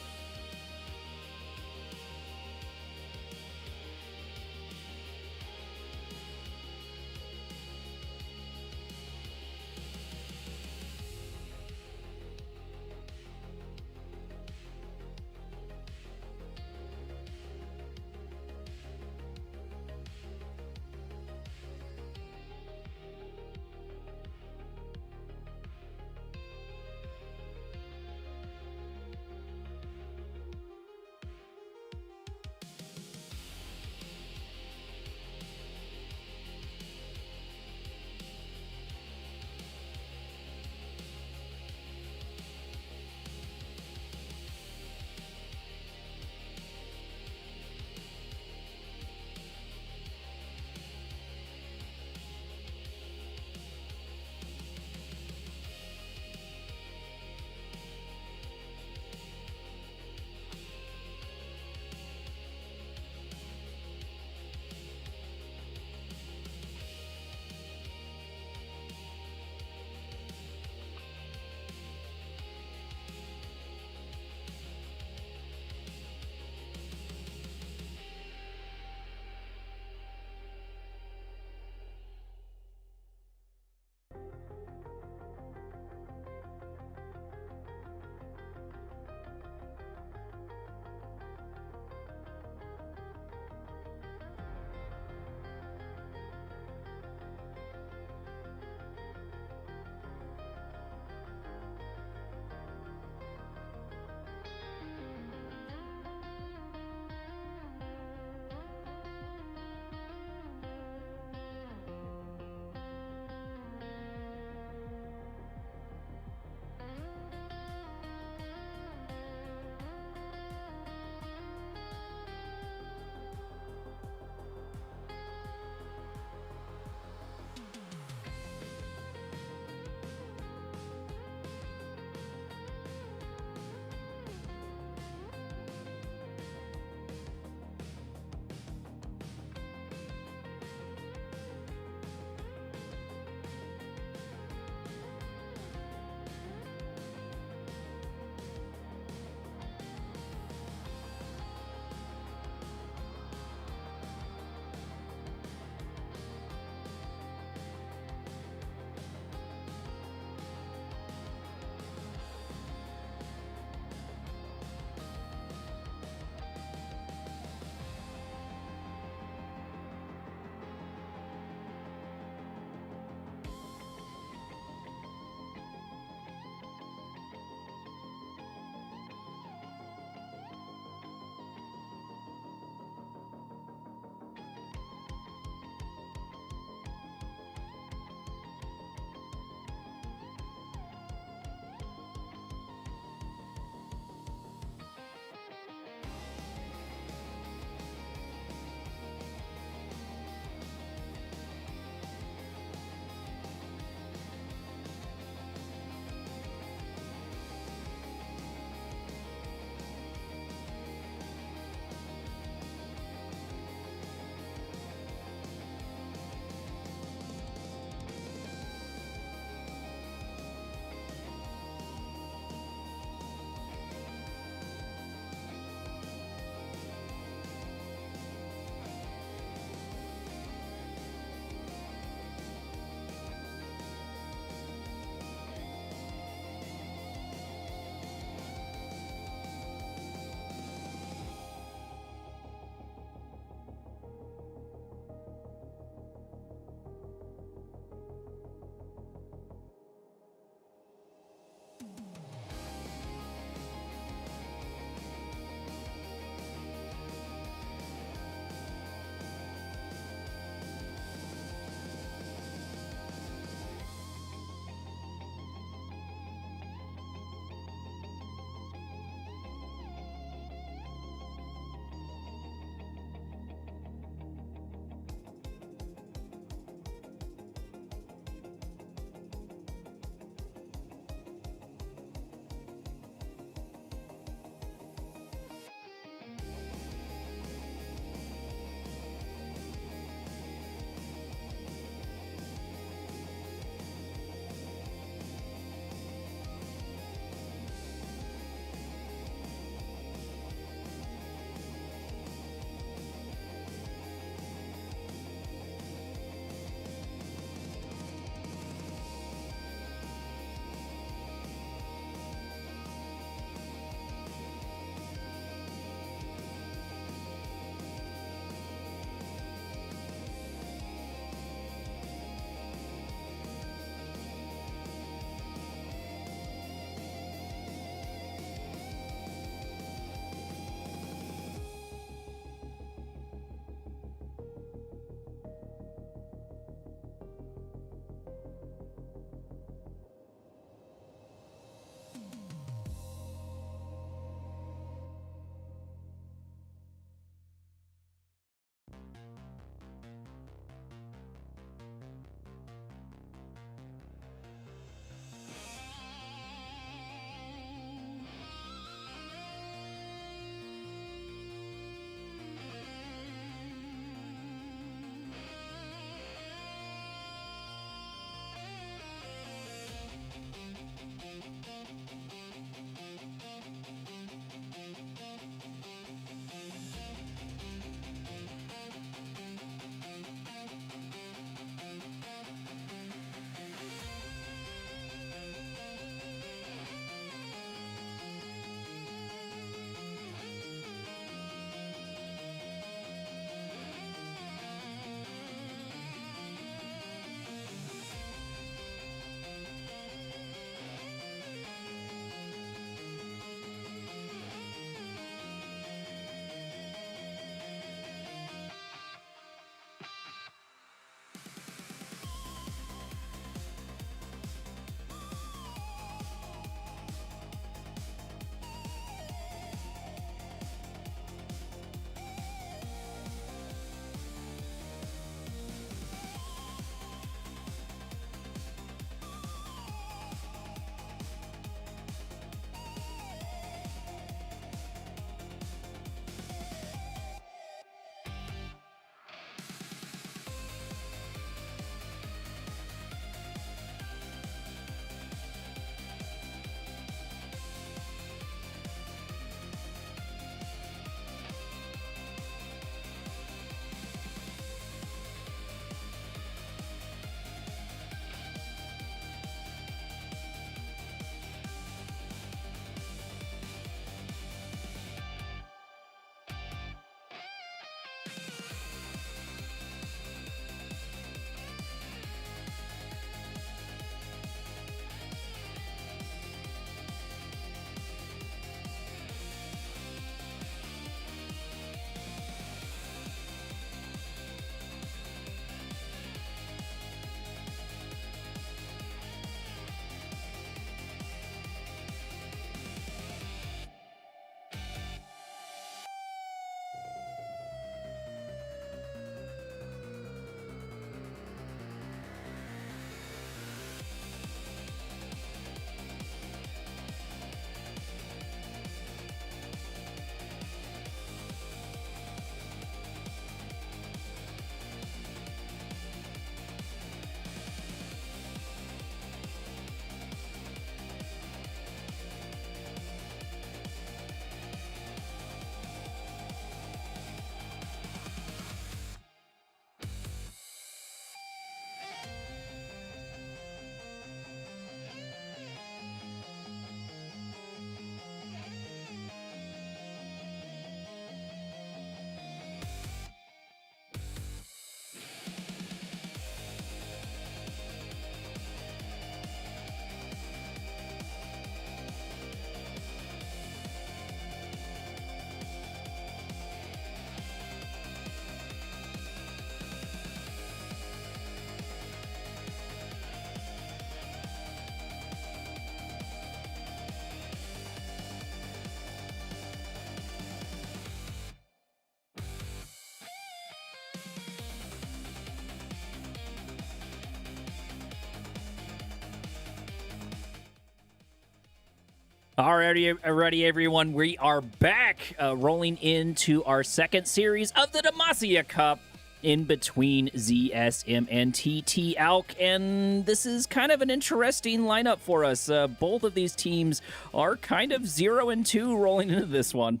Alrighty, everyone. We are back, rolling into our second series of the Demacia Cup in between ZSM and TT Alk, and this is kind of an interesting lineup for us. Both of these teams are kind of 0-2 rolling into this one.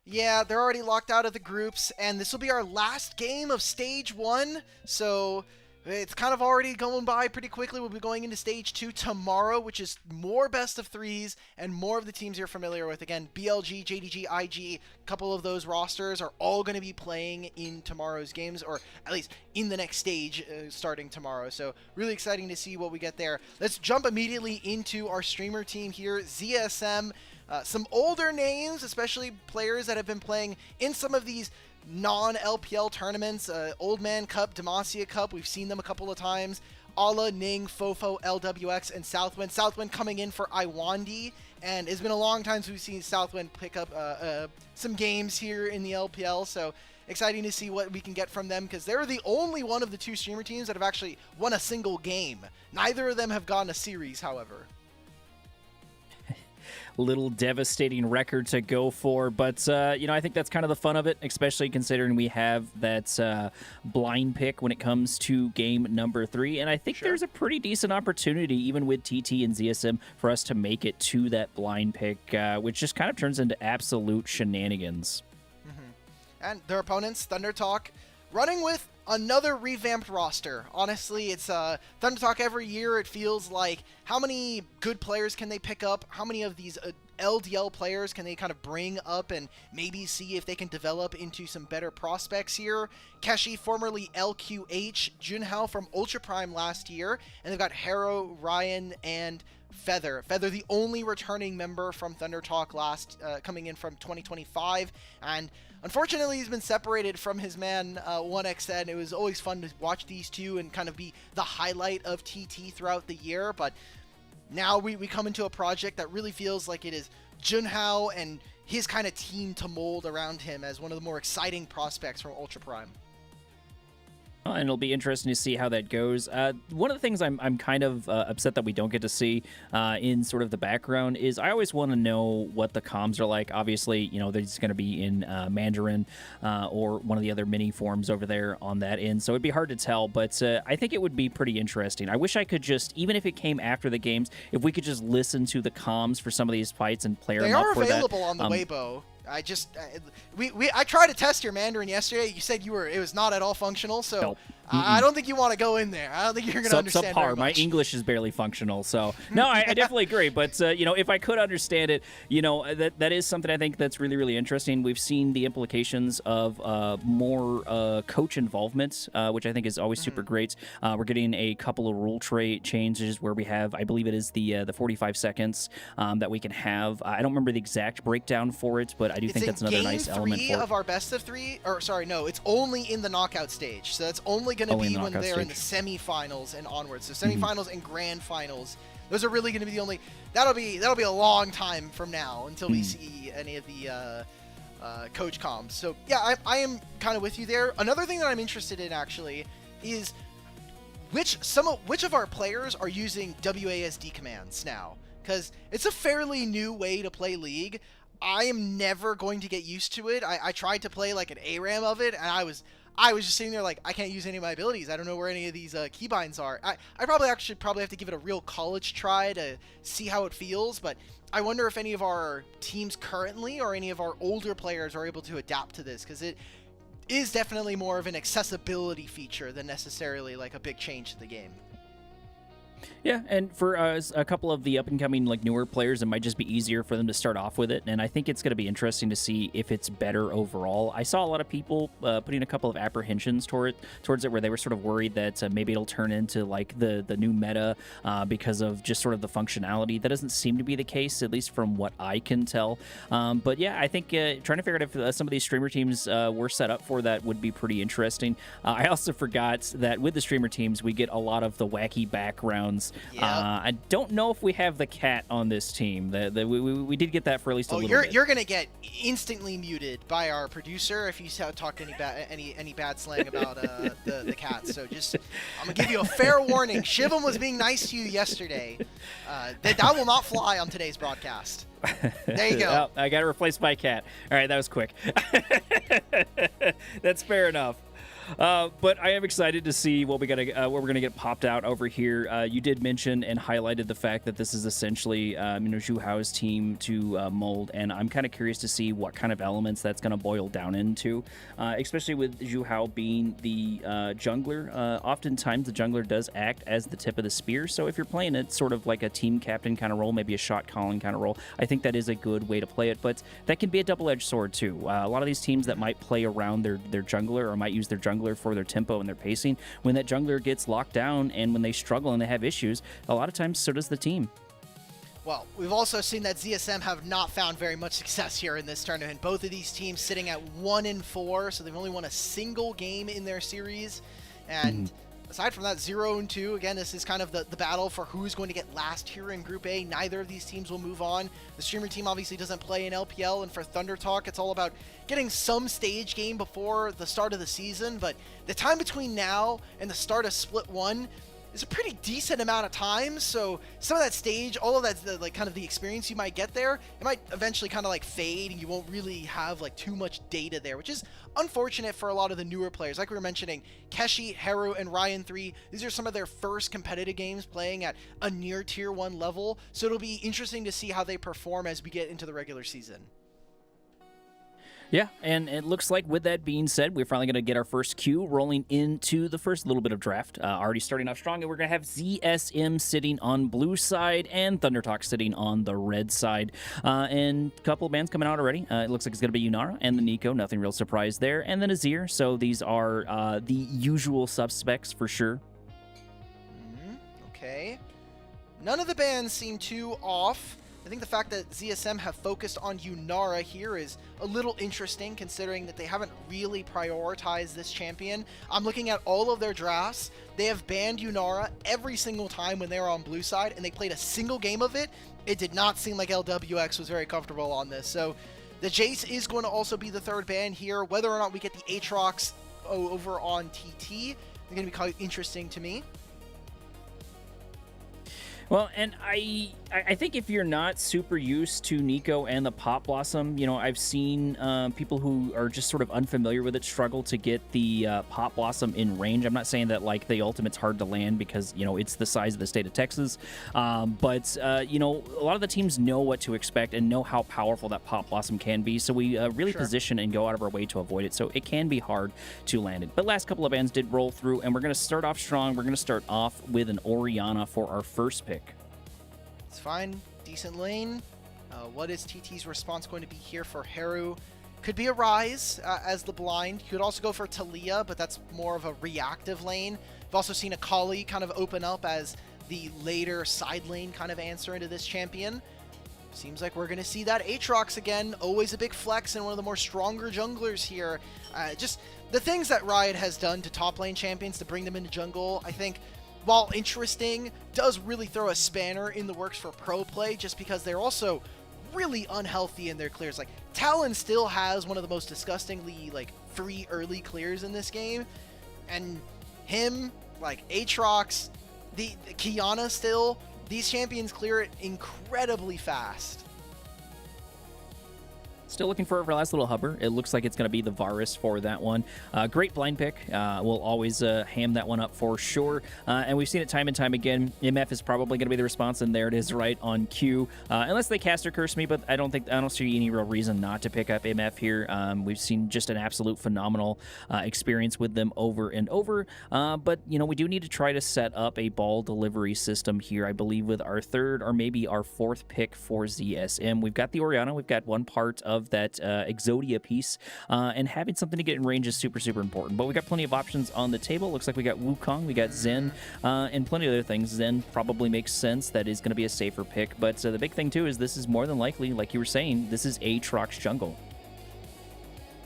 Yeah, they're already locked out of the groups, and this will be our last game of Stage 1, so it's kind of already going by pretty quickly. We'll be going into Stage 2 tomorrow, which is more best of threes and more of the teams you're familiar with. Again, BLG, JDG, IG, a couple of those rosters are all going to be playing in tomorrow's games, or at least in the next stage starting tomorrow. So really exciting to see what we get there. Let's jump immediately into our streamer team here, ZSM. Some older names, especially players that have been playing in some of these non-LPL tournaments, Old Man Cup, Demacia Cup. We've seen them a couple of times. Ala, Ning, Fofo, LWX, and Southwind. Southwind coming in for Iwandi, and it's been a long time since we've seen Southwind pick up some games here in the LPL, so exciting to see what we can get from them, because they're the only one of the two streamer teams that have actually won a single game. Neither of them have gotten a series, however. little devastating record to go for. But, I think that's kind of the fun of it, especially considering we have that blind pick when it comes to game number 3. And I think there's a pretty decent opportunity, even with TT and ZSM, for us to make it to that blind pick, which just kind of turns into absolute shenanigans. And their opponents, Thunder Talk, running with another revamped roster. Honestly, it's Thunder Talk every year. It feels like, how many good players can they pick up? How many of these LDL players can they kind of bring up and maybe see if they can develop into some better prospects here? Keshi, formerly LQH, Junhao from Ultra Prime last year, and they've got Harrow, Ryan, and Feather, the only returning member from Thunder Talk coming in from 2025, and unfortunately he's been separated from his man 1xN. It was always fun to watch these two and kind of be the highlight of TT throughout the year, but now we come into a project that really feels like it is Junhao and his kind of team to mold around him as one of the more exciting prospects from Ultra Prime. And it'll be interesting to see how that goes. One of the things I'm kind of upset that we don't get to see in sort of the background is I always want to know what the comms are like. Obviously, they're just going to be in Mandarin or one of the other mini forms over there on that end, so it'd be hard to tell, but I think it would be pretty interesting. I wish I could just, even if it came after the games, if we could just listen to the comms for some of these fights and play them up for that. They are available on the Weibo. I tried to test your Mandarin yesterday. You said it was not at all functional, so nope. I don't think you want to go in there. I don't think you're going to understand very much. My English is barely functional, so no, I definitely agree. But if I could understand it, that is something I think that's really, really interesting. We've seen the implications of more coach involvement, which I think is always super great. We're getting a couple of rule trait changes where we have, I believe it is the 45 seconds that we can have. I don't remember the exact breakdown for it, but I do think that's another nice element for it. Game 3 of our best of 3, or sorry, no, it's only in the knockout stage, so that's only going to be when they're in the semifinals and onwards. So semifinals and grand finals, those are really going to be the only. That'll be a long time from now until we see any of the coach comms. So yeah, I am kind of with you there. Another thing that I'm interested in actually is which of our players are using WASD commands now, because it's a fairly new way to play League. I am never going to get used to it. I tried to play like an ARAM of it, and I was just sitting there like, I can't use any of my abilities. I don't know where any of these keybinds are. I probably have to give it a real college try to see how it feels, but I wonder if any of our teams currently or any of our older players are able to adapt to this, because it is definitely more of an accessibility feature than necessarily like a big change to the game. Yeah, and for a couple of the up-and-coming, newer players, it might just be easier for them to start off with it, and I think it's going to be interesting to see if it's better overall. I saw a lot of people putting a couple of apprehensions towards it, where they were sort of worried that maybe it'll turn into, the new meta because of just sort of the functionality. That doesn't seem to be the case, at least from what I can tell. But yeah, I think trying to figure out if some of these streamer teams were set up for that would be pretty interesting. I also forgot that with the streamer teams, we get a lot of the wacky backgrounds. Yep. I don't know if we have the cat on this team. We did get that for at least a little bit. You're gonna get instantly muted by our producer if you talk any bad slang about the cat. So just, I'm gonna give you a fair warning. Shivam was being nice to you yesterday. That will not fly on today's broadcast. There you go. I gotta replace my cat. All right, that was quick. That's fair enough. But I am excited to see what we're gonna get popped out over here. You did mention and highlighted the fact that this is essentially Zhu Hao's team to mold, and I'm kind of curious to see what kind of elements that's going to boil down into, especially with Zhu Hao being the jungler. Oftentimes the jungler does act as the tip of the spear, so if you're playing it sort of like a team captain kind of role, maybe a shot calling kind of role, I think that is a good way to play it, but that can be a double-edged sword too. A lot of these teams that might play around their jungler or might use their jungler for their tempo and their pacing, when that jungler gets locked down and when they struggle and they have issues, a lot of times so does the team. Well, we've also seen that ZSM have not found very much success here in this tournament. Both of these teams sitting at 1-4, so they've only won a single game in their series. And aside from that, 0-2, again, this is kind of the battle for who's going to get last here in Group A. Neither of these teams will move on. The streamer team obviously doesn't play in LPL, and for Thunder Talk, it's all about getting some stage game before the start of the season. But the time between now and the start of Split 1, is a pretty decent amount of time. So some of that stage, all of that, like kind of the experience you might get there, it might eventually kind of like fade, and you won't really have like too much data there, which is unfortunate for a lot of the newer players. Like we were mentioning, Keshi, Haru, and Ryan 3, these are some of their first competitive games playing at a near tier 1 level. So it'll be interesting to see how they perform as we get into the regular season. Yeah, and it looks like with that being said, we're finally going to get our first queue rolling into the first little bit of draft. Already starting off strong, and we're going to have ZSM sitting on blue side and ThunderTalk sitting on the red side. And a couple of bands coming out already. It looks like it's going to be Yunara and the Nico, nothing real surprise there. And then Azir, so these are the usual suspects for sure. Okay. None of the bands seem too off. I think the fact that ZSM have focused on Yunara here is a little interesting, considering that they haven't really prioritized this champion. I'm looking at all of their drafts. They have banned Yunara every single time when they were on blue side, and they played a single game of it. It did not seem like LWX was very comfortable on this. So the Jace is going to also be the third ban here. Whether or not we get the Aatrox over on TT, they're going to be quite interesting to me. Well, and I think if you're not super used to Nico and the Pop Blossom, you know, I've seen people who are just sort of unfamiliar with it struggle to get the Pop Blossom in range. I'm not saying that, like, the ultimate's hard to land because, you know, it's the size of the state of Texas. But you know, a lot of the teams know what to expect and know how powerful that Pop Blossom can be. So we really position and go out of our way to avoid it. So it can be hard to land it. But last couple of bands did roll through, and we're going to start off strong. We're going to start off with an Orianna for our first pick. It's fine. Decent lane. What is TT's response going to be here for Haru? Could be a Rise as the blind. You could also go for Talia, but that's more of a reactive lane. I've also seen Akali kind of open up as the later side lane kind of answer into this champion. Seems like we're going to see that Aatrox again. Always a big flex and one of the more stronger junglers here. Just the things that Riot has done to top lane champions to bring them into jungle, I think, while interesting, does really throw a spanner in the works for pro play, just because they're also really unhealthy in their clears. Like, Talon still has one of the most disgustingly, like, free early clears in this game, and him, like, Aatrox, the Kiana still, these champions clear it incredibly fast. Still looking for our last little hubber. It looks like it's going to be the Varus for that one. Great blind pick. We'll always ham that one up for sure. And we've seen it time and time again. MF is probably going to be the response, and there it is right on cue. Unless they caster curse me, but I don't see any real reason not to pick up MF here. We've seen just an absolute phenomenal experience with them over and over. But, you know, we do need to try to set up a ball delivery system here, I believe, with our third or maybe our fourth pick for ZSM. We've got the Orianna. We've got one part of that Exodia piece, and having something to get in range is super, super important. But we got plenty of options on the table. Looks like we got Wukong, we got Zen, and plenty of other things. Zen probably makes sense. That is going to be a safer pick. But the big thing, too, is this is more than likely, like you were saying, this is Aatrox jungle.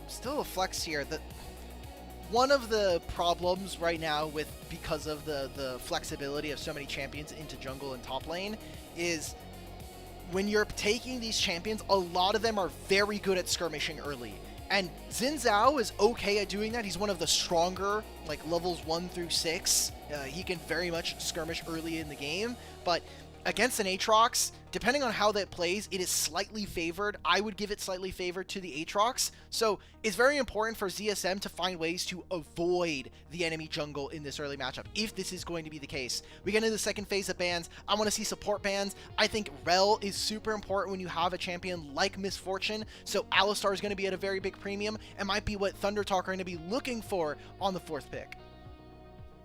Still a flex here. One of the problems right now because of the flexibility of so many champions into jungle and top lane is when you're taking these champions, a lot of them are very good at skirmishing early. And Xin Zhao is okay at doing that. He's one of the stronger, like, levels 1 through 6. He can very much skirmish early in the game. But against an Aatrox, depending on how that plays, it is slightly favored. I would give it slightly favored to the Aatrox. So it's very important for ZSM to find ways to avoid the enemy jungle in this early matchup, if this is going to be the case. We get into the second phase of bans. I want to see support bans. I think Rel is super important when you have a champion like Misfortune. So Alistar is going to be at a very big premium and might be what ThunderTalk are going to be looking for on the fourth pick.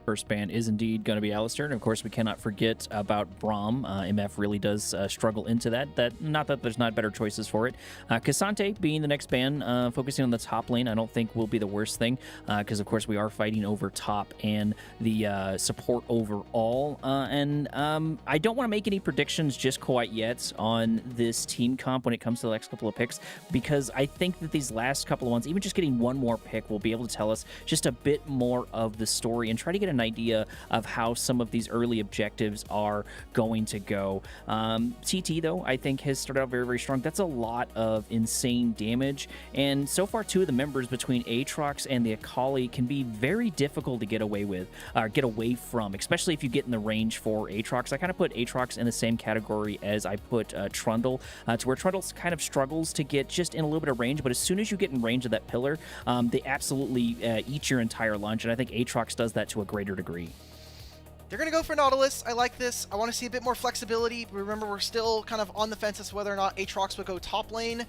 First ban is indeed going to be Alistar, and of course we cannot forget about Braum. MF really does struggle into that. Not that there's not better choices for it. Cassante being the next ban, focusing on the top lane, I don't think will be the worst thing, because of course we are fighting over top and the support overall. And I don't want to make any predictions just quite yet on this team comp when it comes to the next couple of picks, because I think that these last couple of ones, even just getting one more pick, will be able to tell us just a bit more of the story and try to get an idea of how some of these early objectives are going to go. TT, though, I think has started out very, very strong. That's a lot of insane damage, and so far, two of the members between Aatrox and the Akali can be very difficult to get away with, or get away from, especially if you get in the range for Aatrox. I kind of put Aatrox in the same category as I put Trundle, to where Trundle kind of struggles to get just in a little bit of range, but as soon as you get in range of that pillar, they absolutely eat your entire lunch, and I think Aatrox does that to a greater degree. They're going to go for Nautilus. I like this. I want to see a bit more flexibility. Remember, we're still kind of on the fence as to whether or not Aatrox would go top lane.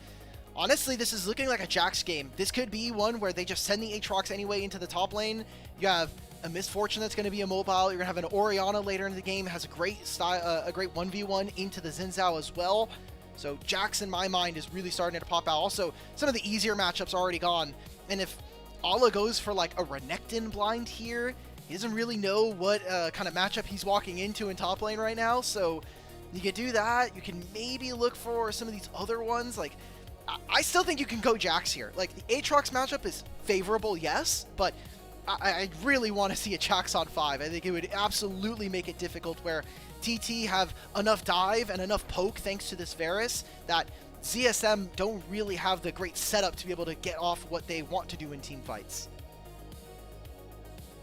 Honestly, this is looking like a Jax game. This could be one where they just send the Aatrox anyway into the top lane. You have a Misfortune that's going to be immobile. You're going to have an Orianna later in the game. Has a great style, a great 1v1 into the Xin Zhao as well. So Jax, in my mind, is really starting to pop out. Also, some of the easier matchups are already gone. And if Ala goes for like a Renekton blind here, he doesn't really know what kind of matchup he's walking into in top lane right now. So you can do that. You can maybe look for some of these other ones. Like, I still think you can go Jax here. Like, the Aatrox matchup is favorable, yes, but I really want to see a Jax on 5. I think it would absolutely make it difficult where TT have enough dive and enough poke thanks to this Varus that ZSM don't really have the great setup to be able to get off what they want to do in team fights.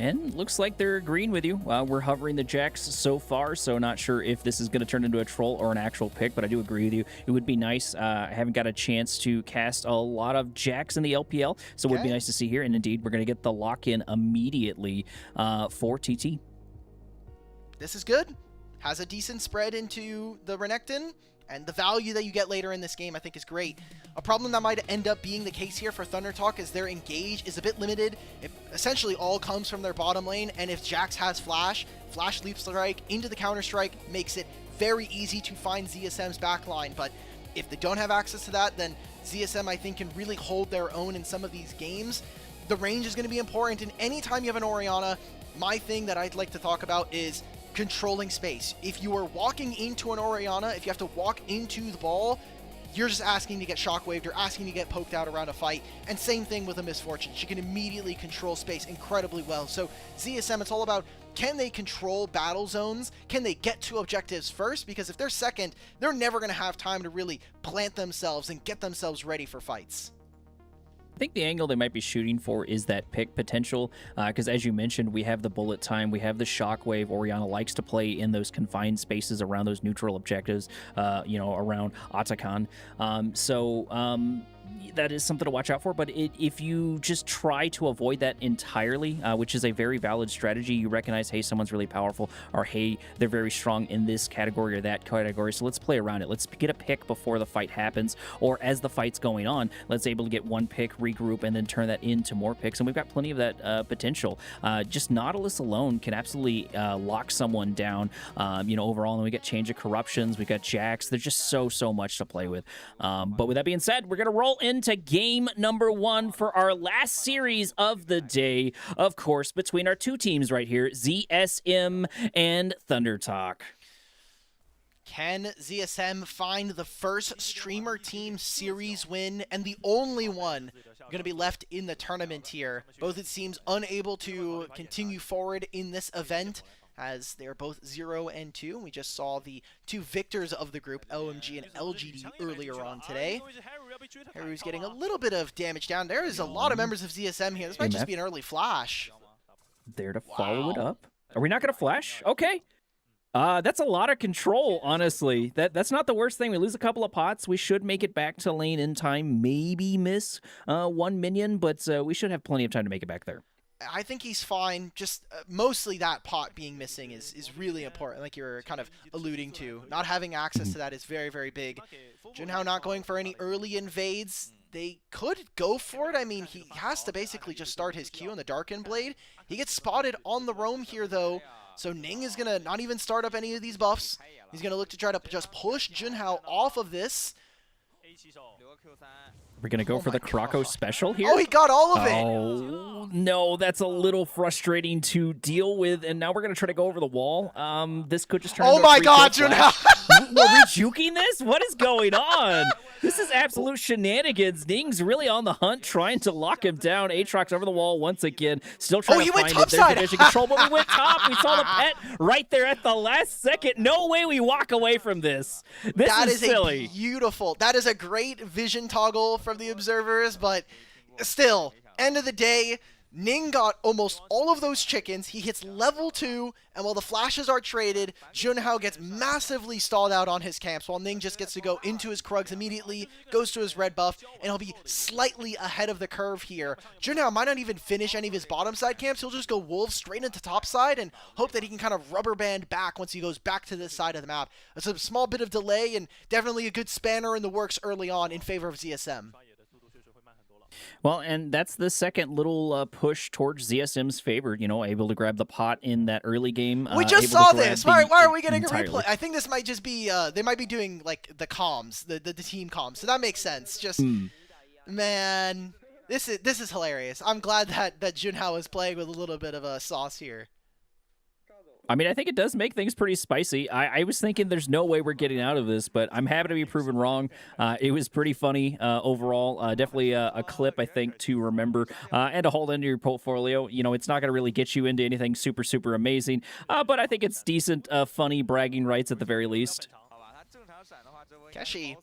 And looks like they're agreeing with you. We're hovering the Jax so far, so not sure if this is going to turn into a troll or an actual pick, but I do agree with you. It would be nice. I haven't got a chance to cast a lot of Jax in the LPL, so it would be nice to see here. And indeed, we're going to get the lock-in immediately for TT. This is good. Has a decent spread into the Renekton, and the value that you get later in this game I think is great. A problem that might end up being the case here for Thunder Talk is their engage is a bit limited. It essentially all comes from their bottom lane, and if Jax has Flash Leap Strike into the Counter Strike makes it very easy to find ZSM's backline, but if they don't have access to that, then ZSM I think can really hold their own in some of these games. The range is going to be important, and anytime you have an Orianna, my thing that I'd like to talk about is controlling space. If you are walking into an Orianna, if you have to walk into the ball, you're just asking to get shockwaved, you're asking to get poked out around a fight, and same thing with a Misfortune. She can immediately control space incredibly well. So ZSM, it's all about, can they control battle zones? Can they get to objectives first? Because if they're second, they're never going to have time to really plant themselves and get themselves ready for fights. I think the angle they might be shooting for is that pick potential, because as you mentioned, we have the bullet time, we have the shockwave. Orianna likes to play in those confined spaces around those neutral objectives, around Atakan. That is something to watch out for, but if you just try to avoid that entirely, which is a very valid strategy, you recognize, hey, someone's really powerful, or hey, they're very strong in this category or that category, so let's play around it. Let's get a pick before the fight happens, or as the fight's going on, let's able to get one pick, regroup, and then turn that into more picks, and we've got plenty of that potential. Just Nautilus alone can absolutely lock someone down, overall, and we got Change of Corruptions, we got Jax, there's just so much to play with. But with that being said, we're going to roll into game number 1 for our last series of the day, of course, between our two teams right here, ZSM and Thunder Talk. Can ZSM find the first streamer team series win and the only one going to be left in the tournament here? Both, it seems, unable to continue forward in this event, as they are both 0-2. We just saw the two victors of the group, OMG and LGD, earlier on today. Haru's getting a little bit of damage down. There is a lot of members of ZSM here. This might just be an early flash. There to follow it up. Are we not going to flash? Okay. That's a lot of control, honestly. That's not the worst thing. We lose a couple of pots. We should make it back to lane in time. Maybe miss one minion, but we should have plenty of time to make it back there. I think he's fine. Just mostly that pot being missing is really important, like you were kind of alluding to. Not having access to that is very, very big. Junhao not going for any early invades. They could go for it. I mean, he has to basically just start his Q on the Darkened Blade. He gets spotted on the roam here, though. So Ning is going to not even start up any of these buffs. He's going to look to try to just push Junhao off of this. We're going to go for the Krako special here. Oh, he got all of it. Oh, no, that's a little frustrating to deal with. And now we're going to try to go over the wall. This could just turn into a my God, Junhao. We're rejuking this? What is going on? This This is absolute shenanigans. Ning's really on the hunt, trying to lock him down. Aatrox over the wall once again, still trying to find it. There's division control, but we went top. We saw the pet right there at the last second. No way we walk away from this. This is silly. Beautiful. That is a great vision toggle from the observers, but still, end of the day, Ning got almost all of those chickens. He hits level 2, and while the flashes are traded, Junhao gets massively stalled out on his camps, while Ning just gets to go into his Krugs immediately, goes to his red buff, and he'll be slightly ahead of the curve here. Junhao might not even finish any of his bottom side camps. He'll just go wolves straight into top side and hope that he can kind of rubber band back once he goes back to this side of the map. It's a small bit of delay and definitely a good spanner in the works early on in favor of ZSM. Well, and that's the second little push towards ZSM's favor, you know, able to grab the pot in that early game. We just saw this. Why are we getting a replay? I think this might just be, they might be doing, like, the comms, the team comms, so that makes sense. Just, man, this is hilarious. I'm glad that Junhao is playing with a little bit of a sauce here. I mean, I think it does make things pretty spicy. I was thinking there's no way we're getting out of this, but I'm happy to be proven wrong. It was pretty funny overall. Definitely a clip, I think, to remember and to hold into your portfolio. You know, it's not going to really get you into anything super, super amazing, but I think it's decent, funny bragging rights at the very least. Keshi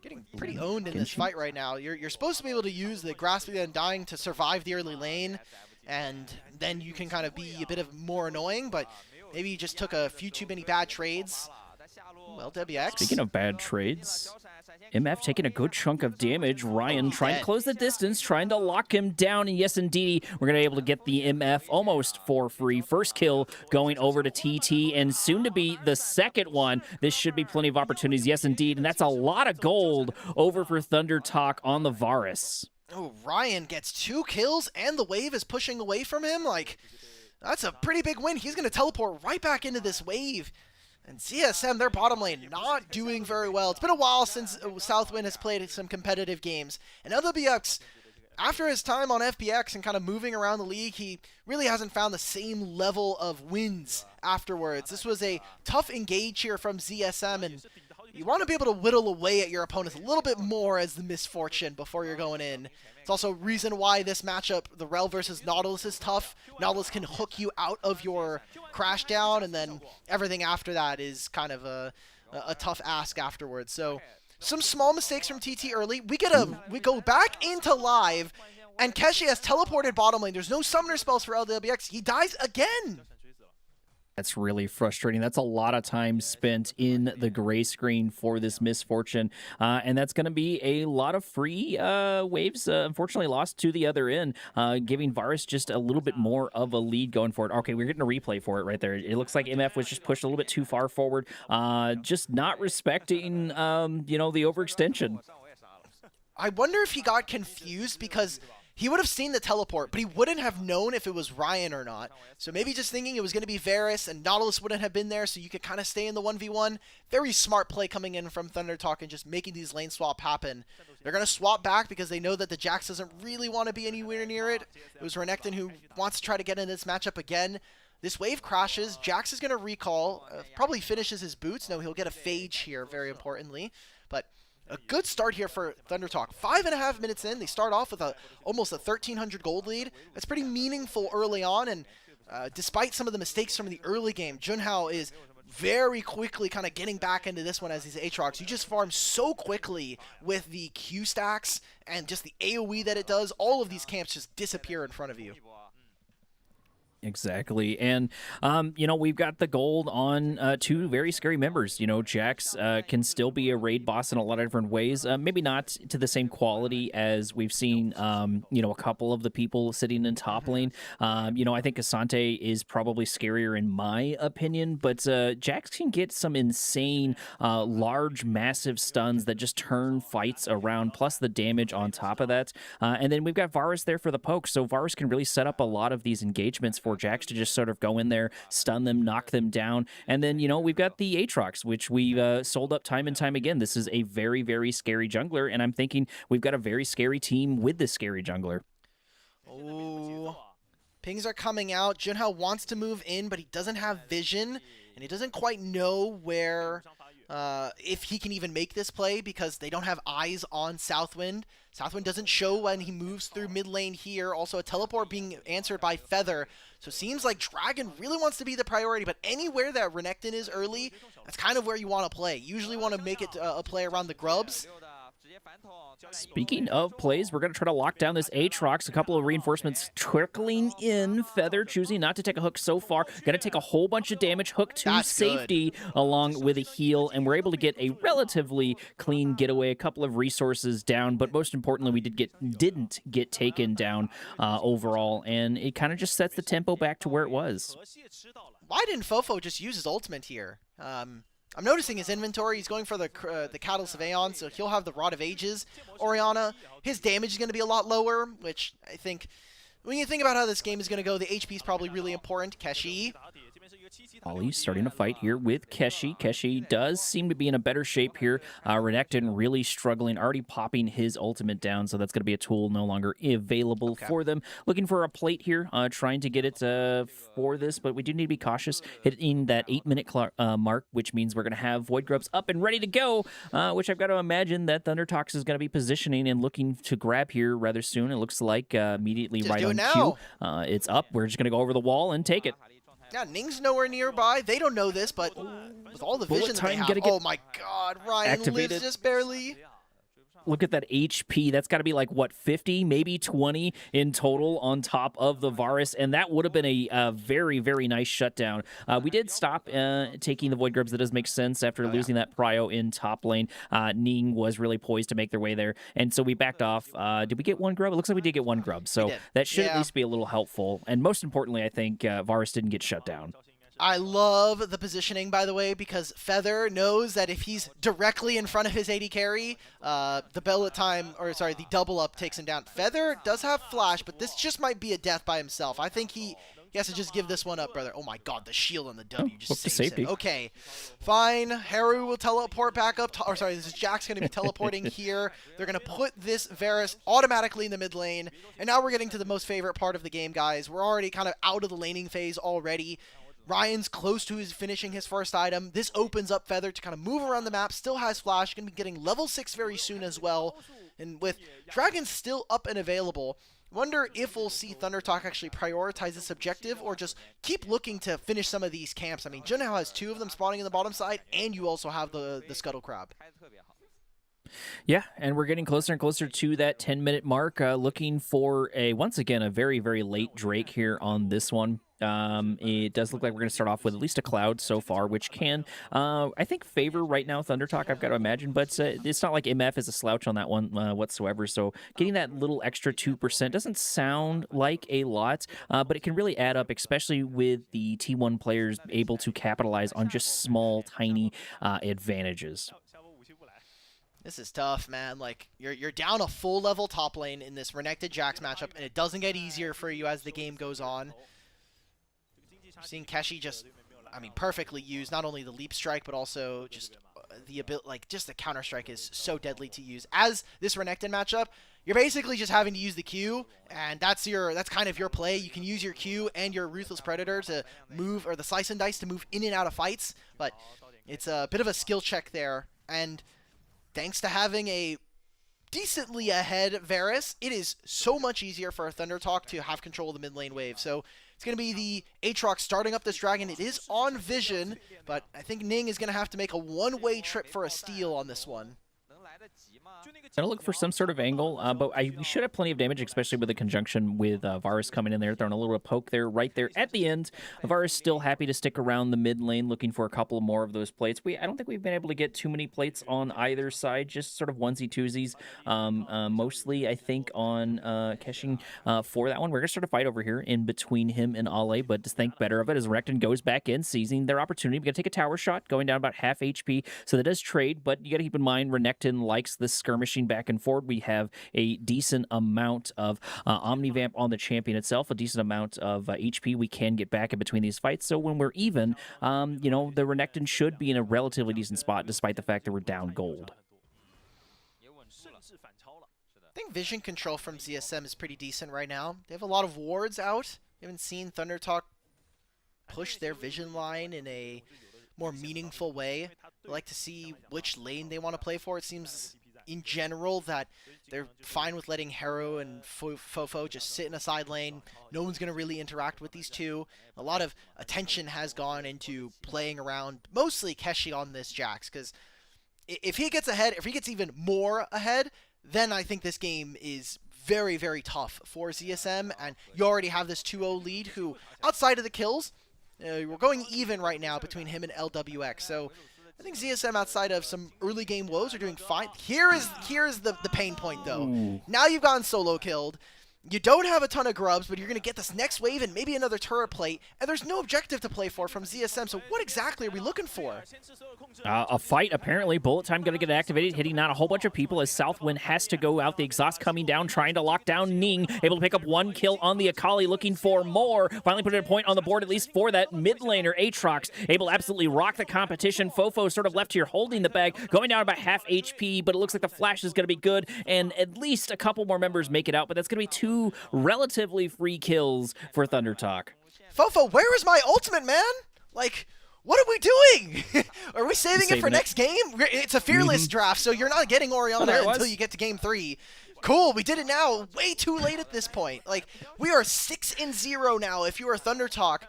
getting pretty owned in this fight right now. You're supposed to be able to use the Grasping the Undying to survive the early lane, and then you can kind of be a bit of more annoying, but maybe you just took a few too many bad trades. Well, WX. Speaking of bad trades, MF taking a good chunk of damage. Ryan trying to close the distance, trying to lock him down. And yes, indeed, we're going to be able to get the MF almost for free. First kill going over to TT, and soon to be the second one. This should be plenty of opportunities. Yes, indeed. And that's a lot of gold over for Thunder Talk on the Varus. Oh, Ryan gets 2 kills, and the wave is pushing away from him. Like, that's a pretty big win. He's going to teleport right back into this wave. And ZSM, their bottom lane, not doing very well. It's been a while since Southwind has played some competitive games. And LWX, after his time on FPX and kind of moving around the league, he really hasn't found the same level of wins afterwards. This was a tough engage here from ZSM, and you want to be able to whittle away at your opponents a little bit more as the misfortune before you're going in. It's also a reason why this matchup, the Rel versus Nautilus, is tough. Nautilus can hook you out of your crash down, and then everything after that is kind of a tough ask afterwards. So some small mistakes from TT early. We go back into live, and Keshi has teleported bottom lane. There's no summoner spells for LWX. He dies again. That's really frustrating. That's a lot of time spent in the gray screen for this misfortune. And that's going to be a lot of free waves, unfortunately lost to the other end, giving Varus just a little bit more of a lead going forward. Okay, we're getting a replay for it right there. It looks like MF was just pushed a little bit too far forward, just not respecting, you know, the overextension. I wonder if he got confused because he would have seen the teleport, but he wouldn't have known if it was Ryan or not. So maybe just thinking it was going to be Varus and Nautilus wouldn't have been there, so you could kind of stay in the 1v1. Very smart play coming in from Thunder Talk and just making these lane swap happen. They're going to swap back because they know that the Jax doesn't really want to be anywhere near it. It was Renekton who wants to try to get in this matchup again. This wave crashes. Jax is going to recall, probably finishes his boots. No, he'll get a Phage here, very importantly. But a good start here for Thunder Talk. 5.5 minutes in, they start off with almost a 1,300 gold lead. That's pretty meaningful early on, and despite some of the mistakes from the early game, Junhao is very quickly kind of getting back into this one as these Aatrox. You just farm so quickly with the Q stacks and just the AoE that it does. All of these camps just disappear in front of you. Exactly. And, you know, we've got the gold on 2 very scary members. You know, Jax can still be a raid boss in a lot of different ways. Maybe not to the same quality as we've seen, you know, a couple of the people sitting in top lane. You know, I think Asante is probably scarier in my opinion, but Jax can get some insane, large, massive stuns that just turn fights around, plus the damage on top of that. And then we've got Varus there for the poke, so Varus can really set up a lot of these engagements for Jax to just sort of go in there, stun them, knock them down. And then, you know, we've got the Aatrox, which we've sold up time and time again. This is a very, very scary jungler, and I'm thinking we've got a very scary team with this scary jungler. Oh, pings are coming out. Junhao wants to move in, but he doesn't have vision, and he doesn't quite know where if he can even make this play, because they don't have eyes on Southwind. Southwind doesn't show when he moves through mid lane here. Also a teleport being answered by Feather. So it seems like Dragon really wants to be the priority, but anywhere that Renekton is early, that's kind of where you want to play. Usually want to make it a play around the grubs. Speaking of plays, we're going to try to lock down this Aatrox. A couple of reinforcements trickling in. Feather choosing not to take a hook so far. Going to take a whole bunch of damage. Hook to That's safety good. along with a heal, and we're able to get a relatively clean getaway. A couple of resources down, but most importantly, we didn't get taken down overall, and it kind of just sets the tempo back to where it was. Why didn't Fofo just use his ultimate here? I'm noticing his inventory. He's going for the Catalyst of Aeon, so he'll have the Rod of Ages. Orianna, his damage is going to be a lot lower, which I think, when you think about how this game is going to go, the HP is probably really important. Keshi. Ollie's starting to fight here with Keshi. Keshi does seem to be in a better shape here. Renekton really struggling, already popping his ultimate down, so that's going to be a tool no longer available for them. Looking for a plate here, trying to get it for this, but we do need to be cautious. Hitting that 8-minute mark, which means we're going to have Void Grubs up and ready to go, which I've got to imagine that ThunderTox is going to be positioning and looking to grab here rather soon. It looks like immediately Just right do on it cue. now. It's up. We're just going to go over the wall and take it. Yeah, Ning's nowhere nearby. They don't know this, but with all the Bullet vision that they time have, gonna get oh my god, Ryan activated. lives just barely. Look at that HP. That's got to be like, what, 50, maybe 20 in total on top of the Varus, and that would have been a very, very nice shutdown. We did stop taking the Void Grubs. That does make sense after losing that Prio in top lane. Ning was really poised to make their way there, and so we backed off. Did we get one grub? It looks like we did get one grub, so that should at least be a little helpful. And most importantly, I think Varus didn't get shut down. I love the positioning, by the way, because Feather knows that if he's directly in front of his AD carry, the double up takes him down. Feather does have flash, but this just might be a death by himself. I think he has to just give this one up, brother. Oh my god, the shield on the W just saves it. Okay, fine. Haru will teleport back up. This is Jack's going to be teleporting here. They're going to put this Varus automatically in the mid lane. And now we're getting to the most favorite part of the game, guys. We're already kind of out of the laning phase already. Ryan's close to finishing his first item. This opens up Feather to kind of move around the map. Still has flash. Going to be getting level 6 very soon as well. And with Dragon still up and available, wonder if we'll see ThunderTalk actually prioritize this objective or just keep looking to finish some of these camps. I mean, Jin now has 2 of them spawning in the bottom side, and you also have the Scuttle Crab. Yeah, and we're getting closer and closer to that 10-minute mark. Looking for, once again, a very, very late Drake here on this one. It does look like we're going to start off with at least a Cloud so far, which can, I think, favor right now ThunderTalk, I've got to imagine, but it's not like MF is a slouch on that one whatsoever, so getting that little extra 2% doesn't sound like a lot, but it can really add up, especially with the T1 players able to capitalize on just small, tiny advantages. This is tough, man. Like, you're down a full level top lane in this Renekton Jax matchup, and it doesn't get easier for you as the game goes on. Seeing Keshi just, perfectly use not only the leap strike, but also just the ability, just the counter strike is so deadly to use. As this Renekton matchup, you're basically just having to use the Q, and that's kind of your play. You can use your Q and your Ruthless Predator to move, or the Slice and Dice to move in and out of fights, but it's a bit of a skill check there, and thanks to having a decently ahead Varus, it is so much easier for ThunderTalk to have control of the mid lane wave. So it's going to be the Aatrox starting up this Dragon. It is on Vision, but I think Ning is going to have to make a one-way trip for a steal on this one. Gonna look for some sort of angle, but we should have plenty of damage, especially with the conjunction with Varus coming in there, throwing a little poke there, right there at the end. Varus still happy to stick around the mid lane, looking for a couple more of those plates. I don't think we've been able to get too many plates on either side, just sort of onesie-twosies, mostly, I think, on Keshing for that one. We're gonna start a fight over here in between him and Ale, but just think better of it as Renekton goes back in, seizing their opportunity. We gotta take a tower shot, going down about half HP, so that does trade, but you gotta keep in mind, Renekton likes this skirmishing back and forth. We have a decent amount of Omnivamp on the champion itself, a decent amount of HP we can get back in between these fights. So when we're even, the Renekton should be in a relatively decent spot, despite the fact that we're down gold. I think vision control from ZSM is pretty decent right now. They have a lot of wards out. We haven't seen ThunderTalk push their vision line in a more meaningful way. like to see which lane they want to play for. It seems in general that they're fine with letting Hero and Fofo just sit in a side lane. No one's going to really interact with these two. A lot of attention has gone into playing around mostly Keshi on this Jax, because if he gets ahead, if he gets even more ahead, then I think this game is very, very tough for ZSM, and you already have this 2-0 lead who, outside of the kills, we're going even right now between him and LWX, so I think ZSM, outside of some early game woes, are doing fine. Here is the pain point, though. Ooh. Now you've gotten solo killed. You don't have a ton of grubs, but you're going to get this next wave and maybe another turret plate, and there's no objective to play for from ZSM, so what exactly are we looking for? A fight, apparently. Bullet time going to get activated, hitting down a whole bunch of people as Southwind has to go out. The exhaust coming down, trying to lock down Ning. Able to pick up 1 kill on the Akali, looking for more. Finally put a point on the board, at least for that mid laner, Aatrox. Able to absolutely rock the competition. Fofo sort of left here holding the bag, going down about half HP, but it looks like the flash is going to be good, and at least a couple more members make it out, but that's going to be 2 relatively free kills for Thunder Talk. Fofo, where is my ultimate, man? Like, what are we doing? Are we saving it for next game? It's a fearless draft, so you're not getting Orianna until you get to game 3. Cool, we did it now. Way too late at this point. Like, we are 6-0 now if you are Thunder Talk.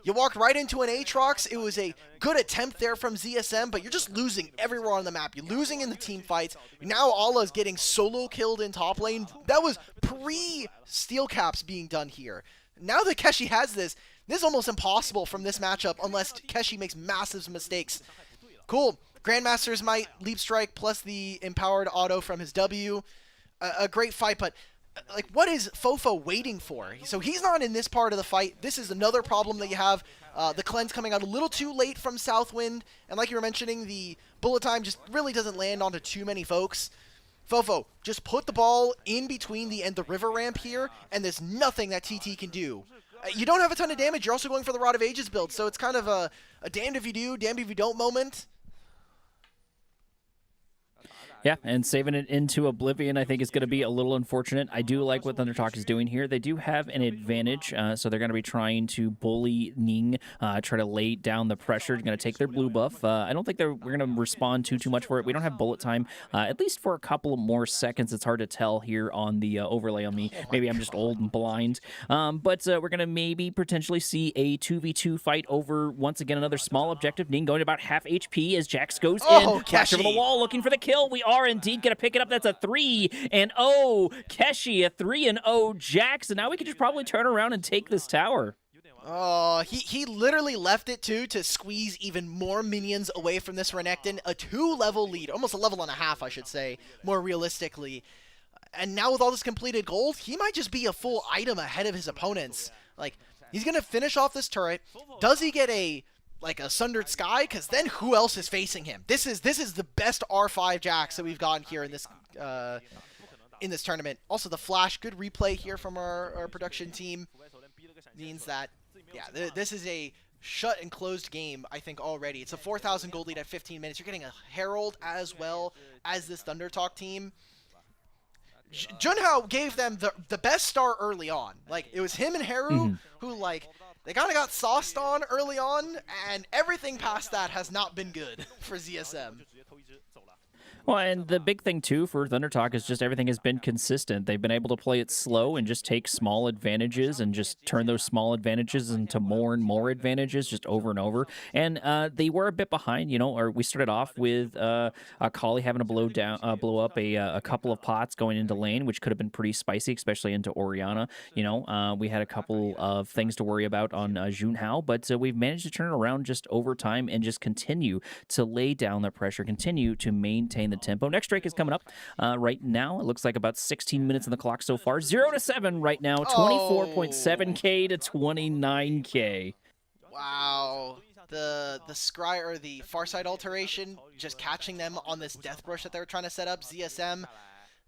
You walked right into an Aatrox. It was a good attempt there from ZSM, but you're just losing everywhere on the map. You're losing in the team fights. Now Allah's getting solo killed in top lane. That was pre-steel caps being done here. Now that Keshi has this is almost impossible from this matchup unless Keshi makes massive mistakes. Cool. Grandmasters might leap strike plus the empowered auto from his W. A great fight, but like, what is Fofo waiting for? So he's not in this part of the fight. This is another problem that you have. The cleanse coming out a little too late from Southwind, and like you were mentioning, the bullet time just really doesn't land onto too many folks. Fofo, just put the ball in between the river ramp here, and there's nothing that TT can do. You don't have a ton of damage. You're also going for the Rod of Ages build, so it's kind of a damned if you do, damned if you don't moment. Yeah, and saving it into Oblivion, I think, is going to be a little unfortunate. I do like what Thunder Talk is doing here. They do have an advantage, so they're going to be trying to bully Ning, try to lay down the pressure. They're going to take their blue buff. I don't think we're going to respond too much for it. We don't have bullet time, at least for a couple more seconds. It's hard to tell here on the overlay on me. Maybe I'm just old and blind. But we're going to maybe potentially see a 2v2 fight over, once again, another small objective. Ning going to about half HP as Jax goes in. Flash over the wall, looking for the kill. We are indeed going to pick it up. That's a 3-0 Keshi, a 3-0 Jax, and now we can just probably turn around and take this tower. Oh, he literally left it to squeeze even more minions away from this Renekton. A 2-level lead, almost a level and a half, I should say, more realistically. And now with all this completed gold, he might just be a full item ahead of his opponents. Like, he's going to finish off this turret. Does he get a Sundered Sky? Because then who else is facing him? This is the best R5 Jax that we've gotten here in this tournament. Also, the flash, good replay here from our production team, means that, yeah, this is a shut and closed game, I think, already. It's a 4,000 gold lead at 15 minutes. You're getting a Herald as well as this Thunder Talk team. Junhao gave them the best start early on. Like, it was him and Haru who, like, they kind of got sauced on early on, and everything past that has not been good for ZSM. Well, and the big thing, too, for Thunder Talk is just everything has been consistent. They've been able to play it slow and just take small advantages and just turn those small advantages into more and more advantages just over and over. And they were a bit behind, or we started off with Akali having to blow up a couple of pots going into lane, which could have been pretty spicy, especially into Orianna. We had a couple of things to worry about on Junhao, but we've managed to turn it around just over time and just continue to lay down the pressure, continue to maintain the tempo. Next Drake is coming up right now. It looks like about 16 minutes on the clock so far. 0-7 right now. 24.7k to 29k. Wow. The Scry or the Farsight alteration, just catching them on this death brush that they were trying to set up. ZSM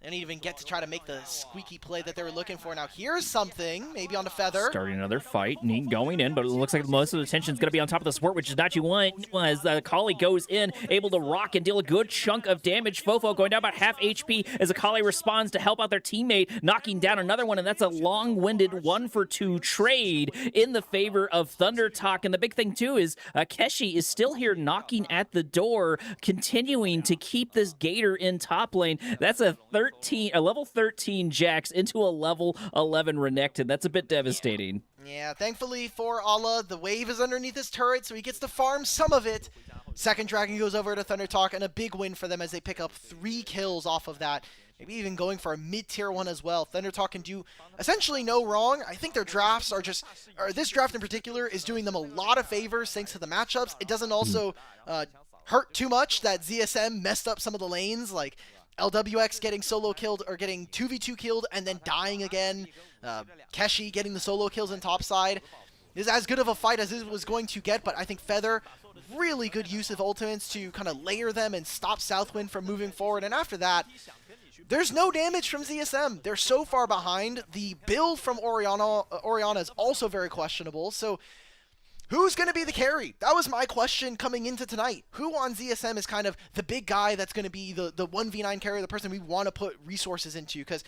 Didn't even get to try to make the squeaky play that they were looking for. Now here's something, maybe on the feather. Starting another fight, Ning going in, but it looks like most of the attention is going to be on top of the support, which is not you want. As Akali goes in, able to rock and deal a good chunk of damage. Fofo going down about half HP as Akali responds to help out their teammate, knocking down another one, and that's a long-winded 1-for-2 trade in the favor of ThunderTalk. And the big thing, too, is Keshi is still here knocking at the door, continuing to keep this Gator in top lane. That's a level 13 Jax into a level 11 Renekton. That's a bit devastating. Yeah, thankfully for Allah, the wave is underneath his turret, so he gets to farm some of it. Second Dragon goes over to ThunderTalk, and a big win for them as they pick up 3 kills off of that. Maybe even going for a mid-tier one as well. ThunderTalk can do essentially no wrong. I think their drafts are just, or this draft in particular is doing them a lot of favors thanks to the matchups. It doesn't also hurt too much that ZSM messed up some of the lanes, like LWX getting solo killed or getting 2v2 killed and then dying again. Keshi getting the solo kills in topside. This is as good of a fight as it was going to get, but I think Feather, really good use of ultimates to kind of layer them and stop Southwind from moving forward. And after that, there's no damage from ZSM. They're so far behind. The build from Orianna is also very questionable. So who's going to be the carry? That was my question coming into tonight. Who on ZSM is kind of the big guy that's going to be the 1v9 carry, the person we want to put resources into? Because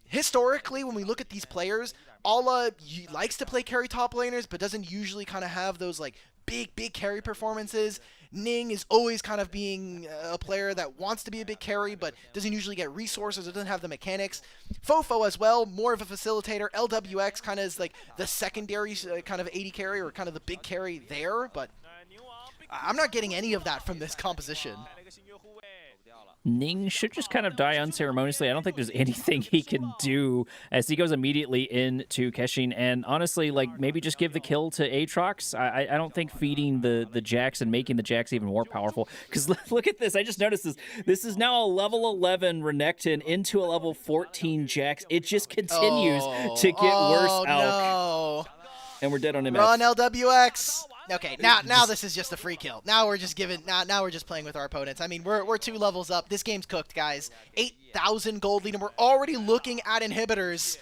historically, when we look at these players, Ala likes to play carry top laners, but doesn't usually kind of have those like big carry performances. Ning is always kind of being a player that wants to be a big carry, but doesn't usually get resources or doesn't have the mechanics. Fofo as well, more of a facilitator. LWX kind of is like the secondary kind of AD carry or kind of the big carry there, but I'm not getting any of that from this composition. Ning should just kind of die unceremoniously. I don't think there's anything he can do as he goes immediately into Keshin. And honestly, like, maybe just give the kill to Aatrox. I don't think feeding the Jax and making the Jax even more powerful. Because look at this. I just noticed this. This is now a level 11 Renekton into a level 14 Jax. It just continues to get worse out. No. And we're dead on MF. Run LWX. Okay, now this is just a free kill. Now we're just now we're just playing with our opponents. I mean, we're 2 levels up. This game's cooked, guys. 8,000 gold lead, and we're already looking at inhibitors.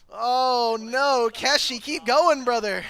Oh no, Keshi, keep going, brother.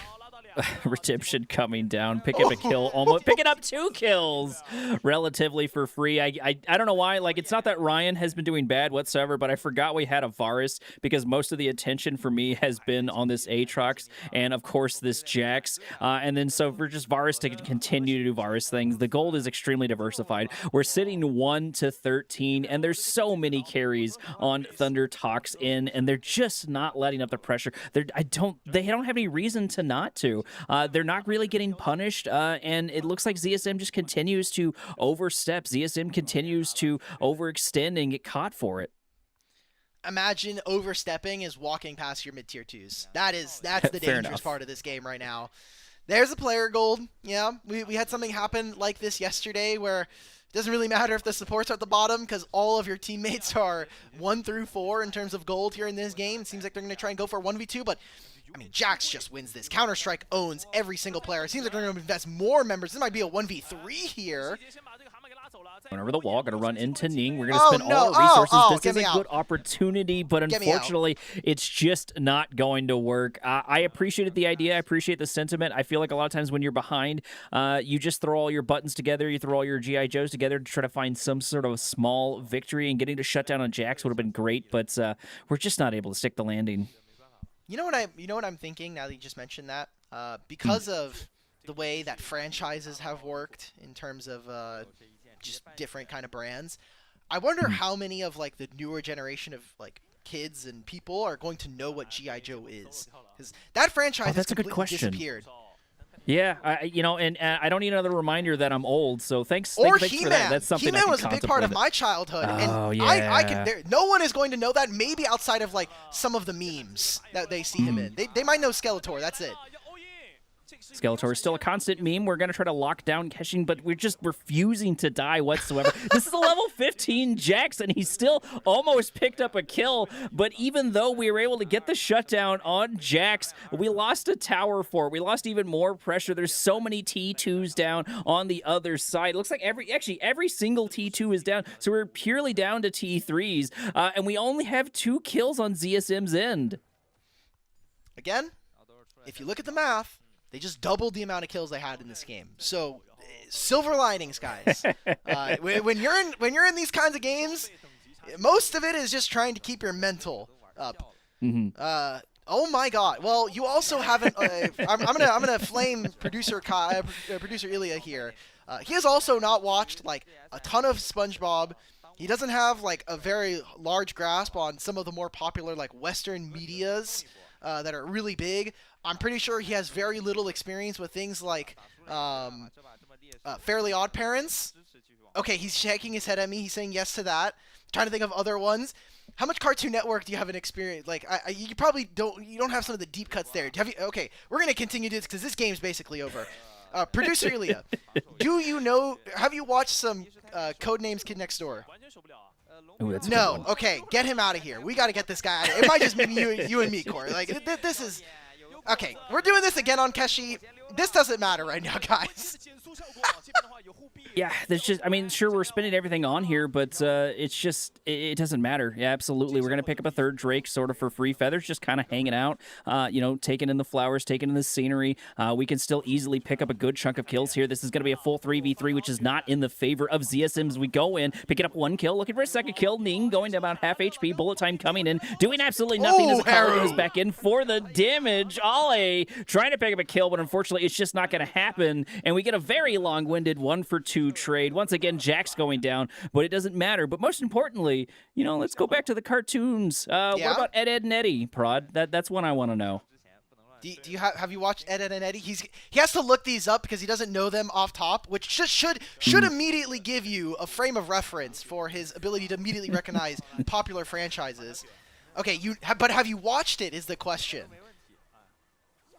Redemption coming down, pick up a kill, almost picking up 2 kills relatively for free. I don't know why. Like, it's not that Ryan has been doing bad whatsoever, but I forgot we had a Varus because most of the attention for me has been on this Aatrox and of course this Jax. And then so for just Varus to continue to do Varus things, the gold is extremely diversified. We're sitting 1 to 13, and there's so many carries on ThunderTalk's in, and they're just not letting up the pressure. They don't have any reason to not to. They're not really getting punished, and it looks like ZSM just continues to overstep. ZSM continues to overextend and get caught for it. Imagine overstepping is walking past your mid-tier 2s. That's the dangerous part of this game right now. There's a player gold. Yeah, we had something happen like this yesterday where it doesn't really matter if the supports are at the bottom because all of your teammates are 1 through 4 in terms of gold here in this game. It seems like they're going to try and go for a 1v2, but I mean, Jax just wins this. Counter-Strike owns every single player. It seems like they're going to invest more members. This might be a 1v3 here. Going over the wall, going to run into Ning. We're going to spend all our resources. This is a good opportunity, but unfortunately, it's just not going to work. I appreciated the idea. I appreciate the sentiment. I feel like a lot of times when you're behind, you just throw all your buttons together. You throw all your G.I. Joes together to try to find some sort of small victory, and getting to shut down on Jax would have been great, but we're just not able to stick the landing. You know what I'm thinking now that you just mentioned that? Because of the way that franchises have worked in terms of just different kind of brands, I wonder how many of like the newer generation of like kids and people are going to know what G.I. Joe is. Because that franchise has completely disappeared. Yeah, and I don't need another reminder that I'm old, so thanks for that. That's something He-Man was a big part of my childhood. Oh, and yeah. no one is going to know that, maybe outside of like some of the memes that they see him in. They might know Skeletor, that's it. Skeletor is still a constant meme. We're going to try to lock down Keshin, but we're just refusing to die whatsoever. This is a level 15 Jax, and he still almost picked up a kill, but even though we were able to get the shutdown on Jax, we lost a tower for it. We lost even more pressure. There's so many T2s down on the other side. It looks like every single T2 is down, so we're purely down to T3s, and we only have 2 kills on ZSM's end. Again, if you look at the math, they just doubled the amount of kills they had in this game. So, silver linings, guys. When you're in these kinds of games, most of it is just trying to keep your mental up. Oh my God! Well, you also haven't. I'm gonna flame producer Ilya here. He has also not watched like a ton of SpongeBob. He doesn't have like a very large grasp on some of the more popular like Western medias that are really big. I'm pretty sure he has very little experience with things like Fairly Odd Parents. Okay, he's shaking his head at me. He's saying yes to that. Trying to think of other ones. How much Cartoon Network do you have an experience? Like, you probably don't. You don't have some of the deep cuts there. Have you? Okay, we're gonna continue this because this game's basically over. Producer Ilya, do you know? Have you watched some Codenames Kid Next Door? Ooh, that's No. Okay, get him out of here. We got to get this guy out of here. It might just be you and me, Corey. Like, this is... Okay, we're doing this again on Keshi. This doesn't matter right now, guys. Yeah, there's just, I mean, sure, we're spinning everything on here, but it's just, it doesn't matter. Yeah, absolutely. We're going to pick up a third Drake sort of for free. Feather's just kind of hanging out, you know, taking in the flowers, taking in the scenery. We can still easily pick up a good chunk of kills here. This is going to be a full 3v3, which is not in the favor of ZSM as we go in, picking up 1 kill, looking for a second kill. Ning going to about half HP, bullet time coming in, doing absolutely nothing as Akali goes back in for the damage. Ale trying to pick up a kill, but unfortunately it's just not going to happen, and we get a very long-winded 1-for-2 trade. Once again, Jack's going down, but it doesn't matter. But most importantly, you know, let's go back to the cartoons. What about Ed, Ed, and Eddie, Prod? That's one I want to know. Do you have you watched Ed, Ed, and Eddie? He has to look these up because he doesn't know them off top, which just should immediately give you a frame of reference for his ability to immediately recognize popular franchises. Okay, but have you watched it? Is the question.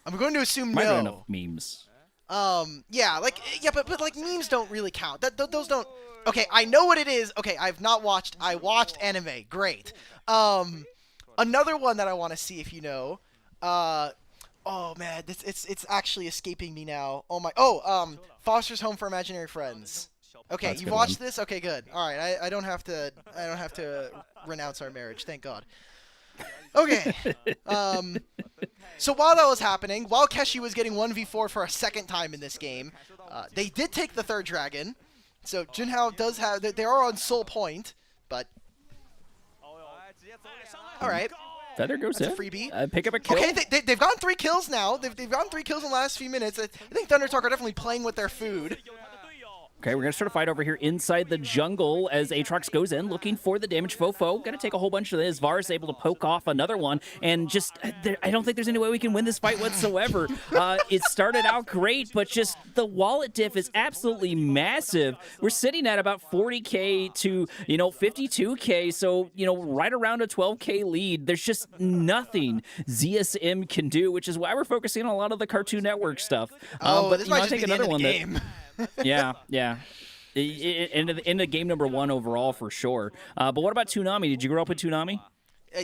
I'm going to assume Might no. have enough memes. But like memes don't really count. Those don't. Okay, I know what it is. Okay, I watched anime. Great. Another one that I want to see if you know. Oh man, it's actually escaping me now. Foster's Home for Imaginary Friends. Okay, you watched this? Okay, good. All right, I don't have to renounce our marriage. Thank God. Okay. So while that was happening, while Keshi was getting 1v4 for a second time in this game, they did take the third dragon. So Junhao does have... They are on soul point, but... All right. Feather goes That's in. A freebie. Pick up a kill. Okay, they've gotten 3 kills now. They've gotten 3 kills in the last few minutes. I think Thunder Talk are definitely playing with their food. Okay, we're going to start a fight over here inside the jungle as Aatrox goes in looking for the damage. Fofo going to take a whole bunch of this. Var is able to poke off another one, and just, I don't think there's any way we can win this fight whatsoever. It started out great, but just the wallet diff is absolutely massive. We're sitting at about 40k to, 52k, so, right around a 12k lead. There's just nothing ZSM can do, which is why we're focusing on a lot of the Cartoon Network stuff. But this might just be the end of the game. Yeah. Into game number 1 overall for sure. But what about Toonami? Did you grow up with Toonami?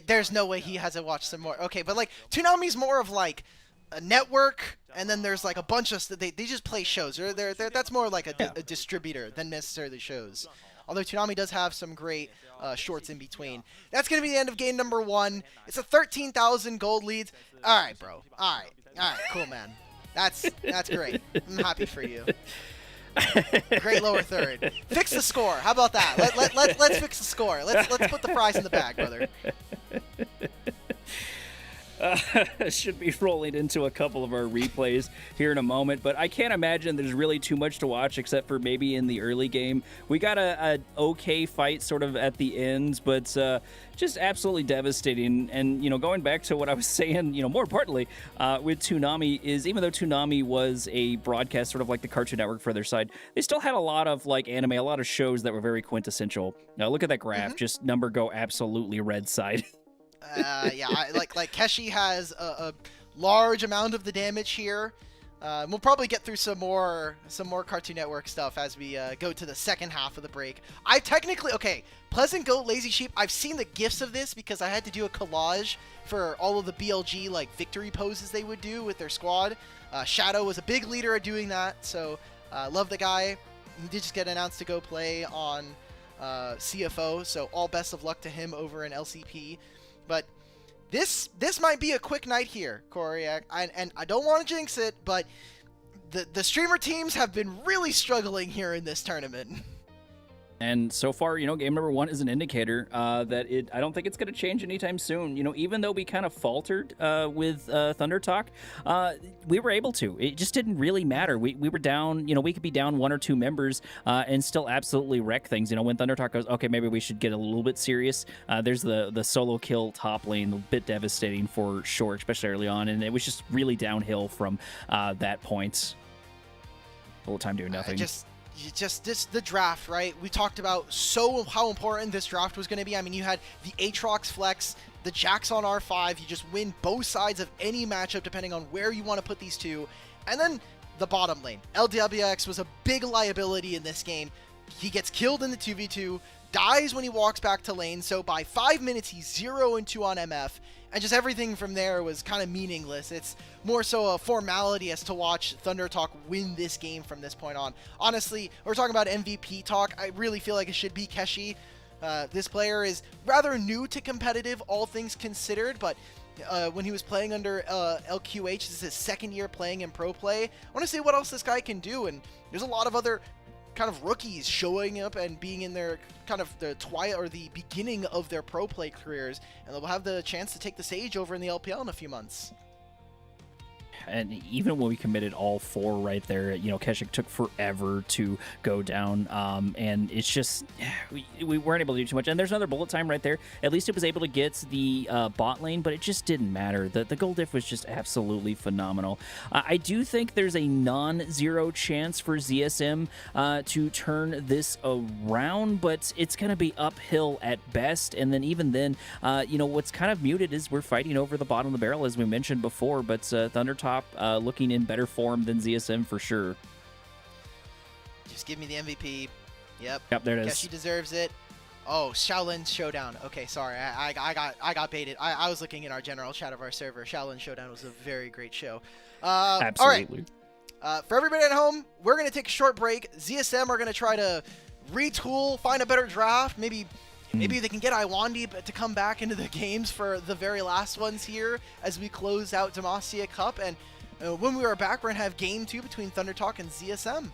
There's no way he hasn't watched some more. Okay, but like Toonami's more of like a network, and then there's like a bunch of they just play shows. That's more like a distributor than necessarily shows. Although Toonami does have some great shorts in between. That's gonna be the end of game number 1. It's a 13,000 gold lead. All right, bro. All right, cool, man. That's great. I'm happy for you. Great lower third. Fix the score. How about that? Let's fix the score. Let's put the prize in the bag, brother. Should be rolling into a couple of our replays here in a moment, but I can't imagine there's really too much to watch except for maybe in the early game. We got a okay fight sort of at the ends, but just absolutely devastating. And, going back to what I was saying, more importantly, with Toonami is even though Toonami was a broadcast sort of like the Cartoon Network for their side, they still had a lot of like anime, a lot of shows that were very quintessential. Now look at that graph, just number go absolutely red side. Like Keshi has a large amount of the damage here. We'll probably get through some more Cartoon Network stuff as we go to the second half of the break. Pleasant Goat, Lazy Sheep. I've seen the gifs of this because I had to do a collage for all of the BLG like victory poses they would do with their squad. Shadow was a big leader at doing that, so love the guy. He did just get announced to go play on CFO, so all best of luck to him over in LCP. But this might be a quick night here, Corey, and I don't want to jinx it, but the streamer teams have been really struggling here in this tournament. And so far, game number 1 is an indicator that I don't think it's going to change anytime soon. Even though we kind of faltered with Thunder Talk, we were able to. It just didn't really matter. We were down, we could be down 1 or 2 members and still absolutely wreck things. When Thunder Talk goes, okay, maybe we should get a little bit serious. There's the solo kill top lane, a bit devastating for sure, especially early on. And it was just really downhill from that point. Whole time doing nothing. The draft, right? We talked about how important this draft was going to be. I mean, you had the Aatrox flex, the Jax on R5. You just win both sides of any matchup depending on where you want to put these two. And then the bottom lane. LWX was a big liability in this game. He gets killed in the 2v2, dies when he walks back to lane. So by 5 minutes, he's 0-2 on MF. And just everything from there was kind of meaningless. It's more so a formality as to watch Thunder Talk win this game from this point on. Honestly, we're talking about MVP talk. I really feel like it should be Keshi. This player is rather new to competitive, all things considered, but when he was playing under LQH, this is his second year playing in pro play. I want to see what else this guy can do, and there's a lot of other kind of rookies showing up and being in their kind of the twilight or the beginning of their pro play careers, and they'll have the chance to take the stage over in the LPL in a few months. And even when we committed all 4 right there, Keshik took forever to go down. And it's just, we weren't able to do too much. And there's another bullet time right there. At least it was able to get the bot lane, but it just didn't matter. The goal diff was just absolutely phenomenal. I do think there's a non-zero chance for ZSM to turn this around, but it's going to be uphill at best. And then even then, what's kind of muted is we're fighting over the bottom of the barrel, as we mentioned before, but Thunder Talk looking in better form than ZSM for sure. Just give me the MVP. Yep, there it is. Keshi deserves it. Oh, Shaolin's Showdown. Okay, sorry, I got baited. I was looking in our general chat of our server. Shaolin Showdown was a very great show. Absolutely. All right. For everybody at home, we're gonna take a short break. ZSM are gonna try to retool, find a better draft. Maybe they can get Iwandi to come back into the games for the very last ones here as we close out Demacia Cup. And when we are back, we're going to have Game 2 between Thunder Talk and ZSM.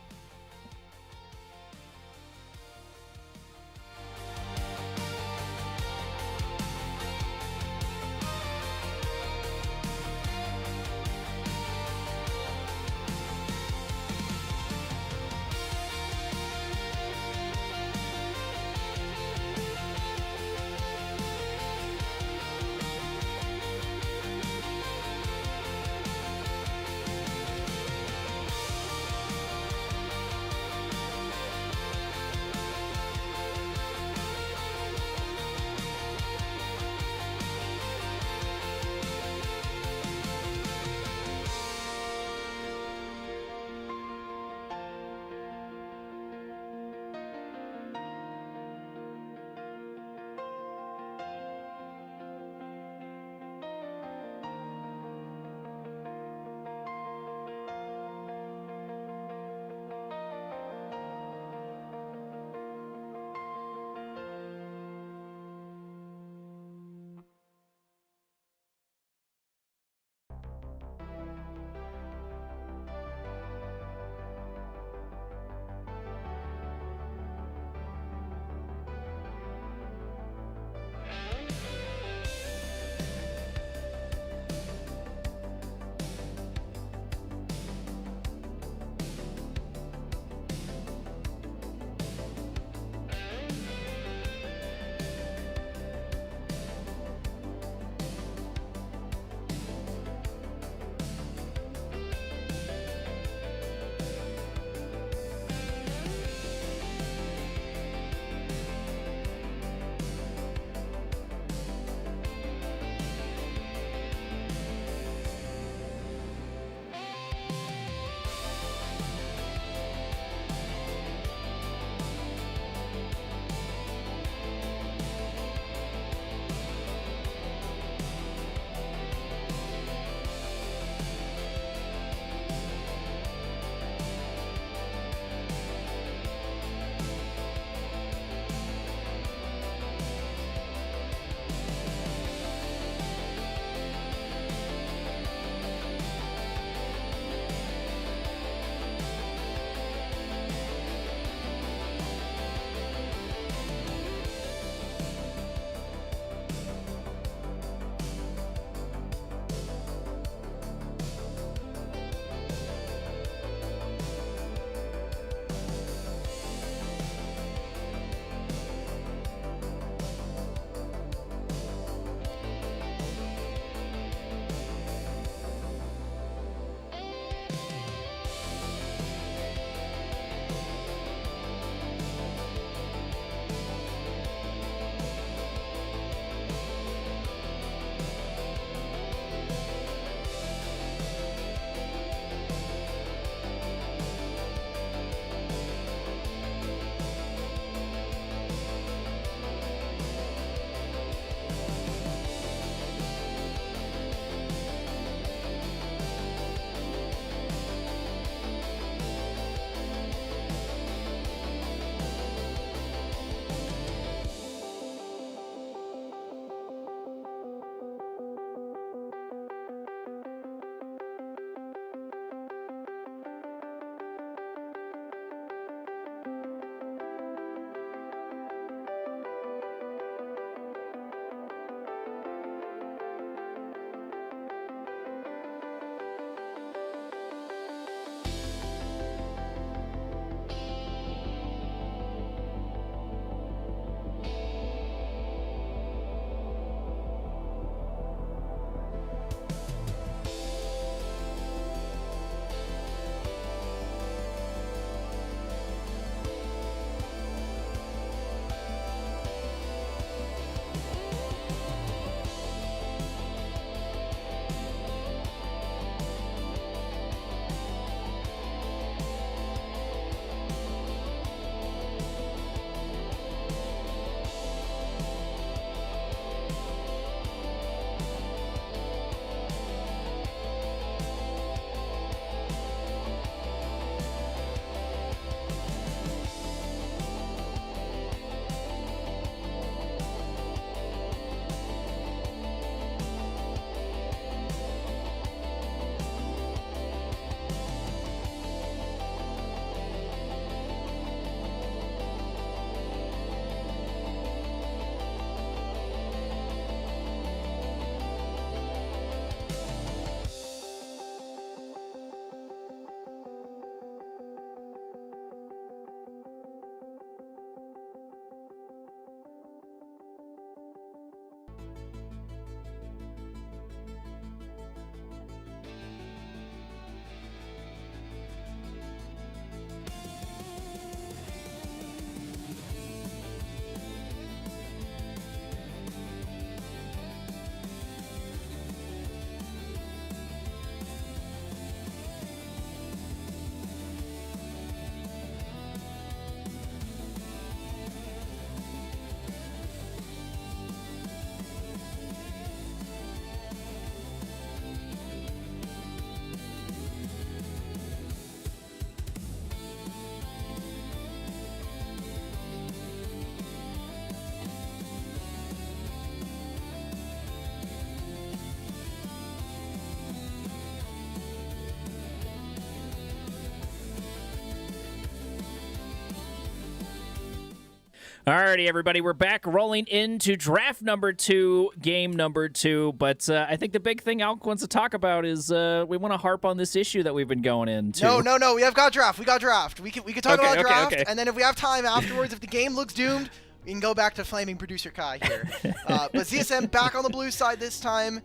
Alrighty, everybody, we're back rolling into draft number 2, game number 2. But I think the big thing Alk wants to talk about is we want to harp on this issue that we've been going into. No, we have got draft. We got draft. We can talk about draft, and then if we have time afterwards, if the game looks doomed, we can go back to flaming producer Kai here. But ZSM back on the blue side this time.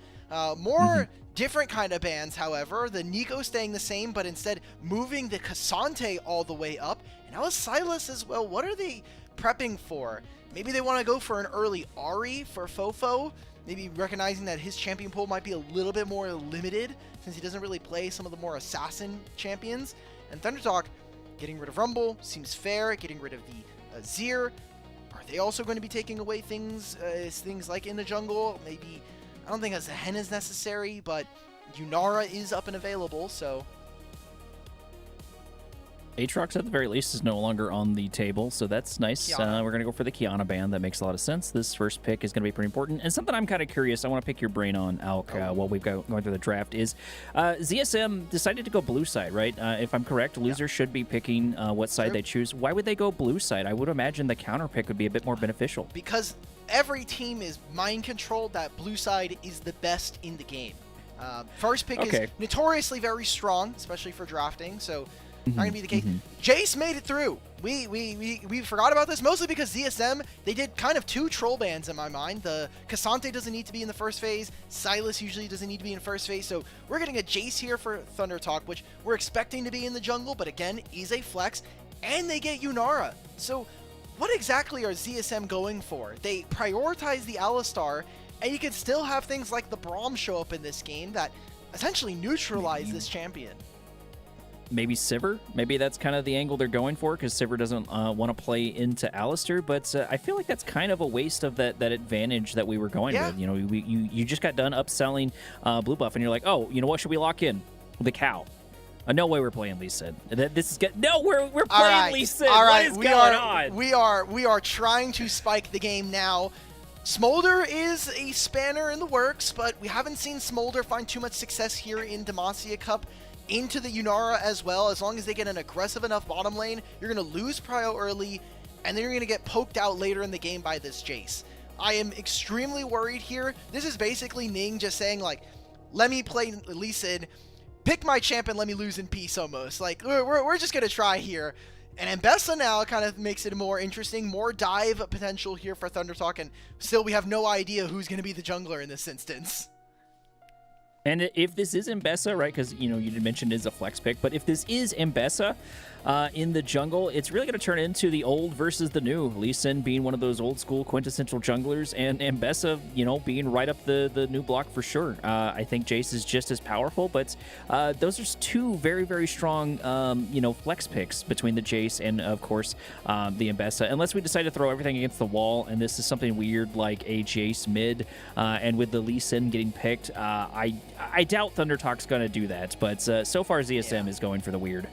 More different kind of bans, however. The Nico staying the same, but instead moving the Cassante all the way up. And now Silas as well. What are they prepping for? Maybe they want to go for an early Ari for Fofo, maybe recognizing that his champion pool might be a little bit more limited since he doesn't really play some of the more assassin champions. And ThunderTalk getting rid of Rumble seems fair, getting rid of the Azir. Are they also going to be taking away things like in the jungle? Maybe, I don't think a Zehen is necessary, but Yunara is up and available, so Aatrox, at the very least, is no longer on the table, so that's nice. We're going to go for the Kiana ban. That makes a lot of sense. This first pick is going to be pretty important. And something I'm kind of curious, I want to pick your brain on, Alk, while we've got going through the draft, is ZSM decided to go blue side, right? If I'm correct, losers should be picking what side they choose. Why would they go blue side? I would imagine the counter pick would be a bit more beneficial. Because every team is mind-controlled that blue side is the best in the game. First pick is notoriously very strong, especially for drafting, so not gonna be the case. Jace made it through. We forgot about this mostly because ZSM, they did kind of 2 troll bans in my mind. The Cassante doesn't need to be in the first phase. Silas usually doesn't need to be in first phase. So we're getting a Jace here for ThunderTalk, which we're expecting to be in the jungle, but again, is a flex. And they get Yunara. So what exactly are ZSM going for? They prioritize the Alistar, and you can still have things like the Braum show up in this game that essentially neutralize this champion. Maybe Sivir. Maybe that's kind of the angle they're going for, because Sivir doesn't want to play into Alistar. But I feel like that's kind of a waste of that advantage that we were going with. You know, you just got done upselling blue buff, and you're like, oh, you know what? Should we lock in the cow? No way we're playing Lee Sin. This is good. No, we're playing Lee Sin. What is going on? We are trying to spike the game now. Smolder is a spanner in the works, but we haven't seen Smolder find too much success here in Demacia Cup. Into the Yunara as well. As long as they get an aggressive enough bottom lane, you're going to lose prio early, and then you're going to get poked out later in the game by this Jace. I am extremely worried here. This is basically Ning just saying, like, let me play Lee Sin, pick my champ, and let me lose in peace almost. Like, we're just going to try here. And Mbessa now kind of makes it more interesting, more dive potential here for ThunderTalk, and still we have no idea who's going to be the jungler in this instance. And if this is Mbessa, right, because, you know, you did mention it is a flex pick, but if this is Mbessa in the jungle, it's really going to turn into the old versus the new. Lee Sin being one of those old school quintessential junglers, and Mbessa, you know, being right up the new block for sure. I think Jace is just as powerful, but those are 2 very, very strong, you know, flex picks between the Jace and, of course, the Mbessa. Unless we decide to throw everything against the wall, and this is something weird like a Jace mid, and with the Lee Sin getting picked, I doubt ThunderTalk's going to do that, but so far ZSM is going for the weird.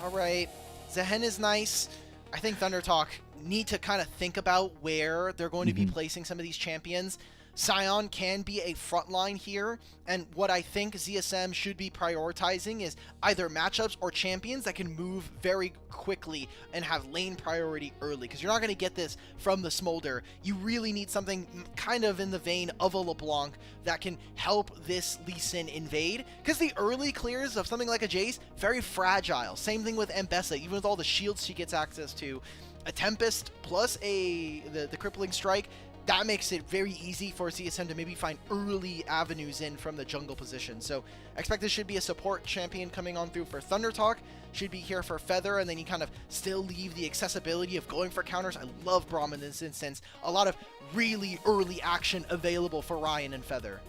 All right. Zehen is nice. I think ThunderTalk need to kind of think about where they're going to be placing some of these champions. Sion can be a frontline here, and what I think ZSM should be prioritizing is either matchups or champions that can move very quickly and have lane priority early, because you're not going to get this from the Smolder. You really need something kind of in the vein of a LeBlanc that can help this Lee Sin invade, because the early clears of something like a Jace, very fragile. Same thing with Mbessa, even with all the shields she gets access to. A Tempest plus the Crippling Strike, that makes it very easy for ZSM to maybe find early avenues in from the jungle position. So I expect this should be a support champion coming on through for Thunder Talk, should be here for Feather, and then you kind of still leave the accessibility of going for counters. I love Braum in this instance. A lot of really early action available for Ryan and Feather.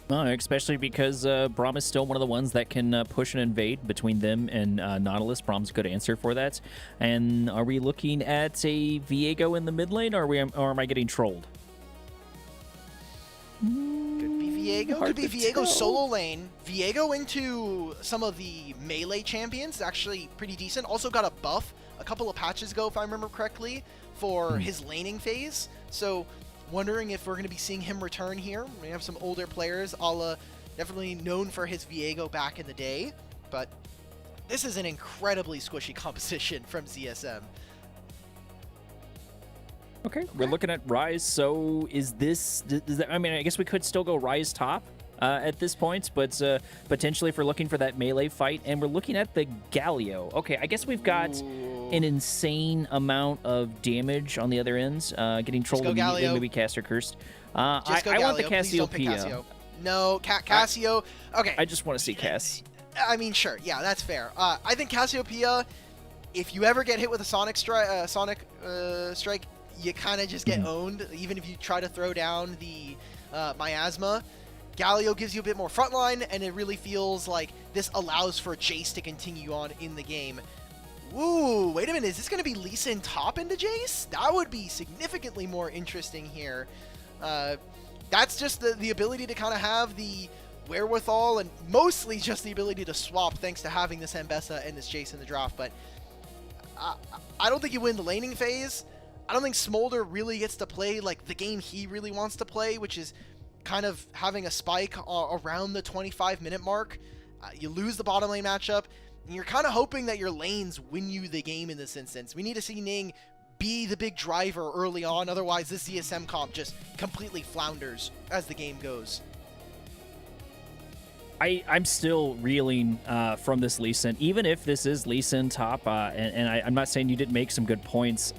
Especially because Braum is still one of the ones that can push and invade between them and Nautilus. Braum's a good answer for that. And are we looking at a Viego in the mid lane, or am I getting trolled? Could be Viego. Hard Could be to Viego tell. solo lane. Viego into some of the melee champions, actually pretty decent. Also got a buff a couple of patches ago, if I remember correctly, for his laning phase. So wondering if we're going to be seeing him return here. We have some older players, definitely known for his Viego back in the day, but this is an incredibly squishy composition from ZSM. Okay, we're looking at Rise. So is this? I mean, I guess we could still go Rise top at this point, but potentially if we're looking for that melee fight, and we're looking at the Galio. Okay, I guess we've got an insane amount of damage on the other ends. Getting trolled immediately, Galio. maybe Caster Cursed. Just go I want the Galio. Please don't pick Cassiopeia. No, Cassio. Okay. I just want to see Cass. I mean, sure. Yeah, that's fair. I think Cassiopeia, if you ever get hit with a Sonic Strike, you kind of just get owned, even if you try to throw down the Miasma. Galio gives you a bit more frontline, and it really feels like this allows for Jace to continue on in the game. Ooh, wait a minute. Is this going to be Lee Sin top into Jace? That would be significantly more interesting here. That's just the ability to kind of have the wherewithal, and mostly just the ability to swap thanks to having this Ambessa and this Jace in the draft. But I don't think you win the laning phase. I don't think Smolder really gets to play like the game he really wants to play, which is kind of having a spike around the 25-minute mark. You lose the bottom lane matchup, and you're kind of hoping that your lanes win you the game in this instance. We need to see Ning be the big driver early on, otherwise this ZSM comp just completely flounders as the game goes. I'm still reeling from this Lee Sin. Even if this is Lee Sin top, and I'm not saying you didn't make some good points,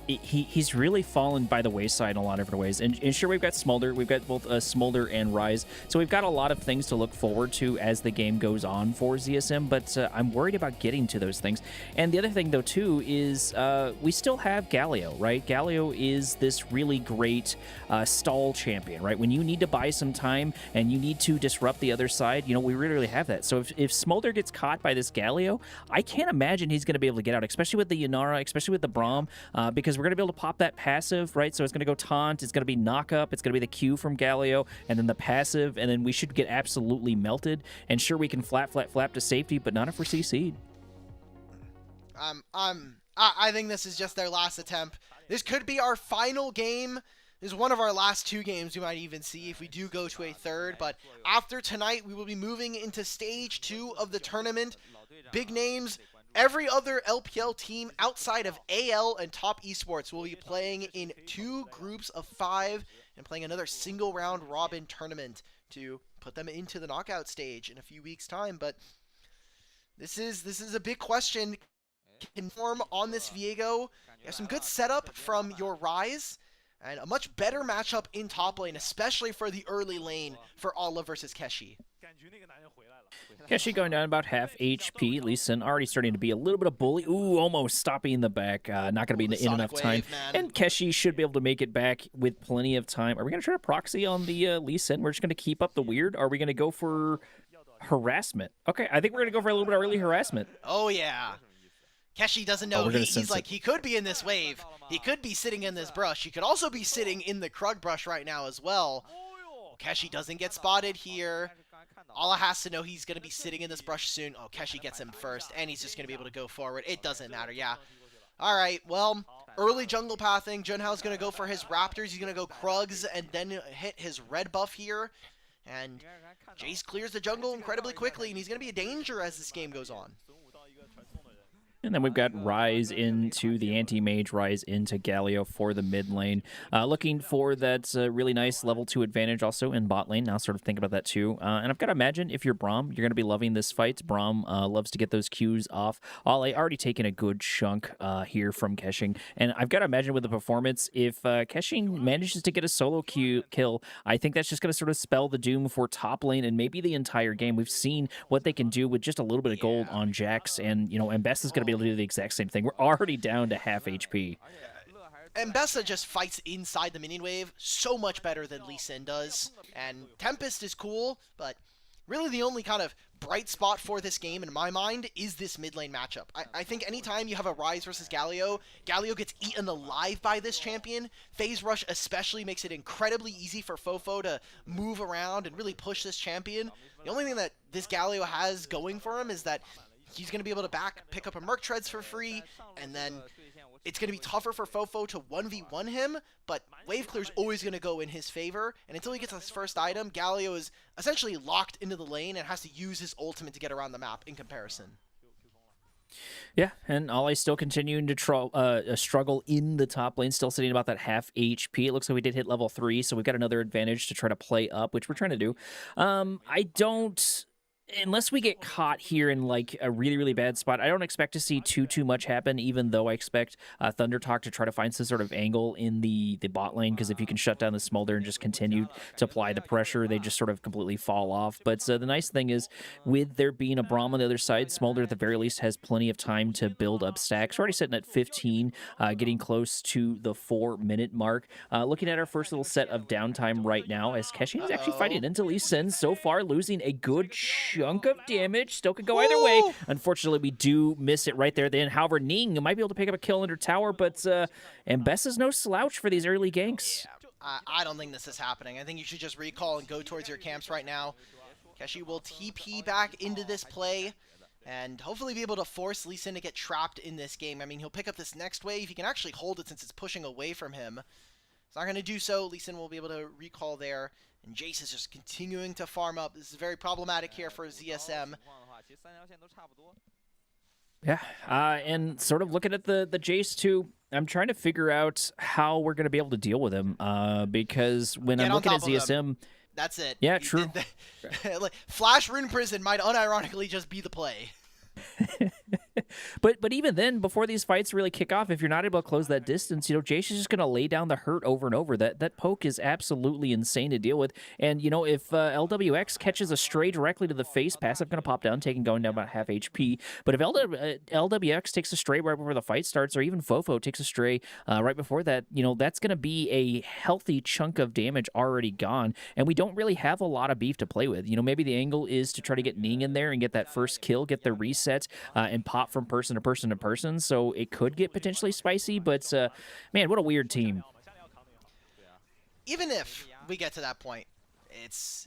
he's really fallen by the wayside in a lot of different ways. And sure, we've got Smolder. We've got both Smolder and Rise. So we've got a lot of things to look forward to as the game goes on for ZSM, but I'm worried about getting to those things. And the other thing, though, too, is we still have Galio, right? Galio is this really great stall champion, right? When you need to buy some time and you need to disrupt the other side, we really have that. So if Smolder gets caught by this Galio, I can't imagine he's going to be able to get out, especially with the Yanara, especially with the Braum, because we're going to be able to pop that passive, right? So it's going to go taunt, it's going to be knock up, it's going to be the Q from Galio, and then the passive, and then we should get absolutely melted. And sure, we can flap to safety, but not if we're CC'd. I think this is just their last attempt. This could be our final game. This is one of our last two games we might even see if we do go to a third, but after tonight, we will be moving into stage 2 of the tournament. Big names. Every other LPL team outside of AL and Top Esports will be playing in 2 groups of 5 and playing another single round robin tournament to put them into the knockout stage in a few weeks' time. But this is a big question. Can form on this Viego. You have some good setup from your Rise, and a much better matchup in top lane, especially for the early lane for Olive versus Keshi. Keshi going down about half HP. Lee Sin already starting to be a little bit of bully. Ooh, almost stopping in the back. Not going to be in enough time. And Keshi should be able to make it back with plenty of time. Are we going to try to proxy on the Lee Sin? We're just going to keep up the weird? Are we going to go for harassment? Okay, I think we're going to go for a little bit of early harassment. Oh, yeah. Keshi doesn't know. He's like, he could be in this wave. He could be sitting in this brush. He could also be sitting in the Krug brush right now as well. Keshi doesn't get spotted here. Allah has to know he's going to be sitting in this brush soon. Oh, Keshi gets him first, and he's just going to be able to go forward. It doesn't matter, yeah. All right, well, early jungle pathing. Junhao's going to go for his Raptors. He's going to go Krugs and then hit his red buff here. And Jace clears the jungle incredibly quickly, and he's going to be a danger as this game goes on. And then we've got Rise into the anti-mage, Rise into Galio for the mid lane. Looking for that really nice level 2 advantage also in bot lane. Now sort of think about that too. And I've got to imagine if you're Braum, you're going to be loving this fight. Braum loves to get those Qs off. Ale already taken a good chunk here from Keshing. And I've got to imagine with the performance, if Keshing manages to get a solo kill, I think that's just going to sort of spell the doom for top lane and maybe the entire game. We've seen what they can do with just a little bit of gold on Jax, and Best is going to be able to do the exact same thing. We're already down to half HP. And Bessa just fights inside the minion wave so much better than Lee Sin does. And Tempest is cool, but really the only kind of bright spot for this game in my mind is this mid lane matchup. I think anytime you have a Rise versus Galio, Galio gets eaten alive by this champion. Phase Rush especially makes it incredibly easy for Fofo to move around and really push this champion. The only thing that this Galio has going for him is that he's going to be able to pick up a Merc Treads for free, and then it's going to be tougher for Fofo to 1v1 him, but wave clear is always going to go in his favor, and until he gets his first item, Galio is essentially locked into the lane and has to use his ultimate to get around the map in comparison. Yeah, and Ale still continuing to struggle in the top lane, still sitting about that half HP. It looks like we did hit level 3, so we've got another advantage to try to play up, which we're trying to do. Unless we get caught here in like a really, really bad spot, I don't expect to see too much happen, even though I expect Thunder Talk to try to find some sort of angle in the bot lane, because if you can shut down the Smolder and just continue to apply the pressure, they just sort of completely fall off. But the nice thing is, with there being a Braum on the other side, Smolder at the very least has plenty of time to build up stacks. We're already sitting at 15, getting close to the 4-minute mark. Looking at our first little set of downtime right now, as Keshing is actually fighting into Lee Sin, so far losing a good chunk of damage. Still could go either way. Unfortunately, we do miss it right there then. However, Ning might be able to pick up a kill under tower, but and Bess is no slouch for these early ganks. I don't think this is happening. I think you should just recall and go towards your camps right now. Keshi will TP back into this play and hopefully be able to force Lee Sin to get trapped in this game. I mean, he'll pick up this next wave. He can actually hold it since it's pushing away from him. He's not going to do so. Lee Sin will be able to recall there. And Jace is just continuing to farm up. This is very problematic here for ZSM. Yeah, and sort of looking at the Jace too, I'm trying to figure out how we're going to be able to deal with him, because when I'm looking at ZSM... That's it. Yeah, true. Like, Flash Rune Prison might unironically just be the play. But even then, before these fights really kick off, if you're not able to close that distance, Jace is just going to lay down the hurt over and over. That poke is absolutely insane to deal with. And, if LWX catches a stray directly to the face, passive going to pop down, going down about half HP. But if LWX takes a stray right before the fight starts, or even Fofo takes a stray right before that, that's going to be a healthy chunk of damage already gone. And we don't really have a lot of beef to play with. Maybe the angle is to try to get Ning in there and get that first kill, get the reset, and pop from person to person to person, so it could get potentially spicy, but man, what a weird team. Even if we get to that point, it's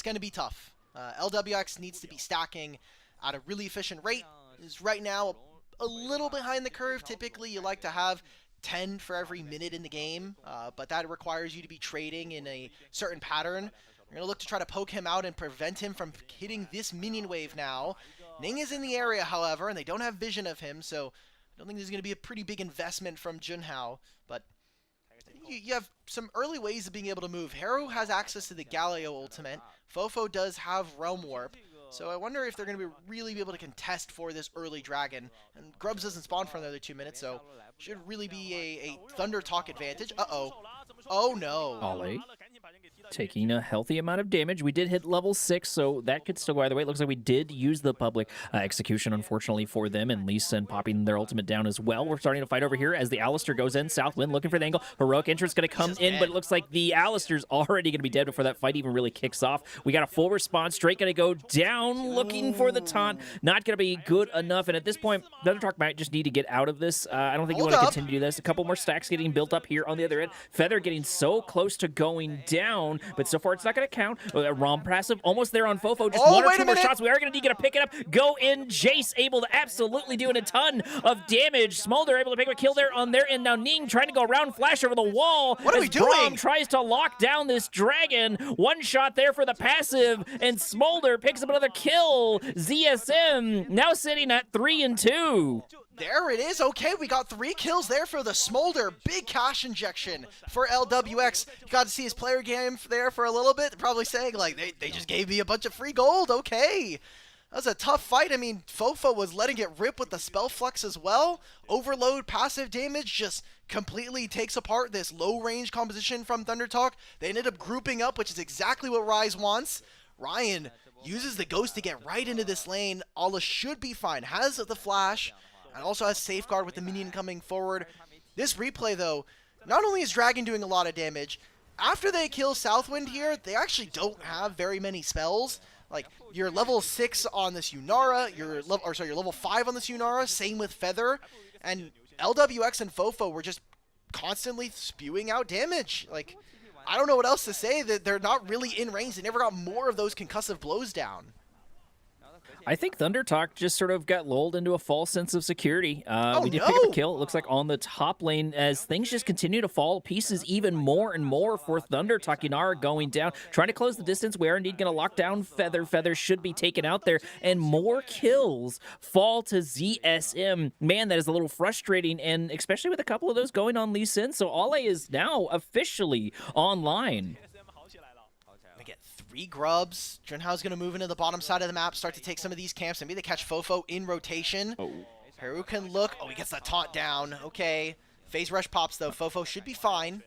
going to be tough. LWX needs to be stacking at a really efficient rate. Is right now a little behind the curve. Typically, you like to have 10 for every minute in the game, but that requires you to be trading in a certain pattern. We're going to look to try to poke him out and prevent him from hitting this minion wave now. Ning is in the area, however, and they don't have vision of him, so I don't think there's going to be a pretty big investment from Junhao. But you have some early ways of being able to move. Harrow has access to the Galio ultimate. Fofo does have Realm Warp, so I wonder if they're going to really be able to contest for this early dragon. And Grubs doesn't spawn for another 2 minutes, so should really be a Thunder Talk advantage. Uh-oh. Oh, no. Ollie taking a healthy amount of damage. We did hit level 6, so that could still go either way. It looks like we did use the public execution, unfortunately, for them, and Lee Sin popping their ultimate down as well. We're starting to fight over here as the Alistair goes in. Southwind looking for the angle. Heroic Entrance going to come in, but it looks like the Alistair's already going to be dead before that fight even really kicks off. We got a full response. Drake going to go down, looking for the taunt. Not going to be good enough, and at this point, Thunder Talk might just need to get out of this. I don't think you want to continue this. A couple more stacks getting built up here on the other end. Feather getting so close to going down, down, but so far it's not going to count. Rom passive almost there on Fofo. Just Oh, one or wait two a more minute. shots. We are going to need to pick it up. Go in. Jace able to absolutely doing a ton of damage. Smolder able to pick up a kill there on their end. Now Ning trying to go around, flash over the wall. What are we as Braum doing? tries to lock down this dragon. One shot there for the passive, and Smolder picks up another kill. ZSM now sitting at 3-2. There it is. Okay, we got 3 kills there for the Smolder. Big cash injection for LWX. You got to see his player game there for a little bit. Probably saying, like, they just gave me a bunch of free gold. Okay. That was a tough fight. I mean, Fofo was letting it rip with the spell flux as well. Overload passive damage just completely takes apart this low-range composition from ThunderTalk. They ended up grouping up, which is exactly what Rise wants. Ryan uses the Ghost to get right into this lane. Ala should be fine. Has the flash, and also has Safeguard with the minion coming forward. This replay, though, not only is Dragon doing a lot of damage, after they kill Southwind here, they actually don't have very many spells. Like, you're level 6 on this Yunara, you're level 5 on this Yunara, same with Feather, and LWX and Fofo were just constantly spewing out damage. Like, I don't know what else to say, that they're not really in range. They never got more of those concussive blows down. I think ThunderTalk just sort of got lulled into a false sense of security. We did pick up a kill, it looks like, on the top lane as things just continue to fall pieces even more and more for ThunderTalk. Yunara going down, trying to close the distance. We are indeed going to lock down Feather. Feather should be taken out there, and more kills fall to ZSM. Man, that is a little frustrating, and especially with a couple of those going on Lee Sin. So Ale is now officially online. They get 3 grubs. Junhao's going to move into the bottom side of the map, start to take some of these camps. Maybe they catch Fofo in rotation. Peru can look. Oh, he gets that taunt down. Okay. Phase Rush pops, though. Fofo should be fine.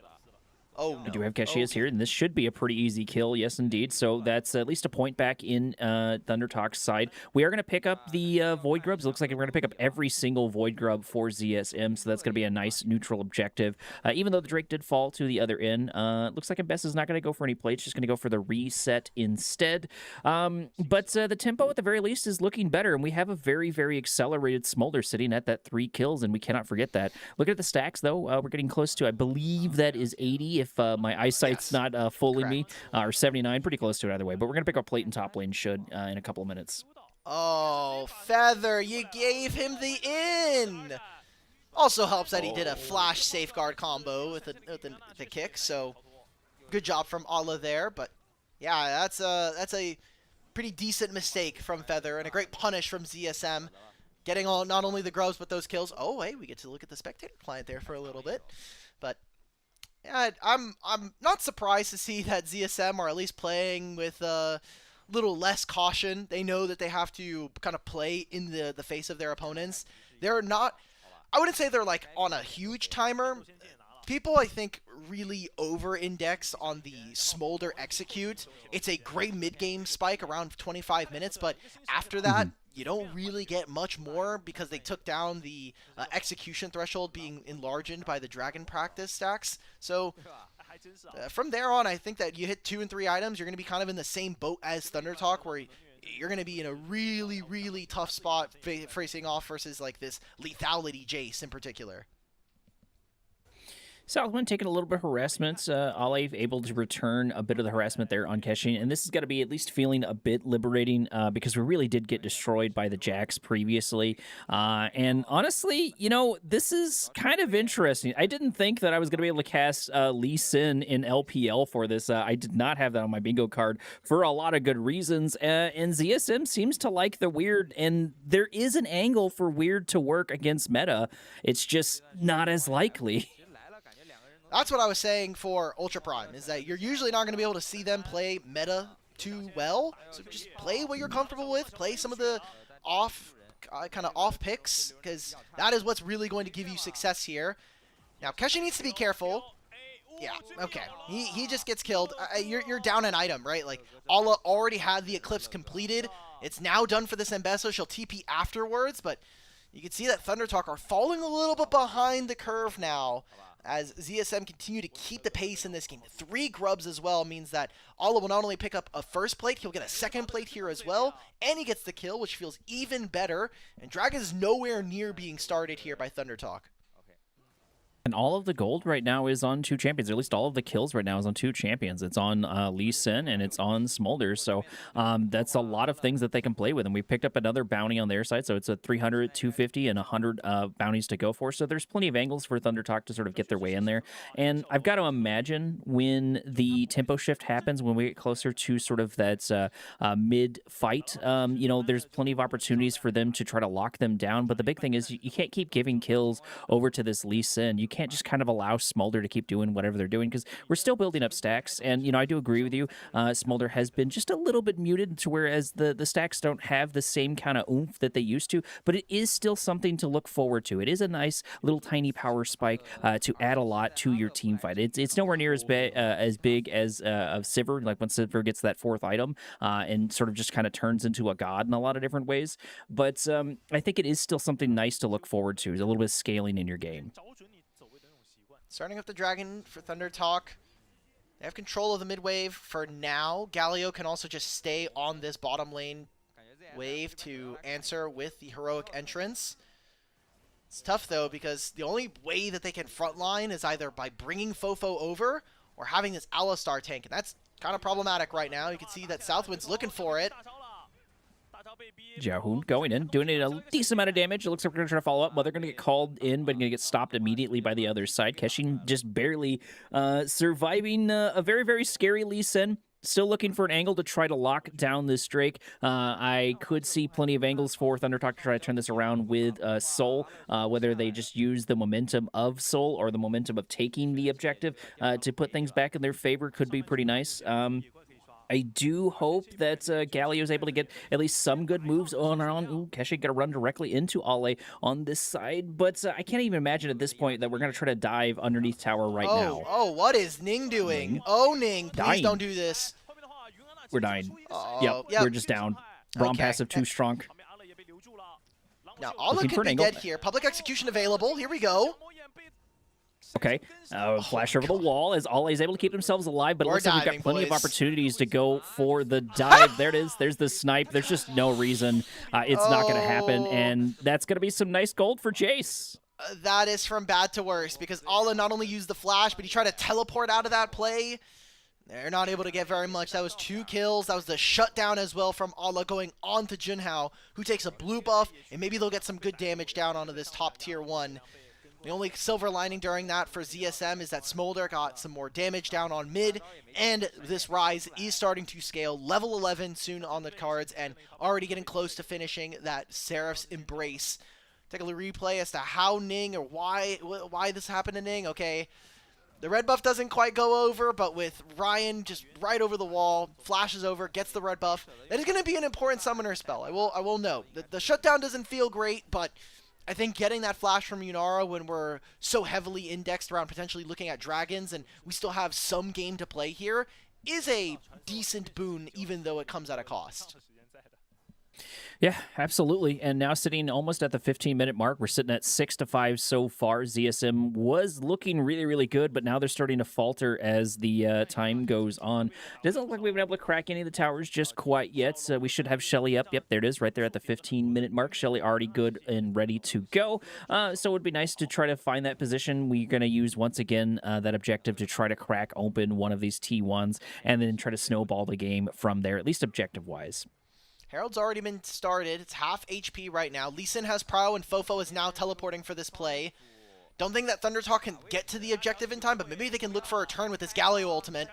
Oh, no. We do have Cassius here, and this should be a pretty easy kill. Yes, indeed. So that's at least a point back in ThunderTalk's side. We are going to pick up the Void Grubs. Looks like we're going to pick up every single Void Grub for ZSM, so that's going to be a nice neutral objective. Even though the Drake did fall to the other end, looks like Mbess is not going to go for any plates, just going to go for the reset instead. But the tempo, at the very least, is looking better, and we have a very, very accelerated Smolder sitting at that 3 kills, and we cannot forget that. Looking at the stacks, though, we're getting close to, I believe that is 80, if my eyesight's not fooling me, or 79, pretty close to it either way. But we're going to pick up plate and top lane should in a couple of minutes. Oh, Feather, you gave him the in. Also helps that he did a flash safeguard combo with the kick, so good job from Ala there. But yeah, that's a pretty decent mistake from Feather and a great punish from ZSM. Getting not only the grubs but those kills. Oh, hey, we get to look at the spectator client there for a little bit. But yeah, I'm not surprised to see that ZSM are at least playing with a little less caution. They know that they have to kind of play in the face of their opponents. They're not, I wouldn't say they're like on a huge timer. People, I think, really over-index on the Smolder execute. It's a great mid-game spike around 25 minutes, but after that, you don't really get much more because they took down the execution threshold being enlarged by the Dragon practice stacks. So from there on, I think that you hit 2 and 3 items, you're going to be kind of in the same boat as ThunderTalk, where you're going to be in a really, really tough spot facing off versus like this lethality Jace in particular. Southwind taking a little bit of harassment. Ale able to return a bit of the harassment there on Keshin, and this is going to be at least feeling a bit liberating because we really did get destroyed by the Jax previously. And honestly, you know, this is kind of interesting. I didn't think that I was going to be able to cast Lee Sin in LPL for this. I did not have that on my bingo card for a lot of good reasons. And ZSM seems to like the weird, and there is an angle for weird to work against meta. It's just not as likely. That's what I was saying for Ultra Prime, is that you're usually not going to be able to see them play meta too well. So just play what you're comfortable with. Play some of the kind of off picks, because that is what's really going to give you success here. Now, Kesha needs to be careful. Yeah, okay. He just gets killed. You're down an item, right? Like, Ala already had the Eclipse completed. It's now done for this Embesso. She'll TP afterwards, but you can see that ThunderTalk are falling a little bit behind the curve now, as ZSM continue to keep the pace in this game. 3 grubs as well means that Ala will not only pick up a first plate, he'll get a second plate here as well, and he gets the kill, which feels even better. And Dragon is nowhere near being started here by ThunderTalk. And all of the gold right now is on two champions, or at least all of the kills right now is on two champions. It's on Lee Sin and it's on Smolder. So that's a lot of things that they can play with. And we picked up another bounty on their side. So it's a 300, 250, and 100 bounties to go for. So there's plenty of angles for Thunder Talk to sort of get their way in there. And I've got to imagine when the tempo shift happens, when we get closer to sort of that mid fight, there's plenty of opportunities for them to try to lock them down. But the big thing is you can't keep giving kills over to this Lee Sin. You can't just kind of allow Smolder to keep doing whatever they're doing, because we're still building up stacks. And, I do agree with you. Smolder has been just a little bit muted, to whereas the stacks don't have the same kind of oomph that they used to, but it is still something to look forward to. It is a nice little tiny power spike to add a lot to your team fight. It's nowhere near as big as of Sivir, like when Sivir gets that fourth item and sort of just kind of turns into a god in a lot of different ways. But I think it is still something nice to look forward to. Is a little bit of scaling in your game. Starting up the Dragon for Thunder Talk. They have control of the mid wave for now. Galio can also just stay on this bottom lane wave to answer with the heroic entrance. It's tough though, because the only way that they can frontline is either by bringing Fofo over or having this Alistar tank, and that's kind of problematic right now. You can see that Southwind's looking for it. Jiaohun going in, doing a decent amount of damage. It looks like we're going to try to follow up, but they're going to get called in, but going to get stopped immediately by the other side. Keshin just barely surviving a very, very scary Lee Sin. Still looking for an angle to try to lock down this Drake. I could see plenty of angles for Thunder Talk to try to turn this around with Soul, whether they just use the momentum of Soul or the momentum of taking the objective to put things back in their favor could be pretty nice. I do hope that Galio is able to get at least some good moves on. Ooh, Keshi going to run directly into Ale on this side, but I can't even imagine at this point that we're going to try to dive underneath tower right now. Oh, what is Ning doing? Ning? Oh, Ning, please Dying. don't do this. We're dying. Oh, Yep, we're just down. Braum passive too strong. Now, all that Looking for can an be angle. dead here. Public execution available. Here we go. Okay, flash over the wall as Ale is able to keep themselves alive, but it We're looks like we've got diving, plenty of boys. opportunities to go for the dive. There it is. There's the snipe. There's just no reason it's not going to happen, and that's going to be some nice gold for Jace. That is from bad to worse, because Ala not only used the flash, but he tried to teleport out of that play. They're not able to get very much. That was 2 kills. That was the shutdown as well from Ala going on to Junhao, who takes a blue buff, and maybe they'll get some good damage down onto this top tier 1. The only silver lining during that for ZSM is that Smolder got some more damage down on mid, and this Rise is starting to scale. Level 11 soon on the cards, and already getting close to finishing that Seraph's Embrace. Take a replay as to how Ning, or why this happened to Ning. Okay, the red buff doesn't quite go over, but with Ryan just right over the wall, flashes over, gets the red buff. That is going to be an important summoner spell. I will note. The shutdown doesn't feel great, but I think getting that flash from Yunara when we're so heavily indexed around potentially looking at dragons and we still have some game to play here is a decent boon, even though it comes at a cost. Yeah, absolutely. And now sitting almost at the 15-minute mark, we're sitting at 6-5 so far. ZSM was looking really, really good, but now they're starting to falter as the time goes on. Doesn't look like we've been able to crack any of the towers just quite yet. So we should have Shelly up. Yep, there it is, right there at the 15-minute mark. Shelly already good and ready to go. So it would be nice to try to find that position. We're going to use, once again, that objective to try to crack open one of these T1s and then try to snowball the game from there, at least objective-wise. Herald's already been started. It's half HP right now. Lee Sin has Prow, and Fofo is now teleporting for this play. Don't think that Thunder Talk can get to the objective in time, but maybe they can look for a turn with this Galio ultimate.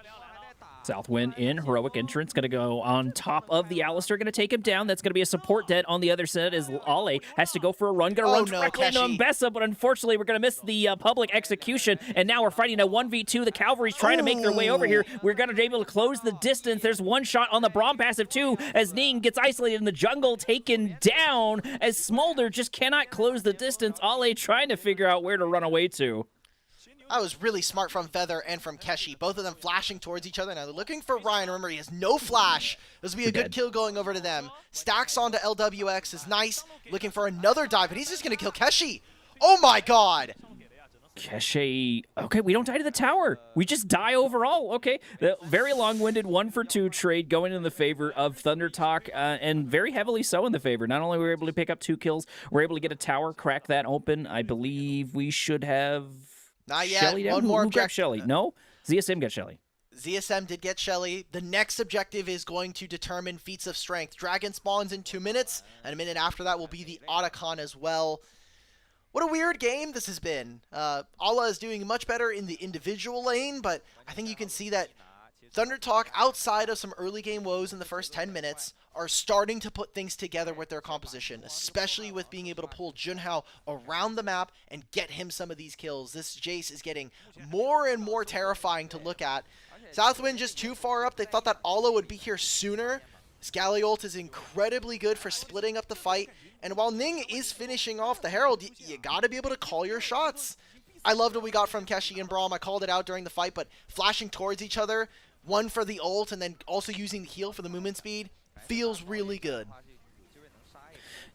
Southwind in, heroic entrance, going to go on top of the Alistar, going to take him down. That's going to be a support dead on the other side as Ale has to go for a run. Going to run directly into Mbessa, but unfortunately we're going to miss the public execution, and now we're fighting a 1v2. The Cavalry's trying to make their way over here. We're going to be able to close the distance. There's one shot on the Braum passive too, as Ning gets isolated in the jungle, taken down, as Smolder just cannot close the distance. Ale trying to figure out where to run away to. That was really smart from Feather and from Keshi. Both of them flashing towards each other. Now they're looking for Ryan. Remember, he has no flash. This will be a good kill going over to them. Stacks onto LWX is nice. Looking for another dive, but he's just going to kill Keshi. Oh my god! Keshi, okay, we don't die to the tower. We just die overall. Okay, the very long-winded 1-for-2 trade going in the favor of Thunder Talk, and very heavily so in the favor. Not only were we able to pick up 2 kills, we're able to get a tower, crack that open. I believe we should have Not yet. Shelly down? One Who more grabbed objective. Shelly? No? ZSM got Shelly. ZSM did get Shelly. The next objective is going to determine feats of strength. Dragon spawns in 2 minutes, and a minute after that will be the Otacon as well. What a weird game this has been. Allah is doing much better in the individual lane, but I think you can see that ThunderTalk, outside of some early game woes in the first 10 minutes, are starting to put things together with their composition, especially with being able to pull Junhao around the map and get him some of these kills. This Jace is getting more and more terrifying to look at. Southwind just too far up. They thought that Allah would be here sooner. Scaliolt is incredibly good for splitting up the fight. And while Ning is finishing off the Herald, you gotta be able to call your shots. I loved what we got from Keshi and Braum. I called it out during the fight, but flashing towards each other, one for the ult and then also using the heal for the movement speed, feels really good.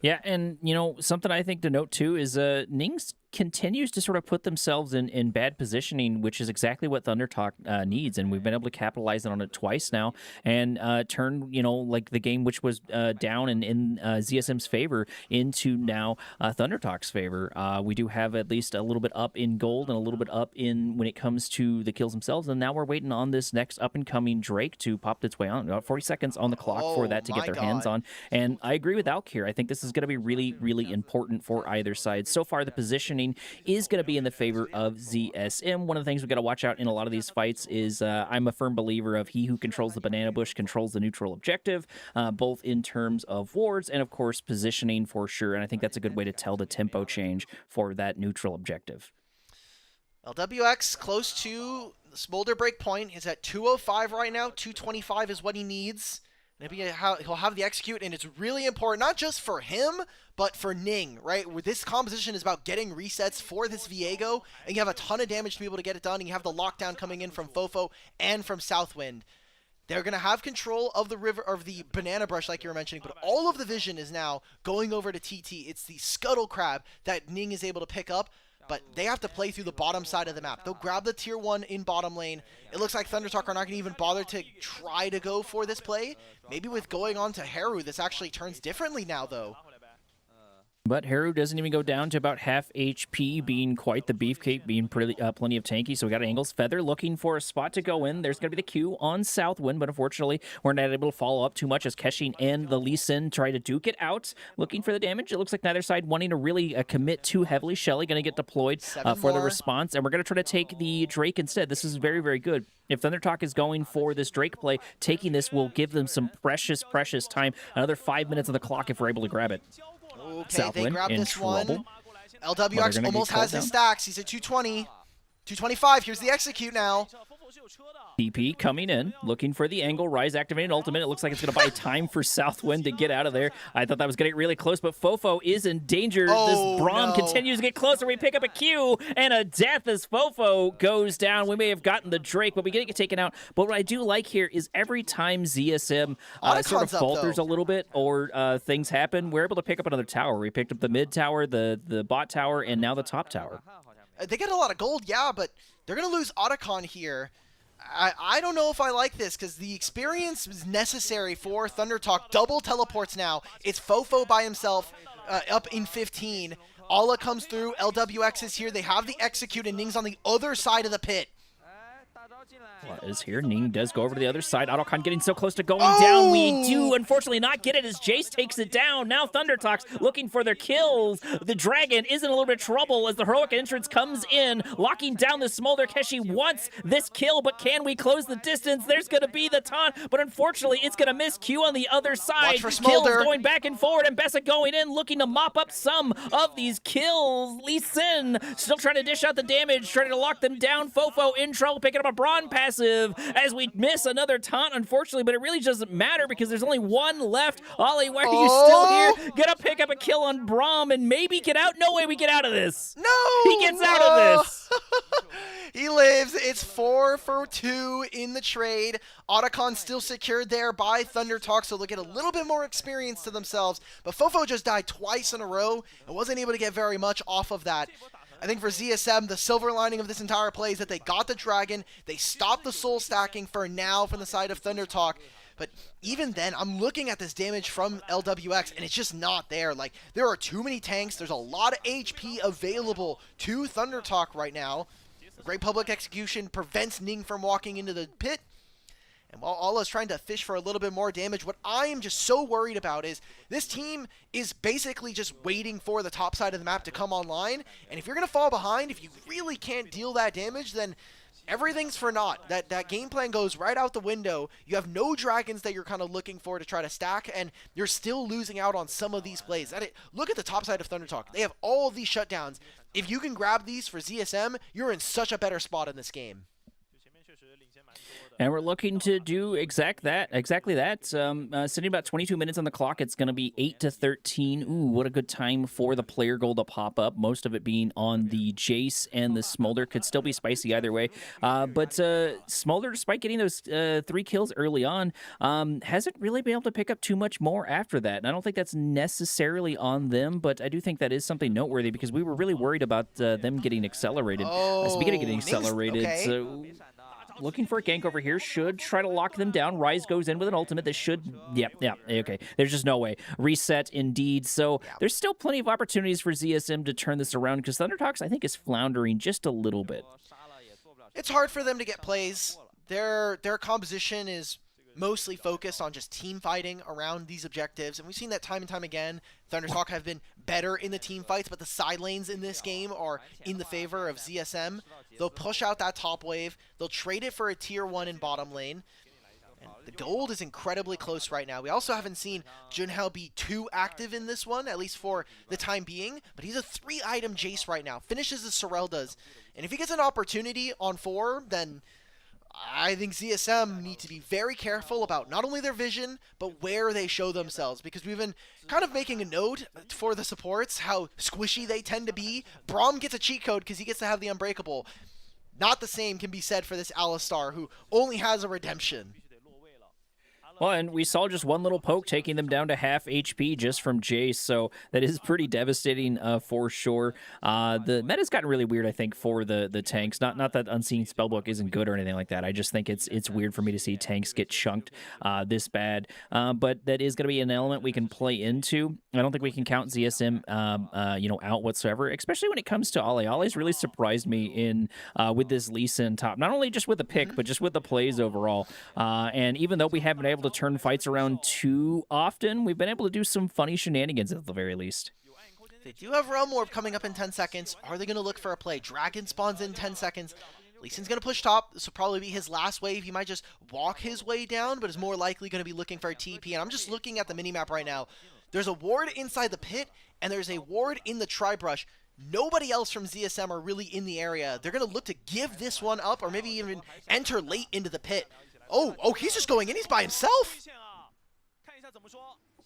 Yeah, and, something I think to note, too, is Nings continues to sort of put themselves in bad positioning, which is exactly what ThunderTalk needs, and we've been able to capitalize on it twice now and turn, like the game which was down in ZSM's favor into now ThunderTalk's favor. We do have at least a little bit up in gold and a little bit up in when it comes to the kills themselves, and now we're waiting on this next up-and-coming Drake to pop its way on. About 40 seconds on the clock for that to get their hands on, and I agree with Alkir. I think this is going to be really, really important for either side. So far, the positioning is going to be in the favor of ZSM. One of the things we got to watch out in a lot of these fights is I'm a firm believer of he who controls the banana bush controls the neutral objective, both in terms of wards and, of course, positioning for sure. And I think that's a good way to tell the tempo change for that neutral objective. LWX close to the smolder break point is at 205 right now. 225 is what he needs. Maybe he'll have the execute, and it's really important, not just for him, but for Ning, right? Where this composition is about getting resets for this Viego, and you have a ton of damage to be able to get it done, and you have the lockdown coming in from Fofo and from Southwind. They're going to have control of the river, of the banana brush, like you were mentioning, but all of the vision is now going over to TT. It's the scuttle crab that Ning is able to pick up, but they have to play through the bottom side of the map. They'll grab the tier 1 in bottom lane. It looks like ThunderTalk are not going to even bother to try to go for this play. Maybe with going on to Haru, this actually turns differently now, though. But Haru doesn't even go down to about half HP, being quite the beefcake, being plenty of tanky. So we got Angle's Feather looking for a spot to go in. There's going to be the Q on Southwind, but unfortunately, we're not able to follow up too much as Keshi and the Lee Sin try to duke it out, looking for the damage. It looks like neither side wanting to really commit too heavily. Shelly going to get deployed for the response, and we're going to try to take the Drake instead. This is very, very good. If ThunderTalk is going for this Drake play, taking this will give them some precious, precious time. Another 5 minutes on the clock if we're able to grab it. Okay, Southwind they grab this trouble. one. LWX almost has his stacks. He's at 220. 225. Here's the execute now. TP coming in, looking for the angle. Rise activating ultimate. It looks like it's going to buy time for Southwind to get out of there. I thought that was getting really close, but Fofo is in danger. Oh, this Braum no. continues to get closer. We pick up a Q and a death as Fofo goes down. We may have gotten the Drake, but we get taken out. But what I do like here is every time ZSM sort of falters a little bit or things happen, we're able to pick up another tower. We picked up the mid tower, the bot tower, and now the top tower. They get a lot of gold, yeah, but they're going to lose Otacon here. I don't know if I like this, because the experience is necessary for ThunderTalk. Double teleports now. It's Fofo by himself up in 15. Alla comes through. LWX is here. They have the execute, and Ning's on the other side of the pit. Is here. Ning does go over to the other side. Otacon getting so close to going down. We do, unfortunately, not get it as Jace takes it down. Now ThunderTalk's looking for their kills. The Dragon is in a little bit of trouble as the heroic entrance comes in, locking down the Smolder. Keshi wants this kill, but can we close the distance? There's going to be the taunt, but unfortunately, it's going to miss Q on the other side. Watch for Smolder. Kills going back and forward, and Bessa going in, looking to mop up some of these kills. Lee Sin still trying to dish out the damage, trying to lock them down. Fofo in trouble, picking up a Braun passive as we miss another taunt, unfortunately, but it really doesn't matter because there's only one left. Ollie, why are you still here? Gonna pick up a kill on Braum and maybe get out? No way we get out of this. No! He gets out of this. He lives. It's 4 for 2 in the trade. Otacon still secured there by ThunderTalk, so they'll get a little bit more experience to themselves. But Fofo just died twice in a row and wasn't able to get very much off of that. I think for ZSM, the silver lining of this entire play is that they got the Dragon, they stopped the soul stacking for now from the side of ThunderTalk, but even then, I'm looking at this damage from LWX, and it's just not there. Like, there are too many tanks, there's a lot of HP available to ThunderTalk right now. Great public execution prevents Ning from walking into the pit. And while Allah's trying to fish for a little bit more damage, what I am just so worried about is this team is basically just waiting for the top side of the map to come online. And if you're going to fall behind, if you really can't deal that damage, then everything's for naught. That game plan goes right out the window. You have no dragons that you're kind of looking for to try to stack, and you're still losing out on some of these plays. Look at the top side of Thunder Talk. They have all of these shutdowns. If you can grab these for ZSM, you're in such a better spot in this game. And we're looking to do exactly that. Sitting about 22 minutes on the clock, it's going to be 8-13. Ooh, what a good time for the player goal to pop up. Most of it being on the Jace and the Smolder. Could still be spicy either way. But Smolder, despite getting those 3 kills early on, hasn't really been able to pick up too much more after that. And I don't think that's necessarily on them, but I do think that is something noteworthy because we were really worried about them getting accelerated. Speaking of getting accelerated, okay. So looking for a gank over here. Should try to lock them down. Rise goes in with an ultimate that should... Yeah, okay. There's just no way. Reset, indeed. So there's still plenty of opportunities for ZSM to turn this around because Thundertalks, I think, is floundering just a little bit. It's hard for them to get plays. Their composition is mostly focused on just team fighting around these objectives, and we've seen that time and time again. Thundertalk have been better in the team fights, but the side lanes in this game are in the favor of ZSM. They'll push out that top wave. They'll trade it for a tier 1 in bottom lane. And the gold is incredibly close right now. We also haven't seen Junhao be too active in this one, at least for the time being, but he's a 3-item Jace right now. Finishes as Sorel does. And if he gets an opportunity on 4, then I think ZSM need to be very careful about not only their vision, but where they show themselves, because we've been kind of making a note for the supports how squishy they tend to be. Braum gets a cheat code because he gets to have the Unbreakable. Not the same can be said for this Alistar, who only has a redemption. Well, and we saw just one little poke taking them down to half HP just from Jace, so that is pretty devastating for sure. The meta's gotten really weird, I think, for the tanks. Not that Unseen Spellbook isn't good or anything like that. I just think it's weird for me to see tanks get chunked this bad. But that is going to be an element we can play into. I don't think we can count ZSM out whatsoever, especially when it comes to Ale. Ale's really surprised me in with this Lee Sin top, not only just with the pick, but just with the plays overall. And even though we haven't been able to turn fights around too often, we've been able to do some funny shenanigans at the very least. They do have Realm Orb coming up in 10 seconds. Are they going to look for a play? Dragon spawns in 10 seconds. Lee Sin's going to push top. This will probably be his last wave. He might just walk his way down, but is more likely going to be looking for a TP. And I'm just looking at the minimap right now. There's a ward inside the pit, and there's a ward in the Tri-Brush. Nobody else from ZSM are really in the area. They're going to look to give this one up, or maybe even enter late into the pit. Oh, he's just going in. He's by himself.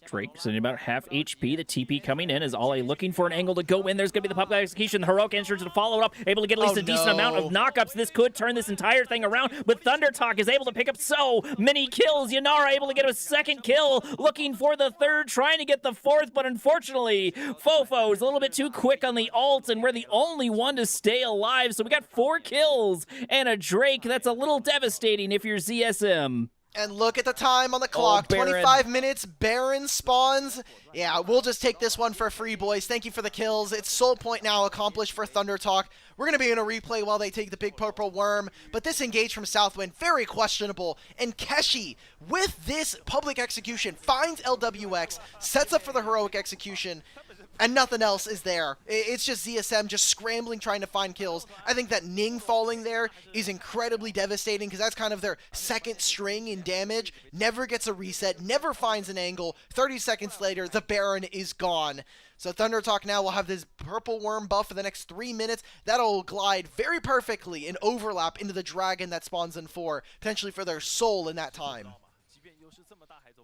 Drake sitting about half HP. The TP coming in as Ale looking for an angle to go in. There's going to be the public execution. The heroic insurance to follow it up. Able to get at least a decent amount of knockups. This could turn this entire thing around. But Thundertalk is able to pick up so many kills. Yanara able to get a second kill. Looking for the third. Trying to get the fourth. But unfortunately, Fofo is a little bit too quick on the ult. And we're the only one to stay alive. So we got 4 kills and a Drake. That's a little devastating if you're ZSM. And look at the time on the clock. 25 minutes. Baron spawns. Yeah, we'll just take this one for free, boys. Thank you for the kills. It's soul point now accomplished for Thundertalk. We're going to be in a replay while they take the big purple worm. But this engage from Southwind, very questionable. And Keshi, with this public execution, finds LWX, sets up for the heroic execution, and nothing else is there. It's just ZSM just scrambling, trying to find kills. I think that Ning falling there is incredibly devastating because that's kind of their second string in damage. Never gets a reset, never finds an angle. 30 seconds later, the Baron is gone. So Thundertalk now will have this purple worm buff for the next 3 minutes. That'll glide very perfectly and overlap into the dragon that spawns in 4, potentially for their soul in that time.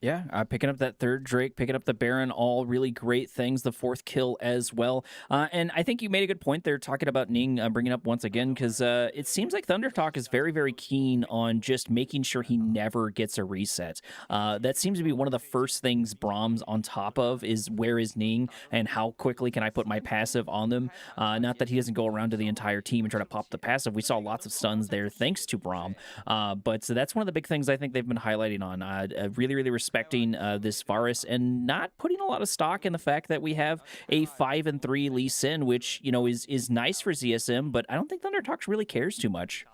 Yeah, picking up that third Drake, picking up the Baron, all really great things. The 4th kill as well. And I think you made a good point there talking about Ning bringing up once again, because it seems like Thundertalk is very, very keen on just making sure he never gets a reset. That seems to be one of the first things Braum's on top of is where is Ning and how quickly can I put my passive on them. Not that he doesn't go around to the entire team and try to pop the passive. We saw lots of stuns there thanks to Braum. But so that's one of the big things I think they've been highlighting on. really, really respecting this Varus and not putting a lot of stock in the fact that we have a 5-3 Lee Sin, which, you know, is nice for ZSM, but I don't think ThunderTalks really cares too much.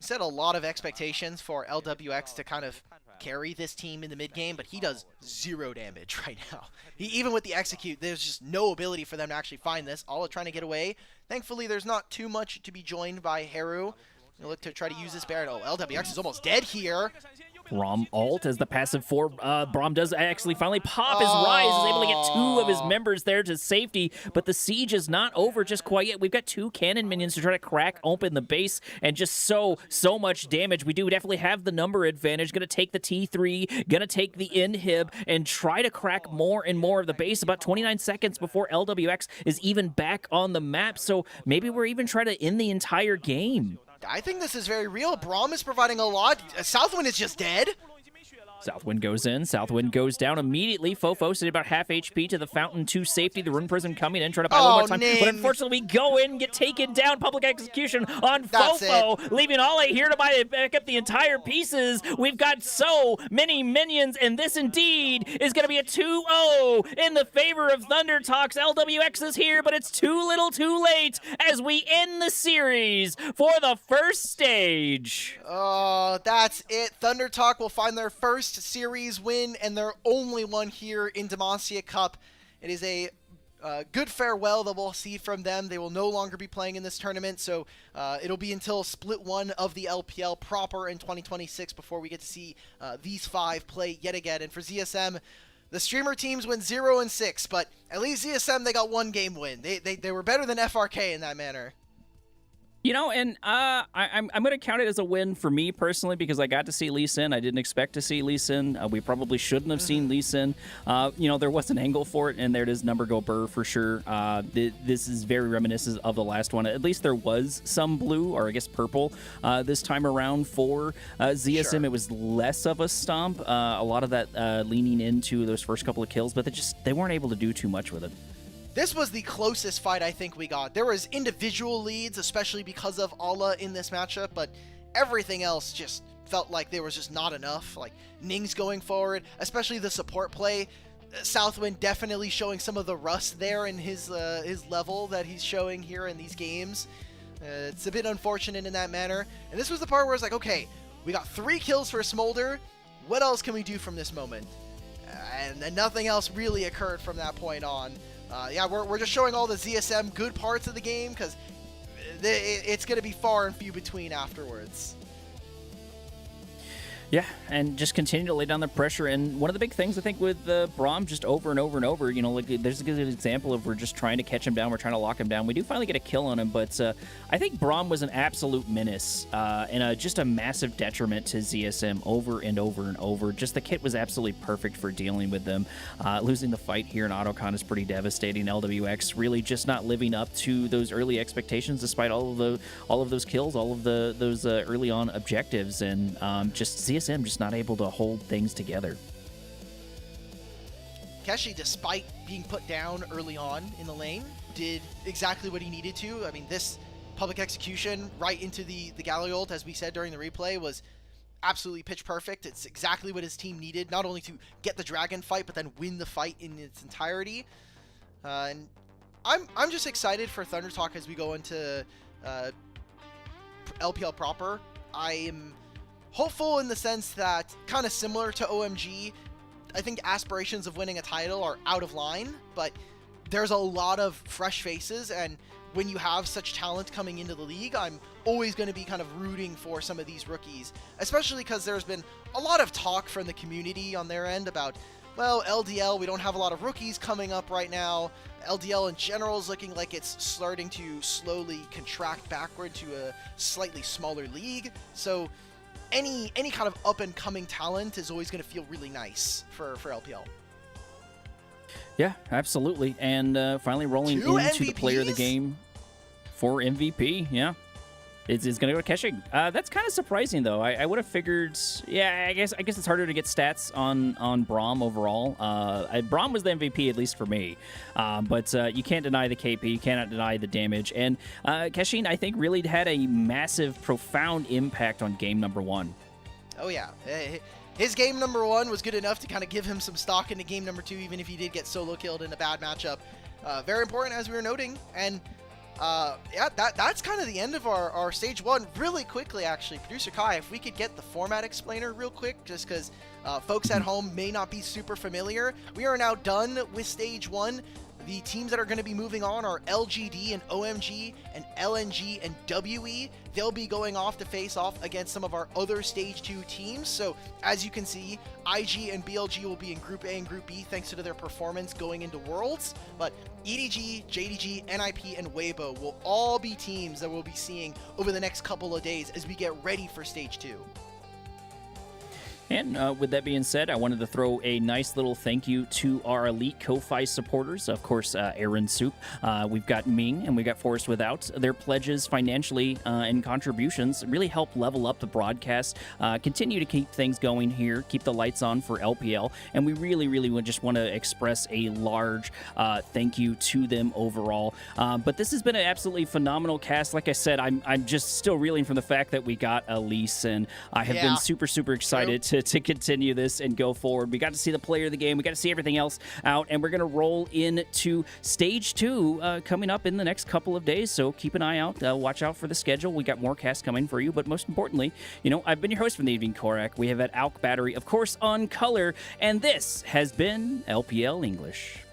Set a lot of expectations for LWX to kind of carry this team in the mid game, but he does 0 damage right now. Even with the execute, there's just no ability for them to actually find this. All are trying to get away. Thankfully, there's not too much to be joined by Haru. They look to try to use this Baron. Oh, LWX is almost dead here. Braum ult as the passive for Braum does actually finally pop his rise, is able to get 2 of his members there to safety, but the siege is not over just quite yet. We've got 2 cannon minions to try to crack open the base, and just so much damage. We do definitely have the number advantage. Gonna take the T3, gonna take the inhib, and try to crack more and more of the base. About 29 seconds before LWX is even back on the map, so maybe we're even trying to end the entire game. I think this is very real. Braum is providing a lot. Southwind is just dead. Southwind goes in. Southwind goes down immediately. Fofo sitting about half HP to the Fountain to safety. The Rune Prism coming in, trying to buy a little more time. Ning. But unfortunately, we go in, get taken down. Public execution on Fofo, leaving Ole here to back up the entire pieces. We've got so many minions, and this indeed is going to be a 2-0 in the favor of ThunderTalks. LWX is here, but it's too little too late as we end the series for the first stage. Oh, that's it. ThunderTalk will find their first series win and their only one here in Demacia Cup. It is a good farewell that we'll see from them. They will no longer be playing in this tournament, so it'll be until Split 1 of the LPL proper in 2026 before we get to see these 5 play yet again. And for ZSM, the streamer teams went 0-6, but at least ZSM, they got 1 game win. They were better than FRK in that manner. You know, and I'm going to count it as a win for me personally because I got to see Lee Sin. I didn't expect to see Lee Sin. We probably shouldn't have seen Lee Sin. You know, there was an angle for it, and there it is, number go burr for sure. This is very reminiscent of the last one. At least there was some blue, or I guess purple, this time around for ZSM. Sure. It was less of a stomp. A lot of that leaning into those first couple of kills, but they weren't able to do too much with it. This was the closest fight I think we got. There was individual leads, especially because of Ala in this matchup, but everything else just felt like there was just not enough. Like Ning's going forward, especially the support play. Southwind definitely showing some of the rust there in his level that he's showing here in these games. It's a bit unfortunate in that manner. And this was the part where it's like, okay, we got 3 kills for Smolder. What else can we do from this moment? And then nothing else really occurred from that point on. Yeah, we're just showing all the ZSM good parts of the game because it's going to be far and few between afterwards. Yeah, and just continue to lay down the pressure. And one of the big things, I think, with Braum just over and over and over, you know, like there's a good example of we're just trying to catch him down. We're trying to lock him down. We do finally get a kill on him, but I think Braum was an absolute menace and just a massive detriment to ZSM over and over and over. Just the kit was absolutely perfect for dealing with them. Losing the fight here in Autocon is pretty devastating. LWX really just not living up to those early expectations despite all of those kills, all of those early on objectives, and just ZSM just not able to hold things together. Keshi, despite being put down early on in the lane, did exactly what he needed to. I mean, this public execution right into the Gallery ult, as we said during the replay, was absolutely pitch perfect. It's exactly what his team needed, not only to get the dragon fight, but then win the fight in its entirety. And I'm just excited for ThunderTalk as we go into LPL proper. I am hopeful in the sense that, kind of similar to OMG, I think aspirations of winning a title are out of line, but there's a lot of fresh faces, and when you have such talent coming into the league, I'm always going to be kind of rooting for some of these rookies, especially because there's been a lot of talk from the community on their end about, well, LDL, we don't have a lot of rookies coming up right now. LDL in general is looking like it's starting to slowly contract backward to a slightly smaller league, so any kind of up-and-coming talent is always going to feel really nice for LPL. Yeah, absolutely. And finally rolling into MVPs? The player of the game for MVP. Yeah. It's going to go to Keshi. That's kind of surprising, though. I would have figured... Yeah, I guess it's harder to get stats on Braum overall. Braum was the MVP, at least for me. But you can't deny the KP. You cannot deny the damage. And Keshi, I think, really had a massive, profound impact on game number 1. Oh yeah. His game number 1 was good enough to kind of give him some stock into game number 2, even if he did get solo killed in a bad matchup. Very important, as we were noting. And yeah, that's kind of the end of our stage 1. Really quickly, actually, Producer Kai, if we could get the format explainer real quick, just because folks at home may not be super familiar. We are now done with stage 1. The teams that are going to be moving on are LGD and OMG and LNG and WE. They'll be going off to face off against some of our other Stage 2 teams. So, as you can see, IG and BLG will be in Group A and Group B thanks to their performance going into Worlds. But EDG, JDG, NIP, and Weibo will all be teams that we'll be seeing over the next couple of days as we get ready for Stage 2. And with that being said, I wanted to throw a nice little thank you to our elite Ko-Fi supporters. Of course, Aaron Soup, we've got Ming, and we've got Forest Without. Their pledges financially and contributions really help level up the broadcast, continue to keep things going here, keep the lights on for LPL, and we really, really would just want to express a large thank you to them overall. But this has been an absolutely phenomenal cast. Like I said, I'm just still reeling from the fact that we got Elise, and I have been super, super excited to continue this and go forward. We got to see the player of the game. We got to see everything else out, and we're going to roll into Stage 2 coming up in the next couple of days, so keep an eye out. Watch out for the schedule. We got more casts coming for you, but most importantly, I've been your host from the evening, Korak. We have had Alk Battery, of course, on color, and this has been LPL English.